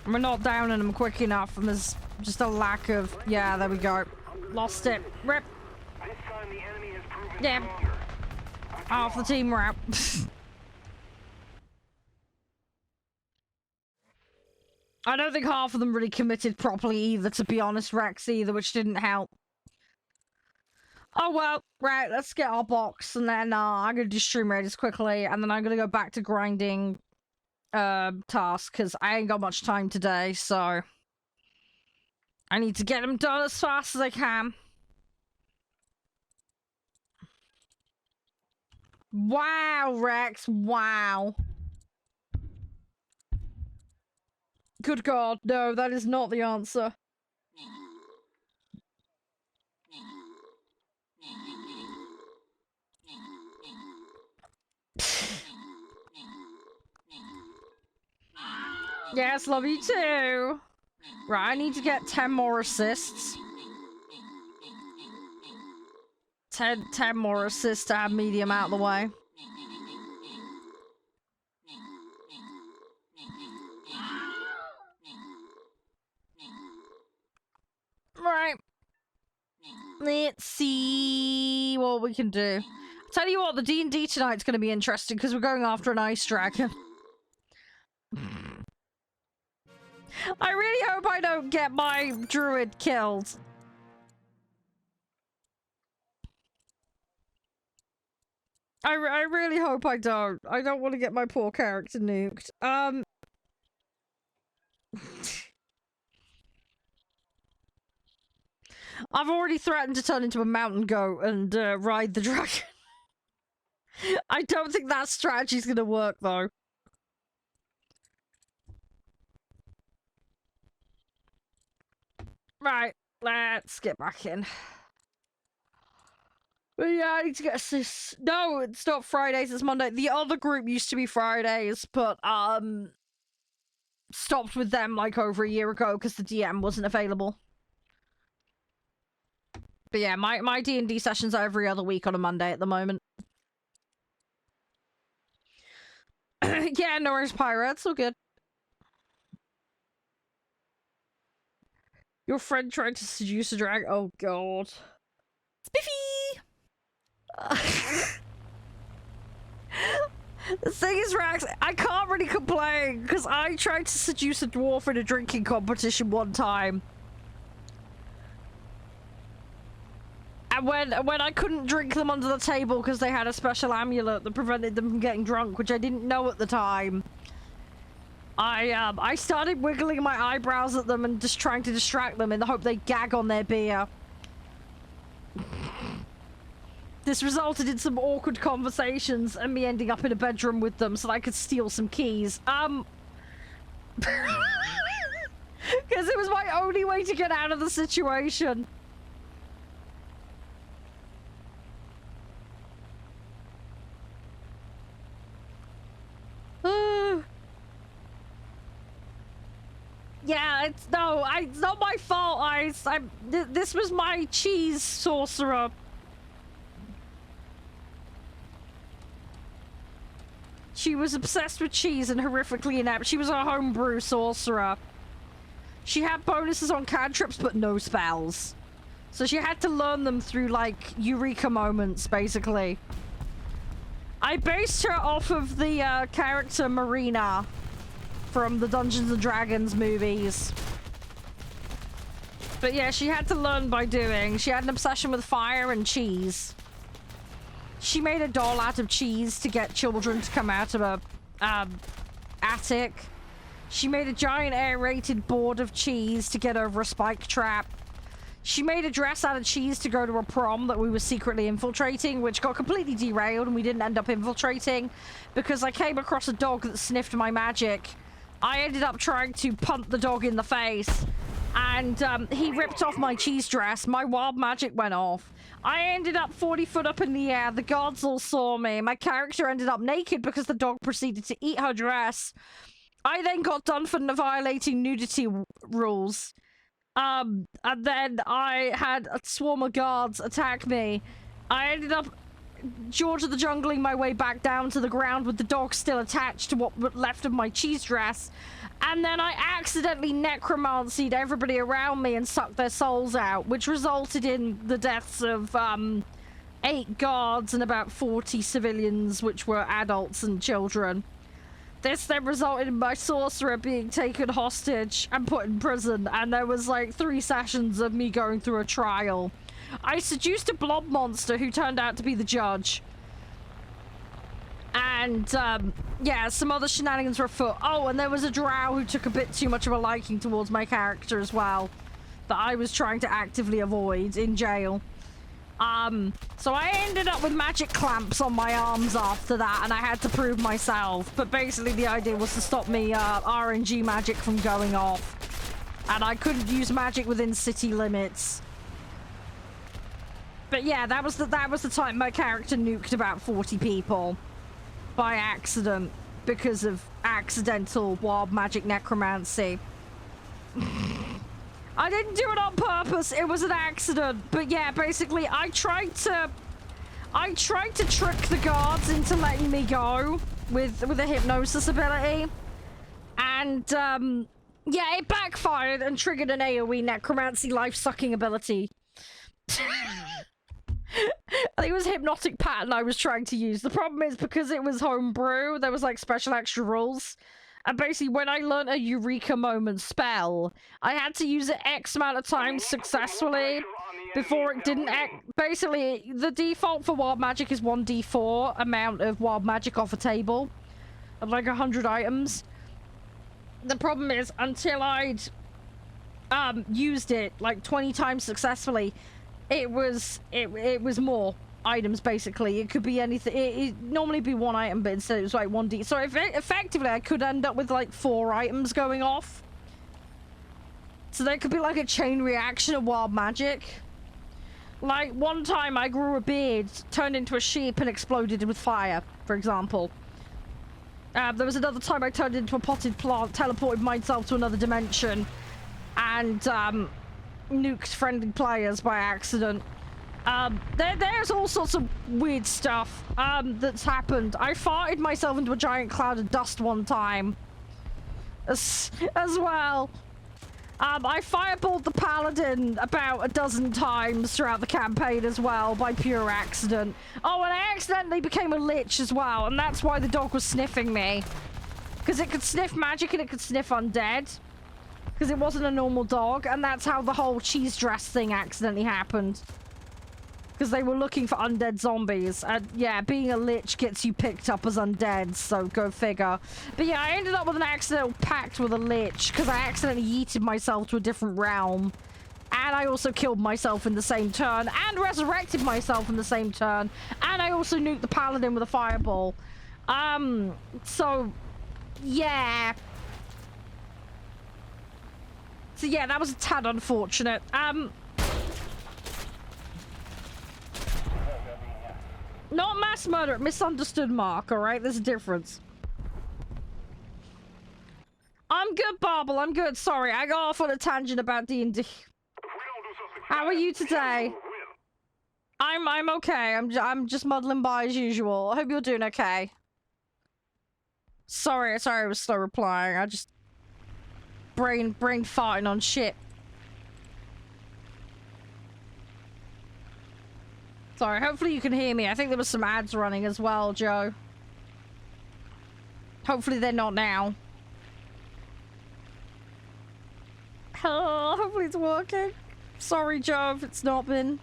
We're not downing them quick enough, and there's just a lack of... Yeah, there we go. lost it. Rip. This time the enemy has proven Yeah. stronger. Half the team were out. I don't think half of them really committed properly either, to be honest, Rex, either, which didn't help. Oh well, right, let's get our box, and then I'm gonna do stream raiders quickly, and then I'm gonna go back to grinding tasks, because I ain't got much time today, so I need to get them done as fast as I can. Wow, Rex, wow. Good God, no, that is not the answer. Yes, love you too. Right, I need to get 10 more assists. 10 more assists to have medium out of the way. Right. Let's see what we can do. Tell you what, the D&D tonight's going to be interesting because we're going after an ice dragon. I really hope I don't get my druid killed. I really hope I don't. I don't want to get my poor character nuked. I've already threatened to turn into a mountain goat and ride the dragon. I don't think that strategy's gonna work, though. Right, let's get back in. But yeah, I need to get assists. No, it's not Fridays, it's Monday. The other group used to be Fridays, but, stopped with them, like, over a year ago because the DM wasn't available. But yeah, my D&D sessions are every other week on a Monday at the moment. Yeah, no worries, Pyro. It's all good. Your friend tried to seduce a drag. Oh, God. Spiffy! The thing is, Rax, I can't really complain, because I tried to seduce a dwarf in a drinking competition one time. And when I couldn't drink them under the table because they had a special amulet that prevented them from getting drunk, which I didn't know at the time, I started wiggling my eyebrows at them and just trying to distract them in the hope they'd gag on their beer. This resulted in some awkward conversations and me ending up in a bedroom with them so that I could steal some keys. Because it was my only way to get out of the situation. Yeah, it's not my fault. This was my cheese sorcerer. She was obsessed with cheese and horrifically inept. She was a homebrew sorcerer. She had bonuses on cantrips, but no spells. So she had to learn them through, like, eureka moments, basically. I based her off of the character Marina from the Dungeons and Dragons movies. But yeah, she had to learn by doing. She had an obsession with fire and cheese. She made a doll out of cheese to get children to come out of a attic. She made a giant aerated board of cheese to get over a spike trap. She made a dress out of cheese to go to a prom that we were secretly infiltrating, which got completely derailed and we didn't end up infiltrating because I came across a dog that sniffed my magic. I ended up trying to punt the dog in the face, and he ripped off my cheese dress. My wild magic went off. I ended up 40 foot up in the air. The guards all saw me. My character ended up naked because the dog proceeded to eat her dress. I then got done for violating nudity rules. And then I had a swarm of guards attack me. I ended up George of the Jungling my way back down to the ground with the dog still attached to what was left of my cheese dress. And then I accidentally necromancied everybody around me and sucked their souls out, which resulted in the deaths of 8 guards and about 40 civilians, which were adults and children. This then resulted in my sorcerer being taken hostage and put in prison, and there was like 3 sessions of me going through a trial. I seduced a blob monster who turned out to be the judge. And, yeah, some other shenanigans were afoot. Oh, and there was a drow who took a bit too much of a liking towards my character as well, that I was trying to actively avoid in jail. So I ended up with magic clamps on my arms after that, and I had to prove myself. But basically the idea was to stop me, RNG magic from going off. And I couldn't use magic within city limits. But yeah, that was the time my character nuked about 40 people. By accident. Because of accidental wild magic necromancy. I didn't do it on purpose, it was an accident. But yeah, basically I tried to trick the guards into letting me go with a hypnosis ability. And yeah, it backfired and triggered an AoE necromancy life-sucking ability. I think it was hypnotic pattern I was trying to use. The problem is because it was homebrew, there was like special extra rules. And basically, when I learned a Eureka Moment spell, I had to use it X amount of times successfully before it didn't basically, the default for wild magic is 1d4 amount of wild magic off a table of like 100 items. The problem is, until I'd used it like 20 times successfully, it was more items. Basically it could be anything. It normally be 1 item, but instead it was like 1d, so effectively I could end up with like 4 items going off. So there could be like a chain reaction of wild magic. Like one time I grew a beard, turned into a sheep, and exploded with fire, for example. There was another time I turned into a potted plant, teleported myself to another dimension, and nuked friendly players by accident. There's all sorts of weird stuff that's happened. I farted myself into a giant cloud of dust one time as well. I fireballed the paladin about a dozen times throughout the campaign as well by pure accident. Oh, and I accidentally became a lich as well, and that's why the dog was sniffing me, because it could sniff magic and it could sniff undead, because it wasn't a normal dog. And that's how the whole cheese dress thing accidentally happened, because they were looking for undead zombies. And yeah, being a lich gets you picked up as undead, so go figure. But yeah, I ended up with an accidental pact with a lich because I accidentally yeeted myself to a different realm, and I also killed myself in the same turn and resurrected myself in the same turn, and I also nuked the paladin with a fireball. So yeah, that was a tad unfortunate. Not mass murder, misunderstood, Mark, alright? There's a difference. I'm good, Barbel, I'm good. Sorry, I got off on a tangent about D&D. How are you today? I'm okay. I'm just muddling by as usual. I hope you're doing okay. Sorry I was slow replying. I just... brain farting on shit. Sorry, hopefully you can hear me. I think there was some ads running as well, Joe. Hopefully they're not now. Oh, hopefully it's working. Sorry, Joe, if it's not been.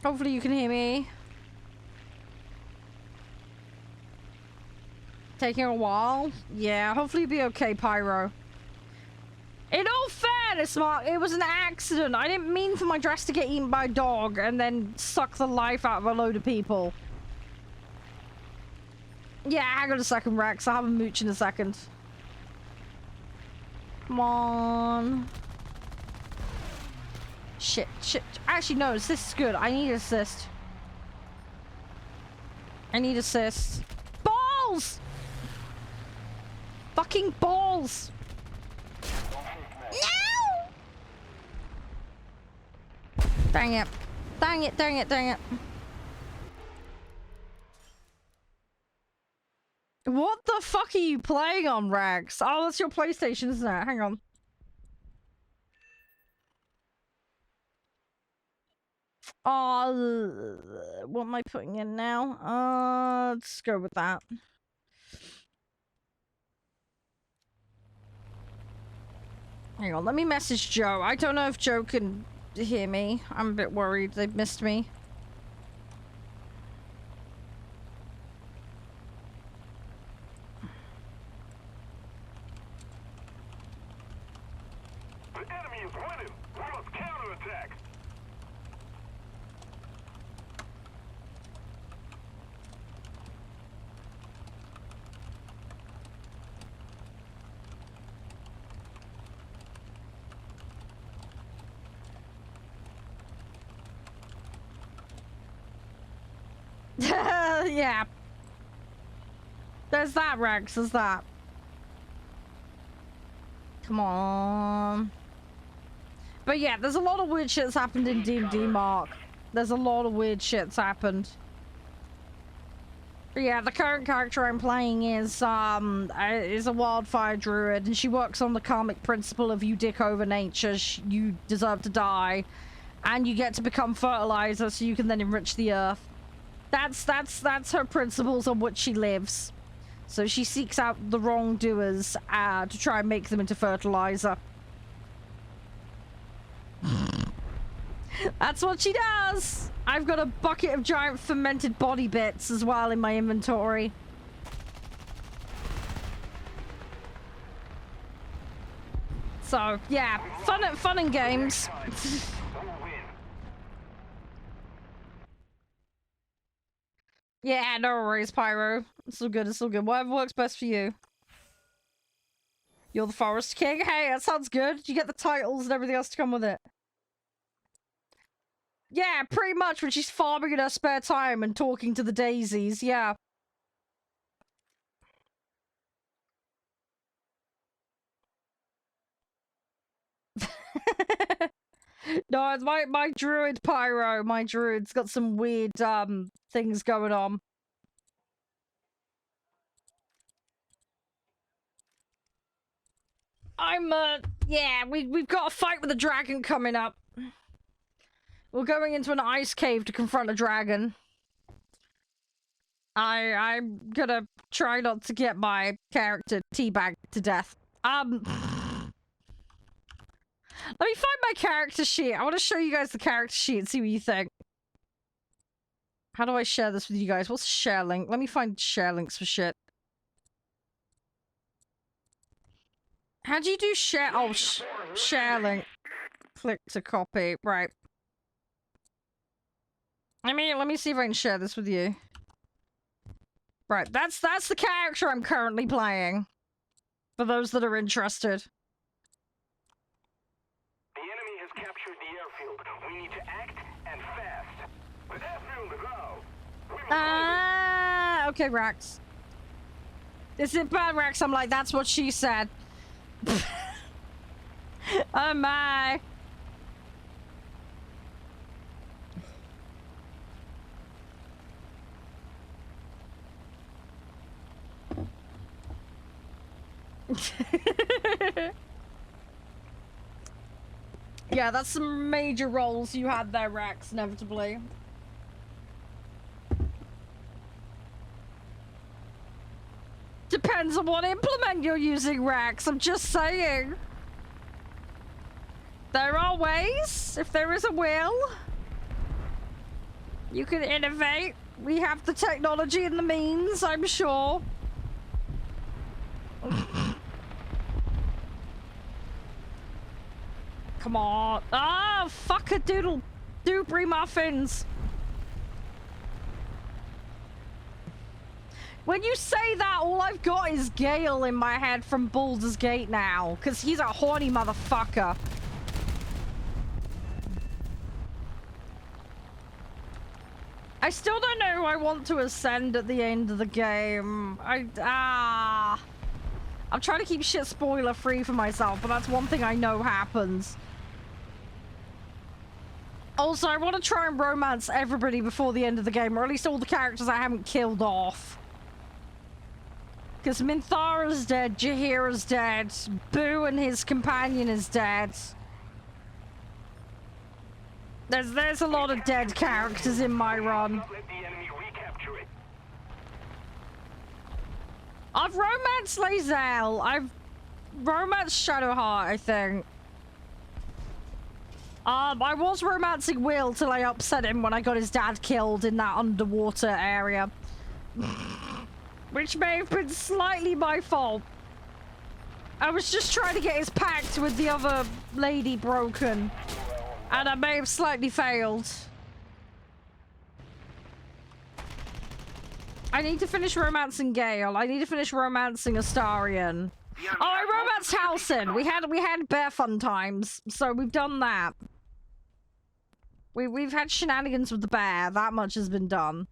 Hopefully you can hear me. Taking a while? Yeah, hopefully you'll be okay, Pyro. In all fairness, Mark, it was an accident. I didn't mean for my dress to get eaten by a dog and then suck the life out of a load of people. Yeah, hang on a second, Rex. I'll have a mooch in a second. Come on. Shit. Actually, no, this is good. I need assist. Balls! Fucking balls! No! Dang it. Dang it, dang it, dang it. What the fuck are you playing on, Rags? Oh, that's your PlayStation, isn't it? Hang on. Oh, what am I putting in now? Let's go with that. Hang on, let me message Joe. I don't know if Joe can hear me. I'm a bit worried they've missed me. The enemy is winning. We must counterattack. Yeah. There's that, Rex. There's that. Come on. But yeah, there's a lot of weird shit's happened in D&D, Mark. There's a lot of weird shit's happened. But yeah, the current character I'm playing is a wildfire druid, and she works on the karmic principle of you dick over nature, you deserve to die, and you get to become fertilizer so you can then enrich the earth. That's her principles on which she lives. So she seeks out the wrongdoers to try and make them into fertilizer. That's what she does! I've got a bucket of giant fermented body bits as well in my inventory. So, yeah, fun and games. Yeah, no worries, Pyro. It's all good, it's all good. Whatever works best for you. You're the Forest King? Hey, that sounds good. Did you get the titles and everything else to come with it? Yeah, pretty much when she's farming in her spare time and talking to the daisies, yeah. No, it's my druid, Pyro. My druid's got some weird things going on. Yeah, we've got a fight with a dragon coming up. We're going into an ice cave to confront a dragon. I'm gonna try not to get my character teabagged to death. Let me find my character sheet. I want to show you guys the character sheet and see what you think. How do I share this with you guys? What's share link? Let me find share links for shit. How do you do share? Oh, share link. Click to copy. Right. Let me see if I can share this with you. Right, that's the character I'm currently playing. For those that are interested. The enemy has captured the airfield. We need to act and fast. With airfield to go. Okay, Rax. Is it bad, Rax? I'm like, that's what she said. Oh my. Yeah, that's some major roles you had there, Rex, inevitably. Depends on what implement you're using, Rex. I'm just saying. There are ways, if there is a will. You can innovate. We have the technology and the means, I'm sure. Come on. Ah, fuck a doodle doobry muffins. When you say that, all I've got is Gale in my head from Baldur's Gate now, because he's a horny motherfucker. I still don't know who I want to ascend at the end of the game. I'm trying to keep shit spoiler free for myself, but that's one thing I know happens. Also, I want to try and romance everybody before the end of the game, or at least all the characters I haven't killed off. Because Minthara's dead, Jaheira's dead, Boo and his companion is dead. There's a lot of dead characters in my run. Let the enemy recapture it. I've romanced Lae'zel. I've romanced Shadowheart, I think. I was romancing Will till I upset him when I got his dad killed in that underwater area. Which may have been slightly my fault. I was just trying to get his pact with the other lady broken. And I may have slightly failed. I need to finish romancing Gale. I need to finish romancing Astarion. Oh, I romanced Halsin. We had bear fun times, so we've done that. We've had shenanigans with the bear. That much has been done.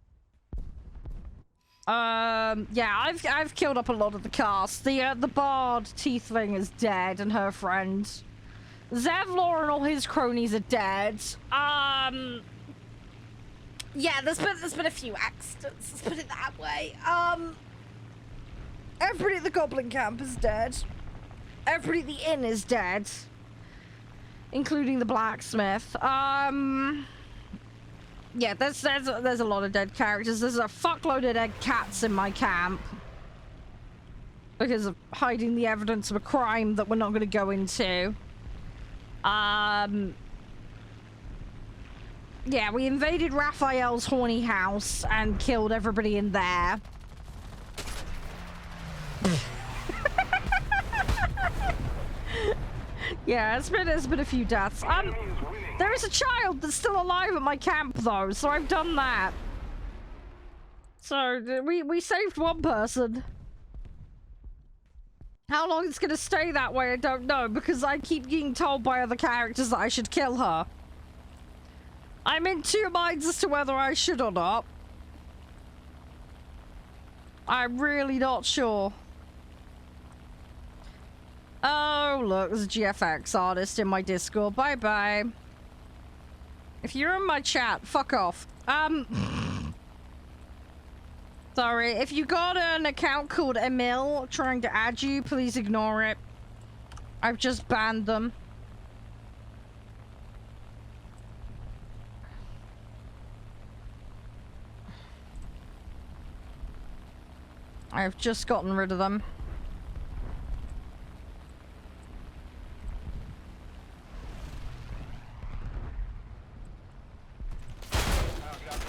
Yeah, I've killed up a lot of the cast. The bard Tiefling is dead, and her friend. Zevlor and all his cronies are dead. Yeah, there's been a few accidents, let's put it that way. Everybody at the Goblin Camp is dead. Everybody at the inn is dead. Including the blacksmith. Yeah, there's a lot of dead characters. There's a fuckload of dead cats in my camp. Because of hiding the evidence of a crime that we're not going to go into. Yeah, we invaded Raphael's horny house and killed everybody in there. Yeah, there's been a few deaths. There is a child that's still alive at my camp though, so I've done that. So we saved one person. How long it's gonna stay that way, I don't know, because I keep getting told by other characters that I should kill her. I'm in two minds as to whether I should or not. I'm really not sure. Oh, look, there's a GFX artist in my Discord. Bye-bye. If you're in my chat, fuck off. Sorry, if you got an account called Emil trying to add you, please ignore it. I've just banned them. I've just gotten rid of them.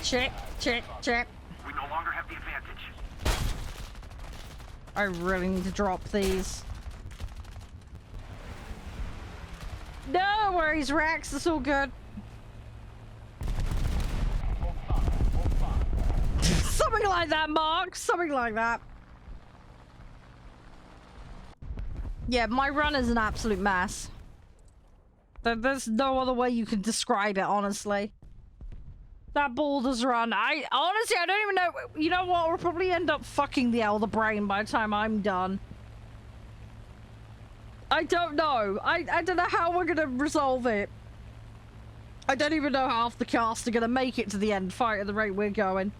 Check, check, check. We no longer have the advantage. I really need to drop these. No worries, Rex. It's all good. Something like that, Mark. Something like that. Yeah, my run is an absolute mess. There's no other way you can describe it, honestly. That Baldur's run, honestly, I don't even know. You know what? We'll probably end up fucking the Elder Brain by the time I'm done. I don't know. I don't know how we're gonna resolve it. I don't even know how half the cast are gonna make it to the end fight at the rate we're going.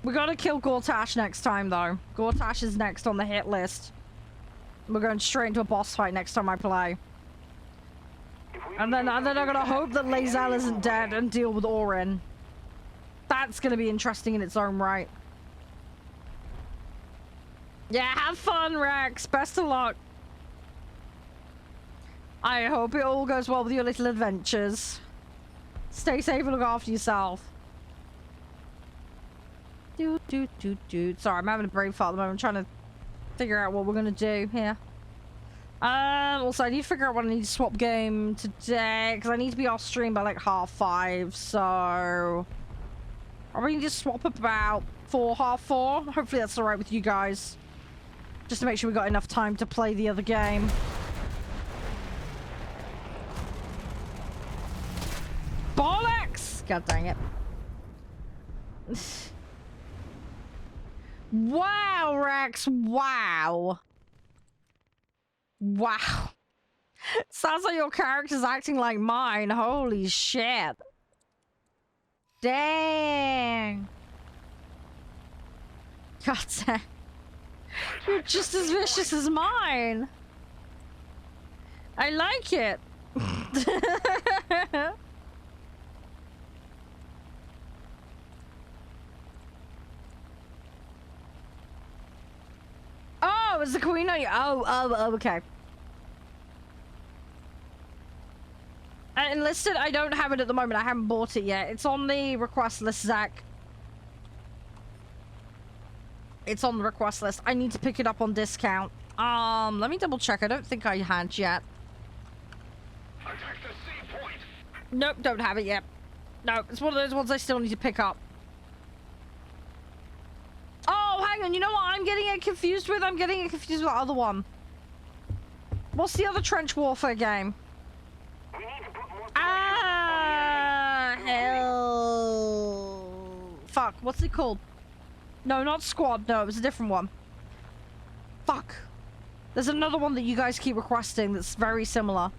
We gotta kill Gortash next time, though. Gortash is next on the hit list. We're going straight into a boss fight next time I play. And then I'm gonna hope that Lae'zel isn't dead and deal with Orin. That's gonna be interesting in its own right. Yeah, have fun, Rex. Best of luck. I hope it all goes well with your little adventures. Stay safe and look after yourself. Sorry, I'm having a brain fart at the moment. I'm trying to figure out what we're gonna do here. Also, I need to figure out what I need to swap game today, because I need to be off stream by like 5:30, so... Probably need to swap about 4:30. Hopefully that's alright with you guys. Just to make sure we got enough time to play the other game. Bollocks! God dang it. Wow, Rex, wow. Wow. Sounds like your character's acting like mine. Holy shit. Dang. God damn. You're just as vicious as mine. I like it. Oh, is the queen on you? Oh, okay. Enlisted, I don't have it at the moment. I haven't bought it yet. It's on the request list, Zach. It's on the request list. I need to pick it up on discount. Let me double check. I don't think I had yet. Attack the C point. Nope, don't have it yet. No, it's one of those ones I still need to pick up. Oh, hang on. You know what I'm getting it confused with? I'm getting it confused with the other one. What's the other trench warfare game? We need to put more Hell. Fuck, what's it called? No, not Squad. No, it was a different one. Fuck. There's another one that you guys keep requesting that's very similar.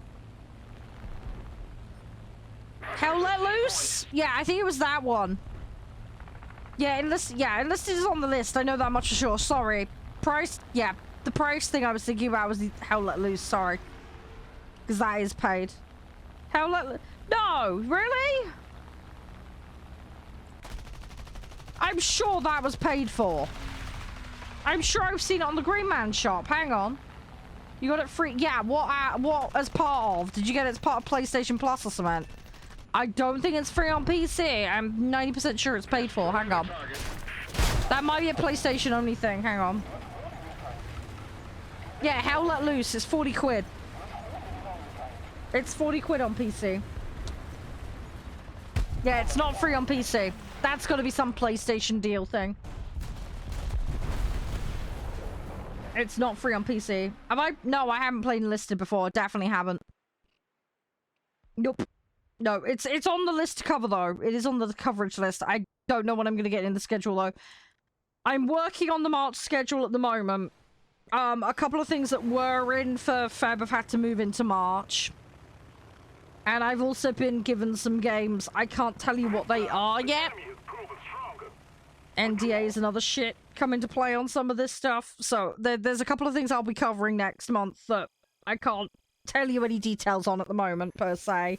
Hell Let Loose? Yeah, I think it was that one. Yeah, Enlisted is on the list. I know that much for sure. Sorry. Price, yeah. The price thing I was thinking about was the Hell Let Loose. Sorry. Because that is paid. Hell Let Loose. No, really? I'm sure that was paid for. I'm sure I've seen it on the Green Man shop. Hang on. You got it free? Yeah, what as part of? Did you get it as part of PlayStation Plus or something? I don't think it's free on PC. I'm 90% sure it's paid for. Hang on. That might be a PlayStation only thing. Hang on. Yeah, Hell Let Loose is 40 quid. It's 40 quid on PC. Yeah, it's not free on PC. That's got to be some PlayStation deal thing. It's not free on PC. Have I? No, I haven't played Enlisted before. Definitely haven't. Nope. No, it's on the list to cover though. It is on the coverage list. I don't know when I'm going to get in the schedule though. I'm working on the March schedule at the moment. A couple of things that were in for Feb have had to move into March. And I've also been given some games. I can't tell you what they are yet. NDAs and other shit come into play on some of this stuff. So there's a couple of things I'll be covering next month that I can't tell you any details on at the moment, per se.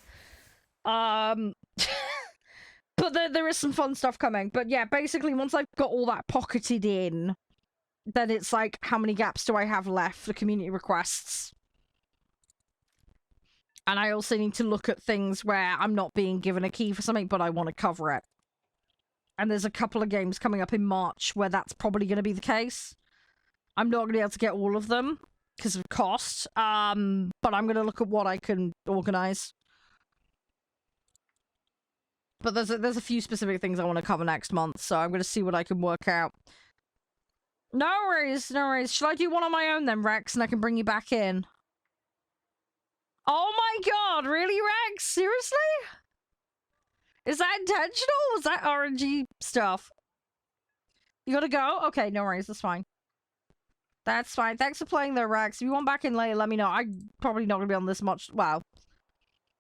But there is some fun stuff coming. But yeah, basically, once I've got all that pocketed in, then it's like, how many gaps do I have left for community requests? And I also need to look at things where I'm not being given a key for something, but I want to cover it. And there's a couple of games coming up in March where that's probably going to be the case. I'm not going to be able to get all of them because of cost. But I'm going to look at what I can organize. But there's a few specific things I want to cover next month, so I'm going to see what I can work out. No worries, no worries. Shall I do one on my own then, Rex, and I can bring you back in? Oh my god, really, Rex? Seriously? Is that intentional? Was that RNG stuff? You gotta go? Okay, no worries, that's fine. That's fine. Thanks for playing though, Rex. If you want back in later, let me know. I'm probably not gonna be on this much. Wow.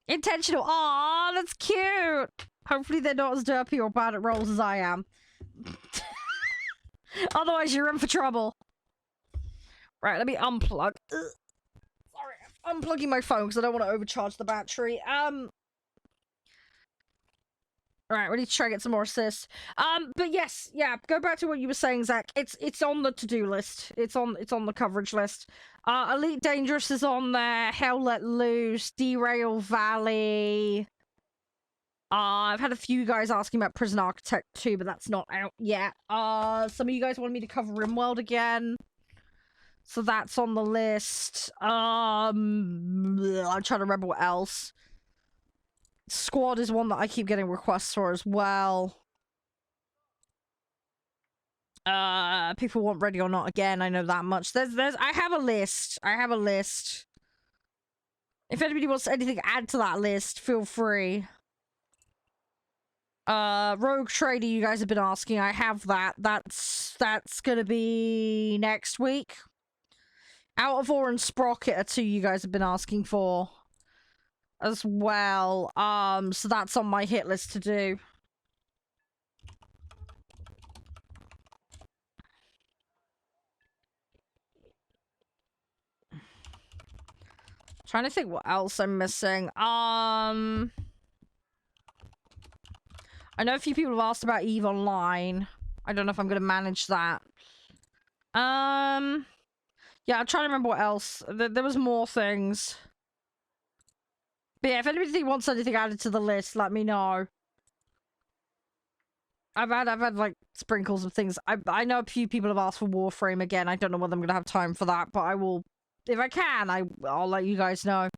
Intentional. Aw, that's cute. Hopefully they're not as derpy or bad at rolls as I am. Otherwise, you're in for trouble. Right, let me unplug. Ugh. Sorry, I'm unplugging my phone because I don't want to overcharge the battery. Alright, we need to try and get some more assists. But yes, yeah, go back to what you were saying, Zach. It's on the to-do list. It's on the coverage list. Elite Dangerous is on there. Hell Let Loose, Derail Valley. I've had a few guys asking about Prison Architect 2, but that's not out yet. Some of you guys wanted me to cover RimWorld again. So that's on the list. I'm trying to remember what else. Squad is one that I keep getting requests for as well. People want Ready or Not again. I know that much. I have a list. If anybody wants anything to add to that list, feel free. Rogue Trader, you guys have been asking. I have that. That's gonna be next week. Out of Ore and Sprocket are two you guys have been asking for as well. So that's on my hit list to do. Trying to think what else I'm missing. I know a few people have asked about EVE Online. I don't know if I'm gonna manage that. Yeah, I'm trying to remember what else. There was more things. But yeah, if anybody wants anything added to the list, let me know. I've had like sprinkles of things. I know a few people have asked for Warframe again. I don't know whether I'm gonna have time for that, but I will, if I can, I'll let you guys know.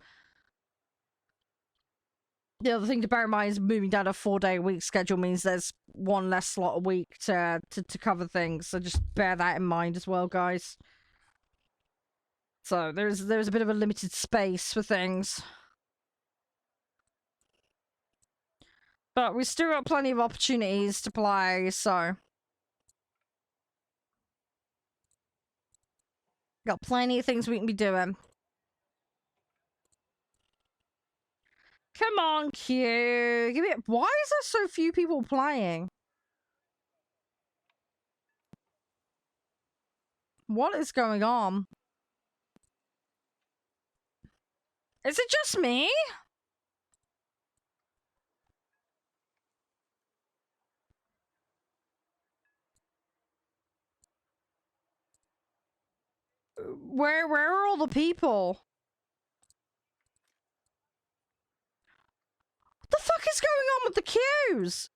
The other thing to bear in mind is moving down a 4-day-a-week schedule means there's one less slot a week to cover things. So just bear that in mind as well, guys. So there's a bit of a limited space for things. But we still got plenty of opportunities to play, so. Got plenty of things we can be doing. Come on, Q. Give it. Why is there so few people playing? What is going on? Is it just me? Where are all the people? What the fuck is going on with the queues?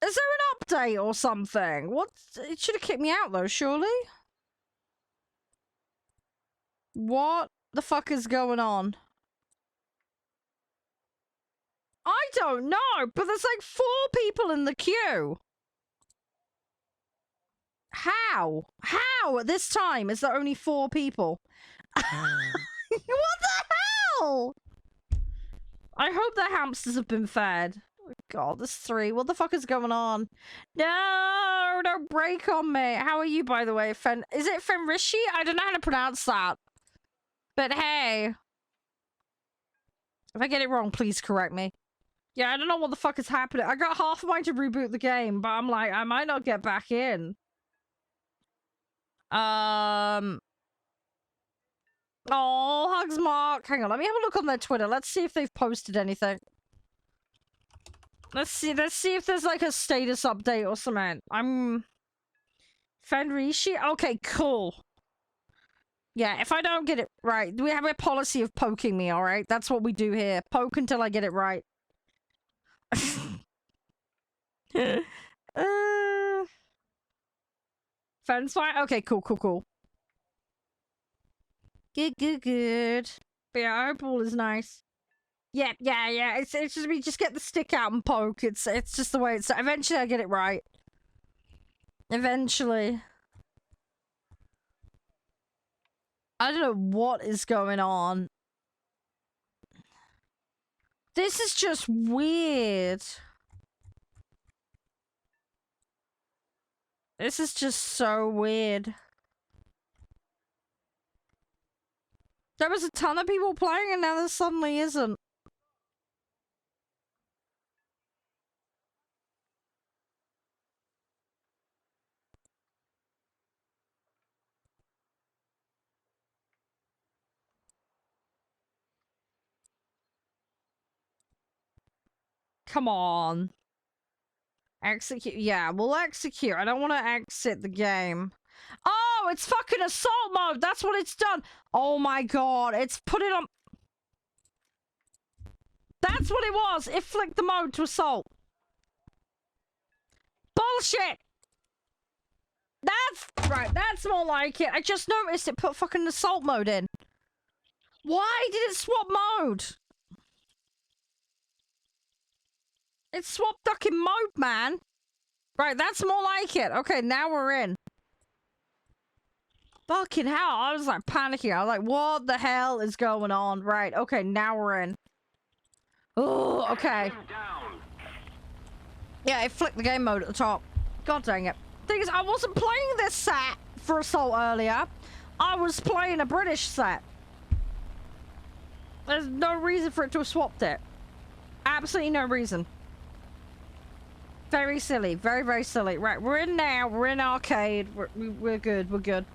Is there an update or something? What? It should have kicked me out though, surely? What the fuck is going on? I don't know, but there's like 4 people in the queue. How? How at this time is there only 4 people? What the hell? I hope the hamsters have been fed. Oh God, there's 3. What the fuck is going on? No, don't break on me. How are you, by the way? Is it Fenrishi? I don't know how to pronounce that. But hey. If I get it wrong, please correct me. Yeah, I don't know what the fuck is happening. I got half a mind to reboot the game, but I'm like, I might not get back in. Oh, hugs, Mark. Hang on, let me have a look on their Twitter. Let's see if they've posted anything. Let's see if there's like a status update or something. I'm Fenrishi. Okay, cool. Yeah, if I don't get it right, we have a policy of poking me, alright? That's what we do here. Poke until I get it right. Fen's fine? Okay, cool. Good. But yeah, our ball is nice. Yeah. It's just we just get the stick out and poke. It's just the way it's. Eventually, I get it right. Eventually. I don't know what is going on. This is just weird. This is just so weird. There was a ton of people playing and now there suddenly isn't. Come on. Execute. Yeah, we'll execute. I don't want to exit the game. Oh, it's fucking assault mode. That's what it's done. Oh my God. It's put it on. That's what it was. It flicked the mode to assault. Bullshit. That's right. That's more like it. I just noticed it put fucking assault mode in. Why did it swap mode? It swapped fucking mode, man. Right, that's more like it. Okay, now we're in. Fucking hell, I was like panicking. I was like, what the hell is going on? Right, okay, now we're in. Oh, okay. Yeah, it flicked the game mode at the top. God dang it. Thing is, I wasn't playing this for assault earlier, I was playing a British set. There's no reason for it to have swapped it. Absolutely no reason. Very silly. Very, very silly. Right, we're in now. We're in arcade. We're good. We're good.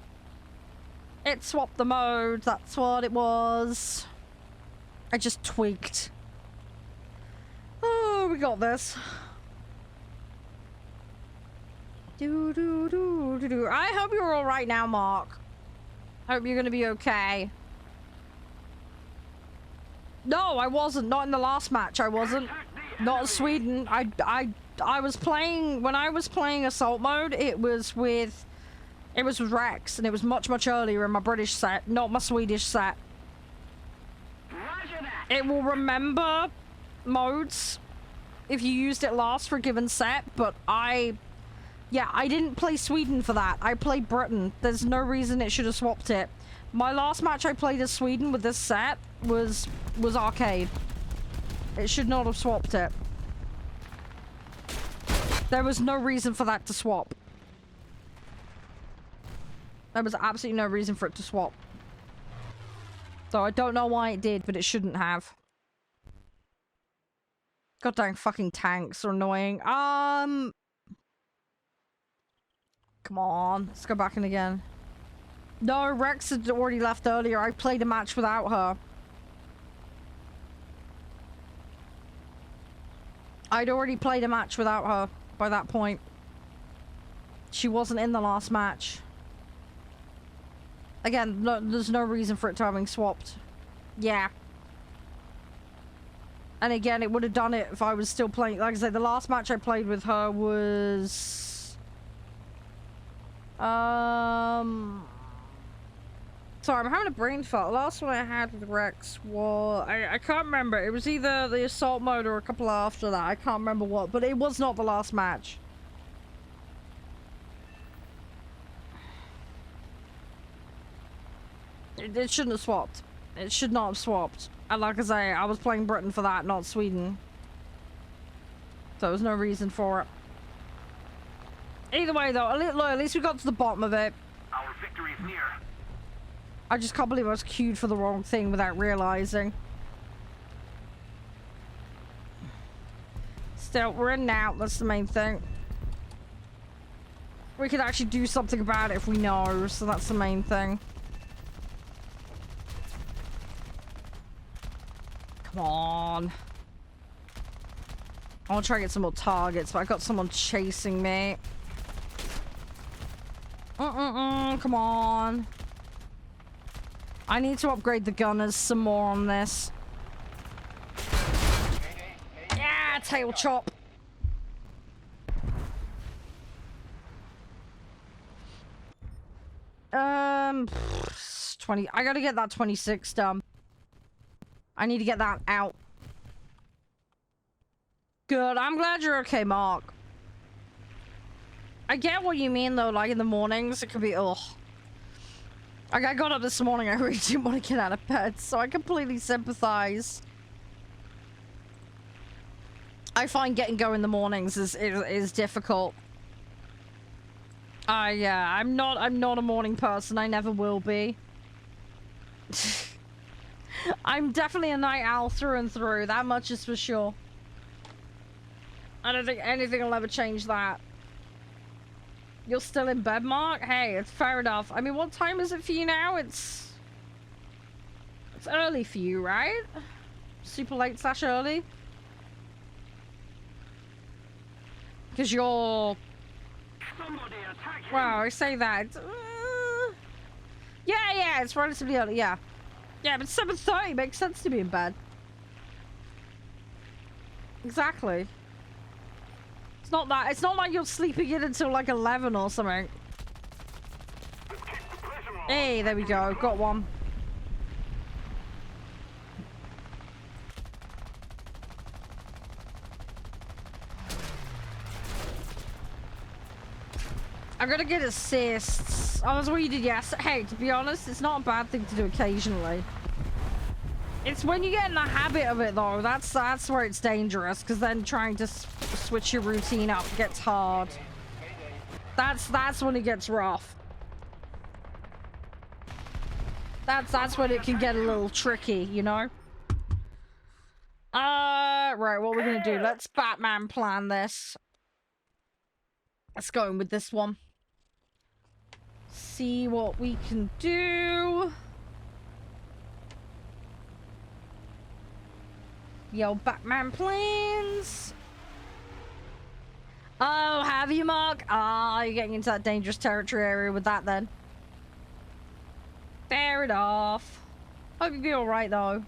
It swapped the mode. That's what it was. I just tweaked. Oh, we got this. I hope you're all right now, Mark. Hope you're gonna be okay. No, I wasn't. Not in the last match. I wasn't. Not in Sweden. I was playing when I was playing assault mode. It was with Rex, and it was much earlier in my British set, not my Swedish set. It will remember modes if you used it last for a given set, but I didn't play Sweden for that. I played Britain. There's no reason it should have swapped it. My last match I played as Sweden with this set was arcade. It should not have swapped it. There was no reason for that to swap. There was absolutely no reason for it to swap. So I don't know why it did, but it shouldn't have. Goddamn fucking tanks are annoying. Come on. Let's go back in again. No, Rex had already left earlier. I played a match without her. I'd already played a match without her by that point. She wasn't in the last match. Again, no, there's no reason for it to having swapped. Yeah. And again, it would have done it if I was still playing. Like I said, the last match I played with her was... Sorry, I'm having a brain fart. The last one I had with Rex was... I can't remember. It was either the assault mode or a couple after that. I can't remember what, but it was not the last match. It shouldn't have swapped. It should not have swapped. And like I say, I was playing Britain for that, not Sweden. So there was no reason for it. Either way, though, at least we got to the bottom of it. Our victory is near. I just can't believe I was queued for the wrong thing without realizing. Still, we're in now. That's the main thing. We could actually do something about it if we know, so that's the main thing. Come on. I want to try and get some more targets, but I got someone chasing me. Come on. I need to upgrade the gunners some more on this. Yeah, tail chop. Um, 20. I gotta get that 26 done. I need to get that out. Good. I'm glad you're okay, Mark. I get what you mean, though. Like, in the mornings, it could be... Ugh. Like, I got up this morning, I really didn't want to get out of bed, so I completely sympathize. I find getting going in the mornings is difficult. Yeah, I'm not a morning person. I never will be. I'm definitely a night owl through and through. That much is for sure. I don't think anything will ever change that. You're still in bed, Mark? Hey, it's fair enough. I mean, what time is it for you now? It's early for you, right? Super late / early? Because you're... Wow, I say that. Yeah, it's relatively early, yeah. Yeah, but 7:30 makes sense to be in bed. Exactly. It's not like you're sleeping in until like 11 or something. Hey, there we go. Got one. I'm gonna get assists. Oh, that's what you did, yes. Hey, to be honest, it's not a bad thing to do occasionally. It's when you get in the habit of it, though, that's where it's dangerous, because then trying to switch your routine up gets hard. That's when it gets rough. That's when it can get a little tricky, you know? Right, what we're gonna do? Let's Batman plan this. Let's go in with this one. See what we can do. Yo, Batman plans. Oh, have you, Mark? Ah, you're getting into that dangerous territory area with that then. Fair enough. Hope you'll be alright though.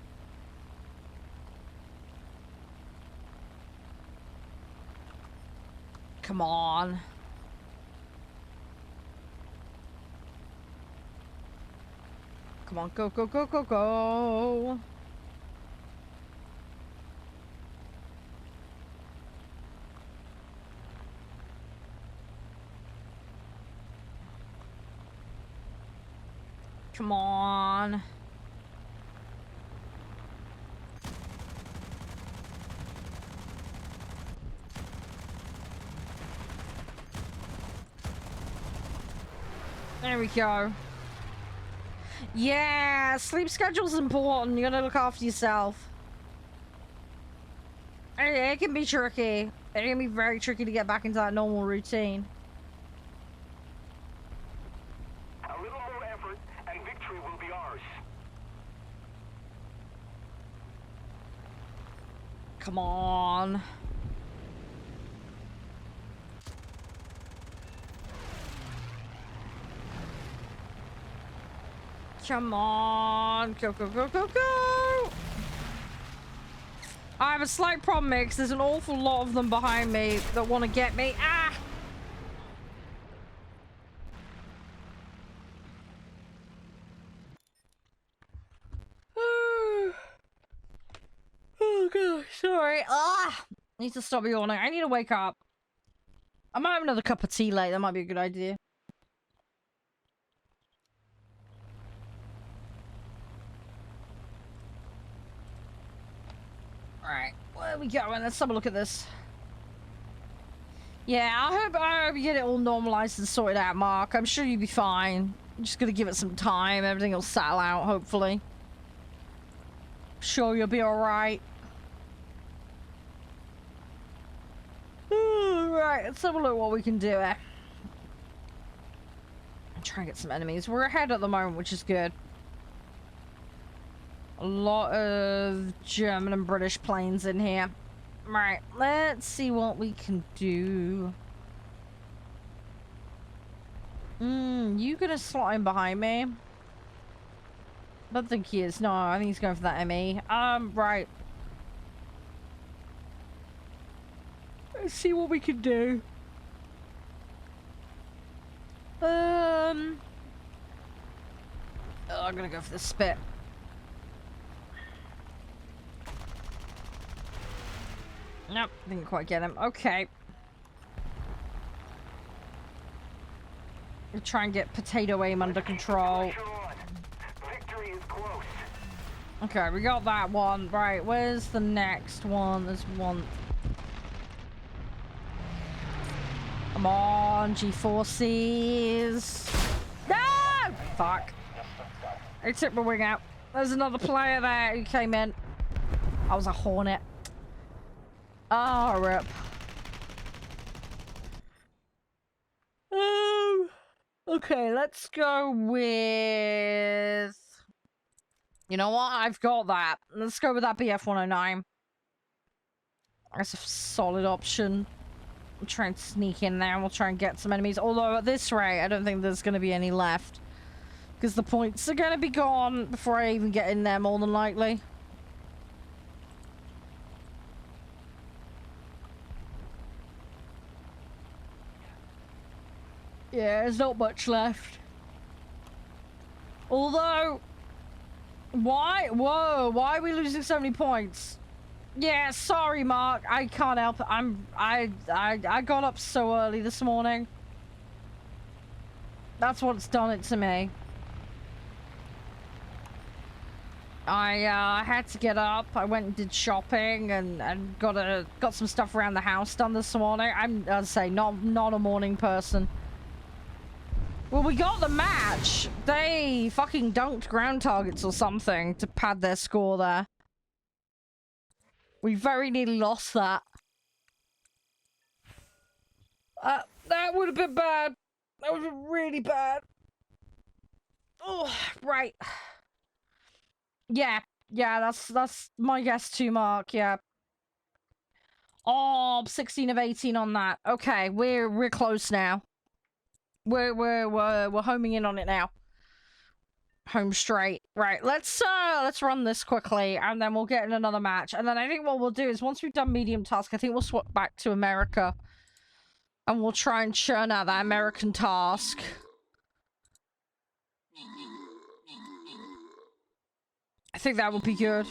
Come on. Come on, go, go, go, go, go. Come on. There we go. Yeah, sleep schedule's important. You gotta look after yourself. It can be tricky. It can be very tricky to get back into that normal routine. A little more effort, and victory will be ours. Come on. Come on. Go, go, go, go, go. I have a slight problem here because there's an awful lot of them behind me that want to get me. Ah! Oh, God. Sorry. Ah! I need to stop yawning. I need to wake up. I might have another cup of tea later. That might be a good idea. Alright, where are we going? Let's have a look at this. Yeah, I hope you get it all normalized and sorted out, Mark. I'm sure you'll be fine. I'm just gonna give it some time. Everything will settle out, hopefully. Sure you'll be alright. Right, let's have a look what we can do here. Try and get some enemies. We're ahead at the moment, which is good. A lot of German and British planes in here. Right, let's see what we can do. You gonna slot in behind me? Don't think he is. No, I think he's going for that ME. Right. Let's see what we can do. Oh, I'm gonna go for the spit. Nope, didn't quite get him. Okay. We'll try and get potato aim under control. Victory is close. Okay, we got that one. Right, where's the next one? There's one. Come on, G-forces. No! Fuck. I took my wing out. There's another player there who came in. I was a hornet. Oh, rip. Okay, let's go with... You know what? I've got that. Let's go with that BF-109. That's a solid option. We'll try and sneak in there and we'll try and get some enemies. Although at this rate, I don't think there's going to be any left. Because the points are going to be gone before I even get in there, more than likely. Yeah, there's not much left. Although... Why? Whoa, why are we losing so many points? Yeah, sorry, Mark. I can't help it. I got up so early this morning. That's what's done it to me. I had to get up. I went and did shopping and got some stuff around the house done this morning. I'm, as I say, not a morning person. Well, we got the match. They fucking dunked ground targets or something to pad their score there. We very nearly lost that. That would have been bad. That would have been really bad. Oh, right. Yeah, that's my guess too, Mark. Yeah. Oh, 16 of 18 on that. Okay, we're close now. We're homing in on it now. Home straight. Right, let's run this quickly and then we'll get in another match. And then I think what we'll do is once we've done medium task, I think we'll swap back to America. And we'll try and churn out that American task. I think that would be good.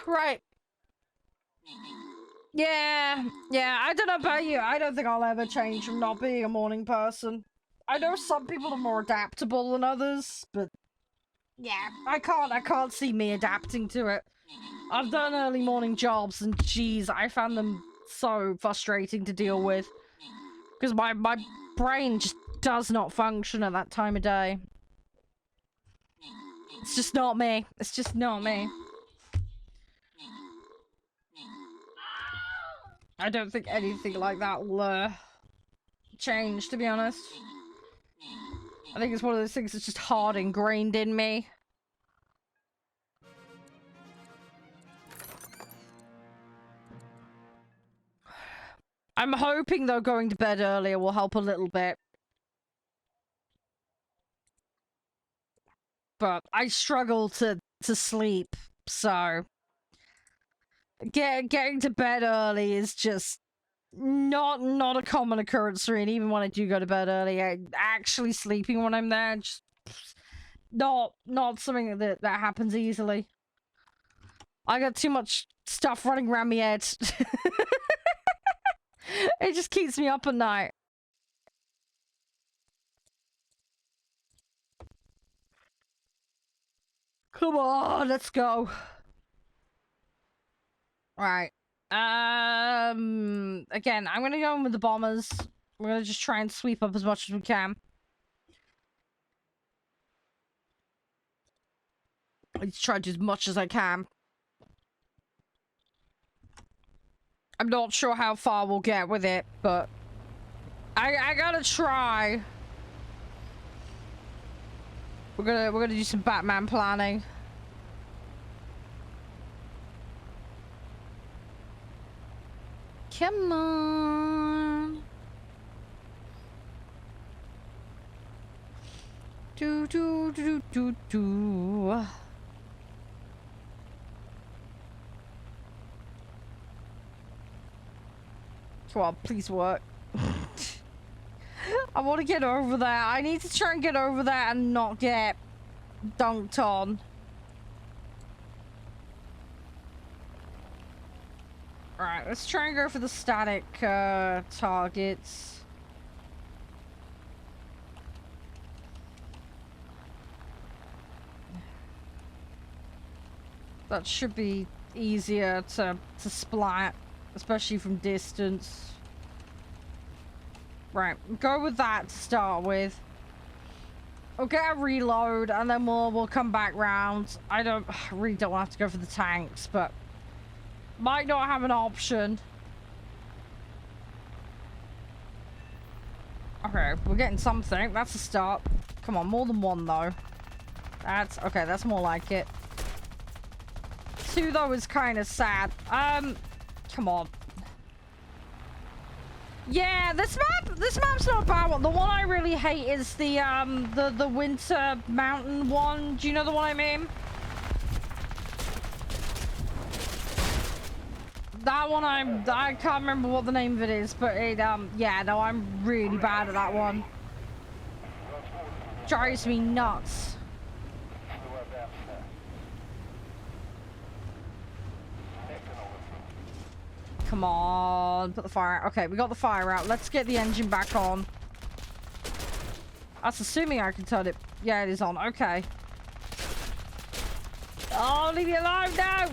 Right. Yeah, I don't know about you. I don't think I'll ever change from not being a morning person. I know some people are more adaptable than others, but yeah, I can't see me adapting to it. I've done early morning jobs and geez, I found them so frustrating to deal with. Because my brain just does not function at that time of day. It's just not me. It's just not me. I don't think anything like that will change, to be honest. I think it's one of those things that's just hard ingrained in me. I'm hoping, though, going to bed earlier will help a little bit. But I struggle to sleep, so... Getting to bed early is just not a common occurrence for me. Even when I do go to bed early, actually sleeping when I'm there, just not something that happens easily. I got too much stuff running around my head. It just keeps me up at night. Come on, let's go. Right. Again, I'm gonna go in with the bombers. We're gonna just try and sweep up as much as we can. Let's try to do as much as I can. I'm not sure how far we'll get with it, but I gotta try. We're gonna do some Batman planning. Come on. Do. Come on, please work. I want to get over there. I need to try and get over there and not get dunked on. Alright, let's try and go for the static targets. That should be easier to splat, especially from distance. Right, go with that to start with. We'll get a reload and then we'll come back round. I really don't want to have to go for the tanks, but might not have an option. Okay, we're getting something. That's a start. Come on, more than one though. That's okay, that's more like it. Two though is kind of sad. Come on. Yeah, this map's not a bad one. The one I really hate is the winter mountain one. Do you know the one I mean? That one I can't remember what the name of it is, but it yeah, no, I'm really bad at that one. Drives me nuts. Come on, put the fire out. Okay, we got the fire out. Let's get the engine back on. That's assuming I can turn it. Yeah, it is on. Okay. Oh, leave me alone now!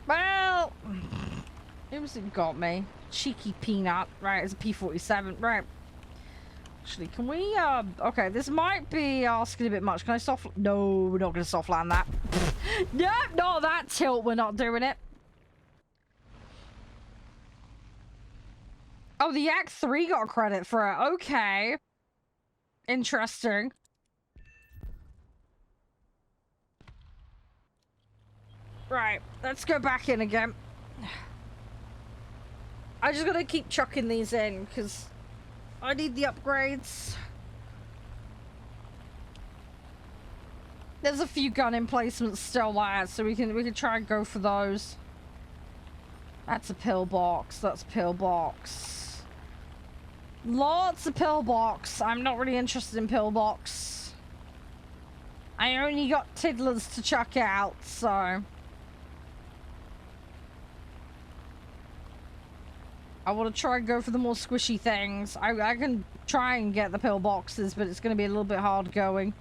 Well, it got me. Cheeky peanut. Right, it's a P-47. Right. Actually, can we, okay, this might be asking a bit much. Can I soft... No, we're not going to soft land that. Nope, not that tilt. We're not doing it. Oh, the Act 3 got credit for it. Okay. Interesting. Right, let's go back in again. I just gotta keep chucking these in, because I need the upgrades. There's a few gun emplacements still there, so we can try and go for those. That's a pillbox. That's a pillbox. Lots of pillbox. I'm not really interested in pillbox. I only got tiddlers to chuck out, so I want to try and go for the more squishy things. I can try and get the pillboxes, but it's going to be a little bit hard going.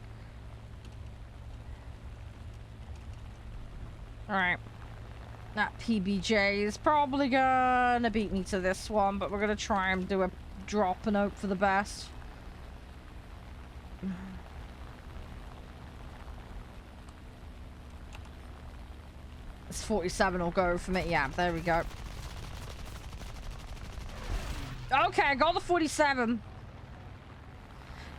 Alright. That PBJ is probably gonna beat me to this one, but we're gonna try and do a drop and hope for the best. This 47 will go for me. Yeah, there we go. Okay, I got the 47.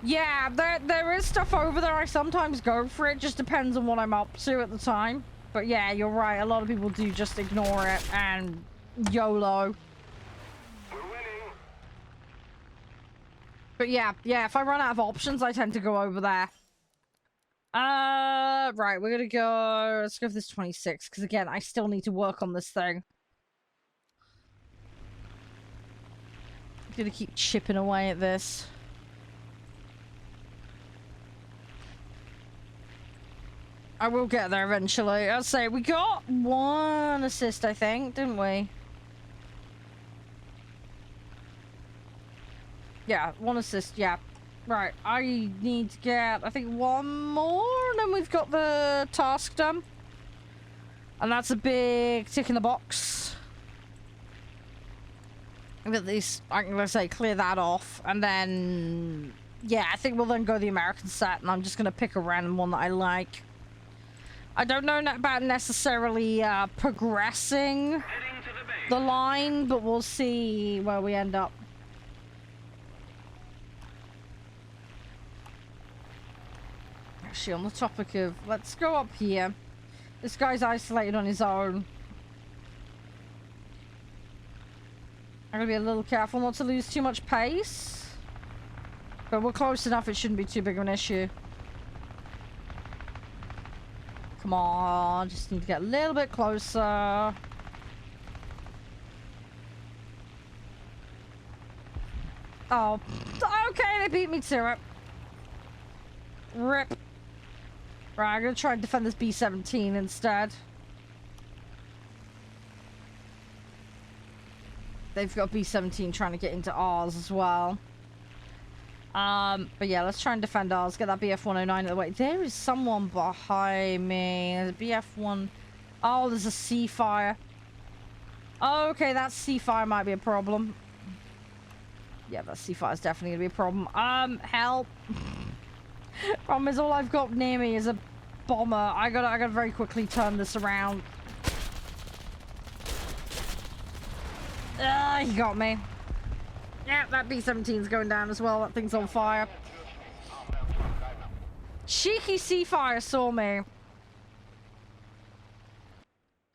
Yeah, there is stuff over there. I sometimes go for it. Just depends on what I'm up to at the time. But yeah, you're right. A lot of people do just ignore it and YOLO. We're winning. But yeah, if I run out of options, I tend to go over there. Right, we're gonna go... Let's go for this 26, because again, I still need to work on this thing. I'm gonna keep chipping away at this. I will get there eventually. I'll say we got one assist, I think, didn't we? Yeah, one assist, yeah. Right, I need to get, I think, one more, and then we've got the task done. And that's a big tick in the box. At least, I'm gonna say, clear that off, and then... Yeah, I think we'll then go the American set, and I'm just gonna pick a random one that I like. I don't know about necessarily progressing the line, but we'll see where we end up. Actually, on the topic of... Let's go up here. This guy's isolated on his own. I'm gonna be a little careful not to lose too much pace. But we're close enough, it shouldn't be too big of an issue. Come on, just need to get a little bit closer. Oh, okay, they beat me to it. Rip. Right, I'm gonna try and defend this B-17 instead. They've got B-17 trying to get into ours as well. But yeah, let's try and defend ours. Get that BF-109 out of the way. There is someone behind me. There's a BF-1... Oh, there's a C-fire. Okay, that C-fire might be a problem. Yeah, that C-fire is definitely gonna be a problem. Help. Problem is, all I've got near me is a bomber. I gotta very quickly turn this around. He got me. Yeah, that B-17's going down as well. That thing's on fire. Cheeky C-fire saw me.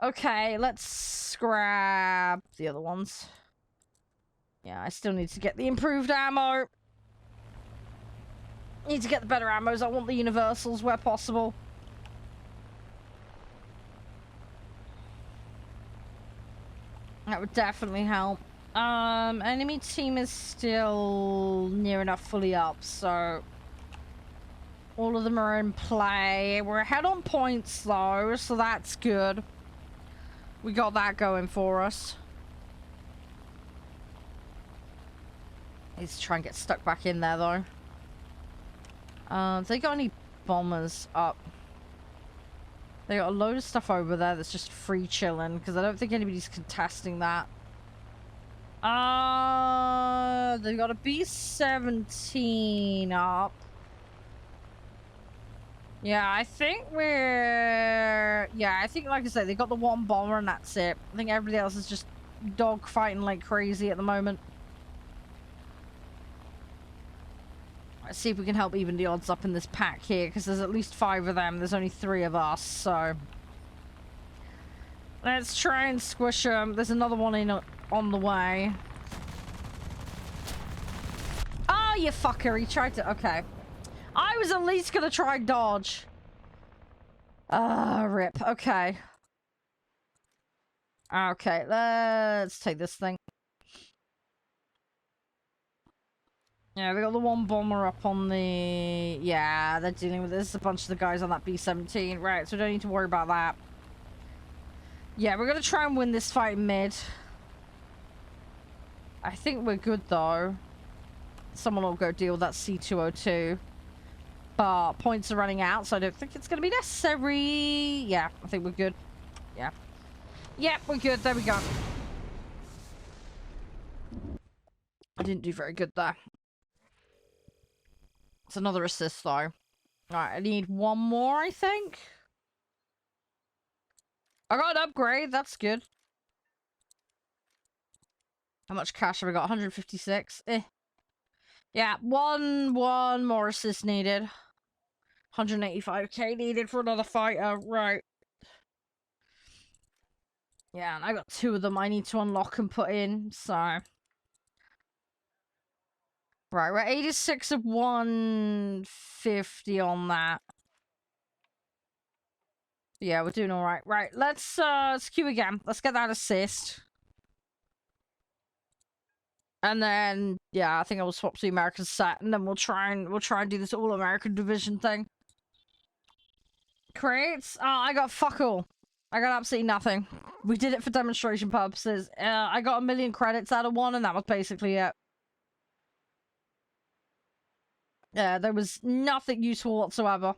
Okay, let's grab the other ones. Yeah, I still need to get the improved ammo. Need to get the better ammos. I want the universals where possible. That would definitely help. Enemy team is still near enough fully up, so all of them are in play. We're ahead on points though, so that's good. We got that going for us. Need to try and get stuck back in there though. They got any bombers up? They got a load of stuff over there that's just free chilling, because I don't think anybody's contesting that. They've got a B-17 up. Yeah, I think we're... Yeah, I think, like I said, they got the one bomber and that's it. I think everybody else is just dog fighting like crazy at the moment. Let's see if we can help even the odds up in this pack here, because there's at least 5 of them. There's only 3 of us, so... Let's try and squish them. There's another one in on the way. Oh, you fucker. He tried to... Okay. I was at least gonna try dodge. Rip. Okay. Okay, let's take this thing. Yeah, we got the one bomber up on the... Yeah, they're dealing with this. A bunch of the guys on that B-17. Right, so we don't need to worry about that. Yeah, we're gonna try and win this fight mid. I think we're good, though. Someone will go deal with that C-202. But points are running out, so I don't think it's gonna be necessary. Yeah, I think we're good. Yeah. Yeah, we're good. There we go. I didn't do very good there. It's another assist, though. Alright, I need one more, I think. I got an upgrade. That's good. How much cash have I got? 156. Yeah, one more assist needed. 185k needed for another fighter. Right. Yeah, and I got 2 of them I need to unlock and put in, so... Right, we're 86 of 150 on that. Yeah, we're doing alright. Right, let's queue again. Let's get that assist. And then, yeah, I think I will swap to the American set, and then we'll try and do this all-American division thing. Crates? Oh, I got fuck all. I got absolutely nothing. We did it for demonstration purposes. I got 1 million credits out of one, and that was basically it. Yeah, there was nothing useful whatsoever.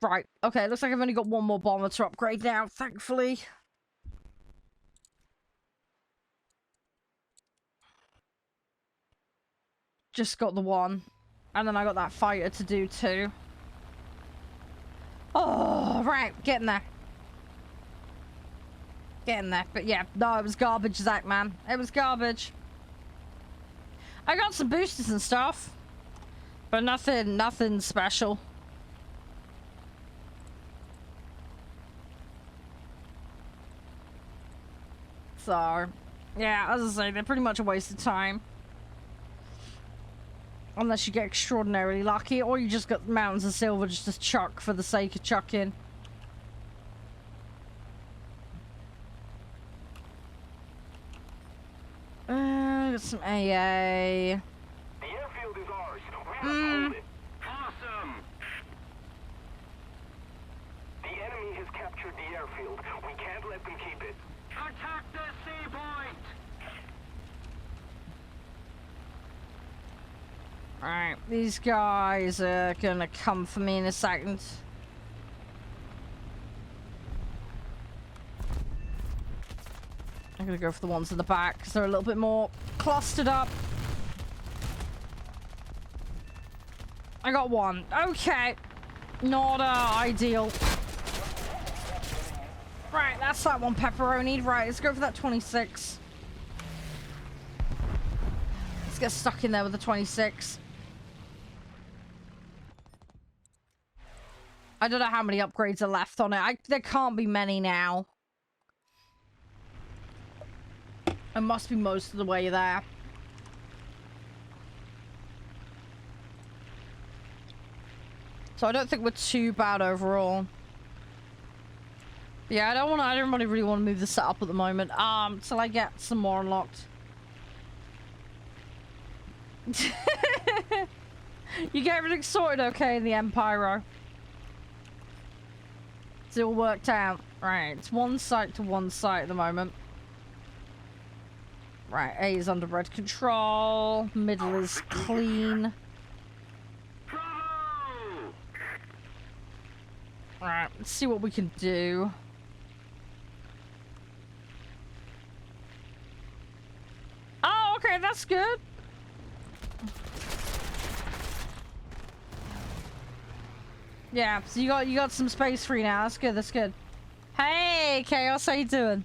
Right, okay, looks like I've only got one more bomber to upgrade now, thankfully. Just got the one. And then I got that fighter to do too. Oh, right, getting there. Getting there, but yeah, no, it was garbage, Zach, man. It was garbage. I got some boosters and stuff. But nothing special. So, yeah, as I say, they're pretty much a waste of time. Unless you get extraordinarily lucky, or you just got mountains of silver just to chuck for the sake of chucking. Got some AA. The airfield is ours. We must hold it. Awesome. The enemy has captured the airfield. We can't let them keep it. Attack the sea point. Alright, these guys are gonna come for me in a second. I'm gonna go for the ones in the back because they're a little bit more clustered up. I got one. Okay. Not ideal. Right, that's that one pepperoni. Right, let's go for that 26. Let's get stuck in there with the 26. I don't know how many upgrades are left on it. There can't be many now. It must be most of the way there. So I don't think we're too bad overall. Yeah, I don't really want to move the setup at the moment. Till I get some more unlocked. You get everything sorted okay in the Empire. It's all worked out. Right, it's one site to one site at the moment. Right, A is under red control. Middle is clean. Bravo! Right, let's see what we can do. Oh, okay, that's good. Yeah, so you got some space free now. That's good. That's good. Hey, Chaos, how you doing?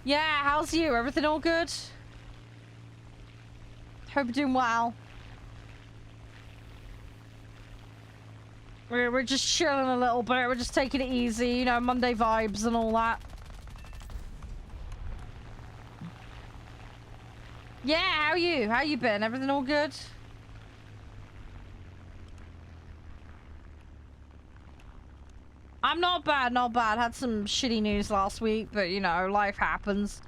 Yeah, how's you? Everything all good? Hope you're doing well. We're just chilling a little bit. We're just taking it easy, you know, Monday vibes and all that. Yeah, how you? How you been? Everything all good? I'm not bad, not bad. Had some shitty news last week, but you know, life happens.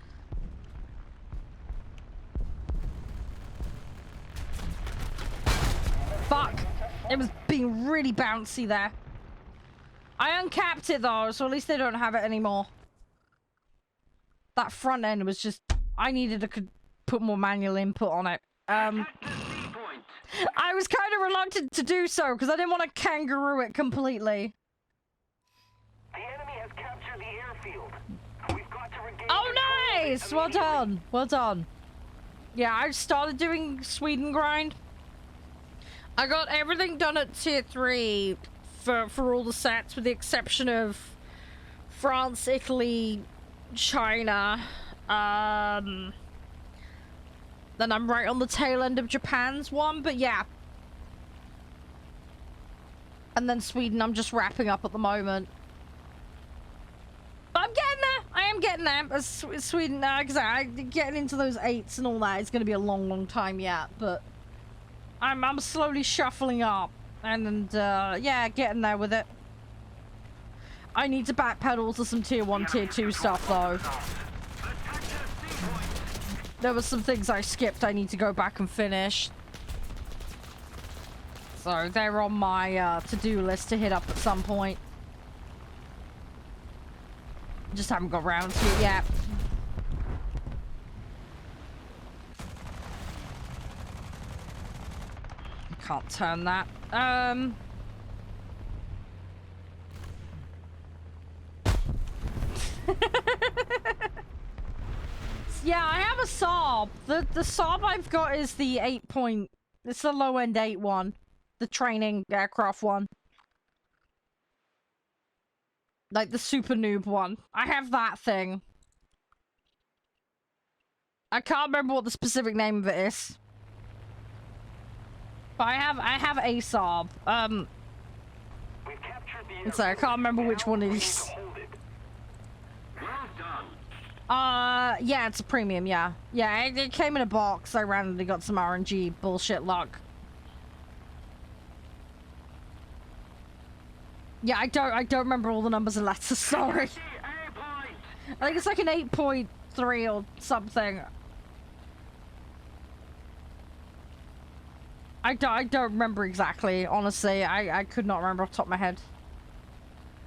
Fuck. It was being really bouncy there. I uncapped it though, so at least they don't have it anymore. That front end was just... I needed to put more manual input on it. I was kind of reluctant to do so, because I didn't want to kangaroo it completely. The enemy has captured the airfield. We've got to regain Oh, nice! control Well done. Well done. Yeah, I started doing Sweden grind. I got everything done at tier 3 for all the sets, with the exception of France, Italy, China. Then I'm right on the tail end of Japan's one, but yeah. And then Sweden, I'm just wrapping up at the moment. But I'm getting there. I am getting there. As Sweden, because getting into those 8s and all that is going to be a long, long time yet. But I'm slowly shuffling up, and yeah, getting there with it. I need to backpedal to some tier 1, tier 2 stuff though. There were some things I skipped I need to go back and finish. So they're on my to-do list to hit up at some point. Just haven't got around to it yet. Can't turn that. Yeah, I have a Saab. The Saab I've got is the 8 point... It's the low-end 8 one. The training aircraft one. Like the super noob one. I have that thing. I can't remember what the specific name of it is. But I have a Saab. So I can't remember which one it is. Yeah, it's a premium, yeah. Yeah, it came in a box. I randomly got some RNG bullshit luck. Yeah, I don't remember all the numbers and letters, sorry. I think it's like an 8.3 or something. I don't remember exactly, honestly. I could not remember off the top of my head.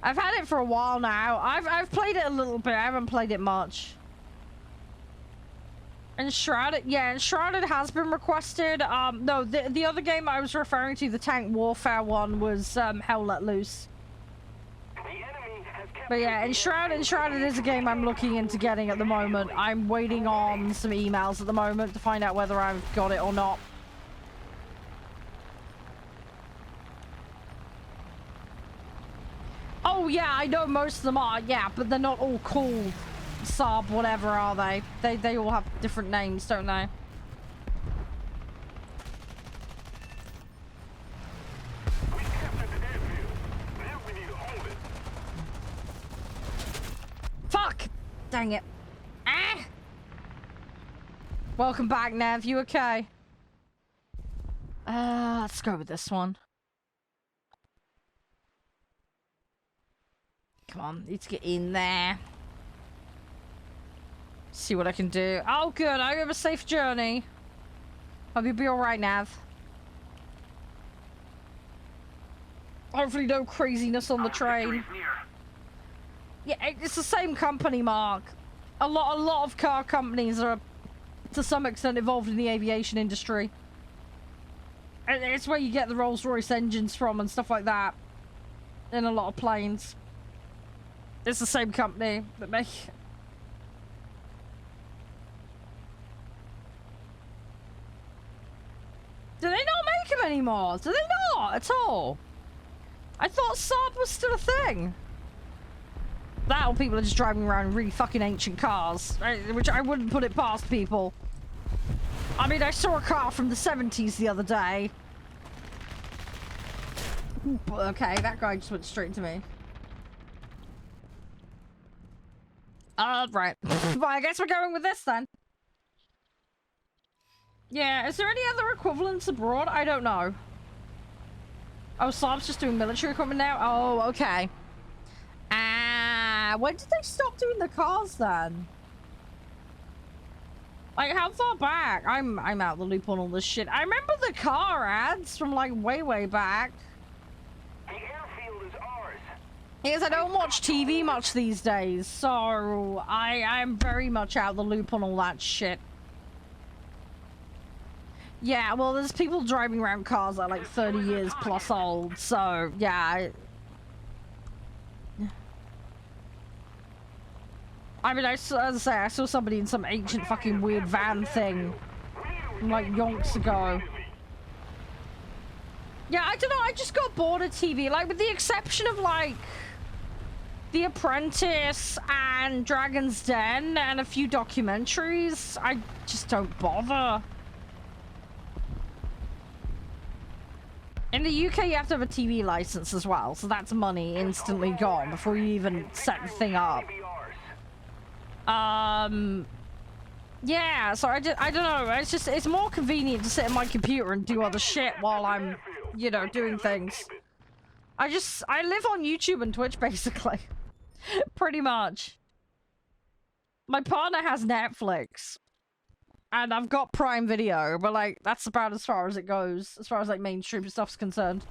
I've had it for a while now. I've played it a little bit. I haven't played it much. And Shrouded, yeah, and Shrouded has been requested. No, the other game I was referring to, the tank warfare one, was Hell Let Loose. But yeah, Enshrouded is a game I'm looking into getting at the moment. I'm waiting on some emails at the moment to find out whether I've got it or not. Oh yeah, I know most of them are, yeah, but they're not all called Saab whatever, are they? They all have different names, don't they? Fuck! Dang it. Ah! Welcome back, Nev. You okay? Let's go with this one. Come on, need to get in there. See what I can do. Oh, good. I have a safe journey. Hope you'll be alright, Nav. Hopefully no craziness on the train. Yeah, it's the same company, Mark. A lot of car companies are, to some extent, involved in the aviation industry. And it's where you get the Rolls-Royce engines from and stuff like that. in a lot of planes. It's the same company that make. Do they not make them anymore? Do they not at all? I thought Saab was still a thing. That or people are just driving around in really fucking ancient cars, right? Which I wouldn't put it past people. I mean, I saw a car from the 70s the other day. Okay, that guy just went straight to me. Right. Well, I guess we're going with this then. Yeah, is there any other equivalents abroad? I don't know. Oh, Saab's just doing military equipment now? Oh, okay. When did they stop doing the cars then? Like, how far back? I'm out of the loop on all this shit. I remember the car ads from, like, way back. The airfield is ours. Because I don't watch TV much these days, so I'm very much out of the loop on all that shit. Yeah, well, there's people driving around cars that are, like, 30 years plus old, so, yeah. I mean, as I say, I saw somebody in some ancient fucking weird van thing like yonks ago. Yeah, I don't know, I just got bored of TV, like with the exception of like The Apprentice and Dragon's Den and a few documentaries. I just don't bother. In the UK, you have to have a TV license as well, so that's money instantly gone before you even set the thing up. Yeah, so I don't know, it's more convenient to sit at my computer and do other shit while I'm, you know, doing things. I live on YouTube and Twitch, basically. Pretty much. My partner has Netflix. And I've got Prime Video, but, like, that's about as far as it goes, as far as, like, mainstream stuff's concerned.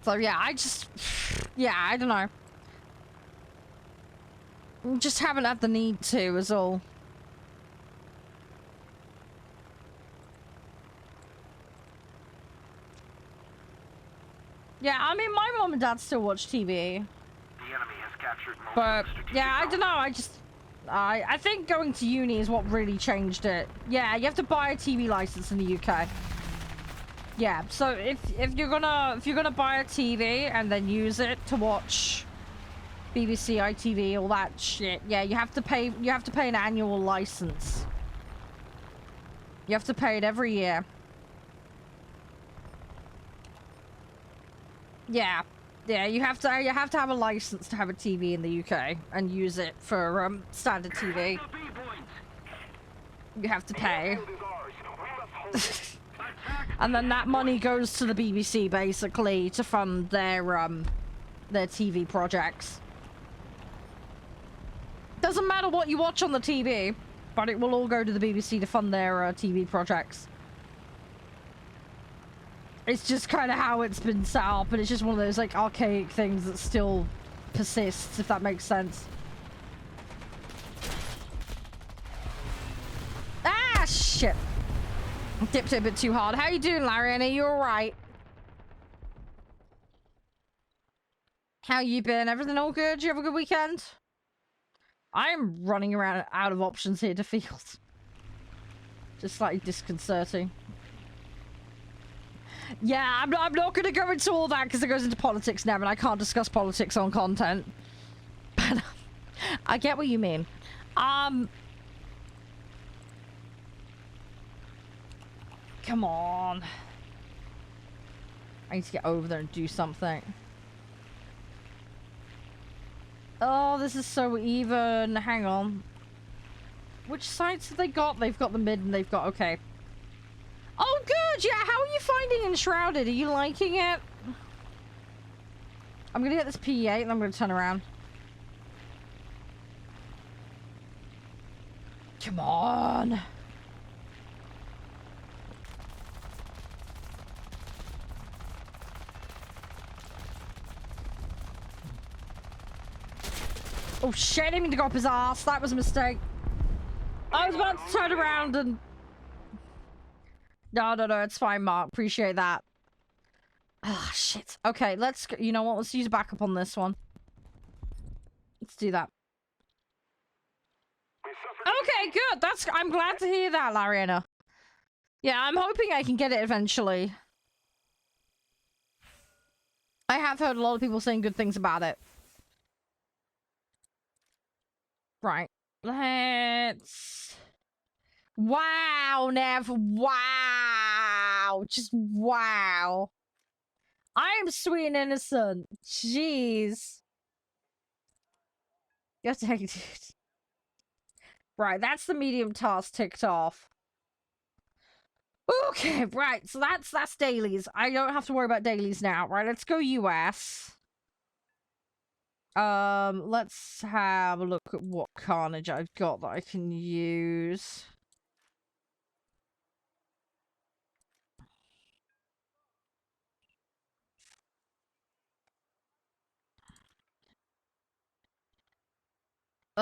So, yeah, yeah, I don't know. Just haven't had the need to, is all. Yeah, I mean, my mom and dad still watch TV. The enemy has captured But, yeah, I don't know, I think going to uni is what really changed it. Yeah, you have to buy a TV license in the UK. Yeah, so if you're gonna buy a TV and then use it to watch BBC, ITV, all that shit, yeah, you have to pay an annual license. You have to pay it every year. Yeah. Yeah, you have to have a license to have a TV in the UK and use it for standard TV. You have to pay. And then that money goes to the BBC basically to fund their TV projects. Doesn't matter what you watch on the TV, but it will all go to the BBC to fund their TV projects. It's just kind of how it's been set up, and it's just one of those, like, archaic things that still persists, if that makes sense. Ah, shit. Dipped it a bit too hard. How you doing, Larry? Are you alright? How you been? Everything all good? Did you have a good weekend? I'm running around out of options here to field. Just slightly disconcerting. Yeah, I'm not going to go into all that because it goes into politics now, and I can't discuss politics on content. But I get what you mean. Come on. I need to get over there and do something. Oh, this is so even. Hang on. Which sites have they got? They've got the mid and they've got... Okay. Oh, good! Yeah, how are you finding Enshrouded? Are you liking it? I'm gonna get this P8 and I'm gonna turn around. Come on! Oh shit, I didn't mean to go up his ass. That was a mistake. I was about to turn around and... No, it's fine, Mark. Appreciate that. Ah, shit. Okay, let's go. You know what? Let's use backup on this one. Let's do that. We suffered Okay, good. I'm glad to hear that, Lariana. Yeah, I'm hoping I can get it eventually. I have heard a lot of people saying good things about it. Right. Let's... Wow, Nev. Wow. Just wow. I am sweet and innocent. Jeez. You're taking it. Right, that's the medium task ticked off. Okay, right. So that's dailies. I don't have to worry about dailies now. Right, let's go US. Let's have a look at what carnage I've got that I can use.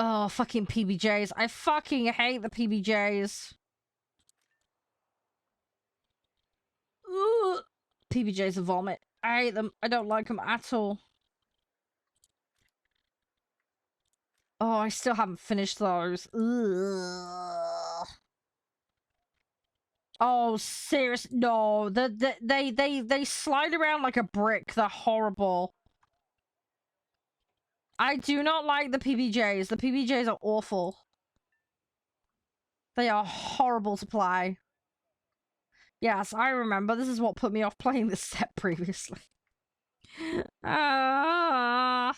Oh, fucking PBJs. I fucking hate the PBJs. Ugh. PBJs are vomit. I hate them. I don't like them at all. Oh, I still haven't finished those. Ugh. Oh, serious? No, they slide around like a brick. They're horrible. I do not like the PBJs. The PBJs are awful. They are horrible to play. Yes, I remember. This is what put me off playing this set previously. Ah.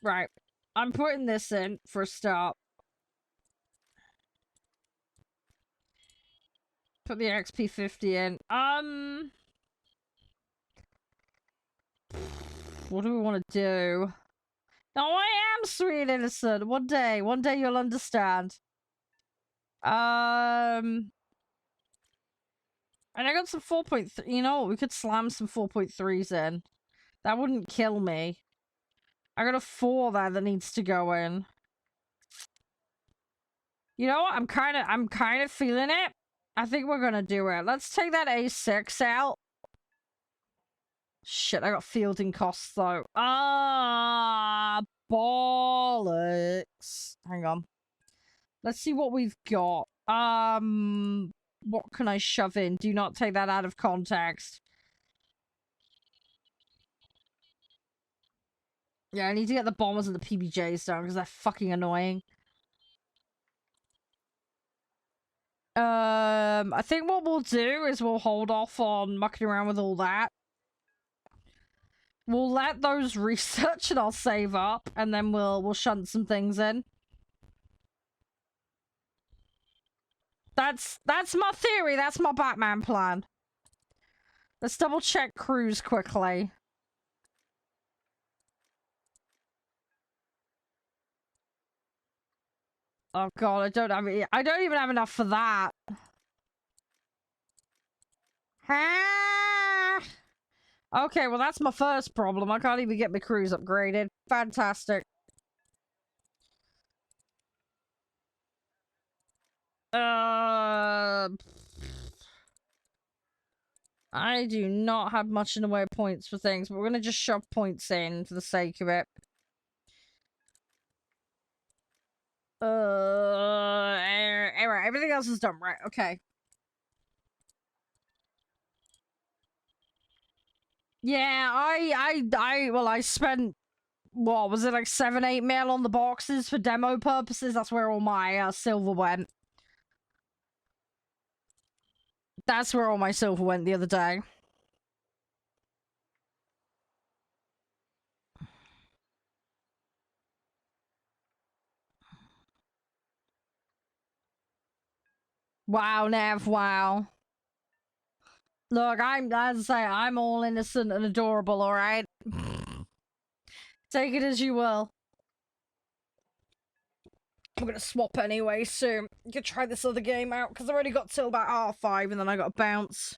Right. I'm putting this in for a start. Put the XP50 in. What do we want to do? No, I am sweet and innocent. One day you'll understand. And I got some 4.3. You know what? We could slam some 4.3s in. That wouldn't kill me. I got a 4 there that needs to go in. You know what? I'm kind of feeling it. I think we're gonna do it. Let's take that A6 out. Shit, I got fielding costs though. Ah, bollocks. Hang on. Let's see what we've got. What can I shove in? Do not take that out of context. Yeah, I need to get the bombers and the PBJs down because they're fucking annoying. I think what we'll do is we'll hold off on mucking around with all that. We'll let those research and I'll save up, and then we'll shunt some things in. That's my theory. That's my Batman plan. Let's double check crews quickly. Oh god, I don't even have enough for that. Ah! Okay, well that's my first problem. I can't even get my crews upgraded. Fantastic. I do not have much in the way of points for things, but we're gonna just shove points in for the sake of it. Alright, everything else is done, right? Okay. Yeah, I spent, what was it, like 7-8 mil on the boxes for demo purposes. That's where all my silver went. That's where all my silver went the other day. Wow, Nev, wow. Look, as I say, I'm all innocent and adorable, alright? Take it as you will. I'm gonna swap anyway soon. You can try this other game out, because I've already got till about 5:30 and then I got to bounce.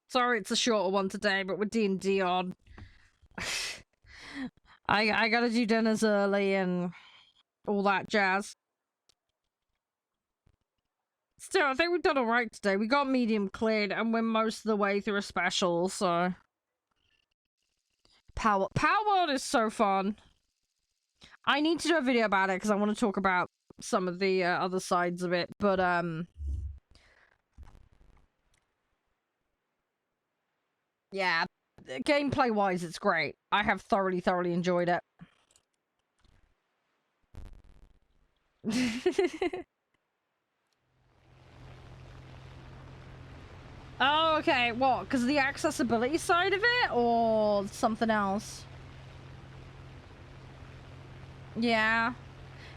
Sorry it's a shorter one today, but we're D&D on. I gotta do dinners early and all that jazz. Still, I think we've done alright today. We got medium cleared and we're most of the way through a special, so... Power World is so fun. I need to do a video about it because I want to talk about some of the other sides of it, but yeah, gameplay wise it's great. I have thoroughly enjoyed it. Oh, okay, what? Because of the accessibility side of it or something else? Yeah.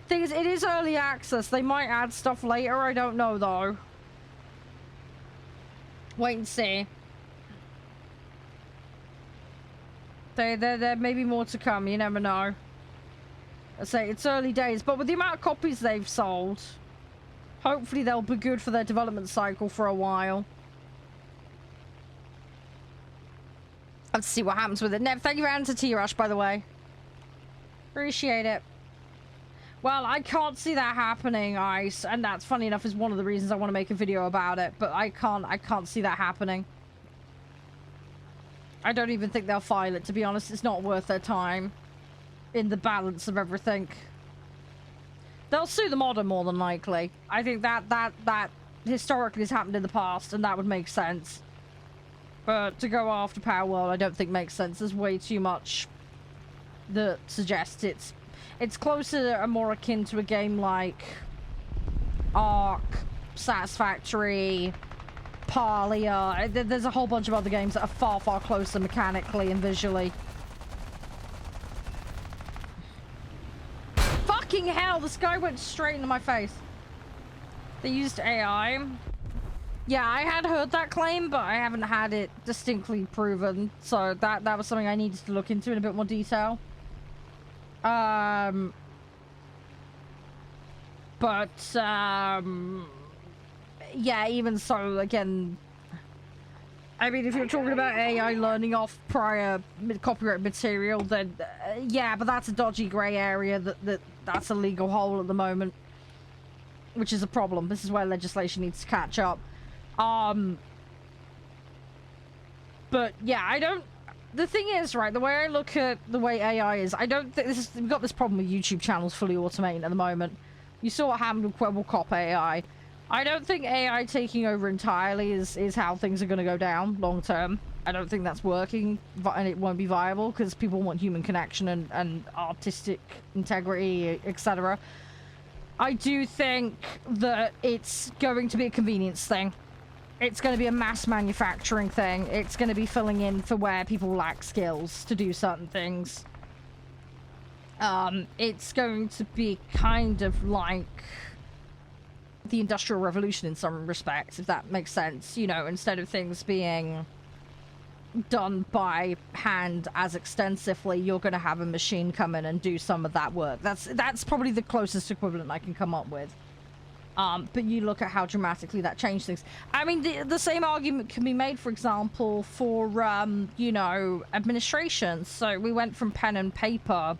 Thing is, it is early access. They might add stuff later. I don't know, though. Wait and see. There may be more to come. You never know. I say, it's early days. But with the amount of copies they've sold, hopefully they'll be good for their development cycle for a while. Let's see what happens with it. Nev, thank you for answering T-Rush, by the way. Appreciate it. Well, I can't see that happening, Ice, and that's funny enough is one of the reasons I want to make a video about it, but I can't see that happening. I don't even think they'll file it, to be honest. It's not worth their time in the balance of everything. They'll sue the modder more than likely. I think that historically has happened in the past, and that would make sense. But to go after Power World, I don't think makes sense. There's way too much that suggests it's closer and more akin to a game like Ark, Satisfactory, Parlia. There's a whole bunch of other games that are far closer mechanically and visually. Fucking hell, this guy went straight into my face. They used AI. Yeah, I had heard that claim, but I haven't had it distinctly proven. So that was something I needed to look into in a bit more detail. Yeah, even so, again, I mean, if you're talking about AI learning off prior copyright material, then yeah, but that's a dodgy grey area that's a legal hole at the moment, which is a problem. This is where legislation needs to catch up. But yeah, I don't. The thing is, right, the way I look at the way AI is, I don't think this is. We've got this problem with YouTube channels fully automating at the moment. You saw what happened with Quebblecop AI. I don't think AI taking over entirely is how things are going to go down long term. I don't think that's working, and it won't be viable because people want human connection and artistic integrity, etc. I do think that it's going to be a convenience thing. It's going to be a mass manufacturing thing. It's going to be filling in for where people lack skills to do certain things. It's going to be kind of like the Industrial Revolution in some respects, if that makes sense. You know, instead of things being done by hand as extensively, you're going to have a machine come in and do some of that work. That's probably the closest equivalent I can come up with. But you look at how dramatically that changed things. I mean, the same argument can be made, for example, for, you know, administration. So we went from pen and paper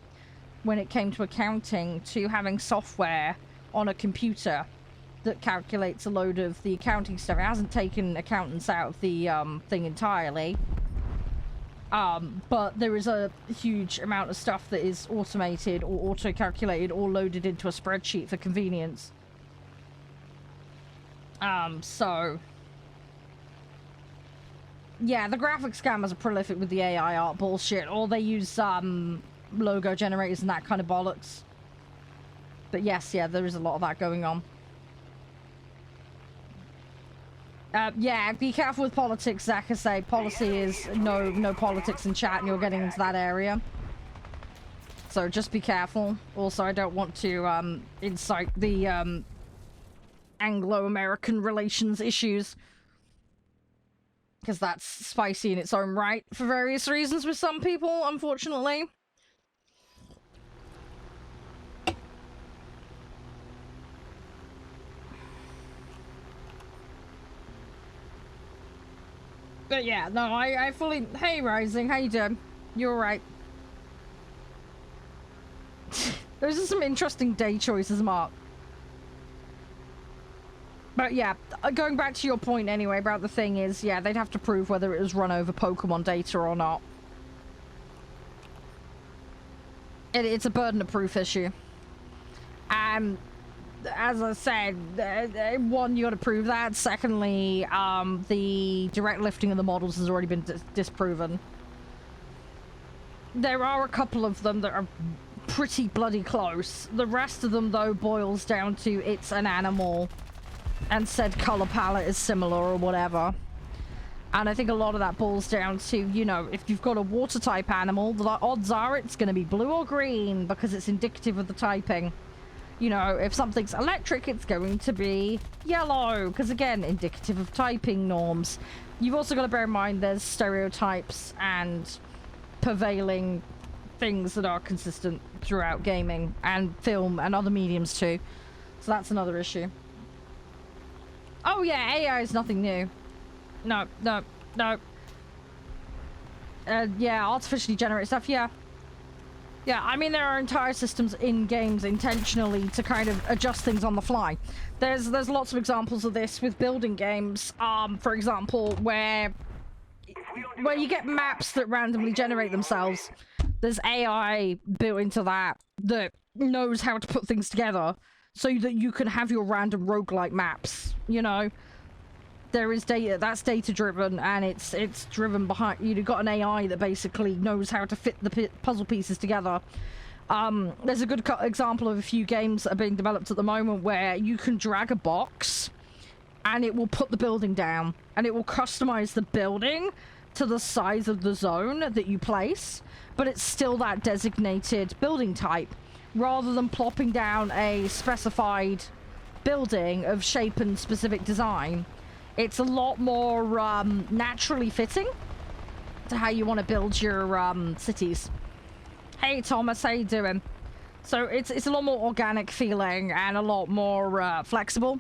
when it came to accounting to having software on a computer that calculates a load of the accounting stuff. It hasn't taken accountants out of the thing entirely. But there is a huge amount of stuff that is automated or auto-calculated or loaded into a spreadsheet for convenience. So yeah, the graphics scammers are prolific with the AI art bullshit, or they use logo generators and that kind of bollocks. But yes, yeah, there is a lot of that going on. Yeah, be careful with politics, Zach. I say policy is no politics in chat, and you're getting into that area. So just be careful. Also, I don't want to incite the Anglo-American relations issues, because that's spicy in its own right for various reasons with some people, unfortunately. But yeah, no, I fully... Hey, Rising, how you doing? You alright? Those are some interesting day choices, Mark. But yeah, going back to your point anyway about the thing is, yeah, they'd have to prove whether it was run over Pokemon data or not. It's a burden of proof issue. And as I said, one, you got to prove that. Secondly, the direct lifting of the models has already been disproven. There are a couple of them that are pretty bloody close. The rest of them, though, boils down to it's an animal and said color palette is similar or whatever. And I think a lot of that boils down to, you know, if you've got a water type animal, the odds are it's going to be blue or green because it's indicative of the typing. You know, if something's electric, it's going to be yellow because, again, indicative of typing norms. You've also got to bear in mind there's stereotypes and prevailing things that are consistent throughout gaming and film and other mediums too. So that's another issue. Oh yeah, AI is nothing new. No. Yeah, artificially generated stuff, yeah. Yeah, I mean, there are entire systems in games intentionally to kind of adjust things on the fly. There's lots of examples of this with building games, for example, where you get maps that randomly generate themselves. There's AI built into that knows how to put things together so that you can have your random roguelike maps, you know? There is data that's data driven, and it's driven behind. You've got an AI that basically knows how to fit the puzzle pieces together. There's a good example of a few games that are being developed at the moment where you can drag a box and it will put the building down, and it will customize the building to the size of the zone that you place, but it's still that designated building type, rather than plopping down a specified building of shape and specific design. It's a lot more naturally fitting to how you want to build your cities. Hey Thomas, how you doing? So it's a lot more organic feeling and a lot more flexible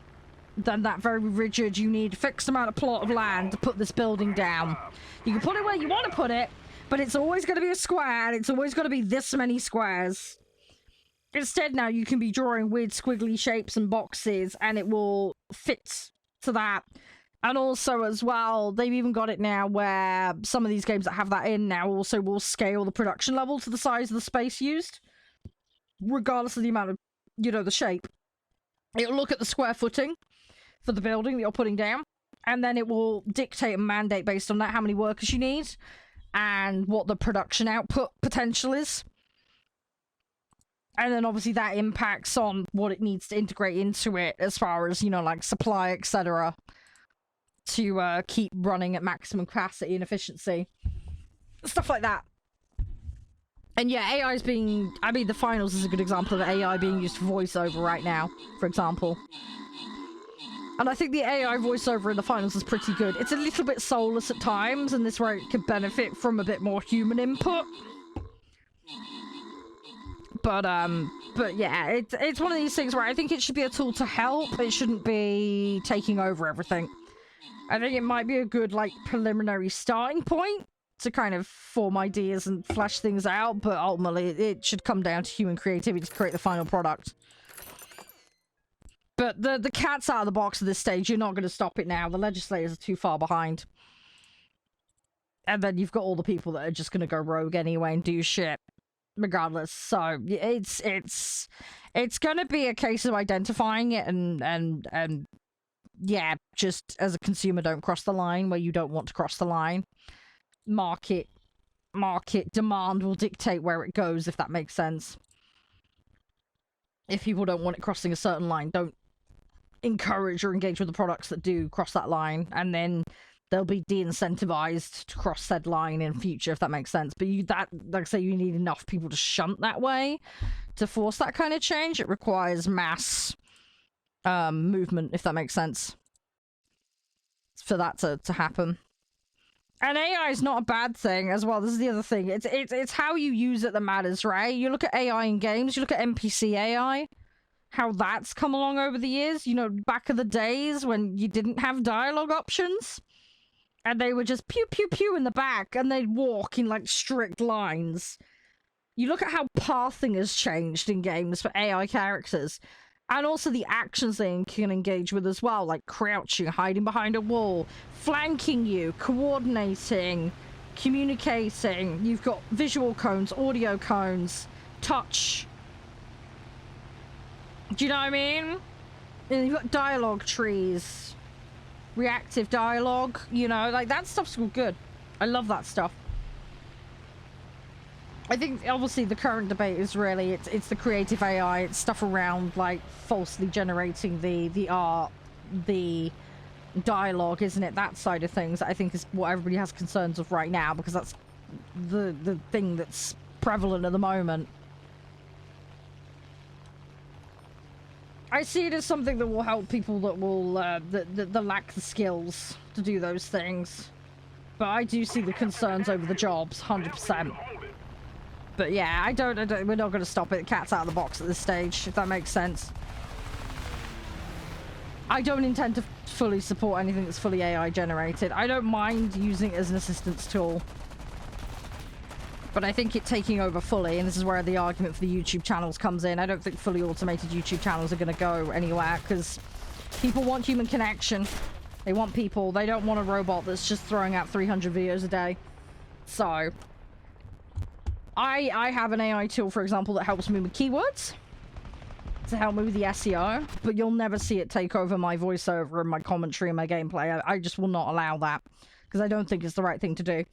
than that very rigid, you need a fixed amount of plot of land to put this building down. You can put it where you want to put it, but it's always going to be a square, and it's always going to be this many squares. Instead now you can be drawing weird squiggly shapes and boxes, and it will fit to that. And also as well, they've even got it now where some of these games that have that in now also will scale the production level to the size of the space used, regardless of the amount of, you know, the shape. It'll look at the square footing for the building that you're putting down, and then it will dictate and mandate based on that how many workers you need and what the production output potential is. And then obviously that impacts on what it needs to integrate into it as far as, you know, like supply, etc., to keep running at maximum capacity and efficiency. Stuff like that. And yeah, AI is being... I mean, the finals is a good example of AI being used for voiceover right now, for example. And I think the AI voiceover in the finals is pretty good. It's a little bit soulless at times, and this is where it could benefit from a bit more human input. But yeah, it's one of these things where I think it should be a tool to help. It shouldn't be taking over everything. I think it might be a good, like, preliminary starting point to kind of form ideas and flesh things out, but ultimately it should come down to human creativity to create the final product. But the cat's out of the box at this stage. You're not going to stop it now. The legislators are too far behind. And then you've got all the people that are just going to go rogue anyway and do shit regardless. So it's going to be a case of identifying it and yeah, just as a consumer, don't cross the line where you don't want to cross the line. Market demand will dictate where it goes, if that makes sense. If people don't want it crossing a certain line, don't encourage or engage with the products that do cross that line, and then they'll be de-incentivized to cross said line in future, if that makes sense. But like I say, you need enough people to shunt that way to force that kind of change. It requires mass movement, if that makes sense, for that to happen. And AI is not a bad thing as well. This is the other thing. It's how you use it that matters, right? You look at AI in games, you look at NPC AI, how that's come along over the years. You know, back in the days when you didn't have dialogue options, and they were just pew pew pew in the back, and they'd walk in like strict lines. You look at how pathing has changed in games for AI characters, and also the actions they can engage with as well, like crouching, hiding behind a wall, flanking you, coordinating, communicating. You've got visual cones, audio cones, touch. Do you know what I mean? And you've got dialogue trees, reactive dialogue, you know, like that stuff's all good. I love that stuff. I think obviously the current debate is really it's the creative AI, it's stuff around like falsely generating the art, the dialogue, isn't it? That side of things I think is what everybody has concerns of right now, because that's the thing that's prevalent at the moment. I see it as something that will help people that will that lack the skills to do those things, but I do see the concerns over the jobs 100%. But yeah, I don't we're not going to stop it. Cat's out of the box at this stage, if that makes sense. I don't intend to fully support anything that's fully AI generated. I don't mind using it as an assistance tool, but I think it taking over fully, and this is where the argument for the YouTube channels comes in. I don't think fully automated YouTube channels are going to go anywhere, because people want human connection. They want people. They don't want a robot that's just throwing out 300 videos a day. So I have an AI tool, for example, that helps me with keywords to help me with the SEO, but you'll never see it take over my voiceover and my commentary and my gameplay. I just will not allow that, because I don't think it's the right thing to do.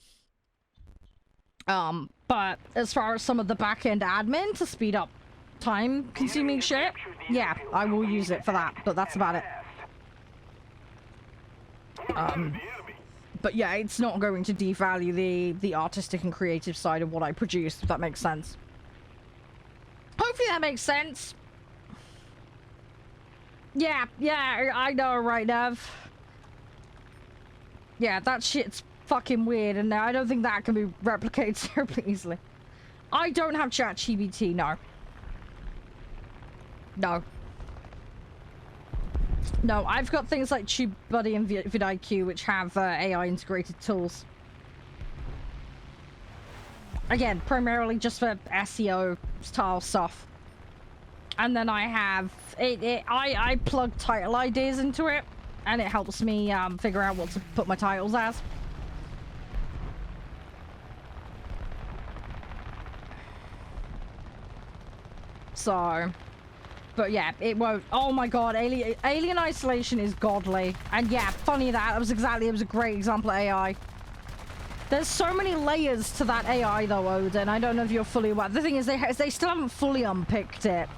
But as far as some of the back-end admin to speed up time-consuming shit, yeah, I will use it for that, but that's about it. But yeah, it's not going to devalue the artistic and creative side of what I produce, if that makes sense. Hopefully that makes sense. Yeah, I know, right, Nev? Yeah, that shit's fucking weird, and I don't think that can be replicated terribly easily. I don't have ChatGPT, no. No, I've got things like TubeBuddy and vidIQ, which have AI integrated tools. Again, primarily just for SEO style stuff. And then I have I plug title ideas into it, and it helps me figure out what to put my titles as. So, but yeah, it won't. Oh my god, Alien Isolation is godly. And yeah, funny that, it was a great example of AI. There's so many layers to that AI though, Odin. I don't know if you're fully aware. The thing is, they still haven't fully unpicked it.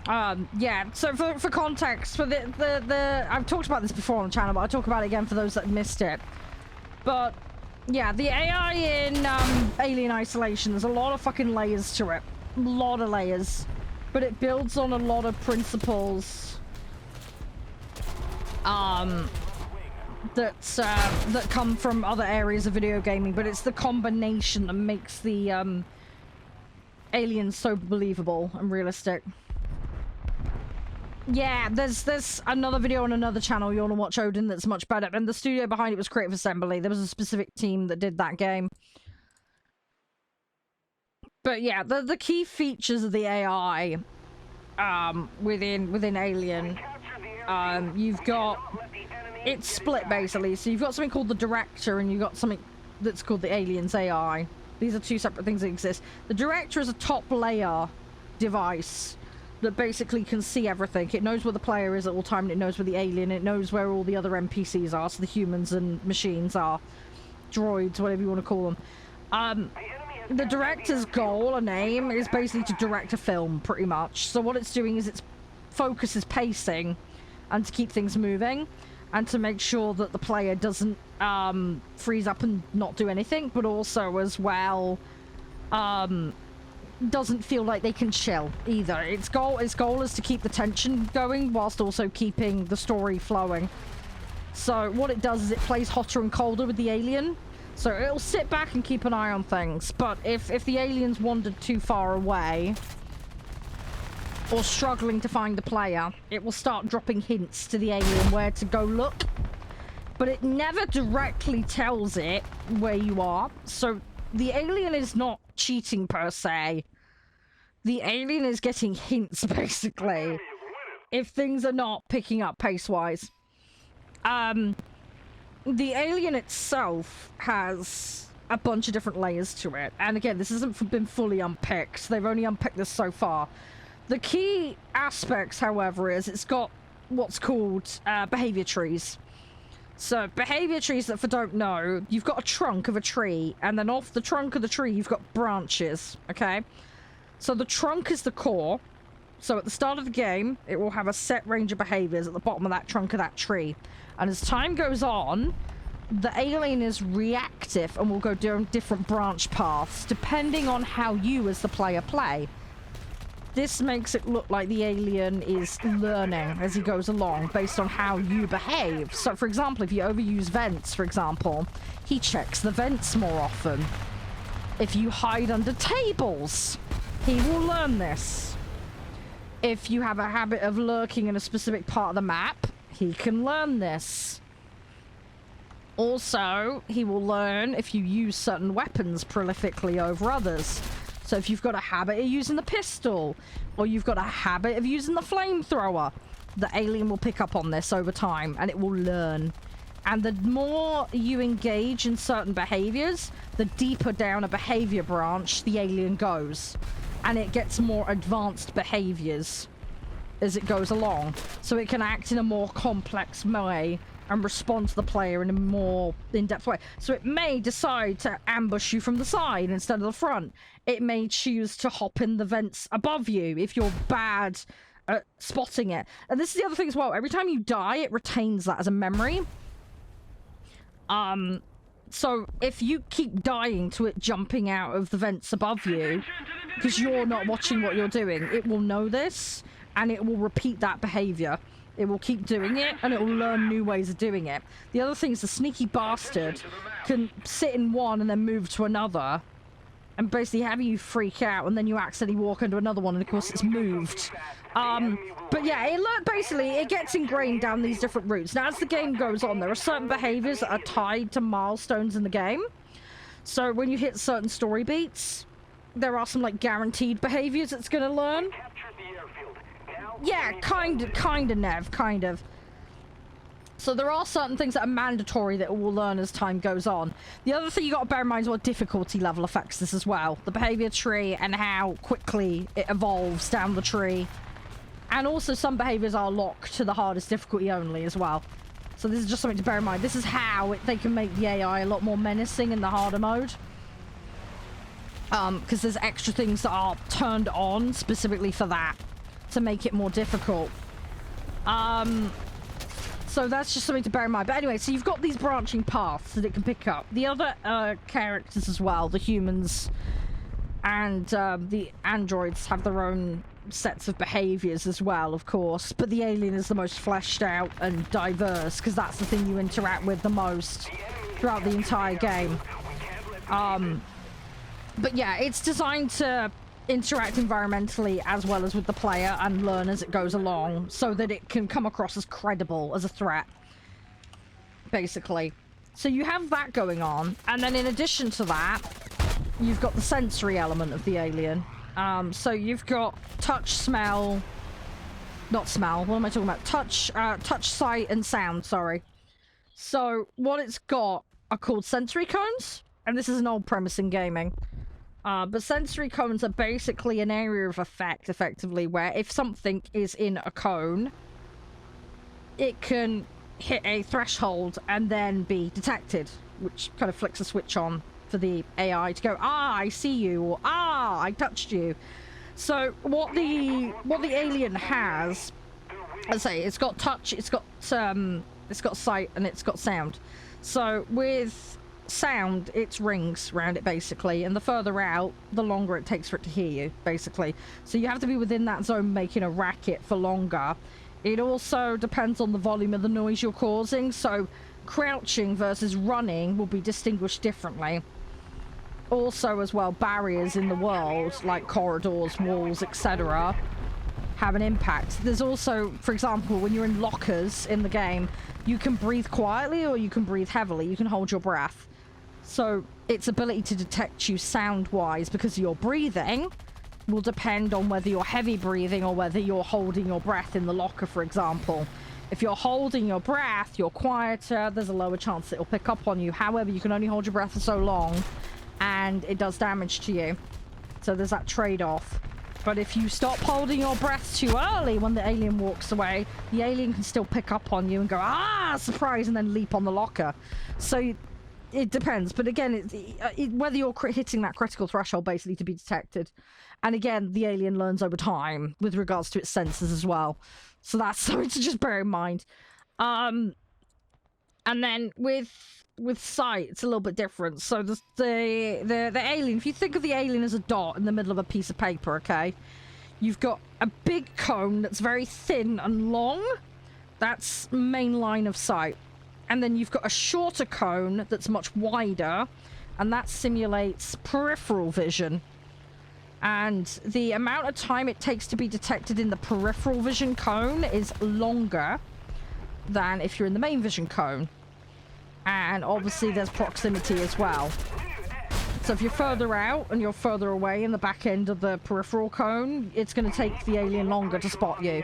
Yeah, so for context, for the I've talked about this before on the channel, but I'll talk about it again for those that missed it. But yeah, the AI in Alien Isolation, there's a lot of fucking layers to it. A lot of layers. But it builds on a lot of principles that come from other areas of video gaming, but it's the combination that makes the aliens so believable and realistic. Yeah, there's another video on another channel you want to watch, Odin, that's much better, and the studio behind it was Creative Assembly. There was a specific team that did that game. But yeah, the key features of the AI within Alien, you've got, it's split basically. So you've got something called the Director, and you've got something that's called the Alien's AI. These are two separate things that exist. The Director is a top layer device that basically can see everything. It knows where the player is at all time, and it knows where the alien, it knows where all the other NPCs are, so the humans and machines are. Droids, whatever you want to call them. The Director's goal and aim is basically to direct a film, pretty much. So what it's doing is its focus is pacing, and to keep things moving, and to make sure that the player doesn't freeze up and not do anything, but also as well doesn't feel like they can chill either. Its goal is to keep the tension going whilst also keeping the story flowing. So what it does is it plays hotter and colder with the alien. So it'll sit back and keep an eye on things, but if the aliens wandered too far away or struggling to find the player, it will start dropping hints to the alien where to go look. But it never directly tells it where you are, so the alien is not cheating per se. The alien is getting hints, basically, if things are not picking up pace-wise. The alien itself has a bunch of different layers to it. And again, this hasn't been fully unpicked. They've only unpicked this so far. The key aspects, however, is it's got what's called behavior trees. So, behavior trees, that for don't know, you've got a trunk of a tree, and then off the trunk of the tree, you've got branches, okay? So the trunk is the core. So at the start of the game, it will have a set range of behaviors at the bottom of that trunk of that tree. And as time goes on, the alien is reactive and will go down different branch paths, depending on how you as the player play. This makes it look like the alien is learning as he goes along based on how you behave. So, for example, if you overuse vents, for example, he checks the vents more often. If you hide under tables, he will learn this. If you have a habit of lurking in a specific part of the map, he can learn this. Also, he will learn if you use certain weapons prolifically over others. So if you've got a habit of using the pistol, or you've got a habit of using the flamethrower, the alien will pick up on this over time, and it will learn. And the more you engage in certain behaviors, the deeper down a behavior branch the alien goes. And it gets more advanced behaviors as it goes along. So it can act in a more complex way and respond to the player in a more in-depth way. So it may decide to ambush you from the side instead of the front. It may choose to hop in the vents above you if you're bad at spotting it. And this is the other thing as well. Every time you die, it retains that as a memory. So if you keep dying to it jumping out of the vents above you, because you're not watching what you're doing, it will know this, and it will repeat that behavior. It will keep doing it, and it will learn new ways of doing it. The other thing is the sneaky bastard can sit in one and then move to another, and basically have you freak out, and then you accidentally walk into another one, and of course it's moved. But yeah, basically, it gets ingrained down these different routes. Now, as the game goes on, there are certain behaviors that are tied to milestones in the game. So when you hit certain story beats, there are some, like, guaranteed behaviors it's going to learn. Yeah, kind of, Nev, kind of. So there are certain things that are mandatory that it will learn as time goes on. The other thing you got to bear in mind is what difficulty level affects this as well. The behavior tree and how quickly it evolves down the tree. And also some behaviors are locked to the hardest difficulty only as well. So this is just something to bear in mind. This is how they can make the AI a lot more menacing in the harder mode. Because there's extra things that are turned on specifically for that, to make it more difficult. So that's just something to bear in mind. But anyway, so you've got these branching paths that it can pick up. The other characters as well, the humans and the androids, have their own sets of behaviors as well, of course. But the alien is the most fleshed out and diverse, because that's the thing you interact with the most throughout the entire game. But yeah, it's designed to interact environmentally as well as with the player and learn as it goes along, so that it can come across as credible as a threat, basically. So you have that going on, and then in addition to that, you've got the sensory element of the alien. So you've got touch, smell, not smell, what am I talking about? Touch, sight, and sound, sorry. So what it's got are called sensory cones, and this is an old premise in gaming. But sensory cones are basically an area of effect, effectively, where if something is in a cone, it can hit a threshold and then be detected, which kind of flicks a switch on for the AI to go, ah, I see you, or ah, I touched you. So what the alien has, I say, it's got touch, it's got sight, and it's got sound. So with sound, it's rings around it basically, and the further out, the longer it takes for it to hear you, basically. So you have to be within that zone making a racket for longer. It also depends on the volume of the noise you're causing, so crouching versus running will be distinguished differently. Also as well, barriers in the world, like corridors, walls, etc., have an impact. There's also, for example, when you're in lockers in the game, you can breathe quietly or you can breathe heavily. You can hold your breath. So its ability to detect you sound-wise because of your breathing will depend on whether you're heavy breathing or whether you're holding your breath in the locker, for example. If you're holding your breath, you're quieter, there's a lower chance that it'll pick up on you. However, you can only hold your breath for so long, and it does damage to you. So there's that trade-off. But if you stop holding your breath too early when the alien walks away, the alien can still pick up on you and go, ah, surprise, and then leap on the locker. So it depends. But again, whether you're hitting that critical threshold basically to be detected. And again, the alien learns over time with regards to its senses as well. So that's something to just bear in mind. And then with sight, it's a little bit different. So the alien, if you think of the alien as a dot in the middle of a piece of paper, okay? You've got a big cone that's very thin and long. That's main line of sight. And then you've got a shorter cone that's much wider, and that simulates peripheral vision. And the amount of time it takes to be detected in the peripheral vision cone is longer than if you're in the main vision cone. And obviously there's proximity as well. So if you're further out and you're further away in the back end of the peripheral cone, it's going to take the alien longer to spot you.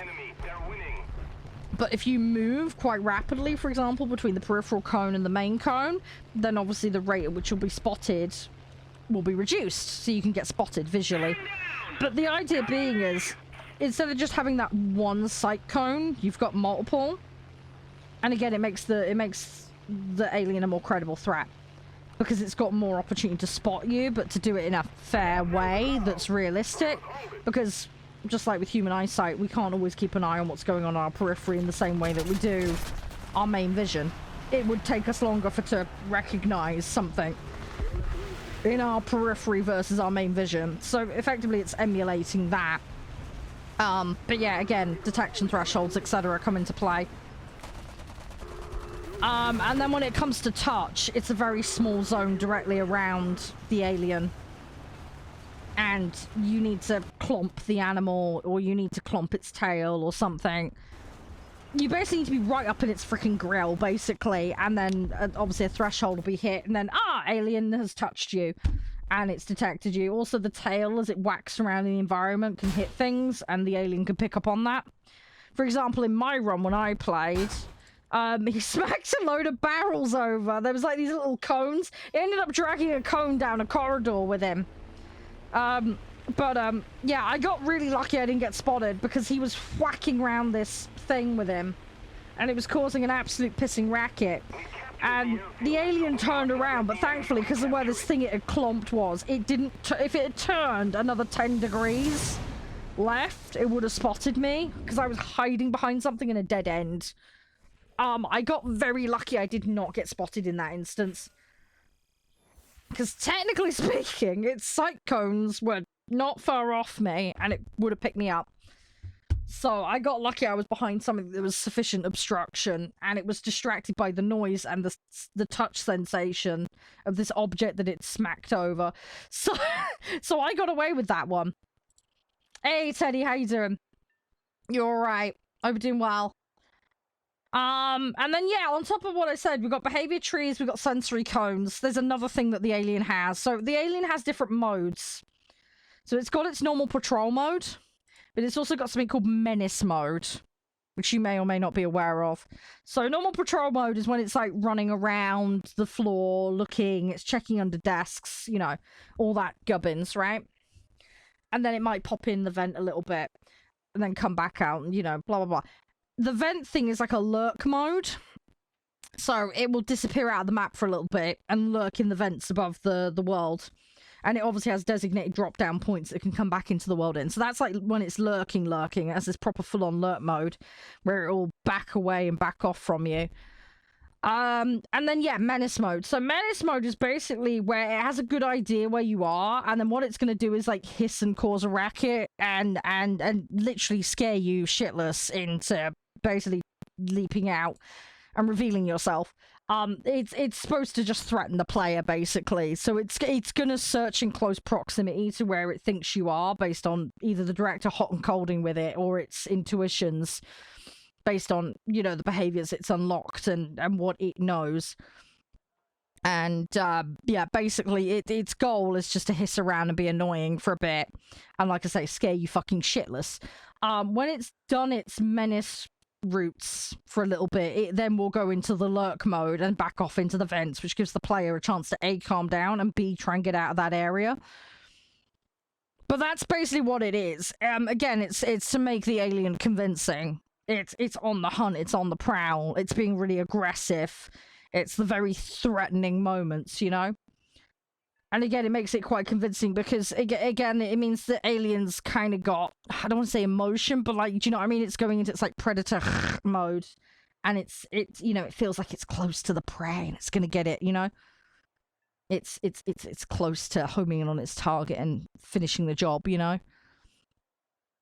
But if you move quite rapidly, for example, between the peripheral cone and the main cone, then obviously the rate at which you'll be spotted will be reduced, so you can get spotted visually. But the idea being is, instead of just having that one sight cone, you've got multiple. And again, it makes the alien a more credible threat, because it's got more opportunity to spot you, but to do it in a fair way that's realistic. Because just like with human eyesight, we can't always keep an eye on what's going on our periphery in the same way that we do our main vision. It would take us longer to recognize something in our periphery versus our main vision. So effectively it's emulating that. But yeah, again, detection thresholds, etc. come into play. And then when it comes to touch, it's a very small zone directly around the alien. And you need to clomp the animal, or you need to clomp its tail or something. You basically need to be right up in its freaking grill, basically. And then obviously a threshold will be hit, and then, alien has touched you. And it's detected you. Also, the tail, as it whacks around in the environment, can hit things, and the alien can pick up on that. For example, in my run when I played, he smacked a load of barrels over. There was like these little cones. He ended up dragging a cone down a corridor with him. Yeah, I got really lucky I didn't get spotted, because he was whacking around this thing with him, and it was causing an absolute pissing racket. And the alien turned around, but thankfully, because of where this thing it had clomped was, it didn't. If it had turned another 10 degrees left, it would have spotted me, because I was hiding behind something in a dead end. I got very lucky I did not get spotted in that instance. Because technically speaking, its sight cones were not far off me, and it would have picked me up. So I got lucky I was behind something that was sufficient obstruction, and it was distracted by the noise and the touch sensation of this object that it smacked over. So, so I got away with that one. Hey Teddy, how you doing? You alright? Hope you're doing well. And then yeah, on top of what I said, we've got behavior trees, we've got sensory cones. There's another thing that the alien has. So the alien has different modes. So it's got its normal patrol mode, but it's also got something called menace mode, which you may or may not be aware of. So normal patrol mode is when it's like running around the floor, looking, it's checking under desks, you know, all that gubbins, right? And then it might pop in the vent a little bit and then come back out and, you know, blah, blah, blah. The vent thing is like a lurk mode. So it will disappear out of the map for a little bit and lurk in the vents above the world. And it obviously has designated drop-down points that can come back into the world in. So that's like when it's lurking. It has this proper full-on lurk mode where it will back away and back off from you. And then, yeah, menace mode. So menace mode is basically where it has a good idea where you are, and then what it's going to do is like hiss and cause a racket and literally scare you shitless into basically leaping out and revealing yourself. It's supposed to just threaten the player, basically. So it's gonna search in close proximity to where it thinks you are, based on either the director hot and colding with it, or its intuitions, based on, you know, the behaviors it's unlocked and what it knows. And yeah, basically its goal is just to hiss around and be annoying for a bit, and like I say, scare you fucking shitless. When it's done its menace routes for a little bit, it then will go into the lurk mode and back off into the vents, which gives the player a chance to A, calm down, and B, try and get out of that area. But that's basically what it is. Again, it's to make the alien convincing. It's on the hunt, it's on the prowl, it's being really aggressive. It's the very threatening moments, you know? And again, it makes it quite convincing because, again, it means that aliens kind of got, I don't want to say emotion, but like, do you know what I mean? It's going into its like predator mode. And it's, you know, it feels like it's close to the prey and it's going to get it, you know? It's close to homing in on its target and finishing the job, you know?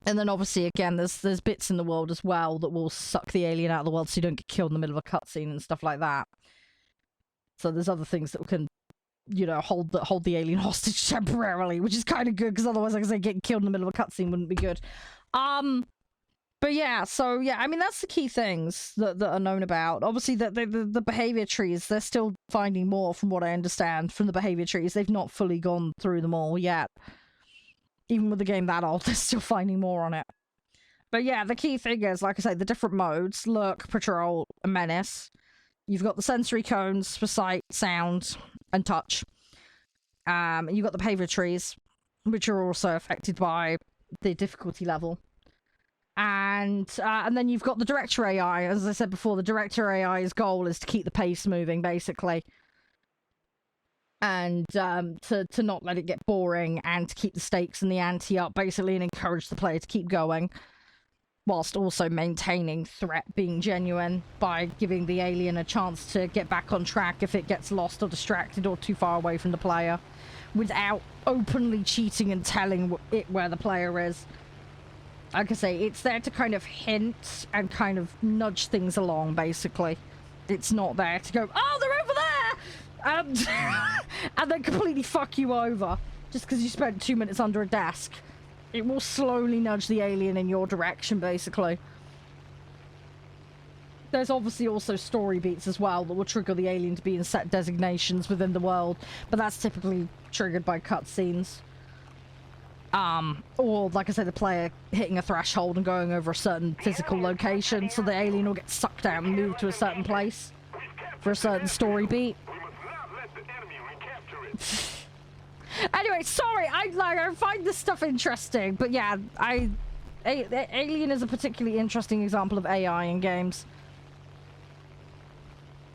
And then obviously, again, there's bits in the world as well that will suck the alien out of the world so you don't get killed in the middle of a cutscene and stuff like that. So there's other things that can, you know, hold the alien hostage temporarily, which is kind of good, because otherwise, like I say, getting killed in the middle of a cutscene wouldn't be good. But yeah, so yeah, I mean, that's the key things that are known about. Obviously, the behavior trees, they're still finding more, from what I understand, from the behavior trees. They've not fully gone through them all yet. Even with the game that old, they're still finding more on it. But yeah, the key thing is, like I say, the different modes: lurk, patrol, and menace. You've got the sensory cones for sight, sound, and touch. And you've got the behavior trees, which are also affected by the difficulty level. And then you've got the director AI. As I said before, the director AI's goal is to keep the pace moving, basically. And to not let it get boring, and to keep the stakes and the ante up, basically, and encourage the player to keep going, whilst also maintaining threat being genuine by giving the alien a chance to get back on track if it gets lost or distracted or too far away from the player, without openly cheating and telling it where the player is. Like I say, it's there to kind of hint and kind of nudge things along, basically. It's not there to go, oh, they're over there! And then completely fuck you over just because you spent 2 minutes under a desk. It will slowly nudge the alien in your direction, basically. There's obviously also story beats as well that will trigger the alien to be in set designations within the world, but that's typically triggered by cutscenes. Or, like I said, the player hitting a threshold and going over a certain physical location, so the alien will get sucked out and moved to a certain place for a certain story beat. Anyway, sorry, I find this stuff interesting, but yeah, Alien is a particularly interesting example of AI in games.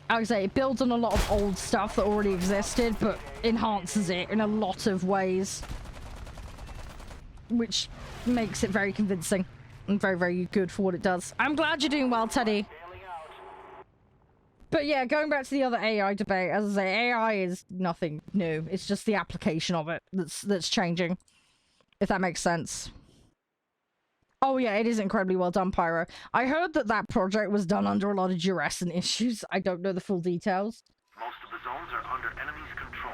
Like I say, it builds on a lot of old stuff that already existed, but enhances it in a lot of ways, which makes it very convincing and very, very good for what it does. I'm glad you're doing well, Teddy. But yeah, going back to the other AI debate, as I say, AI is nothing new. It's just the application of it that's changing, if that makes sense. Oh yeah, it is incredibly well done, Pyro. I heard that project was done under a lot of duress and issues. I don't know the full details. Most of the zones are under enemy's control.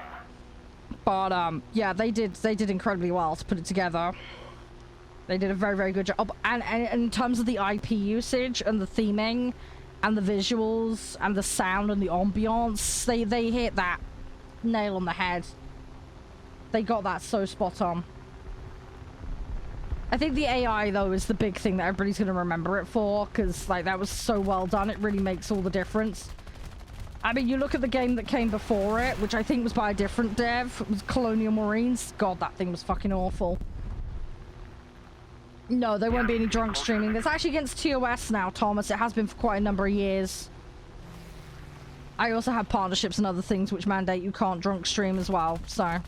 But yeah, they did incredibly well to put it together. They did a very, very good job. And in terms of the IP usage and the theming and the visuals and the sound and the ambiance, they hit that nail on the head. They got that so spot on. I think the AI, though, is the big thing that everybody's going to remember it for, because, like, that was so well done. It really makes all the difference. I mean, you look at the game that came before it, which I think was by a different dev. It was Colonial Marines. God, that thing was fucking awful. No, there won't be any drunk streaming. It's actually against TOS now, Thomas. It has been for quite a number of years. I also have partnerships and other things which mandate you can't drunk stream as well, so...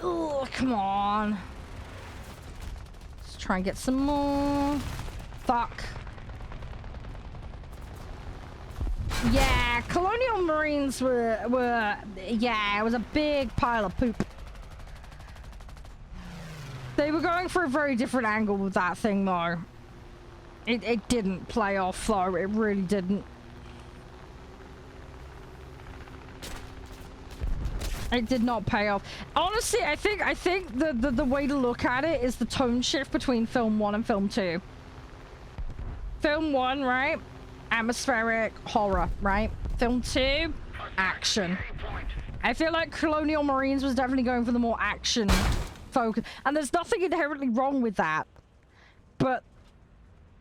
Oh, come on. Let's try and get some more. Fuck. Yeah, Colonial Marines were yeah, it was a big pile of poop. They were going for a very different angle with that thing, though. It didn't play off, though. It really didn't. It did not pay off. Honestly, I think the way to look at it is the tone shift between film 1 and film 2. Film 1, right? Atmospheric horror, right? Film 2, action. I feel like Colonial Marines was definitely going for the more action focus. And there's nothing inherently wrong with that. But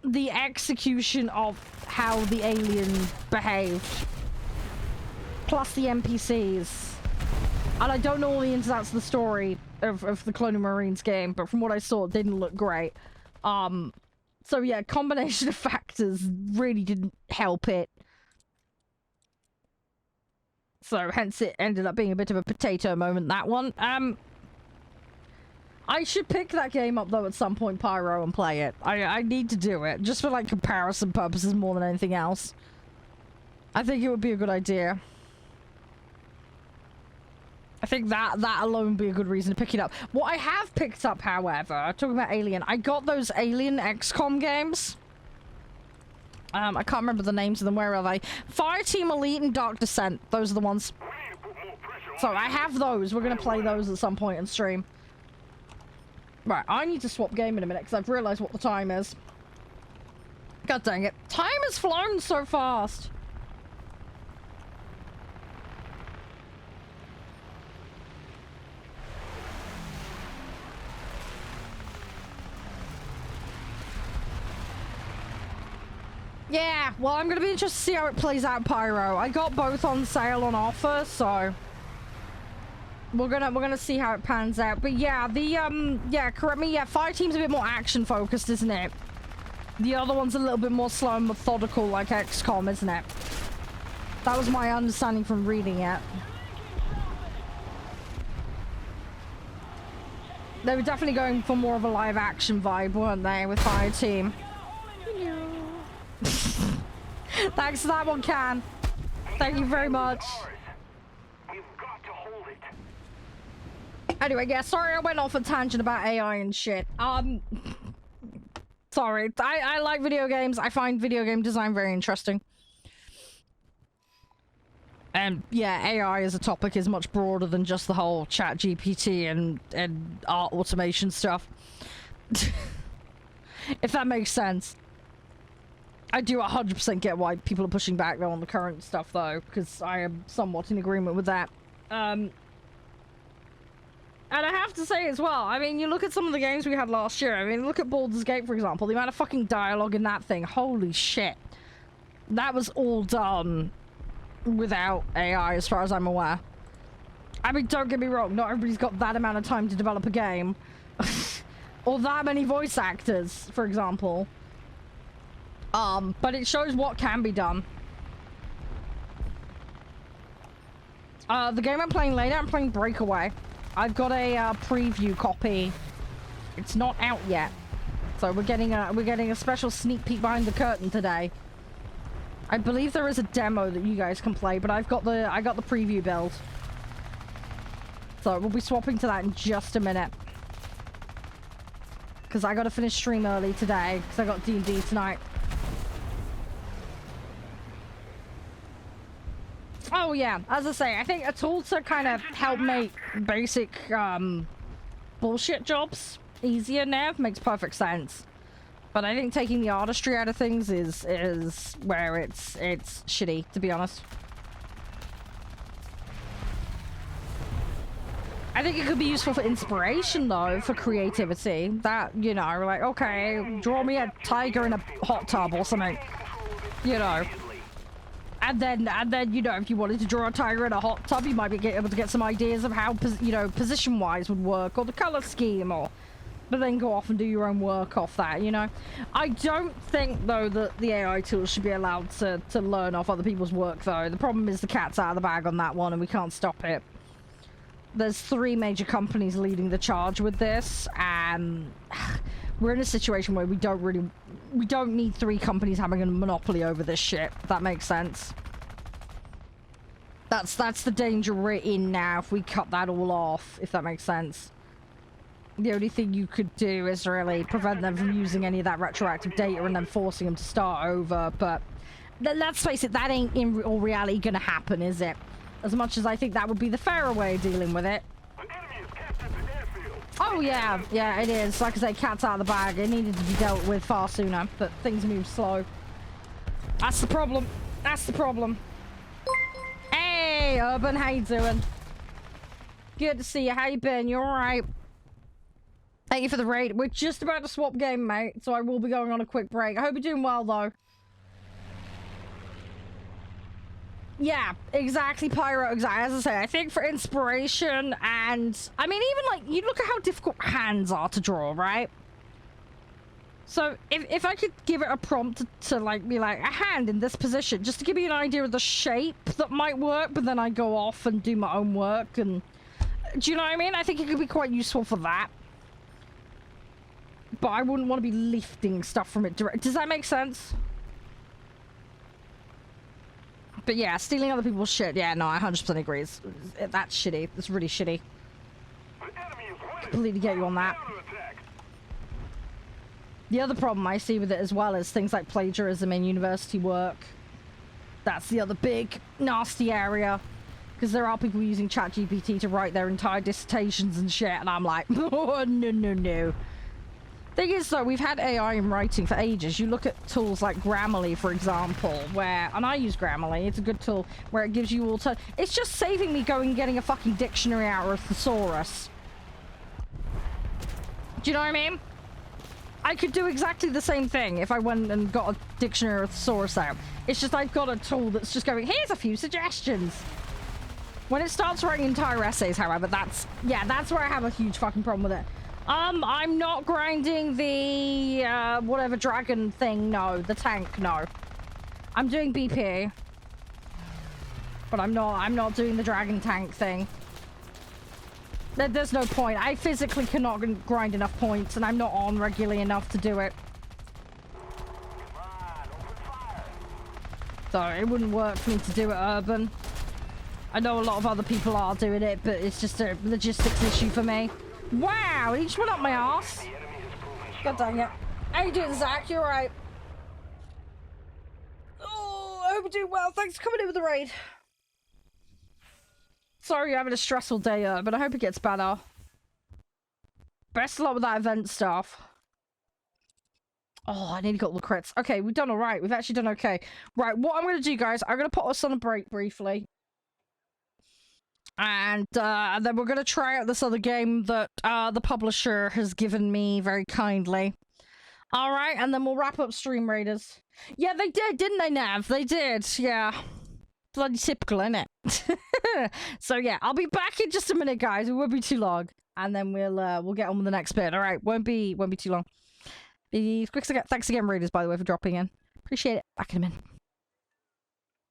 the execution of how the alien behaved. Plus the NPCs. And I don't know all the ins and outs of the story of the Colonial Marines game, but from what I saw, it didn't look great. So yeah, combination of factors really didn't help it. So hence it ended up being a bit of a potato moment, that one. I should pick that game up though at some point, Pyro, and play it. I need to do it, just for like comparison purposes more than anything else. I think it would be a good idea. I think that alone would be a good reason to pick it up. What I have picked up, however, talking about Alien, I got those Alien XCOM games. I can't remember the names of them. Where are they? Fireteam Elite and Dark Descent. Those are the ones. So I have those. We're going to play those at some point in stream. Right, I need to swap game in a minute because I've realized what the time is. God dang it. Time has flown so fast. Yeah, well, I'm gonna be interested to see how it plays out, Pyro. I got both on sale on offer, so we're gonna see how it pans out. But yeah, yeah, correct me. Yeah, Fireteam's a bit more action focused, isn't it? The other one's a little bit more slow and methodical, like XCOM, isn't it? That was my understanding from reading it. They were definitely going for more of a live action vibe, weren't they, with Fireteam? Thanks for that one, Can. Thank you very much. Anyway, yeah, sorry I went off a tangent about AI and shit. Sorry. I like video games. I find video game design very interesting. And yeah, AI as a topic is much broader than just the whole chat GPT and art automation stuff. If that makes sense. I do 100% get why people are pushing back though on the current stuff though, because I am somewhat in agreement with that. And I have to say as well, I mean, you look at some of the games we had last year. I mean, look at Baldur's Gate, for example. The amount of fucking dialogue in that thing. Holy shit. That was all done without AI, as far as I'm aware. I mean, don't get me wrong. Not everybody's got that amount of time to develop a game. Or that many voice actors, for example. But it shows what can be done. The game I'm playing later, I'm playing Breakaway. I've got a preview copy. It's not out yet, so we're getting a special sneak peek behind the curtain today. I believe there is a demo that you guys can play, but I got the preview build. So we'll be swapping to that in just a minute. Because I got to finish stream early today, because I got D&D tonight. Oh yeah, as I say, I think a tool to kind of help make basic bullshit jobs easier now makes perfect sense. But I think taking the artistry out of things is where it's shitty, to be honest. I think it could be useful for inspiration though, for creativity. That, you know, like, okay, draw me a tiger in a hot tub or something, you know. And then, you know, if you wanted to draw a tiger in a hot tub, you might be able to get some ideas of how, you know, position-wise would work, or the color scheme, or... But then go off and do your own work off that, you know? I don't think, though, that the AI tools should be allowed to learn off other people's work, though. The problem is the cat's out of the bag on that one, and we can't stop it. There's 3 major companies leading the charge with this, and... We're in a situation where we don't need 3 companies having a monopoly over this shit, if that makes sense. That's the danger we're in now, if we cut that all off, if that makes sense. The only thing you could do is really prevent them from using any of that retroactive data and then forcing them to start over, but let's face it, that ain't in all reality gonna happen, is it? As much as I think that would be the fairer way of dealing with it. The enemy has captured the airfield. Oh yeah, yeah, it is. Like I say, cat's out of the bag. It needed to be dealt with far sooner, but things move slow. That's the problem. That's the problem. Hey, Urban, how you doing? Good to see you. How you been? You alright? Thank you for the raid. We're just about to swap game, mate, so I will be going on a quick break. I hope you're doing well, though. Yeah, exactly, Pyro. Exactly. As I say, I think for inspiration and... I mean, even, like, you look at how difficult hands are to draw, right? So, if I could give it a prompt to, like, be like, a hand in this position, just to give you an idea of the shape that might work, but then I go off and do my own work, and... Do you know what I mean? I think it could be quite useful for that. But I wouldn't want to be lifting stuff from it direct. Does that make sense? But yeah, stealing other people's shit. Yeah, no, I 100% agree. That's shitty. It's really shitty. Completely get you on that. The other problem I see with it as well is things like plagiarism in university work. That's the other big, nasty area. Because there are people using ChatGPT to write their entire dissertations and shit, and I'm like, oh, no. Thing is, though, we've had AI in writing for ages. You look at tools like Grammarly, for example, where... And I use Grammarly. It's a good tool where it gives you all... It's just saving me going and getting a fucking dictionary out or a thesaurus. Do you know what I mean? I could do exactly the same thing if I went and got a dictionary or a thesaurus out. It's just I've got a tool that's just going, here's a few suggestions. When it starts writing entire essays, however, that's where I have a huge fucking problem with it. I'm not grinding the, whatever dragon thing, no. The tank, no. I'm doing BP. But I'm not doing the dragon tank thing. There's no point. I physically cannot grind enough points, and I'm not on regularly enough to do it. So it wouldn't work for me to do it urban. I know a lot of other people are doing it, but it's just a logistics issue for me. Wow, he just went up my ass. God dang it. How you doing, Zach? You alright? Oh, I hope you're doing well. Thanks for coming in with the raid. Sorry you're having a stressful day, but I hope it gets better. Best of luck with that event stuff. Oh, I nearly got all the crits. Okay, we've done alright. We've actually done okay. Right, what I'm going to do, guys, I'm going to put us on a break briefly. And then we're going to try out this other game that the publisher has given me very kindly. Alright, and then we'll wrap up Stream Raiders. Yeah, they did, didn't they, Nav? They did, yeah. Bloody typical, innit? So yeah, I'll be back in just a minute, guys. It won't be too long. And then we'll get on with the next bit. Alright, won't be too long. Thanks again, Raiders, by the way, for dropping in. Appreciate it. Back in a minute.